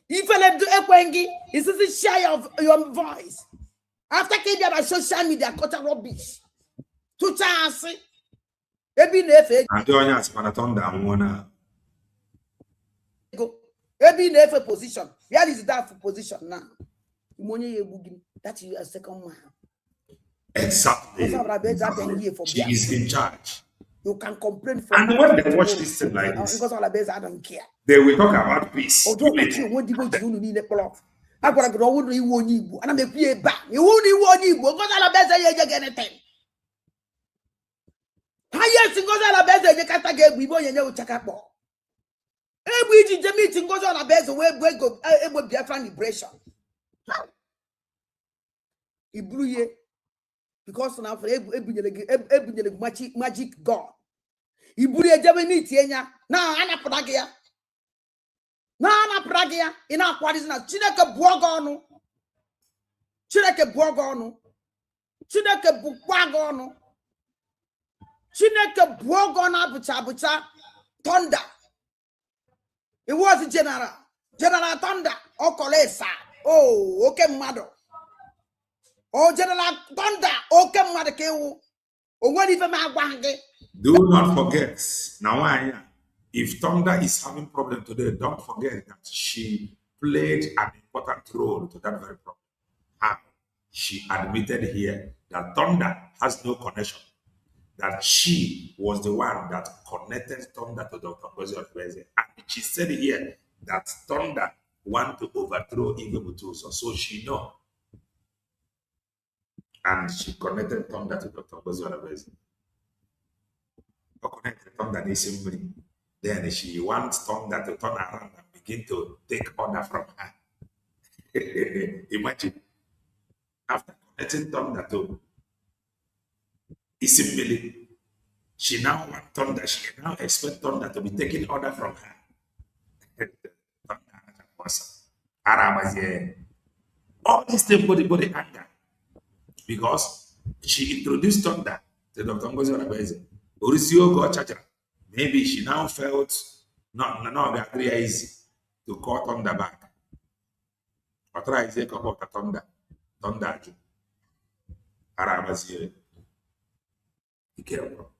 If I let do Ekwengi, is this a share of your voice? After Kenya social media, cut a rubbish. To chance. Ebi na-efe And onye asịkwana Thunder anwụọna. ego. Ebi na-efe position. Where is that for position now? Imonye ye bugin. That is your second man. Exactly. She is in charge. You can complain from. And when they watch this thing like this, because all I don't care. they will talk about peace. I gwara gị na ọwụ na iwu onye Igbo ana m ekwu ya ebe a iwu na iwu onye Igbo Ngozi Orabueze ya eje gị ha yes Ngozi Orabueze eje kata gị egwu Igbo onye nye uchaka kpọ egwu iji je meet Ngozi Orabueze wee bụ ego egbe Biafran liberation iburu ye because na afọ ebunyere gị magic god iburu ye jebe meet enya na anapụta gị ya na pragia ina akwadizi na Chineke buo gị ọnụ Chineke buo gị ọnụ Chineke bukwa gị ọnụ Chineke buo gị ọnụ abụcha Thunder. It was General Thunder Okolesa. Oh, okay mmadụ. Oh, General Thunder okay mmadụ ka ewu o nwere ife ma agwa gị. Do not forget now if Thunder is having problem today, don't forget that she played an important role to that very problem. And she admitted here that Thunder has no connection, that she was the one that connected Thunder to Dr. Ngozi Orabueze. And she said here that Thunder want to overthrow Igwe Butuso, so she know. And she connected Thunder to Dr. Ngozi Orabueze. Connected Thunder assembly. Then she wants Thunder to turn around and begin to take order from her. Imagine. After connecting Thunder to assembly, she now wants Thunder. She can now expect Thunder to be taking order from her. All this thing body anger. Because she introduced Thunder to Dr. Ngozi Orabueze. Maybe she now felt not very easy to call Thunder back. Or try to talk about Thunder. Arabazie. Be careful.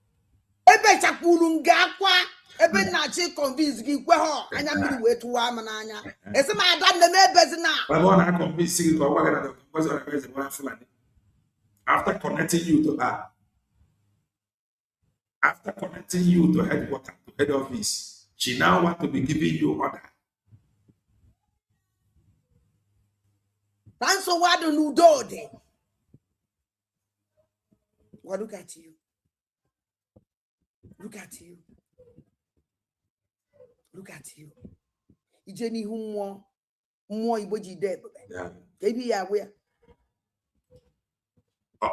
Ebe chakulu ngakwa ebe na chi convince gị kwe ho anya mmiri wee tụwa ama n'anya. Ese ma ada nne mebezi na. Well, I convince you to work at the after connecting you to her. After connecting you to headquarters, to head office, she now wants to be giving you order. And so what do you do then? Well, look at you. Look at you. Look at you. Ijeni humwa Igbo jide. Yeah. Maybe ya where.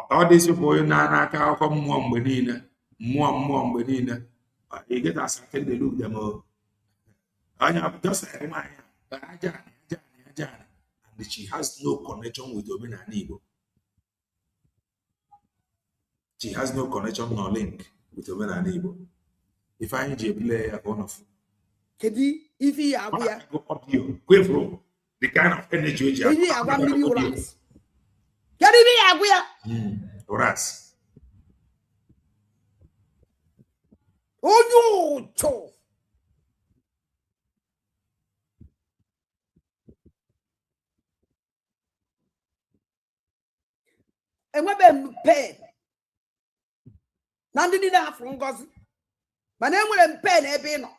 All these people na aka akọ mmụọ mgbe niile. Mmụọ mgbe niile. You get as I they look them all. Just like and she has no connection with Omenala Igbo. She has no connection nor link with Omenala Igbo. If I need a player, one of Kedi, if he are where go audio, go from the kind of energy you have. Kedi, I want million rats. Kedi, we are where? Rats. Oh no, cho. And we be paid. Nandi ni na afro Ngozi. But then we pen ebe no.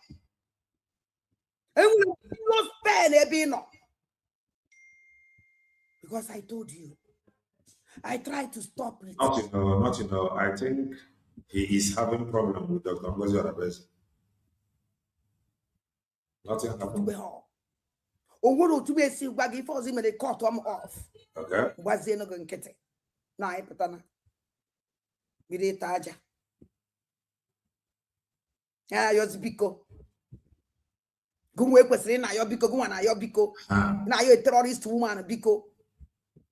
And we lose pen ebe no. Because I told you, I tried to stop it. Not you know. I think he is having problem with Dr. Ngozi Orabueze. Nothing happened. Oworo to be see wagi for him they cut him off. Okay. Was he no going to get na ipatana. Bide taja. Ya yo zibiko. Gumwe kwesiri na yo biko gumwa na yo biko. Na yo terrorist woman biko.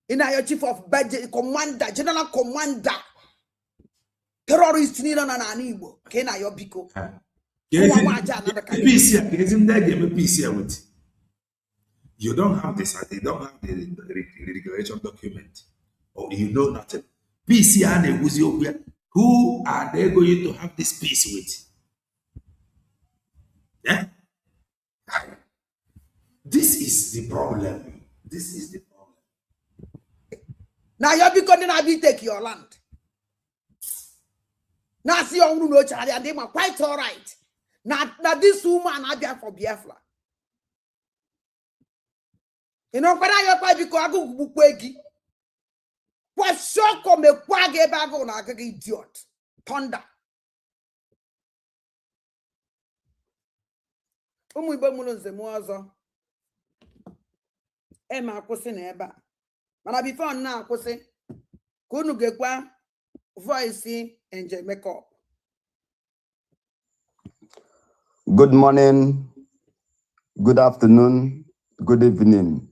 Ina yo chief of budget commander, general commander. Terrorist ni na Igbo. Ke na yo biko. Peace with. You don't have this, they don't have the regulation document, or you know nothing. Peace Who are they going to have this peace with? Yeah? This is the problem. This is the problem. Now you're becoming to take your land. Now see your no child and they are quite all right. Now this woman are there for Biafra. You know when I apply because I go bukwegi. What shock come a quagga bag on a idiot. Thunder. Umu ibomuno zemoazo. Emma kwụsị na ebe a. Mana before na kwụsị ka unu gekwa voice Angel Makeup. Good morning, good afternoon, good evening,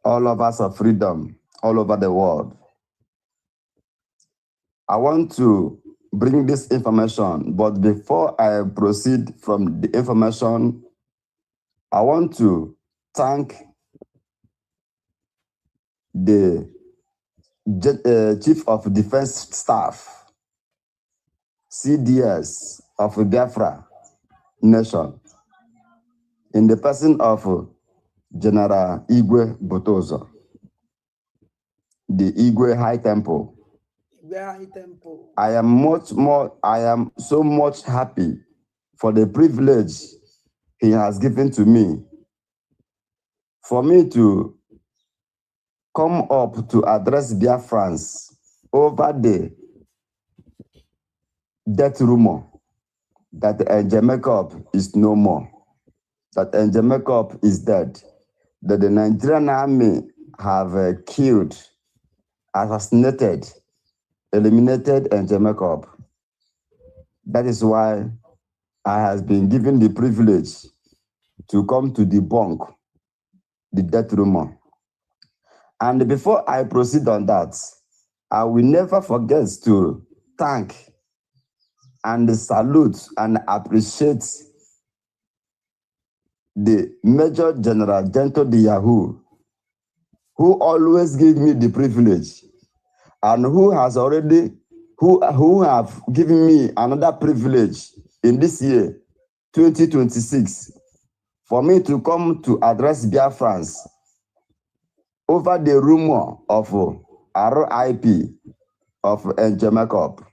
all of us of freedom, all over the world. I want to bring this information, but before I proceed from the information, I want to thank the Chief of Defense Staff, CDS of Biafra Nation, in the person of General Igwe Botozo, the Igwe High Temple. I am so much happy for the privilege he has given to me, for me to come up to address Biafrans over the death rumor that Angel Makeup is no more, that Angel Makeup is dead, that the Nigerian army have killed, assassinated, eliminated Angel Makeup. That is why I have been given the privilege to come to debunk the death rumor. And before I proceed on that, I will never forget to thank and salute and appreciate the Major General Gento de Yahoo, who always give me the privilege and who has already, who have given me another privilege in this year, 2026, for me to come to address Biafrans over the rumor of RIP of Angel Makeup.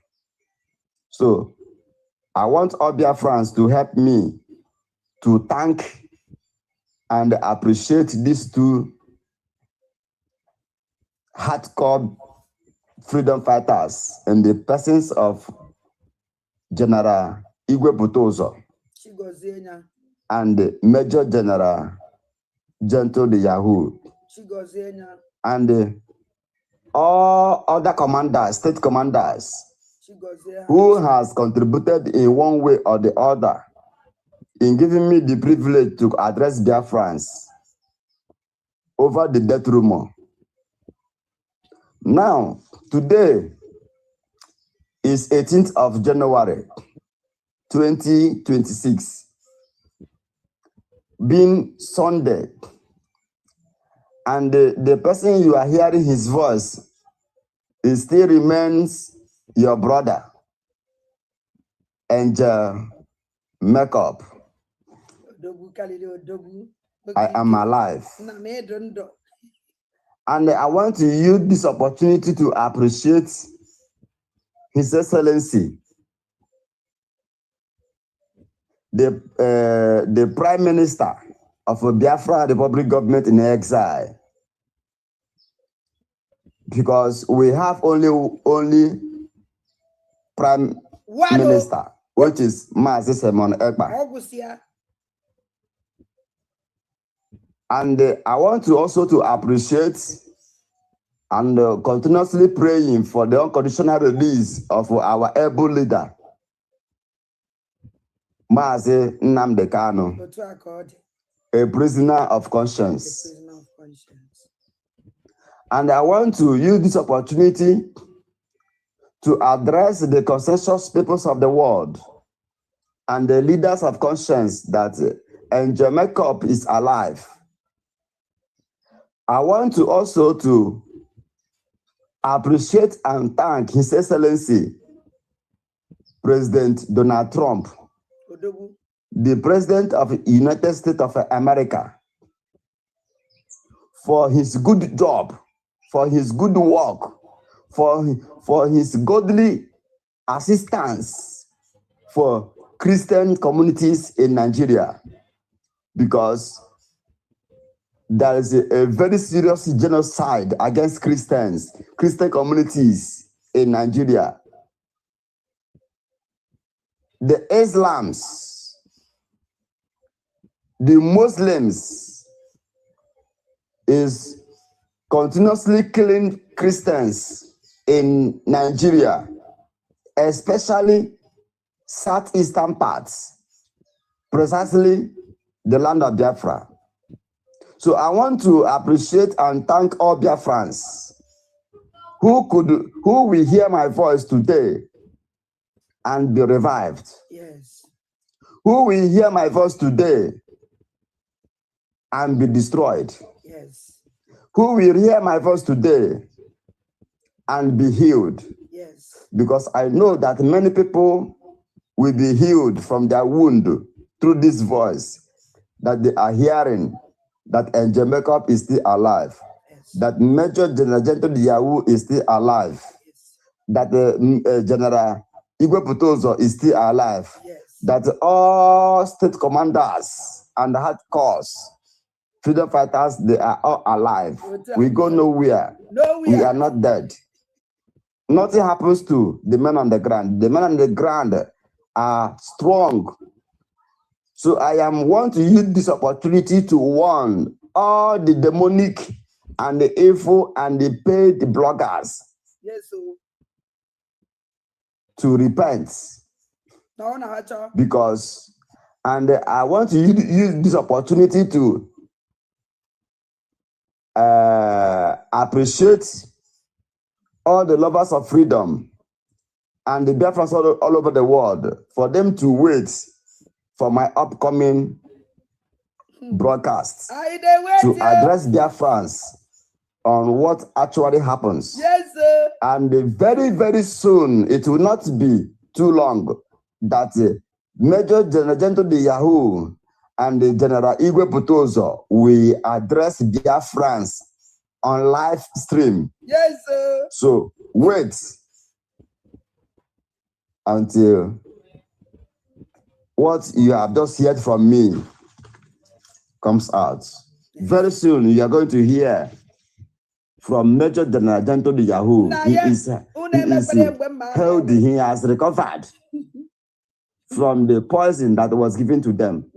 So I want all Biafrans to help me to thank and appreciate these two hardcore freedom fighters in the presence of General Igwe Botozo and Major General Gento de Yahoo and all other commanders, state commanders, who has contributed in one way or the other in giving me the privilege to address Biafrans over the death rumor. Now, today is 18th of January, 2026, being Sunday, and the person you are hearing his voice, it still remains your brother, Angel Makeup. I am alive. And I want to use this opportunity to appreciate His Excellency, the Prime Minister of the Biafra Republic Government in exile, because we have only Prime Minister, which is Mazi Simon Ekpa. And I want to also to appreciate and continuously praying for the unconditional release of our able leader, Mazi Nnamdi Kanu, a prisoner of conscience. And I want to use this opportunity to address the consensus peoples of the world and the leaders of conscience that Angel Makeup is alive. I want to also to appreciate and thank His Excellency, President Donald Trump, Odogu. the President of the United States of America, for his good job, for his good work, for his godly assistance for Christian communities in Nigeria, because there is a very serious genocide against Christian communities in Nigeria. The Islams, the Muslims is continuously killing Christians in Nigeria, especially southeastern parts, precisely the land of Biafra. So I want to appreciate and thank all Biafrans who will hear my voice today and be revived. Yes. Who will hear my voice today and be destroyed. Yes. Who will hear my voice today and be healed. Yes. Because I know that many people will be healed from their wound through this voice that they are hearing, that Angel Makeup is still alive, Yes. that Major General Gentle Yahoo is still alive, Yes. that General Igwe Putozo is still alive, Yes. that all state commanders and hardcores, freedom fighters, they are all alive. We go nowhere. We are not dead. Nothing happens to the men on the ground. The men on the ground are strong. So I want to use this opportunity to warn all the demonic and the evil and the paid bloggers. Yes, so. To repent. Because, and I want to use this opportunity to appreciate all the lovers of freedom and the Biafrans all over the world for them to wait for my upcoming broadcast to address Biafrans on what actually happens. Yes, sir. And very, very soon, it will not be too long, that Major General Gentle Yahoo and the General Igwe Putozo will address Biafrans on live stream. Yes, sir. So wait until what you have just heard from me comes out. Very soon, you are going to hear from Major General Gentle Yahoo. He is healthy. He has recovered from the poison that was given to them.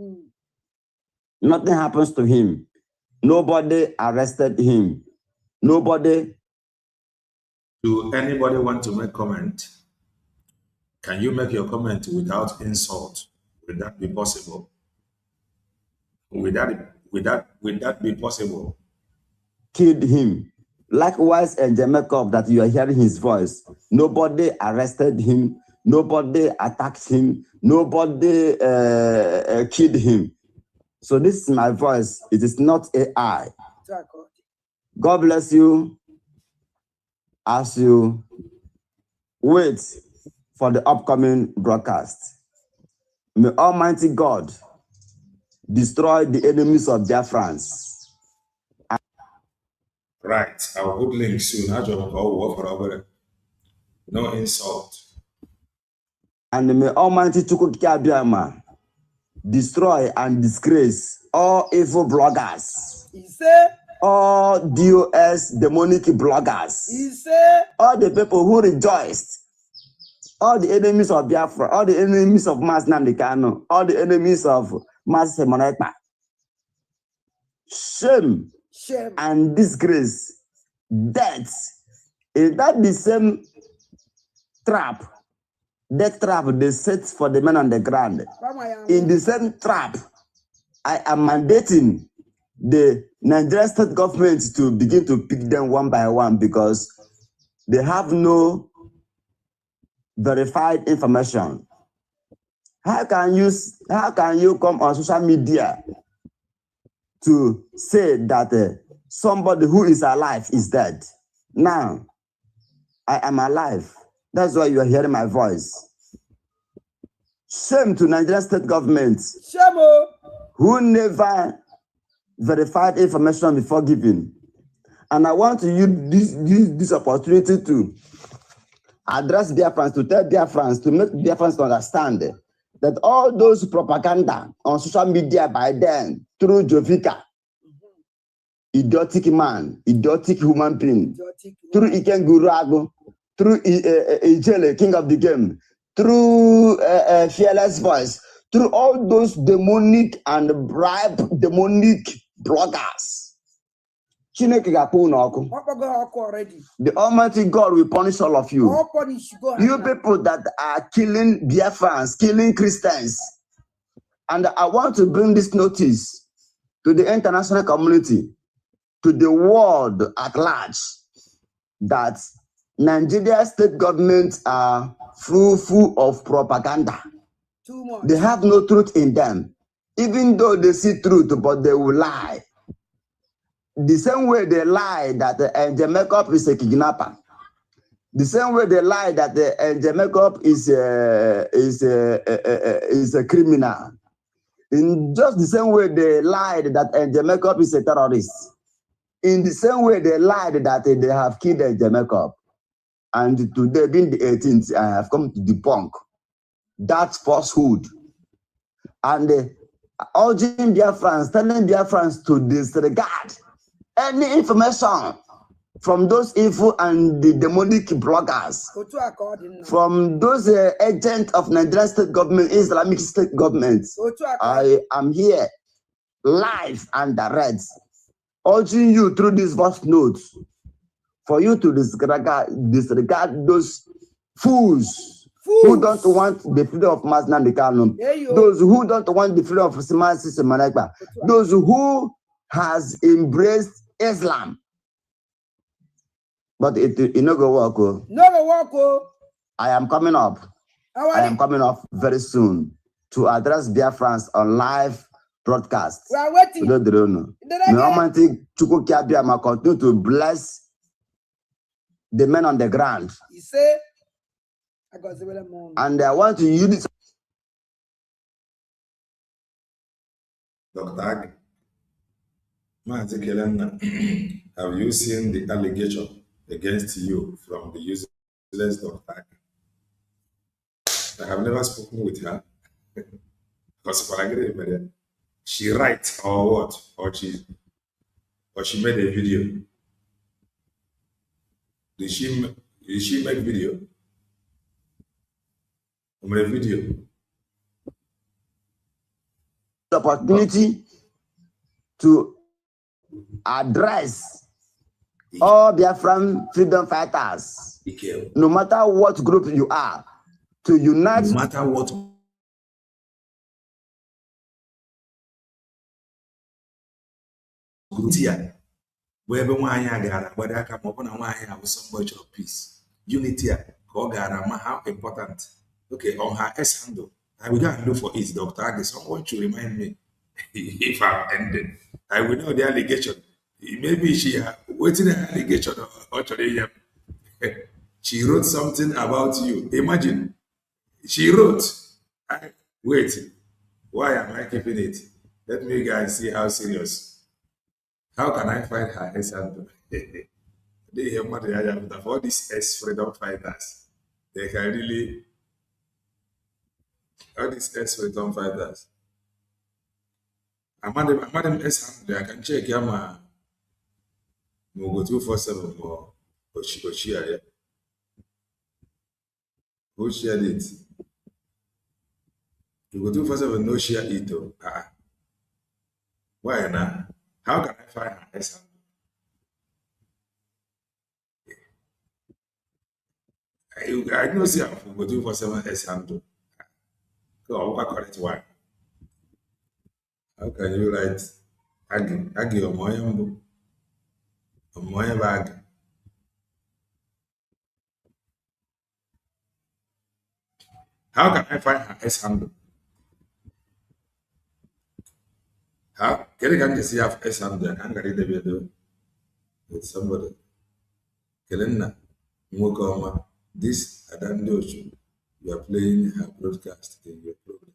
Nothing happens to him. Nobody arrested him. Nobody. Do anybody want to make comment? Can you make your comment without insult? Would that be possible? Would that be possible? Killed him. Likewise, and Jacob, that you are hearing his voice. Nobody arrested him. Nobody attacked him. Nobody killed him. So this is my voice. It is not AI. God bless you as you wait for the upcoming broadcast. May Almighty God destroy the enemies of Biafrans. Right. I will put links soon. No insult. And may Almighty Chukwuka Abiyama destroy and disgrace all evil bloggers. All DOS demonic bloggers. All the people who rejoiced. All the enemies of Biafra. All the enemies of Mas Nnamdi Kanu. All the enemies of Mas Semonekpa. Shame and disgrace. Death. Is that the same trap? That trap they set for the men on the ground. In the same trap, I am mandating the Nigerian state government to begin to pick them one by one, because they have no verified information. How can you come on social media to say that somebody who is alive is dead? Now, I am alive. That's why you are hearing my voice. Shame to Nigerian state government Shamo. who never verified information before giving. And I want to use this opportunity to address Biafrans, to tell Biafrans, to make Biafrans understand that all those propaganda on social media by them, through Jovika, idiotic man, idiotic human being, through Iken Gurago, through Ijele, king of the game, through Fearless Voice, through all those demonic and demonic bloggers. The Almighty God will punish all of you. You people that are killing Biafrans, killing Christians. And I want to bring this notice to the international community, to the world at large, that Nigeria state governments are full of propaganda. Too much. They have no truth in them. Even though they see truth, but they will lie. The same way they lie that the makeup is a kidnapper. The same way they lie that the makeup is a criminal. In just the same way they lied that the makeup is a terrorist. In the same way they lied that they have killed the makeup. And today, being the 18th, I have come to debunk that falsehood. And urging Biafrans, telling Biafrans to disregard any information from those evil and the demonic bloggers, from those agents of Nigerian state government, Islamic state government. I am here live and direct, urging you through this voice notes for you to disregard those fools who don't want the freedom of Mass Nandekano, those who don't want the freedom of Simasi Semanekba, those who has embraced Islam. But it no go work. I am coming up. I am coming up very soon to address Biafrans on live broadcast. We are waiting. Continue to bless the men on the ground. He said, and I want to use this. Dr. Ag, have you seen the allegation against you from the useless Dr. Ag? I have never spoken with her. Because she writes or what? Or she made a video. Did she make video? Made a video. The opportunity to address all Biafran freedom fighters, no matter what group you are, to unite. No matter what. Where everyone got, whether I come upon a wine with so much of peace. Unity, how important. Okay, on her S handle. I will go and look for it, Dr. Ag. Someone should remind me if I'm ending. I will know the allegation. Maybe she waiting an allegation or she wrote something about you. Imagine. She wrote. Wait. Why am I keeping it? Let me guys see how serious. How can I find her S handle? For these S freedom fighters, they can really. All these S freedom fighters. I'm Madam S handle. I can check Yama. Go 247 or share it. Who shared it? You go 247 no share it though. Why now? How can I find her S handle? I know see I'm go 247 S handle. Go correct one. How can you write Agi or Moyambo? Or Moyabag? How can I find her S handle? How can you see have S handle? I can't get the video with somebody. Kelena, Mukoma, this I don't know. You are playing her broadcast in your program.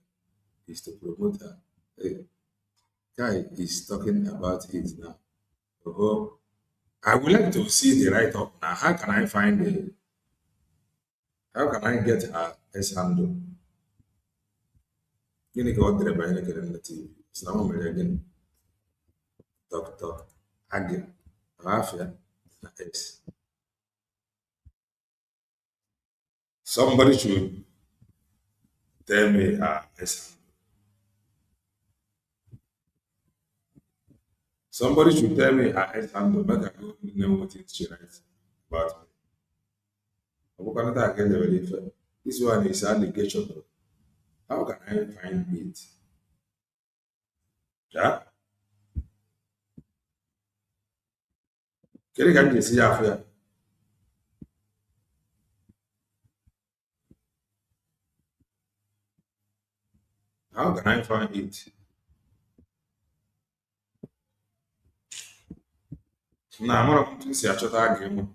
Is to promote her. Hey, guy is talking about it now. Oh, I would like to see the write up now. How can I find the? How can I get her S handle? Gini ka ọ dịrị banyere kere na TV. Si na o mere gịnị? Dr. Age Afia na S. Somebody should tell me her S handle. Somebody should tell me her S handle. Make I go know what she writes about me. This one is allegation. How can I find it? Yeah? Can you see Afia? How can I find it? Now, I'm going to see a short game.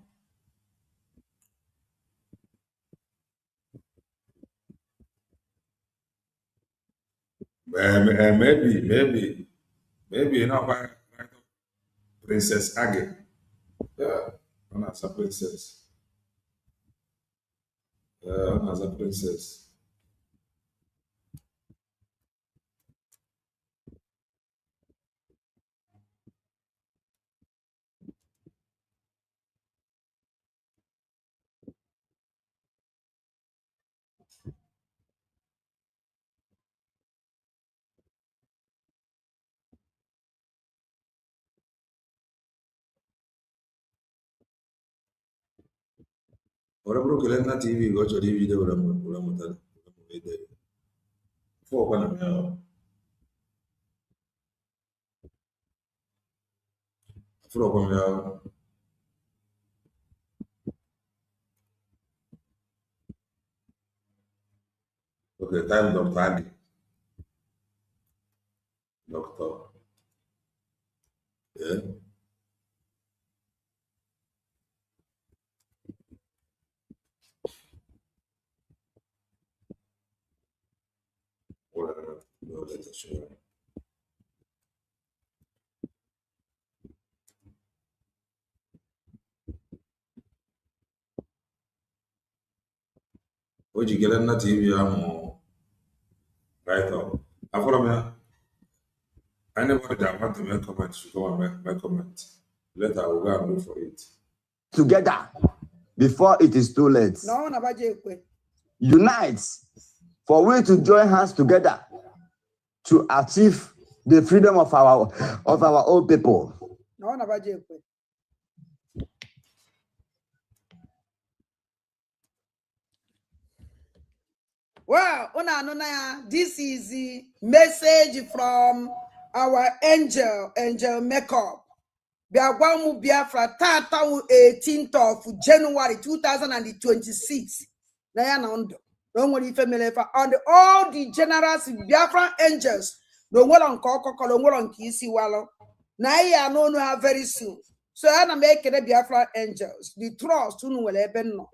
Maybe, you know, why Princess Age. Yeah, one as a princess. Yeah, one as a princess. Orabueze kele na TV go chọrọ ibido were mụta ede. Fọ na ya. Afro kwa ya. Okay, time Dr. Age. Doctor. Yeah. Whatever. No, that's sure. O ji kele na TV ahụ right up. Afro me. Anybody that want to make comment should go and make comment. Later, I will go and look for it. Together before it is too late. No, na baje ekwe. Unite for we to join hands together to achieve the freedom of our own people. No, na baje ekwe. Well, this is the message from our angel makeup. Biagwamu Biafra Tata 18th of January 2026. On all the generals Biafran angels, no one on Koko, no one on Kisi Wallo. Now no have very soon. So I make the Biafran angels. The trust will even know.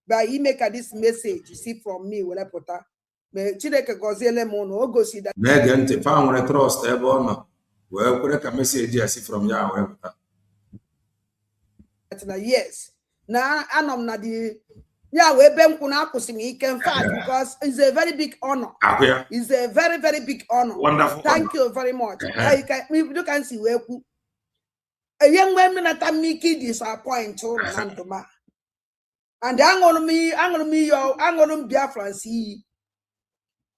But he make this message, you see, from me, will I put that? Chineke goziele mono o gosi that. Negente fa nwere trust ebe ọ nọ wee kwere ka message ya si from ya wee pụta. Yes. Na anom na the ya we be nkwu na akwụsị m ike in fact because it's a very big honor. It's a very very big honor. Wonderful. Thank you very much. You can see we kwu. Eyen we na ta miki disappoint o na ndoma. And angonu Biafrans see.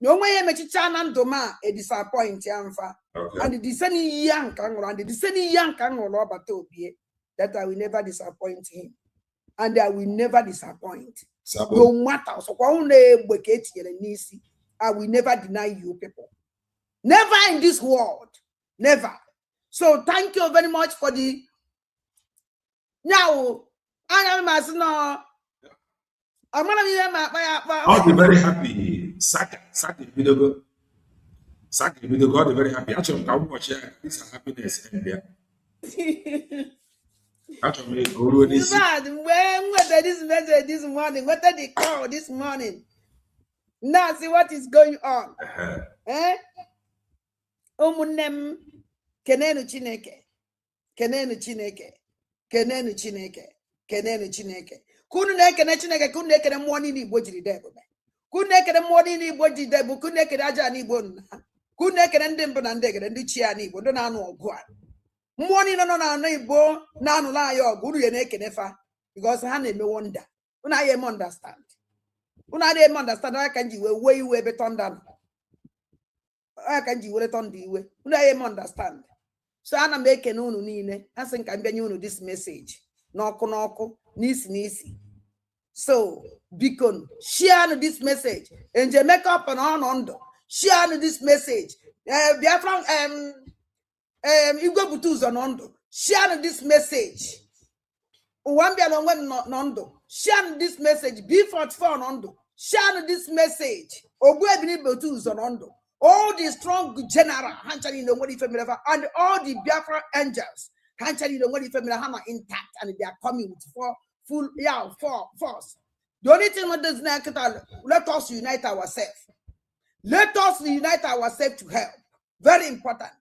No way mechicha na ndoma e disappoint amfa. And the same young kangoro and the same young kangoro bata obie that I will never disappoint him. And I will never disappoint. No matter so I will never deny you people. Never in this world. Never. So thank you very much for the now I must know. I'm gonna be I'll be very happy. Saki video. I'll be very happy. Actually, I will watch this happiness in there. Actually, this message this morning. What did they call this morning? Now see what is going on. Eh? Umunem kenenu chineke. Kenenu chineke. Kenenu chineke. Kenenu chineke. Kunu na ekene chineke, kunu ekene mmụọ niile Igbo jiri dee ebube. Kunu ekene mmụọ niile Igbo jiri dee ebube, kunu ekene aja n'Igbo nna. Kunu ekene ndị mbụ na ndị egede ndị chi ya n'Igbo, ndị na-anụ ọgụ a. Mmụọ niile nọ na Igbo na-anụla anyị ọgụ, unu ya na-ekene fa because ha na-eme wonder. Unu anyị eme understand. Unu adịghị eme understand aka nji wee iwe ebe tọnda. Aka nji were tọnda iwe. Unu anyị eme understand. So ana m ekene unu niile, asị nka m bịanye unu this message n'ọkụ n'isi. So biko share this message and je make up and on share this message. Biafran Igwe butu ụzọ n'ndụ, share this message. Uwambia no when n'ndụ, share this message. B44 n'ndụ, share this message. Ogbu ebini butu ụzọ n'ndụ. All the strong general, hanchani no what if and all the Biafra angels, hanchani no what if and intact, and they are coming with full force. The only thing that does not let us unite ourselves. Let us unite ourselves to help. Very important.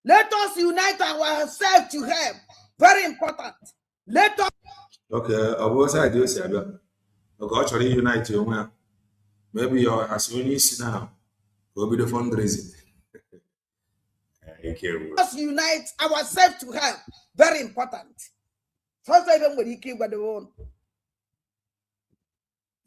Let us unite ourselves to help. Very important. Let us. Okay, I was I do say okay, actually unite you. Maybe you're as you need now. Will be the fundraising. Let us unite ourselves to help. Very important. First, even when you keep the one.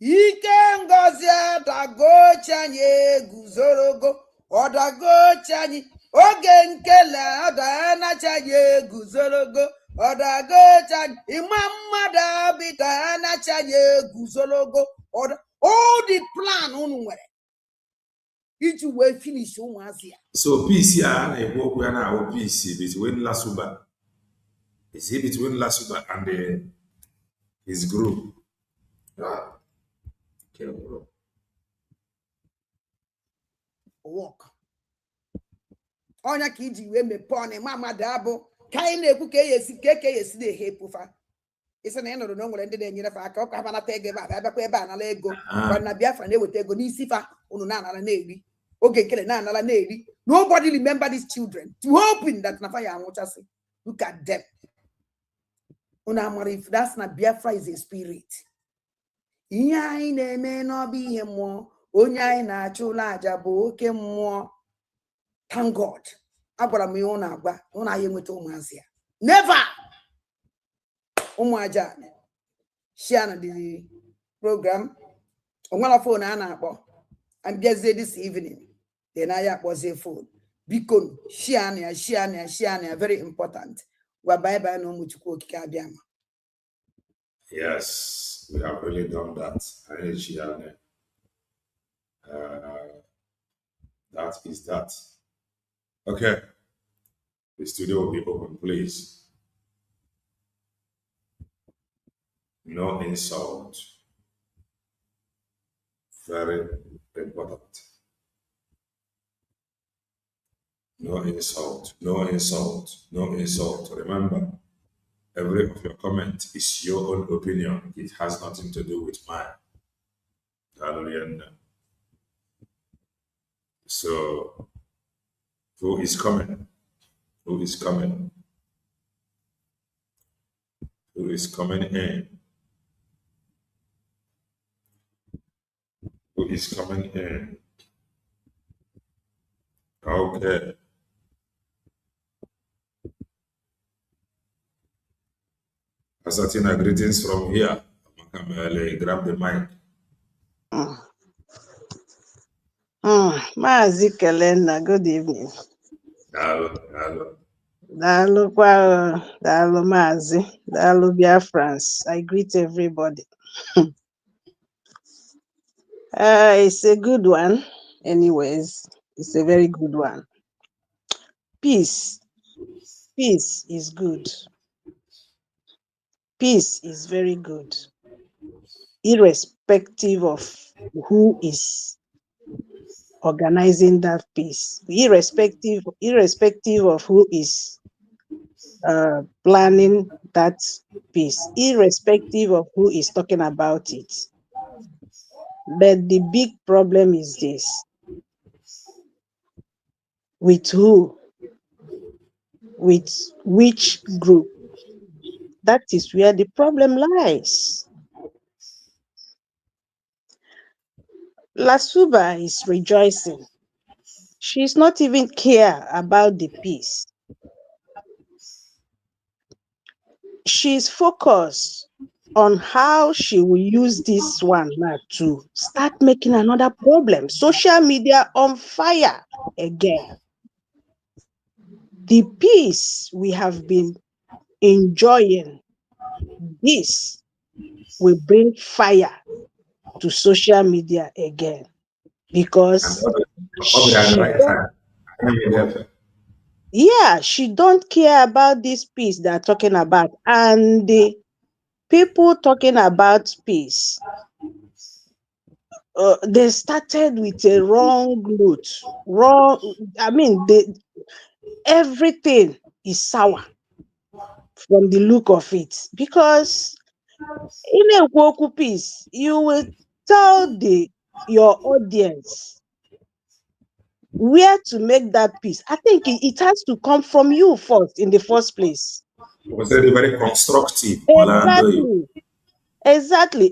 Ike Ngozi adagochanye guzorogo odagochanye oge nkele adanachanye guzorogo odagochanye imamada bita anachanye guzorogo all the plan unu nwere iji wee finish ụmụazị ya. So peace ya na-ekwu okwu ya na peace between Lasuba. Is he between Lasuba and his group? Walk. Onya ka iji wee mepee ọnụ mama dabụ ka anyị na-ekwu ka eyesi na-ehepụfa. Isi na ị nụrụ na o nwere ndị na-enyere fa aka, ọ ka ha nata ego ebe a abịakwa ebe a nala ego na Biafra na-eweta ego n'isi fa unu na-anala na-eri oge nkele na-anala na-eri. Nobody remember these children to hoping that na fa ya anwụchasị. Look at them. Unu amara if that's na Biafra is a spirit. Ihe anyị na-eme n'ọbụ ihe mmụọ, onye anyị na-achụ ụlọ aja bụ oke mmụọ. Thank God. Agwara m ihe ụnụ agwa, ụnụ anyị enweta ụmụazị ya. Never. Ụmụ aja share na the program. Onwere phone a na-akpọ. I'm busy this evening. Then I akpọzie phone. Biko share na very important. Wa bye bye no muchukwu okike abịama. Yes, we have really done that. That is that. Okay. The studio will be open, please. No insult. Very important. No insult. No insult. No insult. Remember, every of your comment is your own opinion. It has nothing to do with mine. Hallelujah. So, who is coming? Who is coming? Who is coming in? Who is coming in? Okay. Asatina, greetings from here. Grab the mic. Maazi Kelena, good evening. Hello. Daalụ Maazi, Daalụ Biafrans. I greet everybody. It's a good one. Anyways, it's a very good one. Peace is good. Peace is very good, irrespective of who is organizing that peace, irrespective of who is planning that peace, irrespective of who is talking about it. But the big problem is this. With who? With which group? That is where the problem lies. Lasuba is rejoicing. She's not even care about the peace. She's focused on how she will use this one now to start making another problem. Social media on fire again. The peace we have been enjoying, this will bring fire to social media again, because she don't care about this peace they're talking about. And the people talking about peace, they started with a wrong note. Everything is sour from the look of it, because in a Woku peace, you will tell your audience where to make that peace. I think it has to come from you first, in the first place. It was very constructive. Exactly.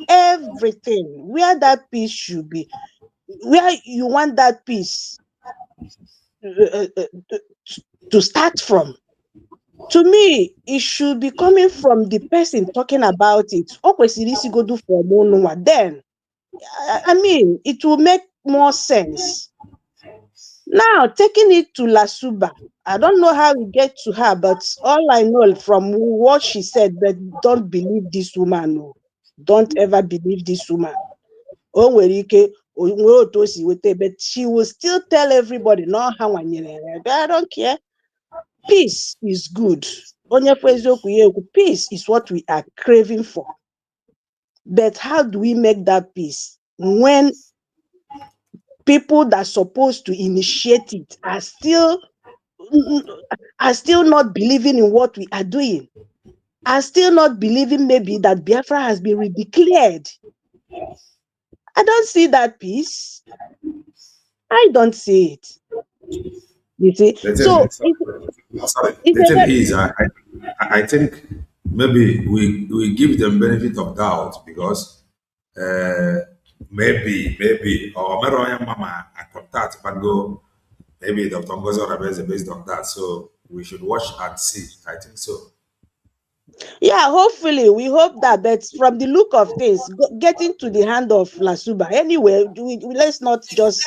Everything where that peace should be, where you want that peace to start from. To me, it should be coming from the person talking about it. Then, I mean, it will make more sense. Now, taking it to Lasuba, I don't know how we get to her, but all I know from what she said, but don't believe this woman. No. Don't ever believe this woman. But she will still tell everybody, no, I don't care. Peace is good. Peace is what we are craving for. But how do we make that peace when people that are supposed to initiate it are still not believing in what we are doing, are still not believing maybe that Biafra has been redeclared? I don't see that peace. I don't see it. You see? I think maybe we give them benefit of doubt, because maybe or Mama I contact but go maybe Dr. Ngozi Orabueze based on that. So we should watch and see. I think so. Yeah, hopefully we hope that. But from the look of things, getting to the hand of Lasuba anyway, let's not just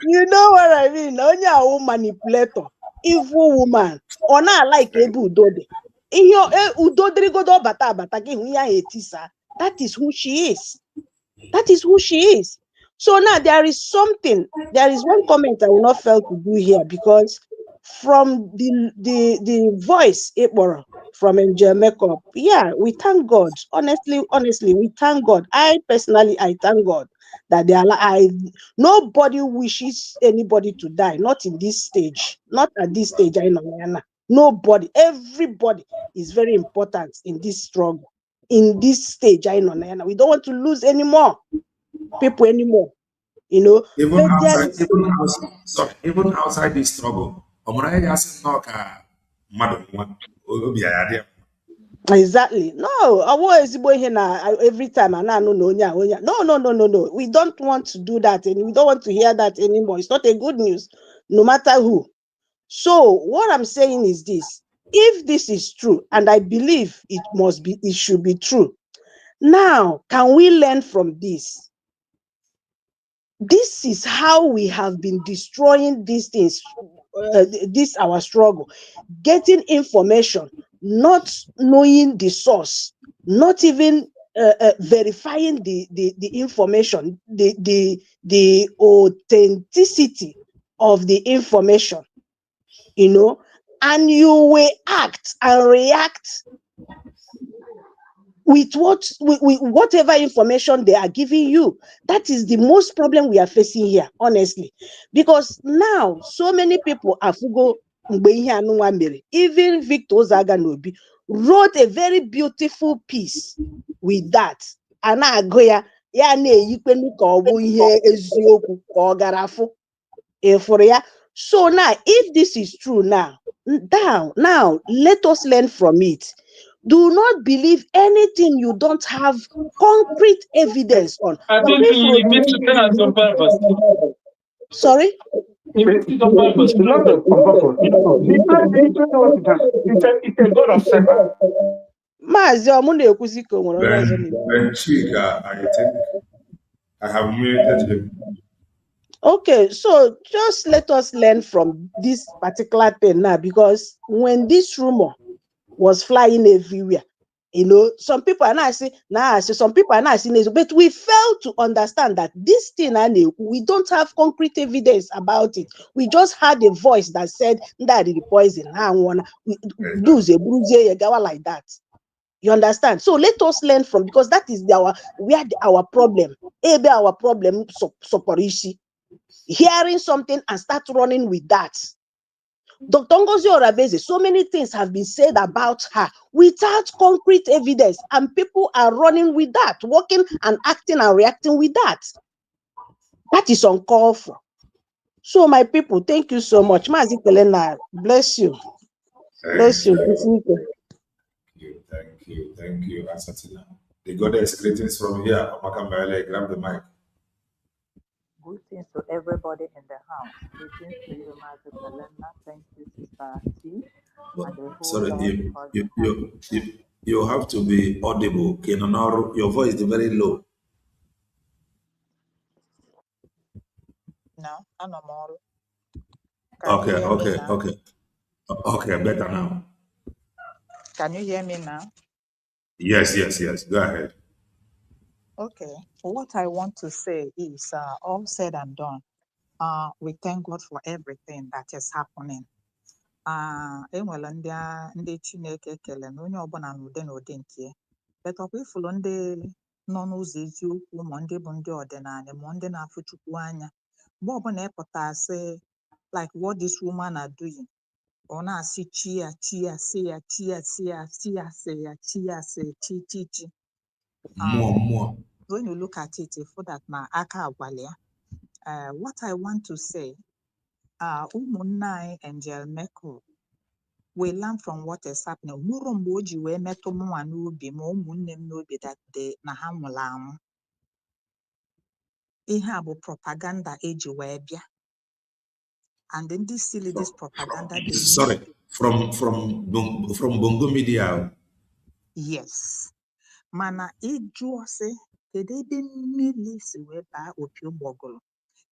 you know what I mean? Only a manipulator, evil woman. Ona like Ebu Udode. That is who she is. That is who she is. So now there is one comment I will not fail to do here, because from the voice from Angel Makeup, yeah, we thank God. Honestly, we thank God. I personally thank God that they are nobody wishes anybody to die, not in this stage, not at this stage. I know nobody, everybody is very important in this struggle, in this stage. I know we don't want to lose any more people anymore, you know. Even outside this struggle, exactly. No, every time no. We don't want to do that, and we don't want to hear that anymore. It's not a good news, no matter who. So what I'm saying is this: if this is true, and I believe it should be true. Now, can we learn from this? This is how we have been destroying these things, this our struggle, getting information, not knowing the source, not even verifying the information, the authenticity of the information, you know, and you will act and react with whatever information they are giving you. That is the most problem we are facing here, honestly, because now so many people are Even Victor Zaganobi wrote a very beautiful piece with that. And I go ya na-eyikwenu ka ọ bụ ihe eziokwu ka ọ gara afụ. So now, if this is true now, let us learn from it. Do not believe anything you don't have concrete evidence on. I think you need to turn on some purpose. Sorry? It's not on purpose. It's a God of setup. Chika, I think I have muted him. Okay, so just let us learn from this particular thing now, because when this rumor was flying everywhere, some people are not saying, some people are not saying this, but we fail to understand that this thing, we don't have concrete evidence about it. We just had a voice that said that the poison, do like that. You understand? So let us learn from, because that is our problem. Our problem, hearing something and start running with that. Dr. Ngozi Orabueze, so many things have been said about her without concrete evidence, and people are running with that, working and acting and reacting with that. That is uncalled for. So, my people, thank you so much. Mazi Kelena, bless you. Bless you. Thank you, Asatina. The goddess greetings from here. Omakambele, grab the mic. Greetings to everybody in the house. Greetings to you, Mazi Kelena. Thank you, Sister T. Sorry, you have to be audible. Your voice is very low. No, I'm not more. Okay, better now. Can you hear me now? Yes. Go ahead. Okay. What I want to say is, all said and done, we thank God for everything that is happening. Enwere ndị Chineke ekele na onye ọbụla n'ụdị n'ụdị nke ya. But ọ bụ ifụlụ ndị nọ n'ụzọ eziokwu, ma ndị bụ ndị ọdịnala, ma ndị na-afụ Chukwu anya. Mgbe ọbụla ịpụta asị, like what this woman are doing, ọ na-asị chi ya, sị ya, chi ya, sị ya, chi ya, sị ya, chi ya, sị chi. More. When you look at it, for that na aka agwali ya. What I want to say, ụmụnne Angel Meko, we learn from what is happening. Mụrụ mgbe o ji wee metụ mụnwa n'obi ma ụmụnne m n'obi that day na ha nwụrụ anwụ. Ihe a bụ propaganda eji wee bịa. And in this silly, this propaganda. From Bongo Media. Yes. Mana ịjụọ sị, kedu ebe mmiri si wee baa opi ụgbọgụrụ?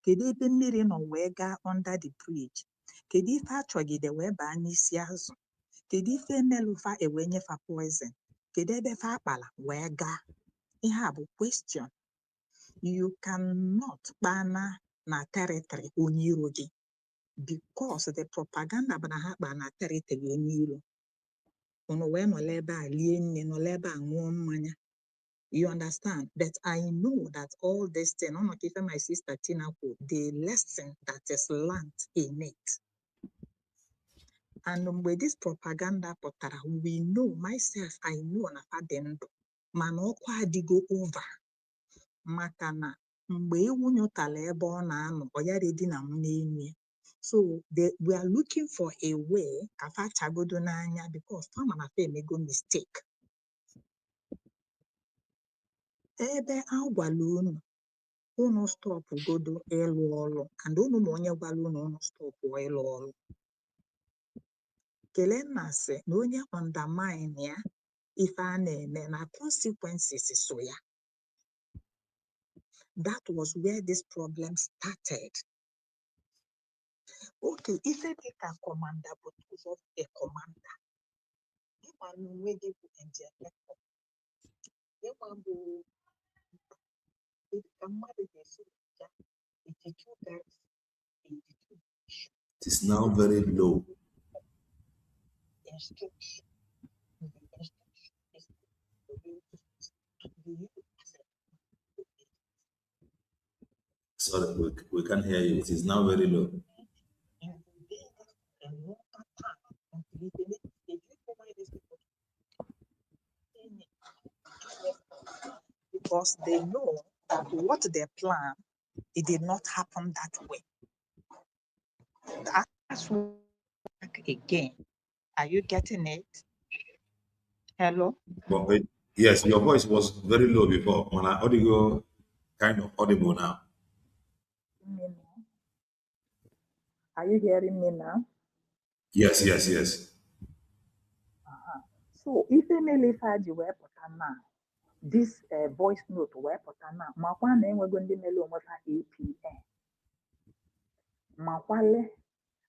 Kedu ebe mmiri nọ wee gaa under the bridge? Kedu ife achọgide wee baa n'isi azụ? Kedu ife emelụfa ewee nyefa poison? Kedu ebe fa akpala wee gaa? Ihe a bụ question. You cannot kpana na territory onye iro gị, because the propaganda bụ na ha kpa na territory onye iro. Unu wee nọla ebe a lie nne, nọla ebe a ṅụọ mmanya. You understand? But I know that all this thing, I'm not even my sister Tina, the lesson that is learned in it. And with this propaganda, we know, myself, I know na fadendo, manokwa digo over. Makana, mgbe ewu nyotala ebe ọ na-anọ, ọ ya redi na mnenye. So we are looking for a way, kafa chagodo n'anya, because some na fe mego mistake. Ebe agwala unu stop godo ịlụ ọrụ, and unu ma onye gwara unu stop ịlụ ọrụ. Kelenna sị na onye undermine ya ife a na-eme na consequences so ya. That was where this problem started. Okay, ife dịka commander bụ of a commander. Ịma n'onwe gị bụ Angel Meko. Ịma bụ ka mmadụ ga-esi ya 82 guys, 82. It is now very low. Instruction. Sorry, we can't hear you. It is now very low. Because they know that what they plan, it did not happen that way. That's again. Are you getting it? Hello? But yes, your voice was very low before. When I audio kind of audible now. Are you hearing me now? Yes, yes, yes. So if Emily had you were now, this voice note were now, Makwan and we're going to mail on APN. Makwale,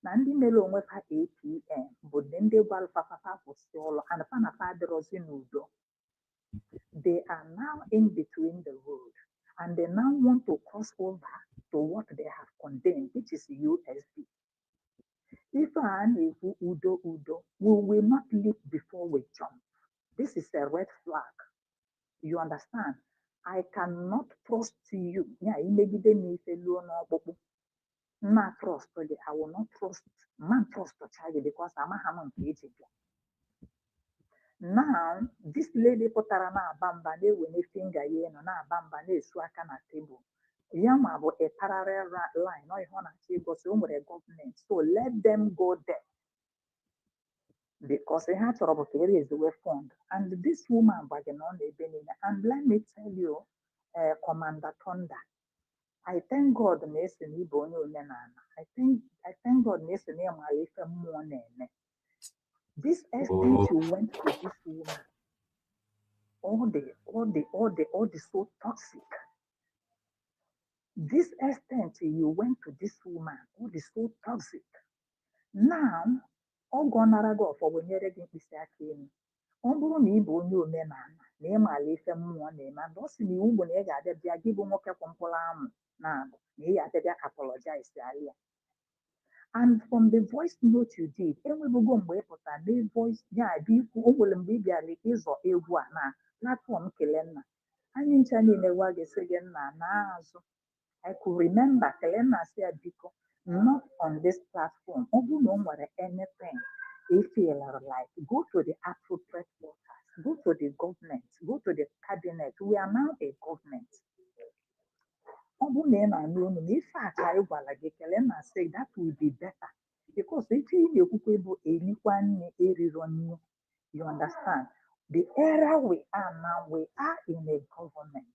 Nandi Melo with her APN, but then they were Papa for solo and Panapa Rosinudo. They are now in between the road and they now want to cross over to what they have condemned, which is USB. If I Udo, we will not leap before we jump. This is a red flag. You understand? I cannot trust you. Yeah, maybe me alone or not trust, I will not trust, man trust to child because I'm a hamon creative. Now, this lady putara na bamba ne when finger ye no na bamba ne suaka na table. Yama bo a parallel line, no hona chigo so a government. So let them go there. Because they had trouble to raise the way fund. And this woman bargain on the Benin. And let me tell you, Commander Thunder, I thank God Mason Ibono Nenana. I thank God Mason Malifa Monene. This extent you went to this woman, all the so toxic. This extent you went to this woman, all the so toxic. Now, all gonna go for when you're getting this again. Ọ bụrụ na ị bụ onye omenala na ị maara ife mmụọ na-eme and ọ sị na iwu bụ na ị ga-abịa bịa gị bụ nwoke kwụ mkpụrụ amụ na-abụ na ị ga-abịa apologize ala. And from the voice note you did, enwebugo mgbe ị pụtara na voice ya bụ ikwu o nwere mgbe ị bịara ịzọ egwu a na platform Kelenna. Anyị ncha niile gwa gị sị gị nna n'azụ. I could remember Kelenna si biko not on this platform. Ọ bụrụ na o nwere anything they feel like, go to the appropriate quarters, go to the government, go to the cabinet. We are now a government. If I say that will be better. Because if you understand, the era we are now, we are in a government.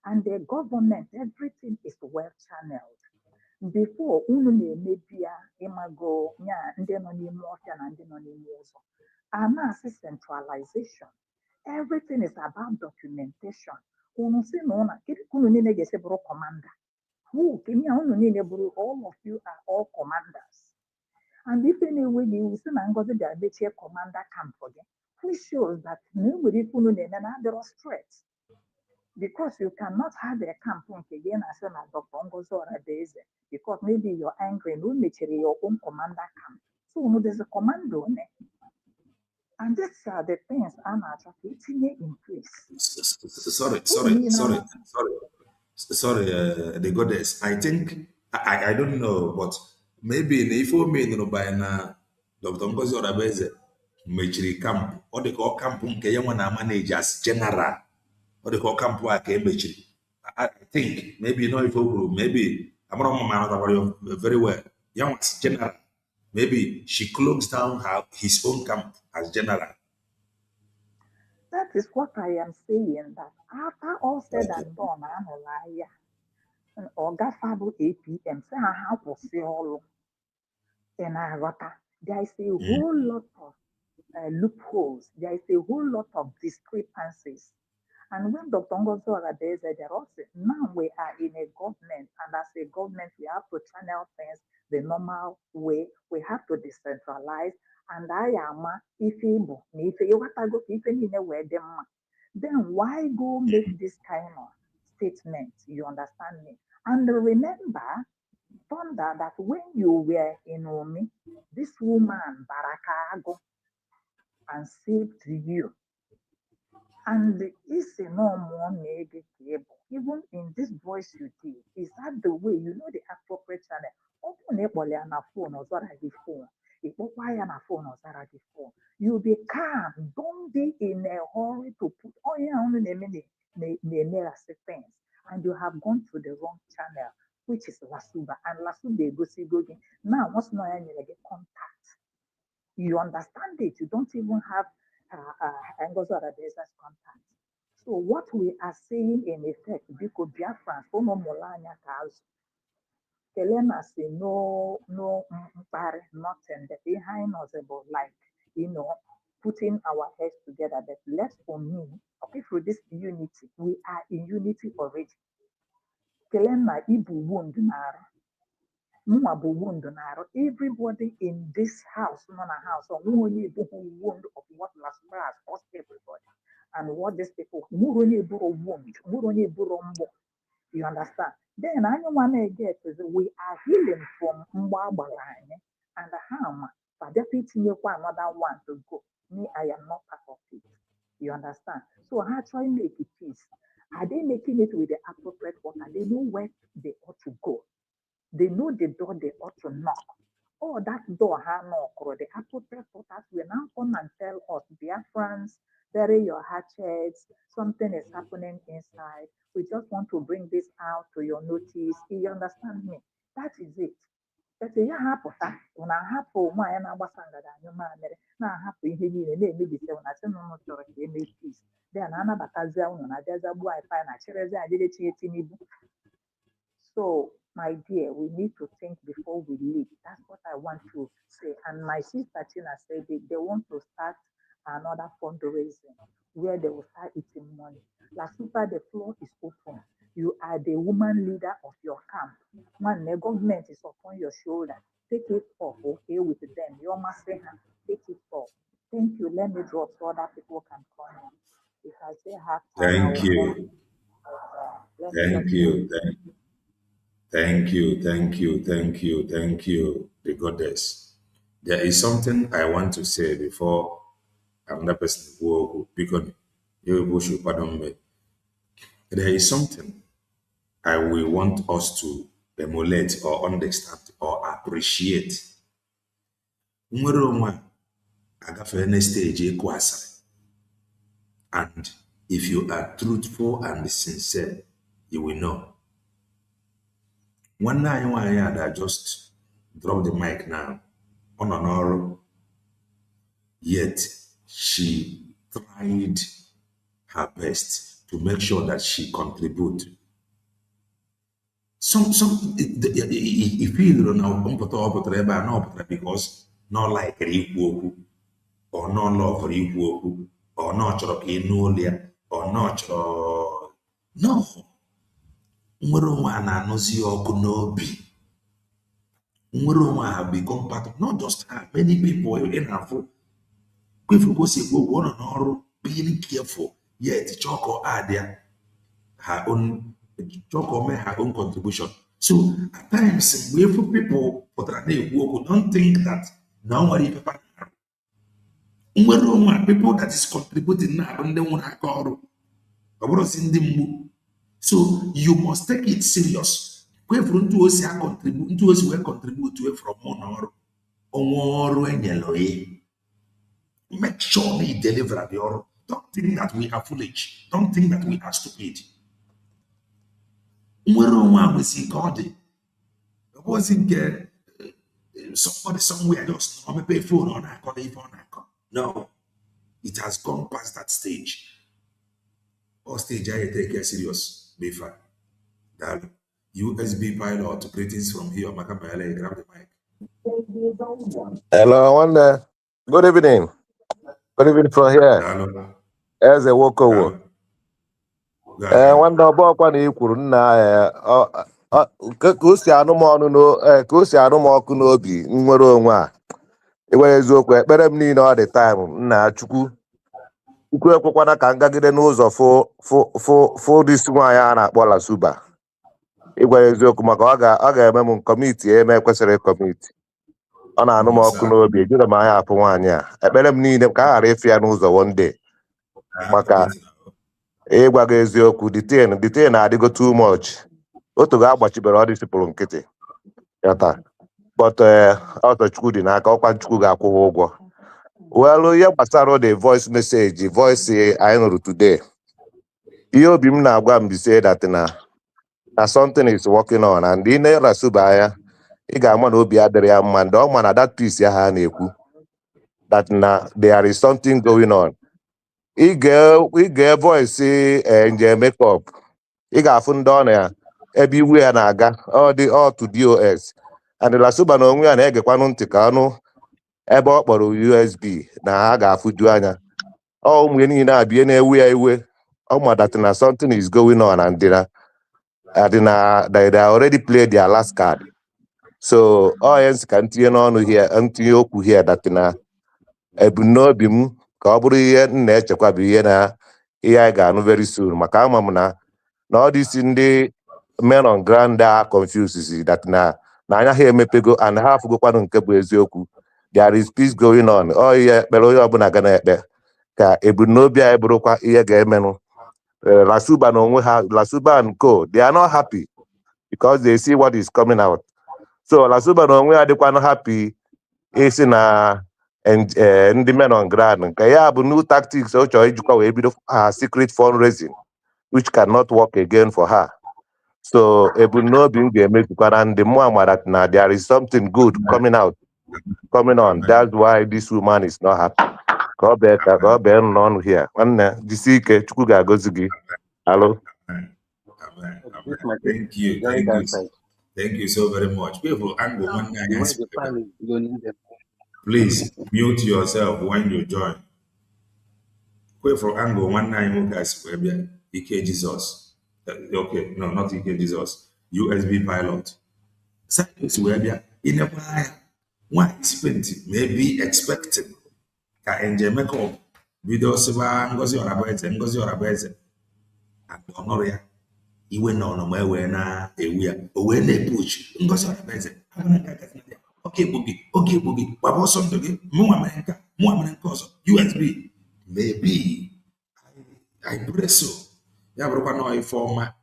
And the government, everything is well channeled. Before maybe imago and then on and then on centralization. Everything is about documentation. Commander. Who all of you are all commanders. And if anyway you will see Ngozi Orabueze commander camp again, which shows that nobody there are threats. Because you cannot have a camp again as a Dr. Ngozi Orabueze, because maybe you're angry and you your own commander camp. So there's a commando on it. And these are the things I'm actually in place. Sorry, the goddess. I think I don't know, but maybe if you mean by na Dr. Ngozi Orabueze mechiri camp or the call camp nke ya na managers general. What they call camp work I think maybe you know if maybe I'm not very well. Young as general. Maybe she closed down his own camp as general. That is what I am saying. That after all said and done, and Oga Fabu APM say how to see all in Arata. There is a whole lot of loopholes. There is a whole lot of discrepancies. And when Dr. Ngozi Orabueze said that also, now we are in a government, and as a government, we have to channel things the normal way. We have to decentralize. And I am then why go make this kind of statement? You understand me? And remember, Thunder, that when you were in Omi, this woman Barakago and saved you. And it's a no more negative. Even in this voice you did, is that the way you know the appropriate channel? Open a phone or what I phone. na phone or Sarah the phone. You be calm. Don't be in a hurry to put all your own assistance. And you have gone to the wrong channel, which is Lasuba. And Lasuba go see go again. Now, once now you get contact. You understand it. You don't even have Ngozi Orabueze's contact. So what we are saying in effect, because Biafrans, Kelena say no, nothing. The behind us about like, putting our heads together. But less for me, okay, through this unity, we are in unity already. Kelena ibu wound nara. Everybody in this house, not a house, or wound of what Lasma has cost everybody. And what these people, you understand? Then I want to get is we are healing from Mwabalane and Ham. But deputy another one to go. Me, I am not part of it. You understand? So how try make it peace? Are they making it with the appropriate water? They know where they ought to go. They know the door they ought to knock. Oh, that door has knock, or the appropriate waters will now come and tell us, Biafrans, bury your hatchets, something is happening inside. We just want to bring this out to your notice. You understand me? That is it. But you have to when I have for my and I was under the man, now I have to hear you and maybe say when I say no, they make peace. Then another Bataza, and I just a boy, I find a cherry, I did it. So, my dear, we need to think before we leave. That's what I want to say. And my sister Tina said they want to start another fundraising where they will start eating money. La Super, the floor is open. You are the woman leader of your camp. Man, the government is upon your shoulder. Take it off, okay, with them. Your master, take it off. Thank you. Let me drop so other people can come in. If I say half time, I Thank will you. let me Thank just you. Thank you. Thank you. Thank you. Thank you, the goddess. There is something I want to say before another person will because you should pardon me. There is something I will want us to emulate or understand or appreciate. Nwere onwe a agafee na stage ịkụ asịrị. And if you are truthful and sincere, you will know. One night, I just drop the mic now on an hour. Yet she tried her best to make sure that she contribute. If you don't know, because not like equal or no love for equal or not or not no. Nwere onwe a na-anụzi ọkụ n'obi. Nwere onwe a become part of not just her, many people in her food. Kwefugosi ekwu nọ n'ọrụ being careful yet chọkọ add her own chọkọ mee her own contribution. So at times mgbe people pụtara na-ekwu okwu, don't think that na ọ nwere ife kpatara. Nwere onwe a people that is contributing na-abụ ndị nwere aka ọrụ. Ọ bụrụzi ndị mgbu. So you must take it serious. Kwefuru ntu osi a contribute, ntu osi we contribute from ọrụ. Ọrụ enyelo ye. Make sure they deliver the order. Don't think that we are foolish. Don't think that we are stupid. God. It wasn't somebody somewhere just pay phone on a call. No, it has gone past that stage. Or stage I take it serious. Be fine. That USB pilot, greetings from here. Makamayale, grab the mic. Hello, Wanda. Good evening. Good evening from here. As a walker. Wanda ọbọkwa na ikwuru nna ka o si anụmọkụ n'obi nwere onwe a. Iwere eziokwu ekpere m niile all the time nna Chukwu ekwekwana ka ngagide n'ụzọ fụ disi nwaanyị a na-akpọ Lasuba. Igwere eziokwu maka ọ ga-eme m kọmiti eme kwesịrị kọmiti. Ọ na-anụ m ọkụ n'obi ejire m anya afụ nwaanyị a. Ekpere m niile ka a ghara ịfụ ya n'ụzọ one day. Maka ịgwa gị eziokwu detain na-adịgo too much. Otu ga-agbachibere ọ disipụrụ nkịtị. Yata. but ọtọ Chukwu dị n'aka, ọkwa Chukwu ga-akwụ ha ụgwọ. Well, ihe gbasara the voice message, the voice anyị nụrụ today. Ihe obi m na-agwa m say that na something is working on, and ị na-erasuba anya, ị ga-ama na obi adịrị ya mma, ndị ọ ma na that piece ya ha na-ekwu that na there is something going on. Ị ga voice nje makeup, ị ga-afụ ndị ọ na ebe iwu ya na-aga all to DOS, and Lasuba na onwe ya na-egekwanụ ntị ka ọnụ ebe ọ kpọrọ USB na ha ga-afụju anya. Ụmụ niile abịa na-ewe ya iwe, ọ ma that na something is going on, and they already played their last card. So yes, ka ntinye n'ọnụ here, ntinye okwu here that na ebumnobi m ka ọ bụrụ ihe m na-echekwa bụ ihe anyị ga-anụ very soon, maka ama m na all these ndị men on ground are confused that na anya ha emepego and ha afụgokwanụ nke bụ eziokwu. There is peace going on. Ihe ekpere onye ọbụla ga na-ekpe ka ebumnobi anyị bụrụkwa ihe ga-emenụ. Lasuba na onwe ha, Lasuba and co, they are not happy because they see what is coming out. So Lasuba na onwe ha dịkwanụ happy isi na ndị men on ground nke ya bụ new tactics o chọrọ ijikwa wee bido secret fundraising, which cannot work again for her. So ebumnobi m ga-emezukwana ndị mmụọ amara na there is something good coming on. That's why this woman is not happy. Ka ọ bee n'ọnụ here. Nwanne jisi ike, Chukwu ga-agọzi gị. Hello. Thank you. Thank you so very much. People, please mute yourself when you join. Wait for angle 19 guys. Ike Jesus. Okay, no, not Ike Jesus. USB pilot. Science where in a one spent maybe expecting ka enje makeup video siba Ngozi Orabueze and Honoria iwe no ma we na ewu ya o we na push Ngozi Orabueze okay bugi baba something gị mu America ọzọ USB maybe I pray so ya bụrụkwa na ifeọma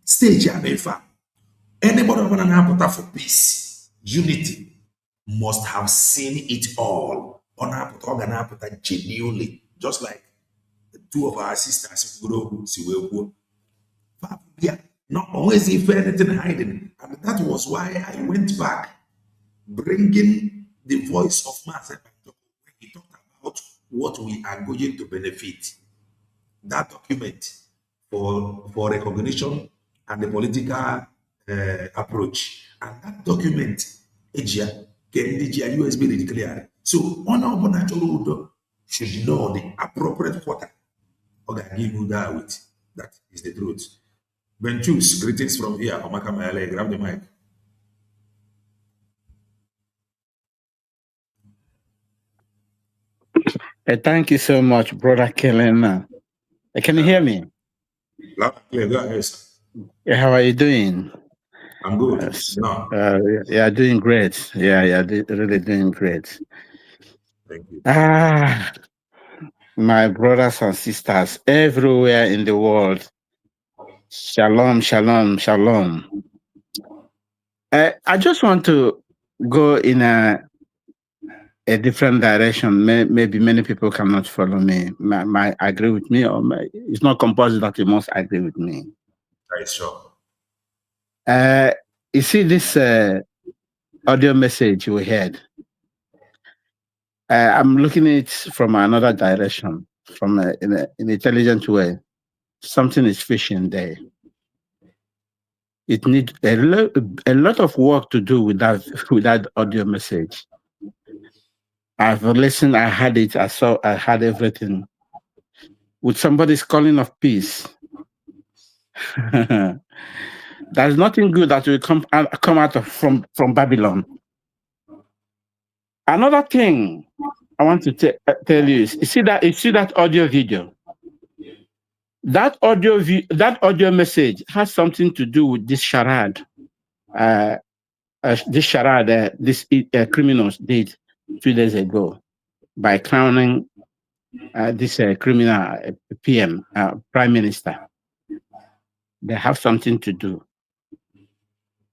stage ya na anybody who na-apụta for peace, unity, must have seen it all. Genuinely, just like the two of our sisters not always if anything hiding. And that was why I went back, bringing the voice of Master when he talked about what we are going to benefit. That document for recognition and the political approach, and that document USB declared. So on our natural should know the appropriate quarter. Okay, give you that with that is the truth. Ben Chus, greetings from here. Omaka Mayale, grab the mic. Thank you so much, Brother Kellen. Can you hear me? Loud and clear, go ahead. Yeah, how are you doing? I'm good. No. Yeah, doing great. Yeah, really doing great. Thank you. My brothers and sisters everywhere in the world, shalom, shalom, shalom. I just want to go in a different direction. Maybe many people cannot follow me. Might agree with me, or it's not compulsory that you must agree with me. Right, sure. You see this audio message we heard. I'm looking at it from another direction, from in an intelligent way. Something is fishing there. It needs a lot of work to do with that audio message. I've listened, I had it, I saw, I had everything. With somebody's calling of peace. There's nothing good that will come out from Babylon. Another thing I want to tell you is, you see that audio video. That audio message has something to do with this charade. These criminals did 2 days ago by crowning this criminal PM, Prime Minister. They have something to do.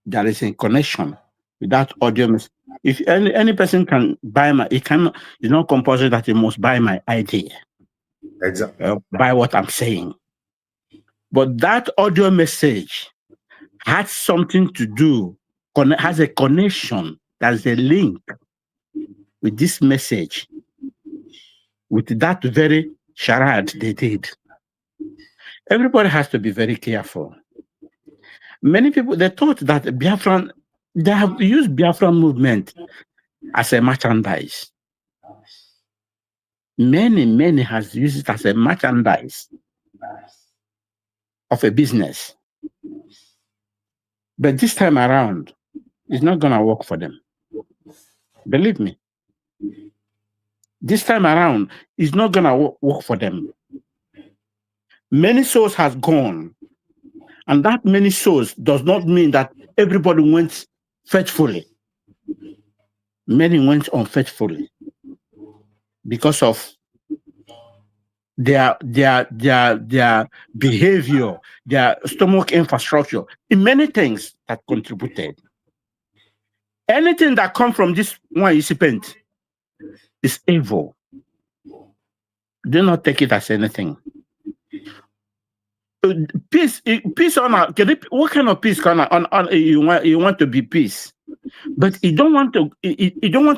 There is a connection with that audio message. If any person can buy my, it's not compulsory that he must buy my idea. Exactly. Buy what I'm saying. But that audio message has something to do, has a connection, there's a link with this message, with that very charade they did. Everybody has to be very careful. Many people, they thought that Biafran, they have used Biafran movement as a merchandise. Many has used it as a merchandise of a business. But this time around, it's not going to work for them. Believe me. This time around, it's not going to work for them. Many souls has gone. And that many souls does not mean that everybody went faithfully. Many went unfaithfully because of their behavior, their stomach infrastructure, in many things that contributed. Anything that comes from this one recipient is evil. Do not take it as anything. Peace on what kind of peace on you want to be peace, but you don't want to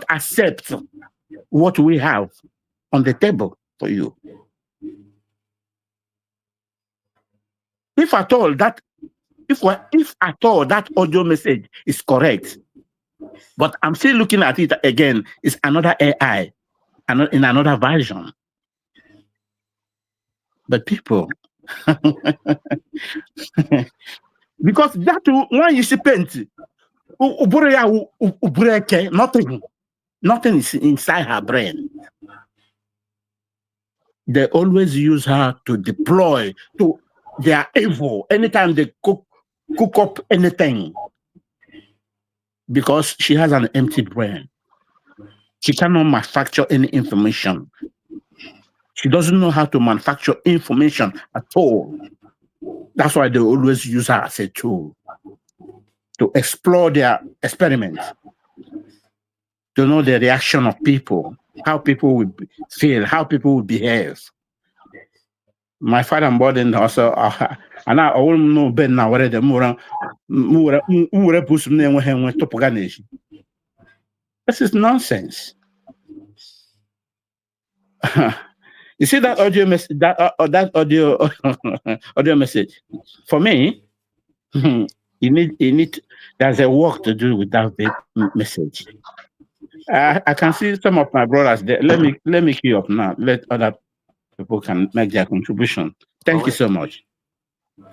accept what we have on the table for you. If at all that audio message is correct, but I'm still looking at it again, it's another AI, in another version. But people, because that one you spent, nothing is inside her brain. They always use her to deploy to their evil anytime they cook up anything, because she has an empty brain. She cannot manufacture any information. She doesn't know how to manufacture information at all. That's why they always use her as a tool to explore their experiments, to know the reaction of people, how people will feel, how people will behave. My father and brother also, and I will know Ben now where the this is nonsense. You see that audio message, that audio message. For me, you need. There's a work to do with that message. I can see some of my brothers there. Let me queue up now. Let other people can make their contribution. Thank you so much.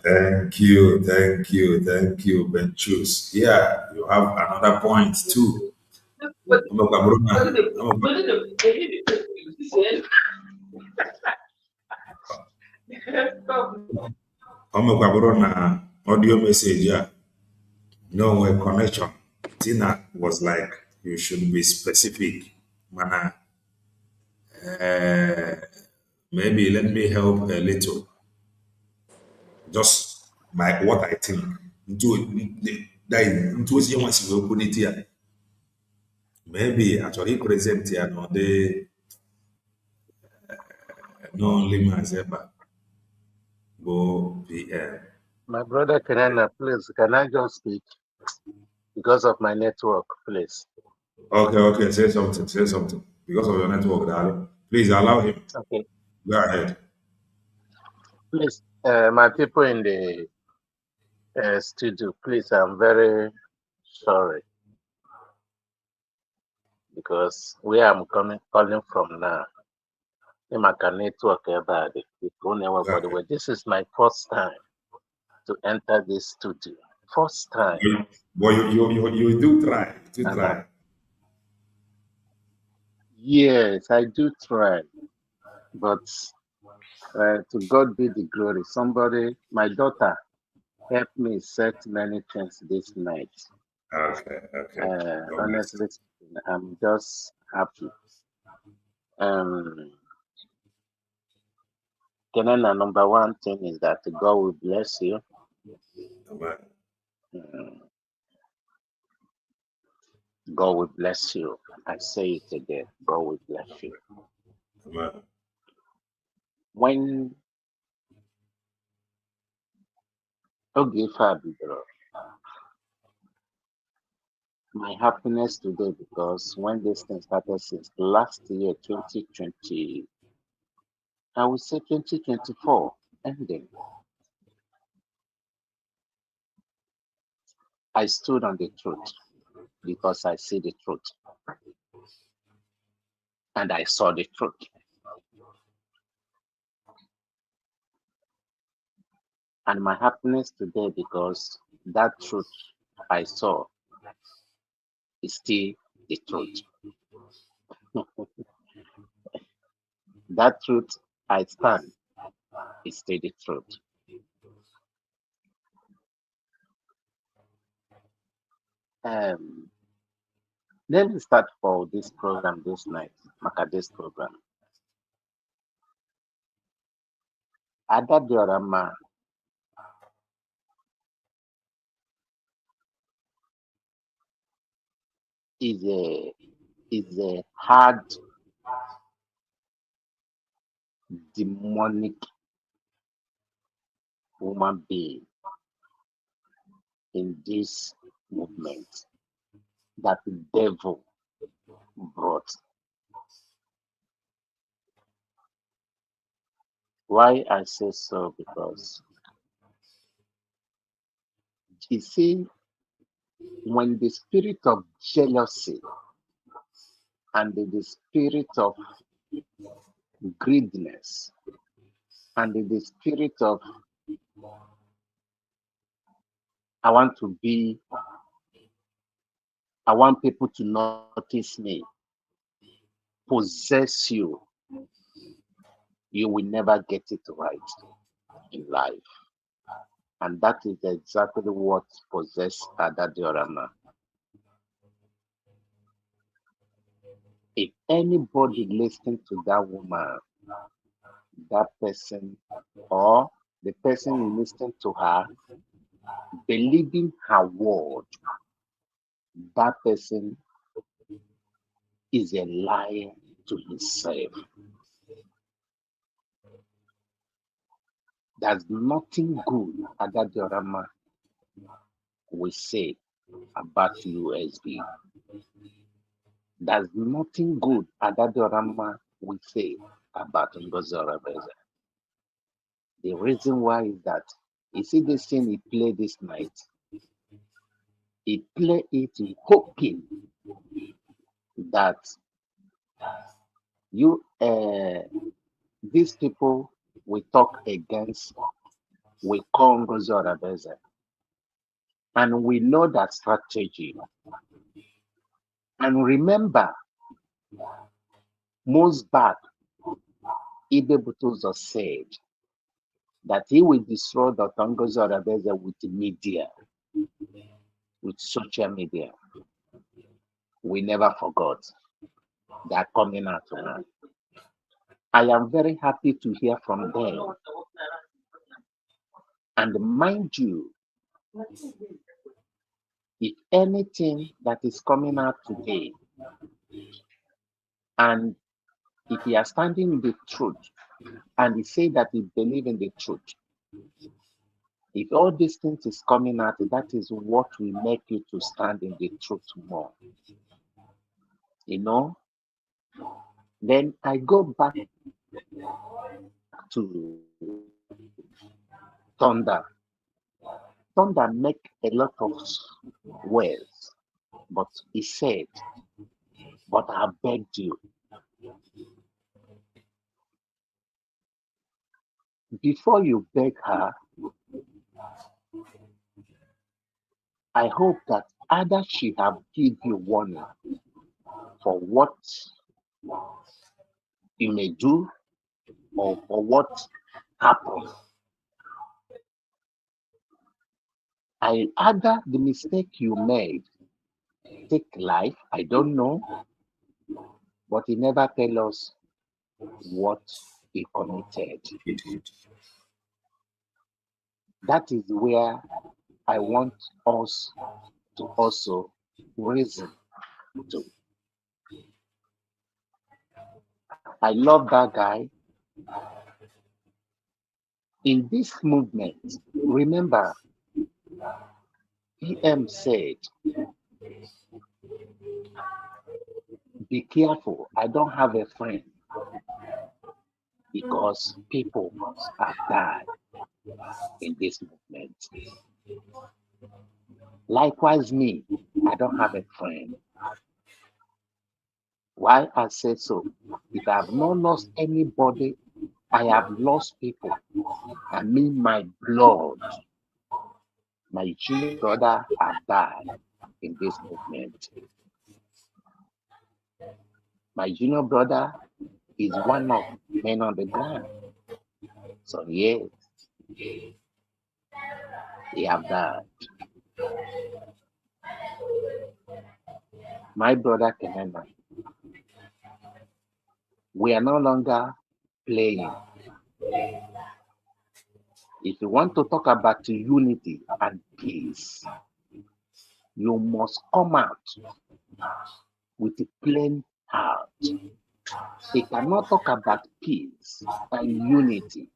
Thank you, Ben Chus. Yeah, you have another point too. Audio message, yeah. No connection. Tina was like, you should be specific. Mana, maybe let me help a little. Just by what I think. Maybe actually present here no they no only Mazeba go PM. My brother Kenana, please, can I just speak? Because of my network, please. Okay, say something. Because of your network, darling. Please allow him. Okay. Go ahead. Please, my people in the studio, please, I'm very sorry. Because where I'm calling from now, my network about it. But this is my first time to enter this studio. First time. Boy, you do try. Try. Yes, I do try. But to God be the glory. Somebody, my daughter, helped me set many things this night. Okay. Honestly, I'm just happy. Kenana, number one thing is that God will bless you. Amen. God will bless you. I say it again. God will bless you. Amen. When my happiness today, because when this thing started since last year, 2020, I would say 2024 ending, I stood on the truth because I see the truth. And I saw the truth. And my happiness today, because that truth I saw is still the truth. That truth I stand is still the truth. Let me start for this program this night. Maka this program. Ada Diorama is a hard demonic human being in this movement that the devil brought. Why I say so? Because you see, when the spirit of jealousy and the spirit of greediness and the spirit of I want people to notice me, possess you, you will never get it right in life. And that is exactly what possessed Ada Diorama. If anybody listening to that woman, that person, or the person listening to her, believing her word, that person is a liar to himself. There's nothing good Ada Diorama will say about USB. There's nothing good Ada Diorama will say about Ngozi Orabueze. The reason why is that, you see this thing he played this night, he played it hoping that these people will talk against, will call Ngozi Orabueze. And we know that strategy. And remember, most back, Ibe Butozo said that he will destroy Dr. Ngozi Orabueze with the media, with social media. We never forgot. They are coming out now. I am very happy to hear from them. And mind you, if anything that is coming out today, and if he are standing in the truth, and he say that he believes in the truth, if all these things is coming out, that is what will make you to stand in the truth more. You know? Then I go back to Thunder. Thunder make a lot of words, but he said, but I begged you. Before you beg her, I hope that either she have give you warning for what you may do or for what happened. Either the mistake you made take life, I don't know, but he never tell us what he committed. That is where I want us to also reason to. I love that guy. In this movement, remember, PM said, be careful, I don't have a friend, because people have died in this movement. Likewise, me, I don't have a friend. Why I say so? If I have not lost anybody, I have lost people. I mean, my blood, my junior brother have died in this movement. My junior brother is one of men on the ground. So yes, he have died. My brother Kenana, we are no longer playing. If you want to talk about unity and peace, you must come out with a plain heart. You cannot talk about peace and unity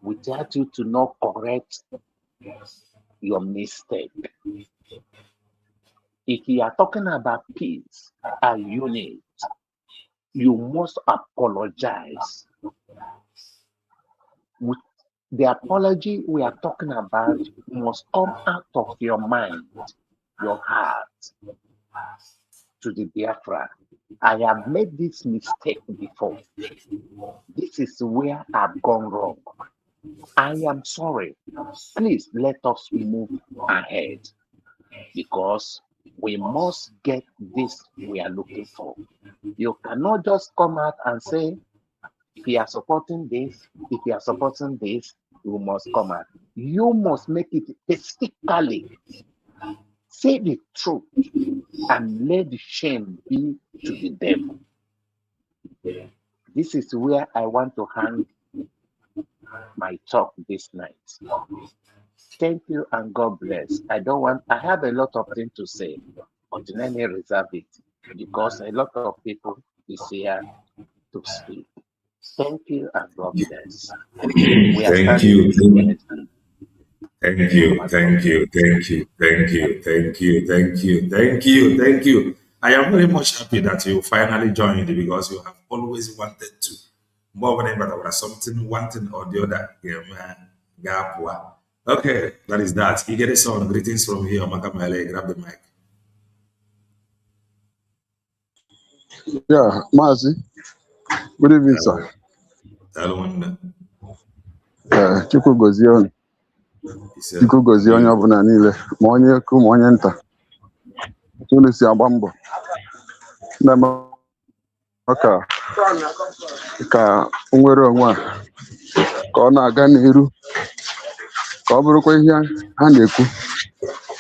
without you to not correct your mistake. If you are talking about peace and unity, you must apologize. With the apology we are talking about must come out of your mind, your heart, to the Biafra. I have made this mistake before. This is where I've gone wrong. I am sorry. Please let us move ahead, because we must get this we are looking for. You cannot just come out and say, if you are supporting this, if you are supporting this, you must come out. You must make it specifically. Say the truth and let the shame be to the devil. This is where I want to hang my talk this night. Thank you and God bless. I have a lot of things to say, but let me reserve it, because a lot of people is here to speak. Thank you and God bless. We are Thank standing you. with USD. Thank you, thank you, thank you, thank you, thank you, thank you, thank you, thank you. I am very much happy that you finally joined, because you have always wanted to. More than ever, there was something, one thing or the other. Okay, that is that. You get it, son. Greetings from here. Makamele, grab the mic. Yeah, Mazi. Good evening, sir. Chukwu gozie unu. Chukwu gozie onye ọbụla niile, ma onye ukwu ma onye nta. Unu si agba mbọ. Na-eme ka nwere onwe a, ka ọ na-aga n'iru, ka ọ bụrụkwa ihe ha na-ekwu.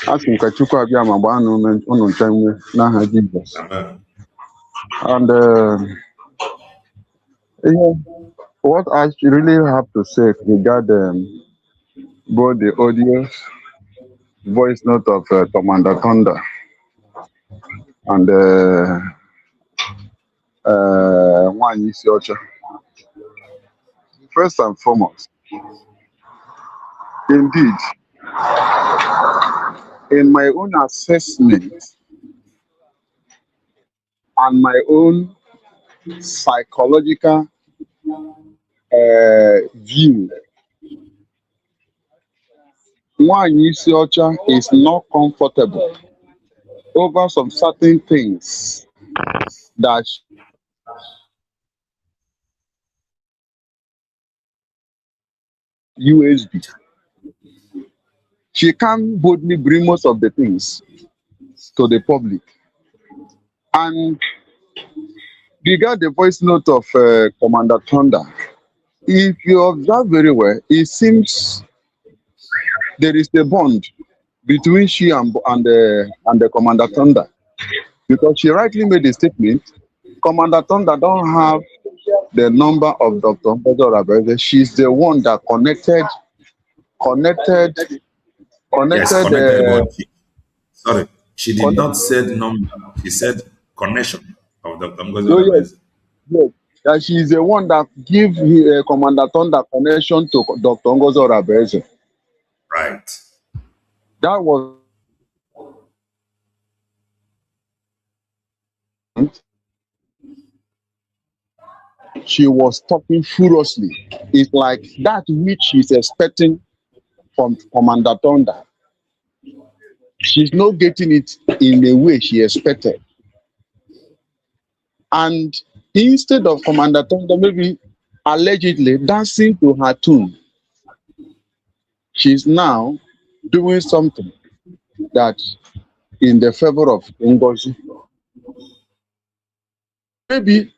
A sị m ka Chukwu abịa ma gbaa unu nte nwe n'aha Jizọs. And what I really have to say regarding both the audio voice note of Commander Thunder and Nwanyi Siocha. First and foremost, indeed, in my own assessment and my own psychological view, Nwanyi Siocha is not comfortable over some certain things that USB. She can't boldly bring most of the things to the public. And regard the voice note of Commander Thunder, if you observe very well, it seems there is a bond between she and the Commander Thunder, because she rightly made a statement. Commander Thunder don't have the number of Dr. Ngozi Orabueze. She's the one that connected. Yes, connected. Sorry, She did not say number. She said connection of Dr. Ngozi Oh, Orabueze. yes. That she is the one that give Commander Thunder connection to Dr. Ngozi Orabueze. Right. That was she was talking furiously. It's like that which she's expecting from Commander Thunder. She's not getting it in the way she expected. And instead of Commander Thunder maybe allegedly dancing to her tune, she's now doing something that in the favor of Ngozi. Maybe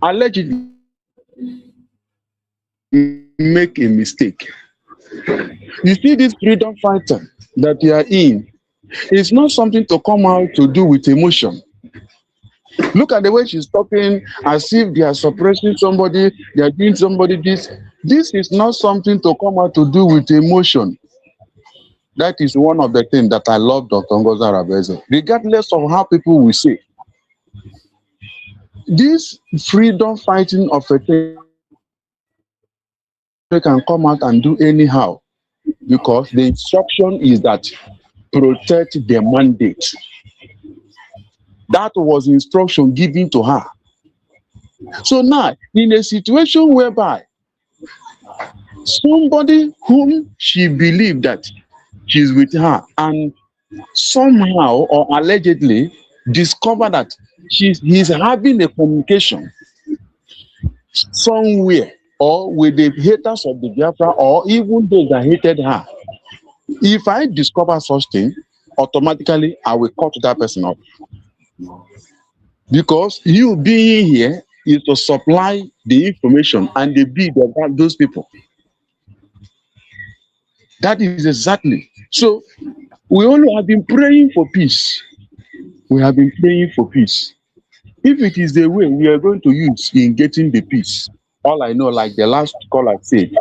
allegedly make a mistake. You see, this freedom fighter that you are in, it's not something to come out to do with emotion. Look at the way she's talking as if they are suppressing somebody, they are doing somebody this. This is not something to come out to do with emotion. That is one of the things that I love Dr. Ngozi Orabueze. Regardless of how people will say, this freedom fighting of a thing can come out and do anyhow, because the instruction is that protect the mandate. That was instruction given to her. So now, in a situation whereby somebody whom she believed that she's with her and somehow or allegedly discovered that he's having a communication somewhere or with the haters of the Biafra or even those that hated her. If I discover such thing, automatically I will cut that person off. Because you being here is to supply the information and the bid about those people. That is exactly. So we only have been praying for peace. We have been praying for peace. If it is the way we are going to use in getting the peace, all I know, like the last caller said,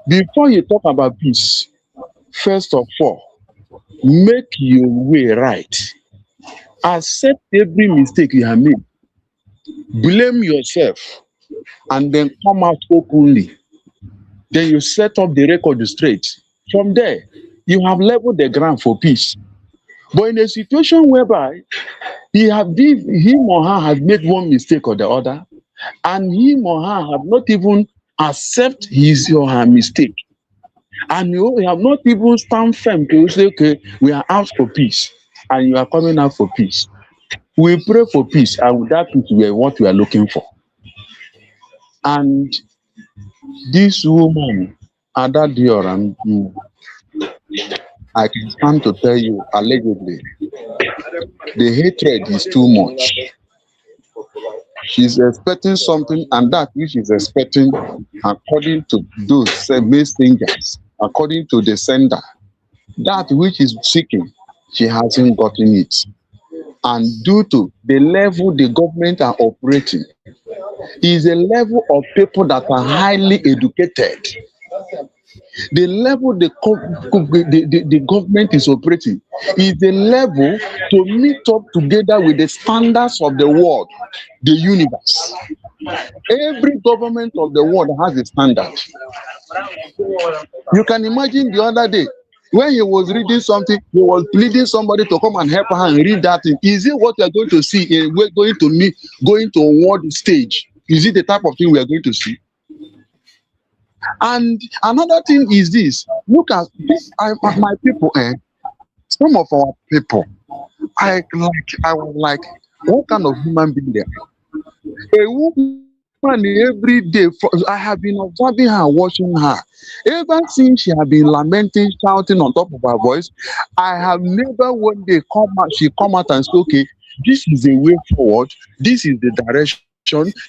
before you talk about peace, first of all, make your way right. Accept every mistake you have made. Blame yourself and then come out openly. Then you set up the record straight. From there, you have leveled the ground for peace. But in a situation whereby him or her has made one mistake or the other, and him or her have not even accept his or her mistake, and you have not even stand firm to say, okay, we are out for peace, and you are coming out for peace. We pray for peace, and with that peace, we are what we are looking for. And this woman, Ada Dioran, I can stand to tell you, allegedly, the hatred is too much. She's expecting something, and that which she's expecting, according to those messengers, according to the sender, that which is seeking, she hasn't gotten it. And due to the level the government are operating, is a level of people that are highly educated. The level the government is operating is the level to meet up together with the standards of the world, the universe. Every government of the world has a standard. You can imagine the other day, when he was reading something, he was pleading somebody to come and help her and read that thing. Is it what we are going to see in we're going to a world stage? Is it the type of thing we are going to see? And another thing is this. Look at this, my people, some of our people, I was like, what kind of human being they are? A woman every day, I have been observing her, watching her. Ever since she has been lamenting, shouting on top of her voice, I have never one day she come out and say, okay, this is the way forward, this is the direction.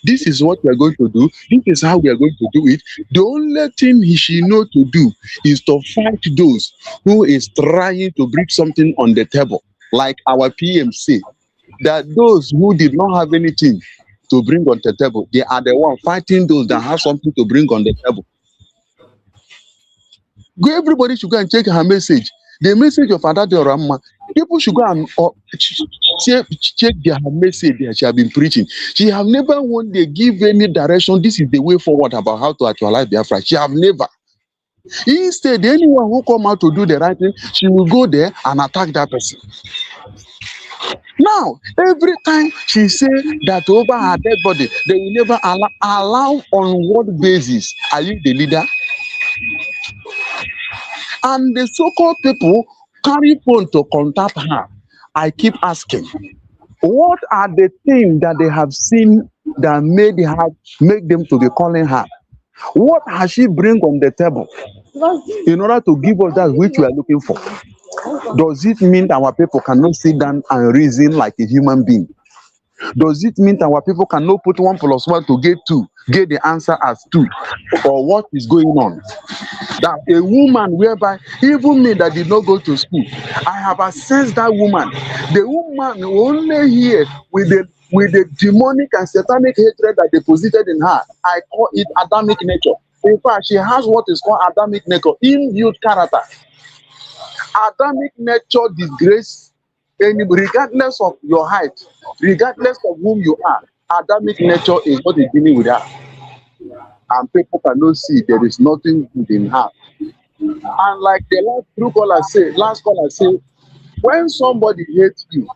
This is what we are going to do. This is how we are going to do it. The only thing she knows to do is to fight those who is trying to bring something on the table, like our PMC. That those who did not have anything to bring on the table, they are the one fighting those that have something to bring on the table. Everybody should go and check her message. The message of Adade Orama, people should go and check their message that she has been preaching. She have never one day give any direction. This is the way forward about how to actualize Biafra. She have never. Instead, anyone who come out to do the right thing, she will go there and attack that person. Now, every time she say that over her dead body, they will never allow on what basis are you the leader? And the so-called people carry phone to contact her. I keep asking, what are the things that they have seen that make them to be calling her? What has she bring on the table in order to give us that which we are looking for? Does it mean that our people cannot sit down and reason like a human being? Does it mean that our people cannot put 1 + 1 to get 2, get the answer as 2? Or what is going on? That a woman whereby even me that did not go to school, I have assessed that woman. The woman only here with the demonic and satanic hatred that deposited in her. I call it Adamic nature. In fact, she has what is called Adamic nature, imbued character. Adamic nature disgrace anybody, regardless of your height, regardless of whom you are. Adamic nature is what is dealing with her. And people cannot see there is nothing good in her. And like the last caller say, when somebody hates you,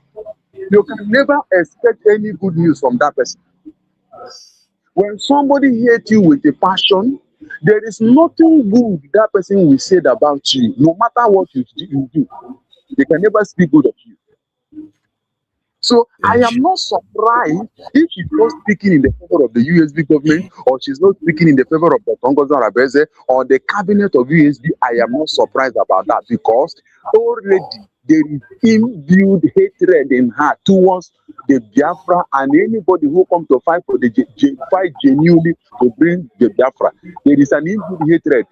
you can never expect any good news from that person. When somebody hates you with a passion, there is nothing good that person will say about you, no matter what you do. They can never speak good of you. So I am not surprised if she's not speaking in the favor of the USB government, or she's not speaking in the favor of the Ngozi Orabueze or the cabinet of USB. I am not surprised about that, because already there is imbued hatred in her towards the Biafra and anybody who comes to fight for fight genuinely to bring the Biafra. There is an imbued hatred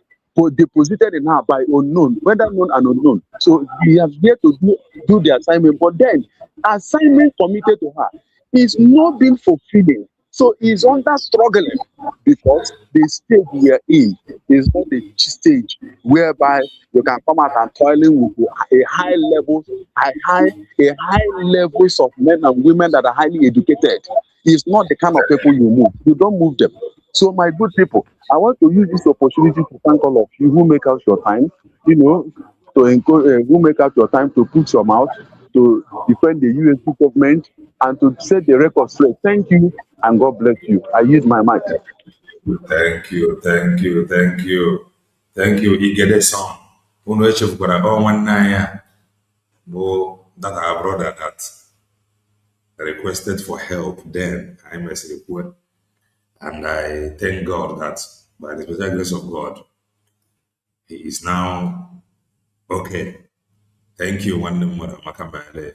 deposited in her by unknown, whether known and unknown. So we have yet to do the assignment, but then assignment committed to her is not being fulfilling. So he's under struggling, because the stage we are in is not the stage whereby you can come out and toiling with a high levels of men and women that are highly educated. It's not the kind of people you move. You don't move them. So my good people, I want to use this opportunity to thank all of you who make out your time, to encourage, who make out your time to put your mouth to defend the USP government and to set the record straight. Thank you, and God bless you. I use my mic. Thank you. Igede son. Unu echefukwara nwanne anyị bụ that our brother that requested for help then. I messaged him, and I thank God that by the special grace of God, he is now okay. Thank you, one mother Makamale.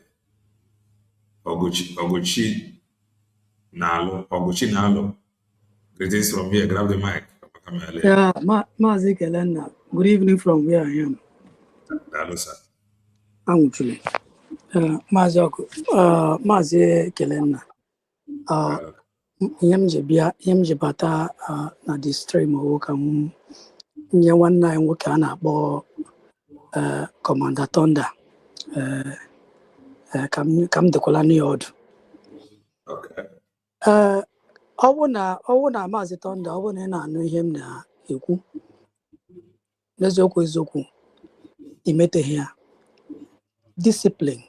Oguchi Nalo. Greetings from here. Grab the mic. Makamale. Yeah, Mazi Kelena. Good evening from where I am. Hello, sir. I'm Chile. Mazi Kelena. Yemje bata na the stream woka nye wana nwoke a na-akpọ Commander Thunder. Kam dekwala n'ọdụ. Okay. Ọ bụ na Maazị Thunder, ọ bụ na ị na-anụ ihe m na-ekwu. N'eziokwu imeteghi ya. Discipline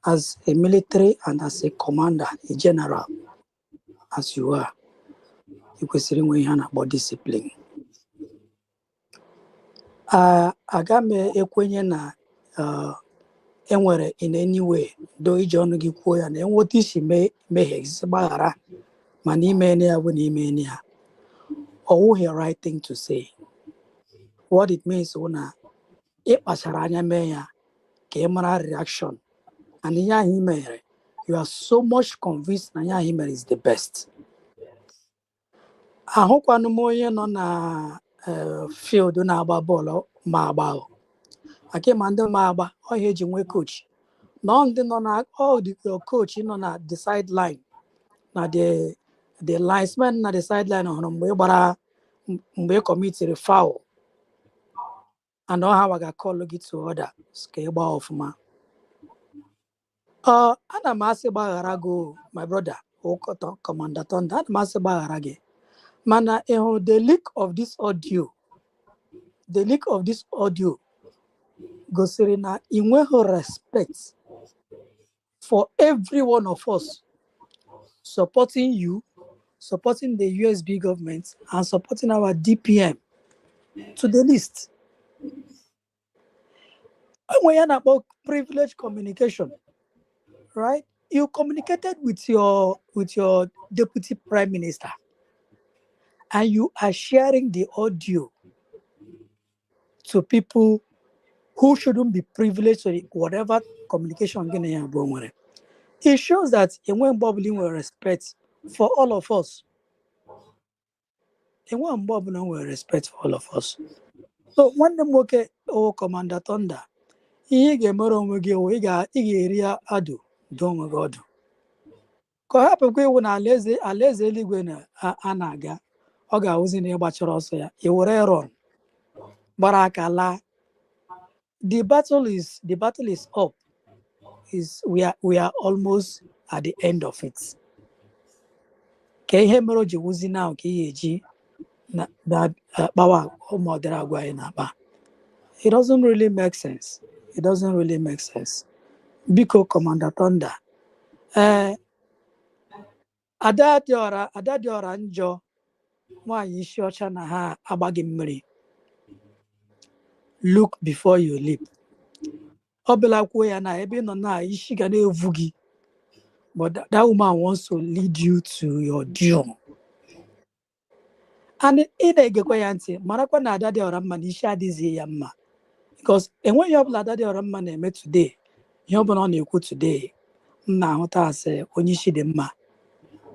as a military and as a commander, a general, as you are, you kwesịrị inwe ihe a na-akpọ discipline. Aga m ekwenye na enwere in any way do iji ọnụ gị kwuo ya na enweta isi mehie gbaghara ma n'ime ene ya bụ n'ime ene ya. Ọ wụghị a right thing to say. What it means bụ na ịkpachara anya mee ya ka ị mara reaction, and ihe ahụ i mere, you are so much convinced na ihe ahụ i mere is the best. Ahụkwanụ m onye nọ na field na-agba bọọlụ ma agba ake ma ndị ma agba ọhịa eji nwee coach na ndị nọ na coach nọ na the sideline na the linesman na the sideline hụrụ mgbe ị committed foul and all how I got call look to order scale of ma. Ana masi bagarago, my brother, Okoto, Commander Thunder, and masi bagarage. Mana, the leak of this audio goes in respect for every one of us supporting you, supporting the USB government, and supporting our DPM to the list. And when you're about privileged communication, right? You communicated with your deputy prime minister, and you are sharing the audio to people who shouldn't be privileged to whatever communication. It shows that it went bubbling with respect for all of us. It went bubbling with respect for all of us. So when them work Commander Thunder, he get more on we got area adu don't God. Kohape kwe wuna aleze eluigwe na anaga ọ ga-awụzi na ịgbachara ọsọ ya ewere run gbara aka laa. The battle is up. We are almost at the end of it. Ka ihe mere o ji wụzi now ka ihe eji na kpawa ụmụdịrị agwa anyị na-akpa. It doesn't really make sense. It doesn't really make sense. Biko Commander Thunder. Ada dị ọra njọ nwaanyị isi ọcha na ha agbaghị mmiri. Look before you leap. Ọ bụla kwuo ya na ebe ị nọ na isi ga na-evu gị, but that woman wants to lead you to your doom. And ị na-egekwa ya ntị marakwa na ada dị ọra mma na isi adịghị ya mma, because enweghị ọbụla ada dị ọra mma na-eme today ihe ọbụla ọ na-ekwu today m na-ahụta asị onye isi dị mma.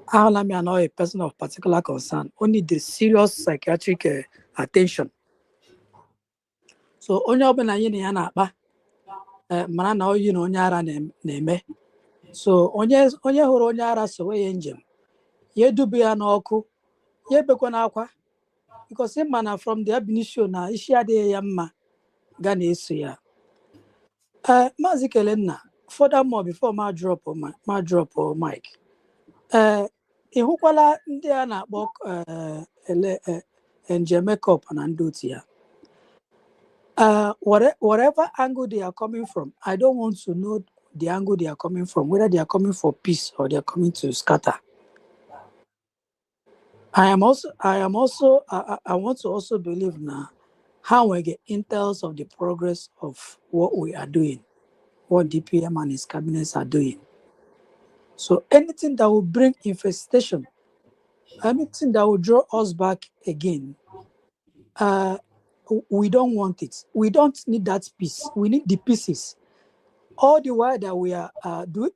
Ahụla m ya na a person of particular concern, only the serious psychiatric attention. So onye ọbụla anyị na ya na-akpa mara na oyi na onye ara na-eme. So onye hụrụ onye ara sowe ya njem ya edubu ya n'ọkụ ya ebekwa n'akwa, because ịma na from the abinitio na isi adịghị ya mma ga na-eso ya. Maazị Kelenna, furthermore before ma drop mic, ị hụkwala ndị a na-akpọ njem makeup na ndị otu ya. Whatever angle they are coming from, I don't want to know the angle they are coming from, whether they are coming for peace or they are coming to scatter. I want to also believe now how we get intels of the progress of what we are doing, what DPM and his cabinets are doing. So anything that will bring infestation, anything that will draw us back again, we don't want it. We don't need that peace. We need the pieces. All the while that we are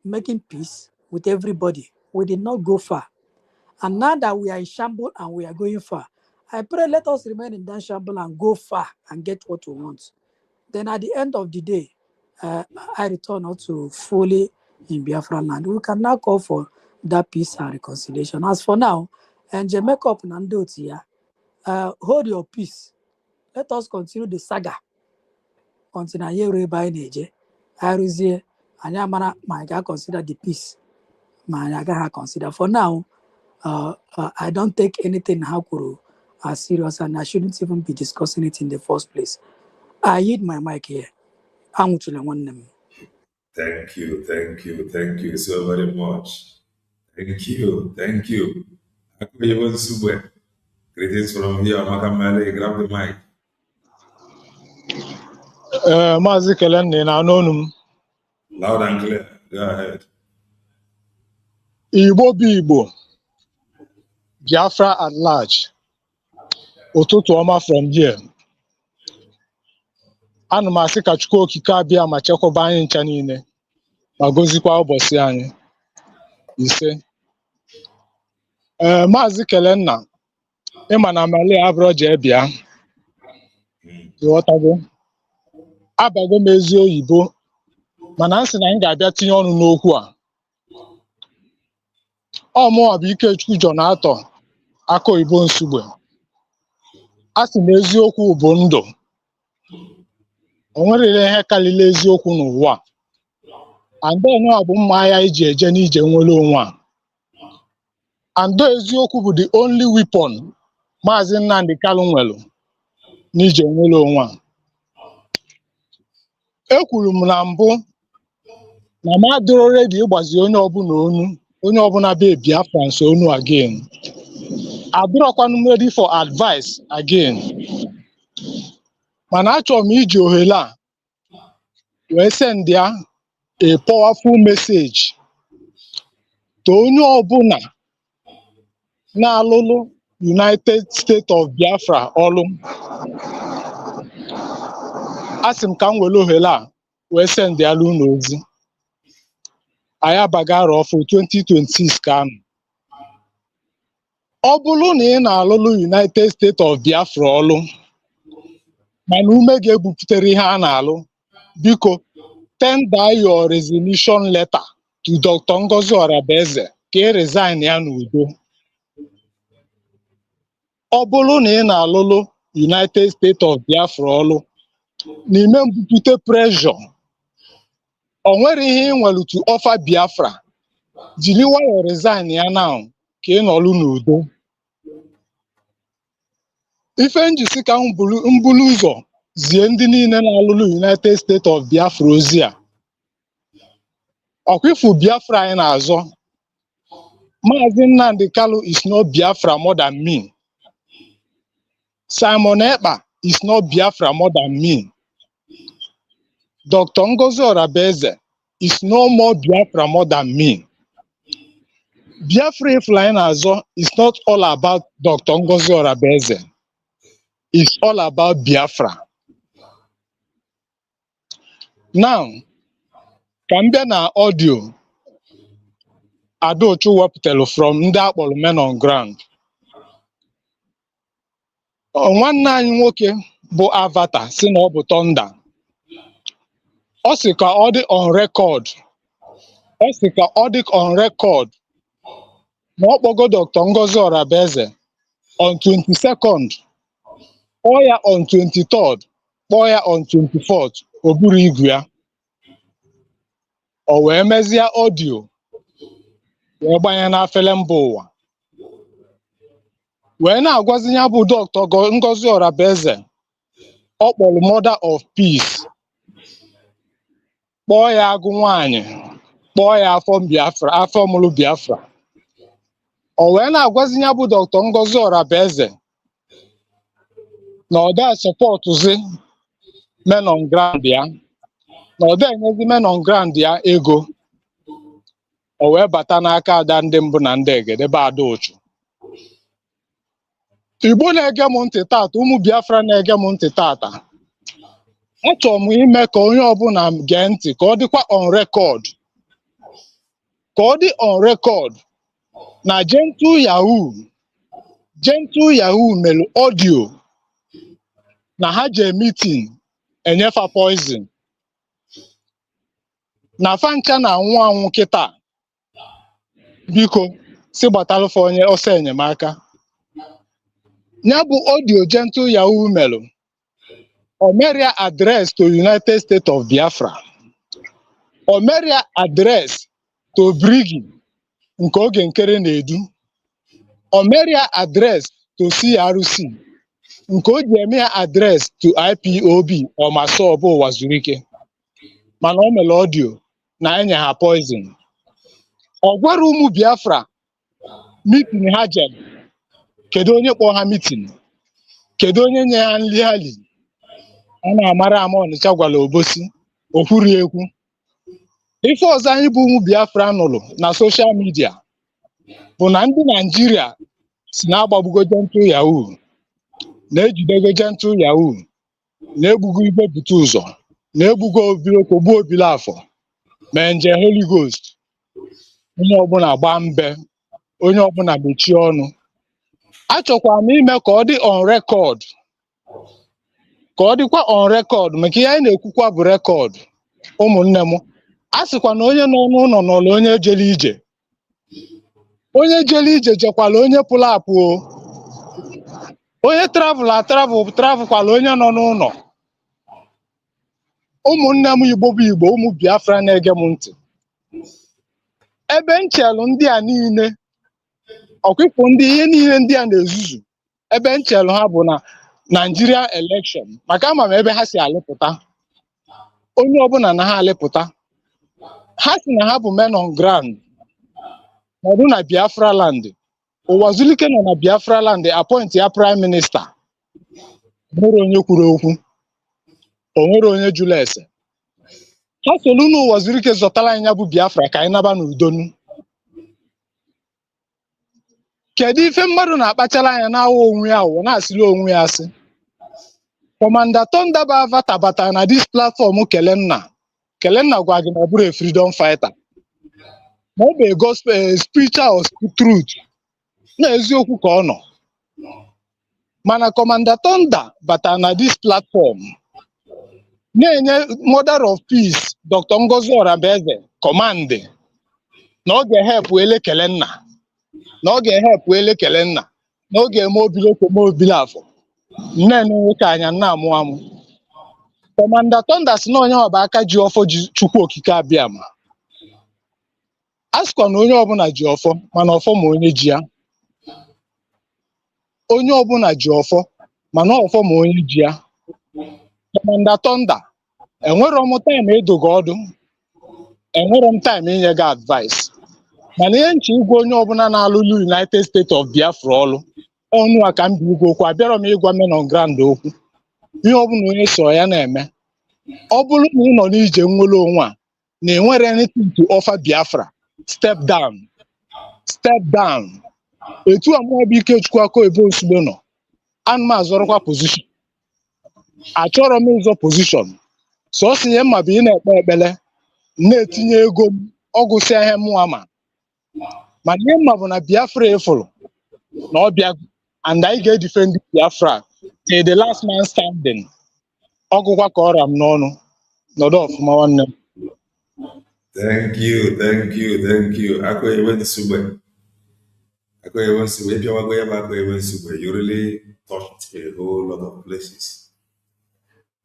making peace with everybody, we did not go far. And now that we are in shambles and we are going far, I pray let us remain in that shambles and go far and get what we want. Then at the end of the day, I return out to fully in Biafran land. We can now call for that peace and reconciliation. As for now, and Jamaica Nandotia, hold your peace. Let us continue the saga until I hear by Neje. I resume, and Yamana, my God, consider the peace. My God, consider for now. I don't take anything Hakuru as serious, and I shouldn't even be discussing it in the first place. I hit my mic here. Thank you so very much. Thank you. Greetings from here, Makamale. Grab the mic. Maazị Kelenna, na-anụ olu m? Loud and clear. Go ahead. Igbo bụ Igbo, Biafra at large. Ụtụtụ ọma from here. Ana m asị ka Chukwu okike abịa ma chekwaba anyị ncha niile ma gozikwa ụbọchị anyị. Ise. Maazị Kelenna, ịma na Mali abụrụ je bịa. Ịghọtago? Abago m ezi oyibo, mana nsị na m ga-abịa tinye ọnụ n'okwu a. Ọmụwa bụ Ikechukwu Jonathan aka oyibo Nsugbe. A sị na eziokwu bụ ndụ. o nwere ihe karịrị eziokwu n'ụwa and then ọ bụ mma agha iji eje n'ije nwere onwe a and eziokwu bụ the only weapon Maazị Nnamdi Kanu nwere n'ije nwere onwe a. Ekwuru m na mbụ na m adịrọ ready ịgbazi onye ọbụla be Biafrans onu again. Adịrọkwanụ m ready for advice again. Mana achọrọ m iji ohere a wee send ya a powerful message to onye ọbụla na-alụlụ United States of Biafra ọlụ. Asị m ka m were ohere a wee send ya unu ozi. Anyị abagara ọfụ 2026 ka anọ. Ọ bụrụ na ị na-alụlụ United States of Biafra ọlụ mana ume ga-ebuputere ihe a na-alụ, biko tender your resignation letter to Dr. Ngozi Orabueze ka e resign ya n'udo. Ọ bụrụ na ị na-alụlụ United States of Biafra ọlụ n'ime mbupute pressure, o nwere ihe ị nwere to offer Biafra, jiri nwayọ resign ya now ka ị nọlụ n'udo. Ife njisi ka mbulu ụzọ zie ndị niile na-alụlụ United States of Biafra ozi a. Ọkwifu Biafra anyị na-azọ. Maazị Nnamdi Kanu is not Biafra more than me. Simon Ekpa is not Biafra more than me. Dr. Ngozi Orabueze is no more Biafra more than me. Biafra ifụla anyị na-azọ is not all about Dr. Ngozi Orabueze. It's all about Biafra. Now, ka m bịa na audio Adaochu wepụtara from ndị akpọrọ Men on Ground. Nwanne anyị nwoke bụ Avata si na ọ bụ Thunder. Ọ sị ka ọ dị on record. Na ọ kpọgo Dr. Ngozi Orabueze on 22nd, kpọọ ya on 23rd, kpọọ ya on 24th, o buru igwe ya. O wee mezie audio wee gbanye n'afele mba ụwa wee na-agwazi ya bụ Dr. Ngozi Orabueze ọ kpọrọ mother of peace, kpọọ ya agụ nwanyị, kpọọ ya afọ mụrụ Biafra. O wee na-agwazi ya bụ Dr. Ngozi Orabueze na ọ da sọpọtụzi Men on Ground ya, na ọ da enyezi Men on Ground ya ego. O wee bata n'aka ada ndị mbụ na ndị egede be Adaochu. Igbo na-ege m ntị tata, ụmụ Biafra na-ege m ntị tata, achọrọ m ime ka onye ọbụla gee ntị ka ọ dịkwa on record, na Gentle Yahoo mere audio na ha jee meeting enyefa poison na fancha na anwụ kịta. Biko si gbatalụfa onye ọsọ enyemaka. Ya bụ audio Gentle Yahoo mere, o meria address to United States of Biafra, o meria address to Brigi nke oge nkere na-edu, o meria address to CRC nke o ji eme ya address to IPOB ọmasoọbụ ụwa zuru ike. Mana o mere audio na enye ha poison. Ọ gwara ụmụ Biafra meeting ha jere, kedu onye kpọọ ha meeting, kedu onye nye ha nri ha li. A na-amara ama Ọnịcha gwara Obosi, o kwuru ekwu. Ife ọzọ anyị bụ ụmụ Biafra nụrụ na social media bụ na ndị Naijiria si na-agbagbugo Gentle Yahoo, na-ejidego Gentle Yahoo, na-egbugo Igwe Bute Ụzọ, na-egbugo Ogbuo Obilafọ, ma nje Holy Ghost. Onye ọbụla gbaa mbe, onye ọbụla mechie ọnụ. Achọkwara m ime ka ọ dị on record, ka ọ dịkwa on record, maka ihe anyị na-ekwukwa bụ record. Ụmụnne m, a sịkwa na onye nọ n'ụlọ n'ụlọ onye jele ije. Onye jele ije jekwala onye pụrụ apụ. Onye travel kwala onye nọ n'ụlọ. ụmụnne m Igbo bụ Igbo, ụmụ Biafra na-ege m ntị. Ebe nchelu ndị a niile, ọkwịpụ ndị ihe niile ndị a na-ezuzu, ebe nchelu ha bụ na Nigeria election, maka ama m ebe ha si alịpụta. Onye ọbụla na ha alịpụta. Ha si na ha bụ men on ground. Nọdụ na Biafra land. Ụwazulike nọ na Biafra land appoint ya prime minister. Nwere onye kwuru okwu. O nwere onye jụrụ ese. Ha solu n'Ụwazulike zọtara anyị ya bụ Biafra ka anyị naba n'udonu. Kedu ife mmadụ na-akpachara anya na-awụ onwe ya ụwa na-asịrị onwe ya asị? Kọmanda Thunder bụ avata bata na dis platform Kelenna gwa gị na ọ bụrụ a freedom fighter. Ma ọ bụ a gospel spiritual or truth. Na eziokwu ka ọ nọ. Mana Kọmanda Thunder bata na dis platform na-enye Mother of Peace Dr. Ngozi Orabueze command na ọ ga-ehep ele Kelenna. Na ọ ga-ehep ele Kelenna. Na ọ ga-eme obile afọ. Nne nwoke anya nna amụ amụ. Kọmanda Thunder si na onye ọba aka ji ọfọ ji Chukwu okike abịama. Asịkwa na onye ọbụla ji ọfọ mana ọfọ ma onye ji ya. Onye ọbụla ji ọfọ mana ọfọ ma onye ji ya. Kọmanda Thunder, enwero m time edogo ọdụ. Enwero m time inye gị advice. Mana ihe nche igwe onye ọbụla na-alụlụ United States of Biafra ọlụ. Ọnụ a ka m bi igwe okwu, abịara m ịgwa men on ground okwu. Ihe ọbụla onye so ya na-eme. Ọ bụrụ na ị nọ n'ije nwere onwe a na enwere anything to offer Biafra, step down. Step down. Etu a mụọ bụ Ikechukwu Akọ ebe Nsugbe nọ. Ana m azọrọkwa position. Achọrọ m ịzọ position. Sọsọ ihe mma bụ ị na-ekpe ekpele, na-etinye ego ọgụsịa ihe mụọ ma. Mana ihe mma bụ na Biafra efụrụ na ọ bịa and I ga defend Biafra till the last man standing. Ọgụkwa ka ọra m n'ọnụ. Nọdụ ọfụma nwanne m. Thank you. Akọ ewe Nsugbe. You really touched a whole lot of places.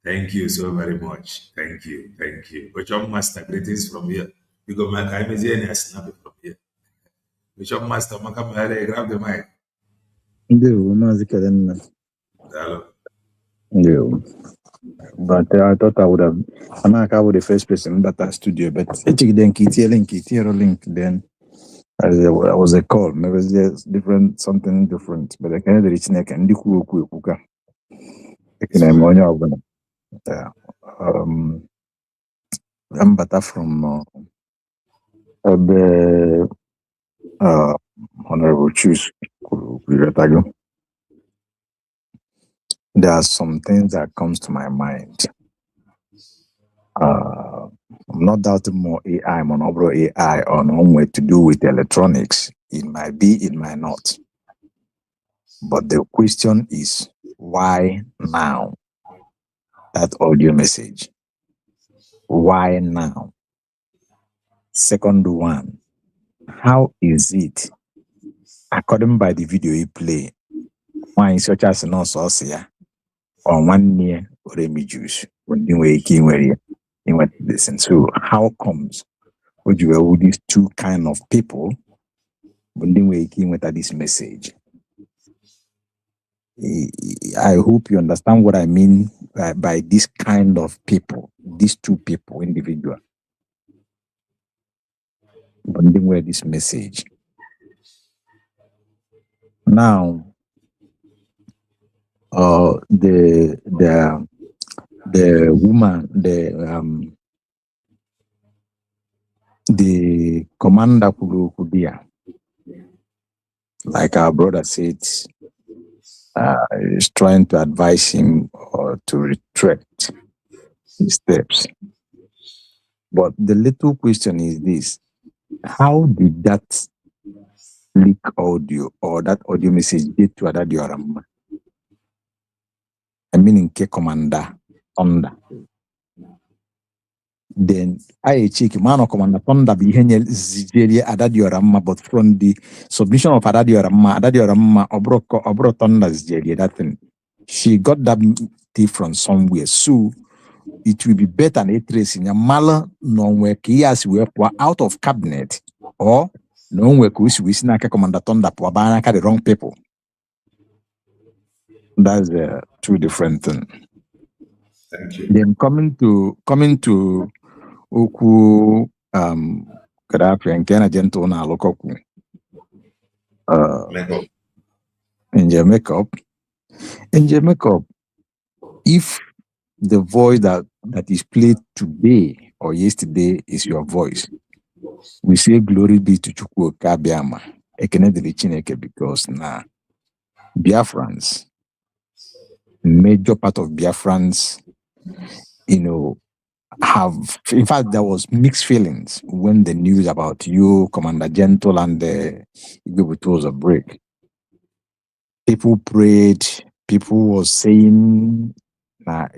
Thank you so very much. Thank you. Bishop Master, greetings from here. You go back, I'm a snap it from here. Bishop Master, grab the mic. Maazị Kelenna. But I thought I would have, I was the first person that I studio, but then link then I was a call, maybe there's different, something different, but I can't reach neck and the kuka. I'm better from Honorable Choose. There are some things that comes to my mind. I'm not doubting more AI, monobro AI on way to do with electronics. It might be, it might not. But the question is, why now? That audio message. Why now? Second one, how is it, according by the video you play, why such as no source here, on 1 year or juice when you wake in where you went listen. So how comes would you with these two kind of people when you wake in with this message? I hope you understand what I mean by this kind of people, these two people, individual. Bonding with this message. Now, the woman, the commander Kudia, like our brother said, is trying to advise him to retract his steps. But the little question is this: how did that leak audio or that audio message get to Adadi Oramma? I mean, in K Commander Thunder. Then I check man Commander Thunder behind Zigeria Adadi Oramma, but from the submission of Adadi Oramma Obro Thunder Zigeria, that thing, she got that tea from somewhere. So it will be better than a trace in a mala non where kias we out of cabinet or no where we snaka commander tonda puabanaka the wrong people. That's two different things. Thank you. Then coming to Oku Kadafi and Kena Gentle na Lokoku in your makeup. If the voice that is played today or yesterday is your voice, we say glory be to Chukwu Kabiama, Ekenedili Chineke, because now Biafrans, major part of Biafrans, have, in fact, there was mixed feelings when the news about you, Commander Gentle, and the Igbo break. People prayed, people were saying, and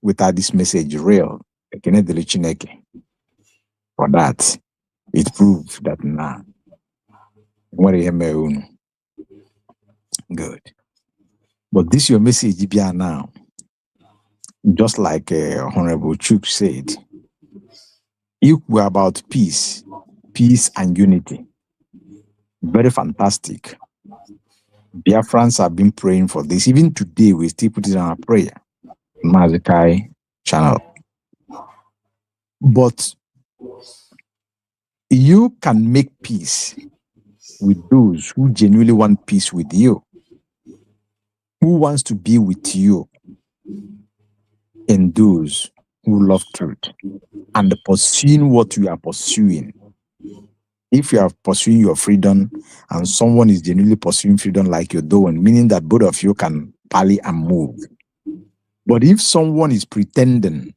without this message real, for that, it proved that now, good. But this your message now, just like Honorable Chuk said, if we're about peace and unity, very fantastic. Biafrans have been praying for this. Even today, we still put it on our prayer, Mazikai channel. But you can make peace with those who genuinely want peace with you, who wants to be with you, and those who love truth and pursuing what you are pursuing. If you are pursuing your freedom and someone is genuinely pursuing freedom like you're doing, meaning that both of you can parley and move. But if someone is pretending,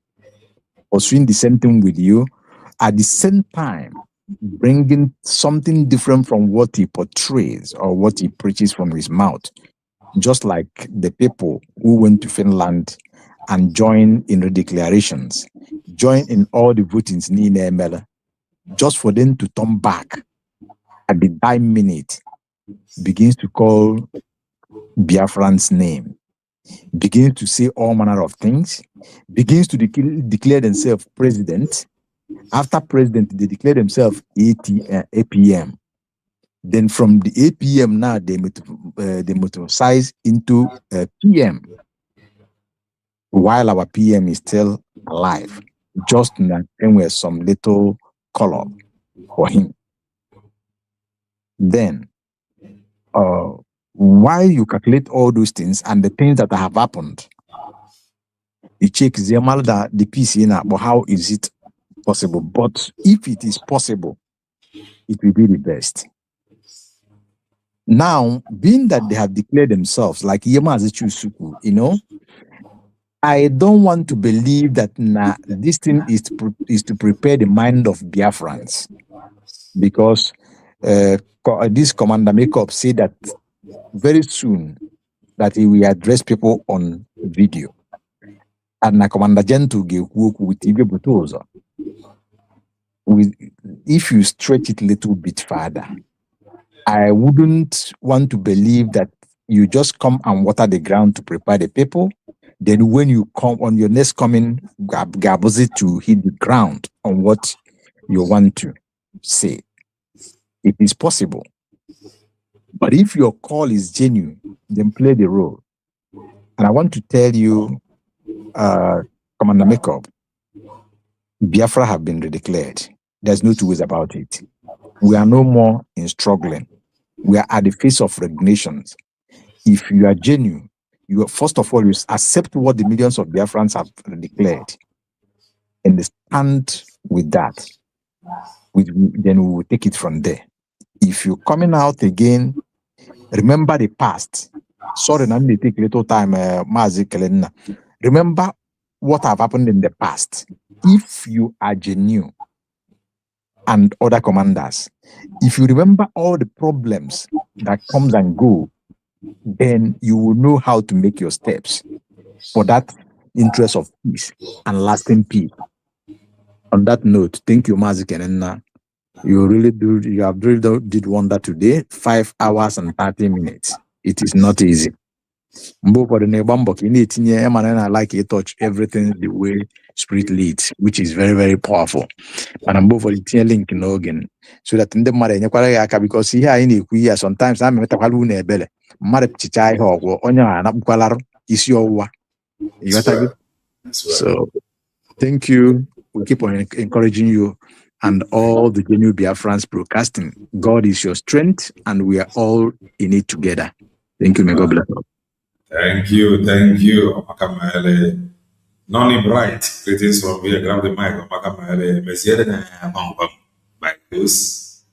pursuing the same thing with you, at the same time, bringing something different from what he portrays or what he preaches from his mouth, just like the people who went to Finland and joined in the declarations, joined in all the votings, just for them to turn back at the time minute, begins to call Biafran's name, begins to say all manner of things, begins to declare themselves president. After president, they declare themselves APM. Then from the APM now, they metastasize into PM, while our PM is still alive, just in with some little color for him. Then, while you calculate all those things and the things that have happened, you check the peace in, but how is it possible? But if it is possible, it will be the best. Now, being that they have declared themselves, like Yema Azichu, I don't want to believe that this thing is to prepare the mind of Biafrans, because this Commander Makeup said that very soon that he will address people on video. And Commander Gentle gave work with Ibe Butoza. If you stretch it a little bit further, I wouldn't want to believe that you just come and water the ground to prepare the people. Then when you come on your next coming, Gabozi to hit the ground on what you want to say. It is possible. But if your call is genuine, then play the role. And I want to tell you, Commander Makeup, Biafra have been redeclared. There's no two ways about it. We are no more in we are at the face of regulations. If you are genuine, you are, first of all, you accept what the millions of Biafrans have declared and stand with that. Then we will take it from there. If you're coming out again, remember the past. Sorry, let me take a little time, Mazi Kelena. Remember what have happened in the past. If you are genuine and other commanders, if you remember all the problems that comes and go, then you will know how to make your steps for that interest of peace and lasting peace. On that note, thank you, Mazi Kelena. You have really did wonder today. 5 hours and 30 minutes. It is not easy. Mbo for the neighbor in it and I like it touch everything the way spirit leads, which is very, very powerful. And I'm both for the link in Logan. So that in the mother because here in a sometimes I'm a talune belle. Mother chichai or onya and upqualar is your you got it. So thank you. We keep on encouraging you and all the genuine Biafrans broadcasting. God is your strength, and we are all in it together. Thank you. May God bless you. Thank you. Makamele. Noni Bright, greetings from here. Grab the mic. Makamele. Mesiere na bam bam. Like this.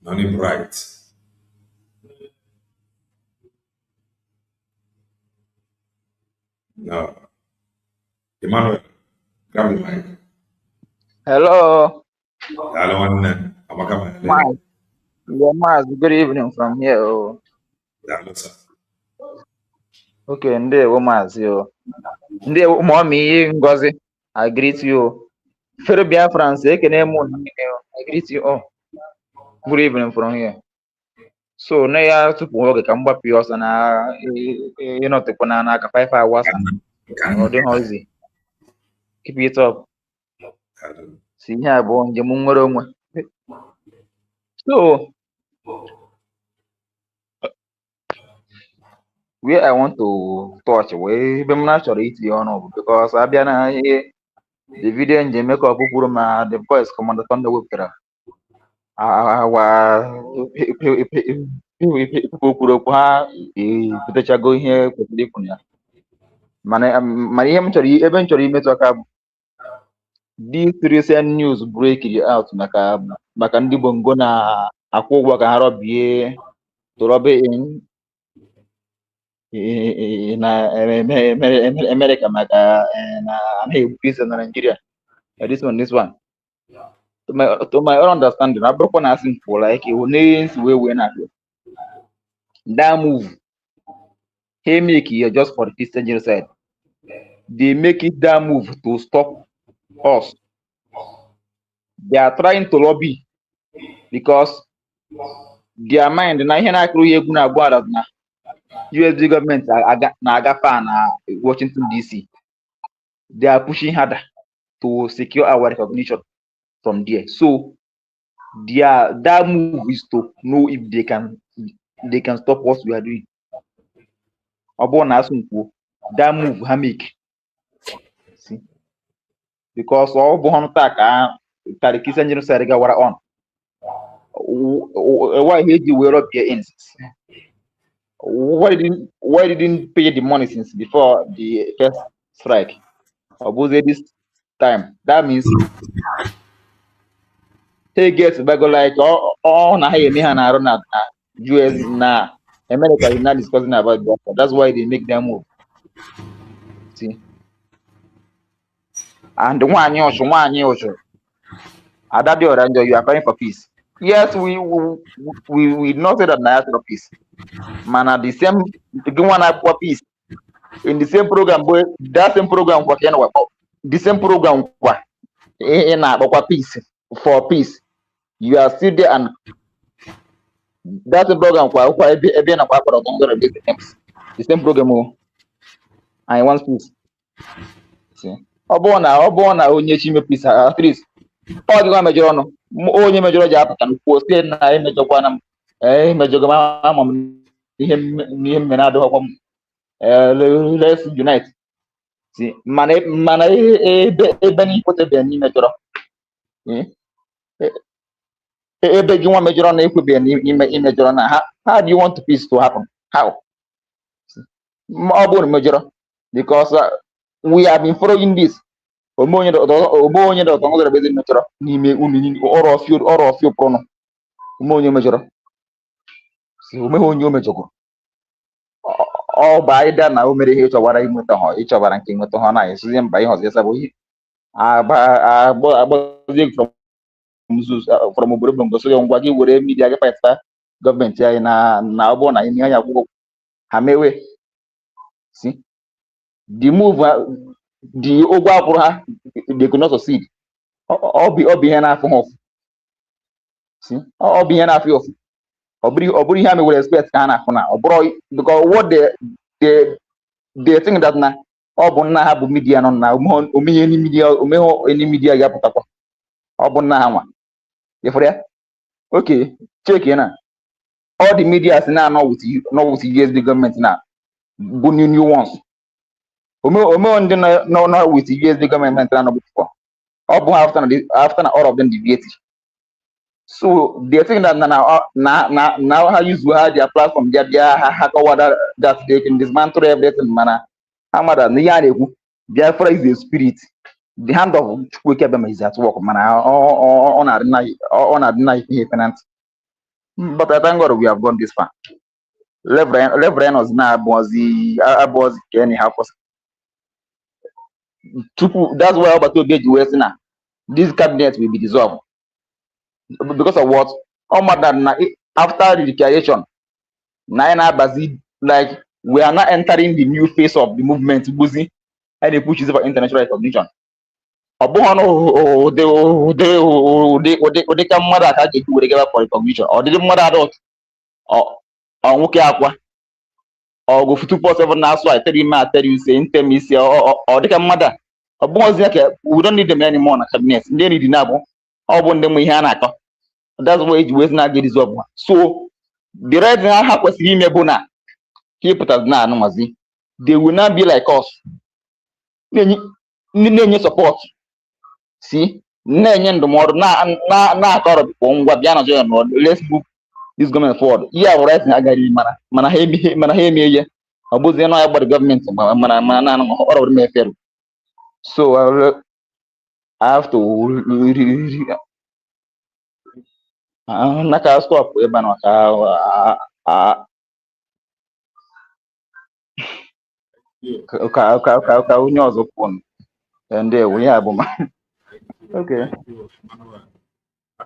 Noni Bright. No. Emmanuel, grab the mic. Hello. Hello, one. Makamele. Maz. Yeah, Maz. Good evening from here. Oh. Hello, sir. Okay, ndewo Maz. Yo. Ndewo mommy Ngozi. I greet you. Fellow Biafrans, I greet you. Oh. Good evening from here. So na ya tupu oge ka mgbapụ ya ọsọ na ịnọtekwa na aka 5 hours ọ dịghị easy. Keep it up. Si ihe a bụ njem nwere onwe. So where I want to touch wee ebe m na-achọrọ itinye ọnụ because abịa na ihe the video njem make up kwuru ma the voice Commander Thunder wepụtara kwuru okwu ha ebutechago ihe kwesịrị ikwu ya mana ihe m chọrọ ebe m chọrọ imetụ aka bụ this recent news break out maka ndị bongo na-akwụ ụgwọ ka ha rọbie to rub in na America maka na anaghị peace na Nigeria. This one to my own understanding abụrụkwa na asị for like names wee na that move he make it just for the Christian genocide. They make it that move to stop us. They are trying to lobby because their mind na ihe na-akụrụ ya egwu na-agwa ala na USD government na-agafe na Washington DC. They are pushing harder to secure our recognition from there. So that move is to know if they can stop what we are doing. That move ha make. See? Because all the Christian genocide were on. Why did you wear up your ends? Why didn't pay the money since before the first strike? Or was it this time? That means he gets back like na US na America is not discussing about that. That's why they make them move. See? And one year, you are crying for peace. Yes, we not say that na for peace. Man, at the same one for peace. In the same program, boy, that same program the same program in peace for peace. You are still there and that's the program the same program I want peace. See? Obona onye chime peace at least. Ọ dịkwa mejọrọ ọnụ onye mejọrọ ji apụta n'ukwu site na emejọkwana m emejọgo ama m ihe mmere adịghọkwa m let's unite. See? Mana ebe n'ikpotebe n'imejọrọ ebe gị nwa mejọrọ na ekwebe n'imejọrọ na how do you want peace to happen? How? Ọ bụrụ mejọrọ because we have been following this. Onye dọtọ ngọzọ ebe mejọrọ n'ime unu ọrụ ọfịa prọnụ onye mejọrọ si omeghe onye o mejọgoro ọ bụ aịda na o mere ihe ịchọbara inweta ha ịchọbara nke nweta ha na-esizi mba ihe ọzọ ịsabụ ihe agbazie from obodo bongo so ngwa gị were midia gị pata gọọmenti anyị na ọ bụrụ na ihe anya akwụkwọ ha mewe si the move the ụgwọ akwụrụ ha they could not succeed. Ọ bụ ihe na-afụ ha ọfụ. Ọ bụ ihe na-afụ ọfụ Obri here me will expect kana kuna. Obro because what they think that na obunna ha bu media no na omi any media ya putakwa. Obunna ha nwa. You for there? Okay, check here now. All the media is now not with you, not with USB government now. Bu new ones. Ome on no with USB government now before. After all of them debate. So they think that now how use their platform, their that they can dismantle everything, man. Hamada Niyaneku, Biafra is a spirit. The hand of Chukwukebema is at work, man. On a night, but I thank God we have gone this far. Reverend was now was anyhow. That's why about to get US now. This cabinet will be dissolved because of what? After the declaration, like we are now entering the new phase of the movement, Buzi, and they push for international recognition. They can mother for recognition, or did mother adult or okay aqua or go for 247 now. So I tell you, say, tell me, or they can mother. We don't need them anymore. Cabinet, they need enough. Or one them we have. That's why it was not get dissolved. So the right now have was him bona. He put us now, no mazi. They will not be like us. Need support. See, the more na let's move this government forward. Yeah, right now gari mana hemi ye. Abuzi no about the government mana all of them fair. So I have to naka stop ebe na ka onye ọzọ kwuo ndewo ya bụ ma okay.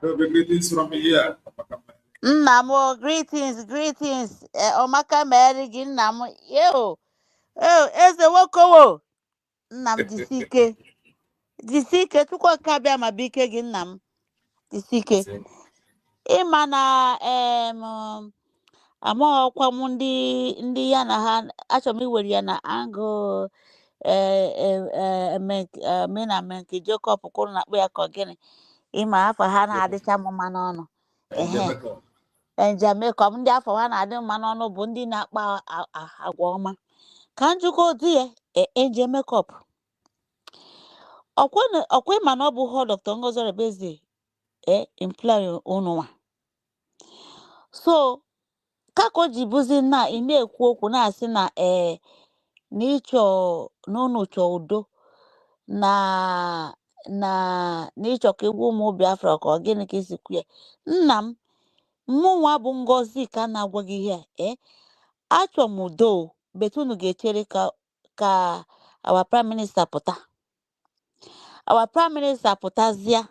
Greetings from here. Namo, greetings. Omaka Mary gị nna m. Eze Wokowo. Nna m jisike tukwa kabịa ma bike gị nna m. Jisike. Ịma na amaghọkwa m ndị ya na ha achọrọ m iwere ya na angụ mena menke Jacob kwuru na akpụ ya ka gịnị. Ịma afọ ha na-adịcha m mma n'ọnụ. Jamaica ndị afọ ha na-adị mma n'ọnụ bụ ndị na-akpa agwa ọma ka njikọ di ya enje makeup ọkwa ma na ọ bụ họ Dr. Ngozi Orabueze imply ụnụnwa so kako ji bụzi na ị na-ekwu okwu na-asị na n'ịchọ n'ụnụ chọ udo na n'ịchọ ka egwu ụmụ Biafra ka ọ gịnị ka isi kwu ya nna m mụnwa bụ Ngozi ka na-agwa gị ihe achọ m udo betunu ga-echere ka our prime minister pụta pụtazịa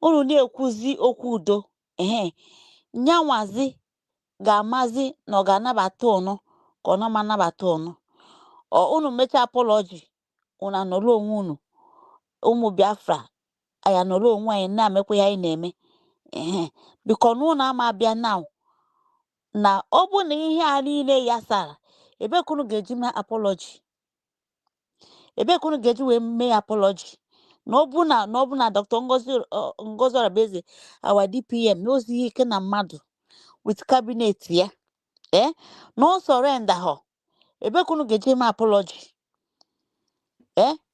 unu na-ekwuzi okwu udo nyanwazi ga-amazi na ọ ga-anabata ụnụ ka ọ ma anabata ụnụ unu mechaa apology unu anọrọ onwe unu ụmụ Biafra anyị anọrọ onwe anyị na-emekwa ya anyị na-eme biko na unu ama abịa now na ọ bụ na ihe a niile ya sara ebe kunu ga-eji mee apology ebe kunu ga-eji wee mee apology na ọ bụ na Dr. Ngozi Orabueze our DPM n'ozi ike na mmadụ with cabinet ya no surrender ha ebe kunu ga-eji mee apology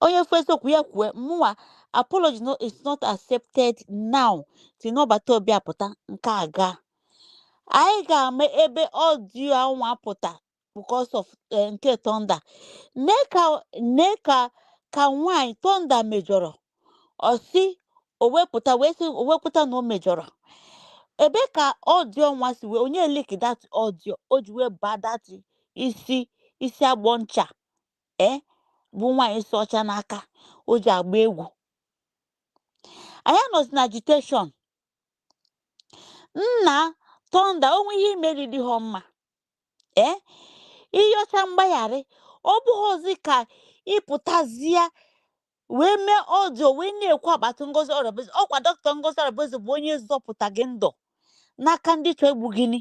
onye first okwu ya kwue mụnwa apology is not accepted now tinobata obi apụta nke aga anyị ga-ame ebe ọdio anwa apụta because of nke Thunder ka nwanyị Thunder mejọrọ osi owepụta na o mejọrọ ebe ka ọdio nwa si wee onye link that audio o ji wee baa that isi agbọ ncha bụ nwaanyị isi ọcha n'aka o ji agba egwu anyị nọzi na agitation nna Thunder onwe ihe imeriri ha mma ihe ọcha mgbagharị ọ bụghịzi ka ịpụtazie wee mee ọdio wee na-ekwu agbata Ngozi Orabueze ọkwa Dr. Ngozi Orabueze bụ onye zọpụta gị ndụ n'aka ndị chọ egbu gịnị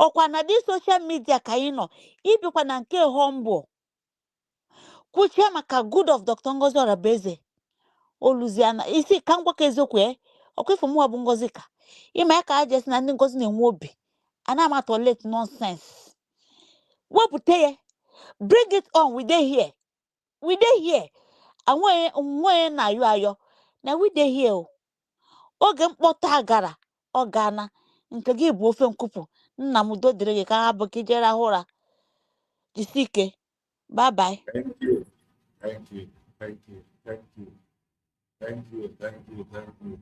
Ọkwa na di social media ka anyị nọ, ibikwa na nke humble. Kwuchie maka good of Dr. Ngozi Orabueze. Oluziana, isi ka ngwa ka eziokwu ọkwefu mụwa bụ Ngozi ka. Ịma ya ka a jesi na ndị Ngozi na-enwe obi. Ana ma tolerate nonsense. Wepụta ya. Bring it on, we dey here. We dey here. Anwe na ayo. Na we dey here. Oge mkpọta gara, ọ gana. Nke gị bụ ofe nkupu. Nna m udo dịrị gị ka ha bụ ka ijere ahụra. Jisike. Bye bye. Thank you. Thank you. Thank you. Thank you. Thank you. Thank you. Thank you.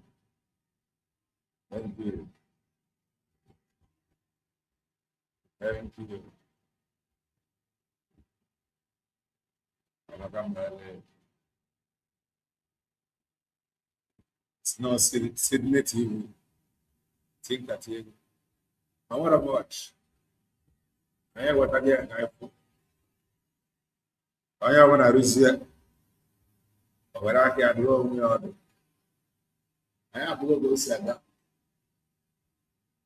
Thank you. Thank you. It's not Sydney TV. Think that you. I want to watch. I want to get an iPhone. I want to receive. When I can do I have to go see that.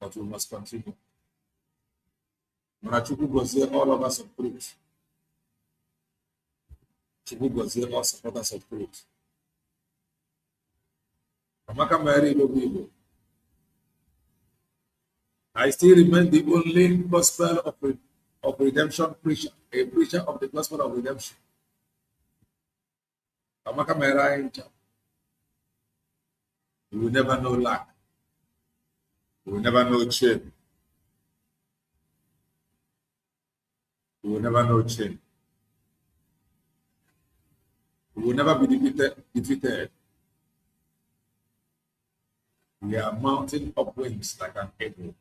But we must continue. Chuku goes here, all of us of truth. Chuku goes here, all supporters of truth. Amaka Mary Lobibo. I still remain the only gospel of redemption preacher, a preacher of the gospel of redemption. Amaka Mary, you will never know lack. You will never know shame. You will never know shame. You will never be defeated. We are mounting up wings like an eagle.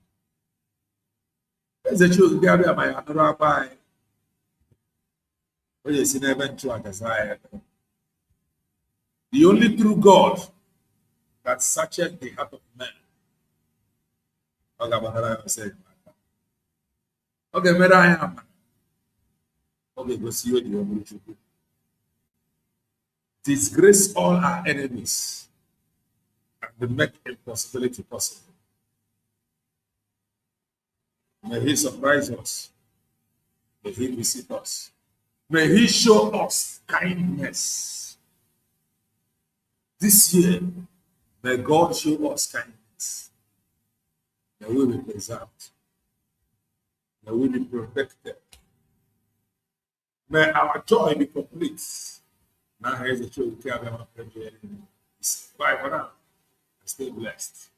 There's a truth, Gary, my another by. The only true God that searcheth the heart of man. Okay, where I am. Okay, go see you. Disgrace all our enemies and make impossibility possible. May He surprise us. May He visit us. May He show us kindness. This year, may God show us kindness. May we be preserved. May we be protected. May our joy be complete. Now here's the truth. Bye for now. Stay blessed.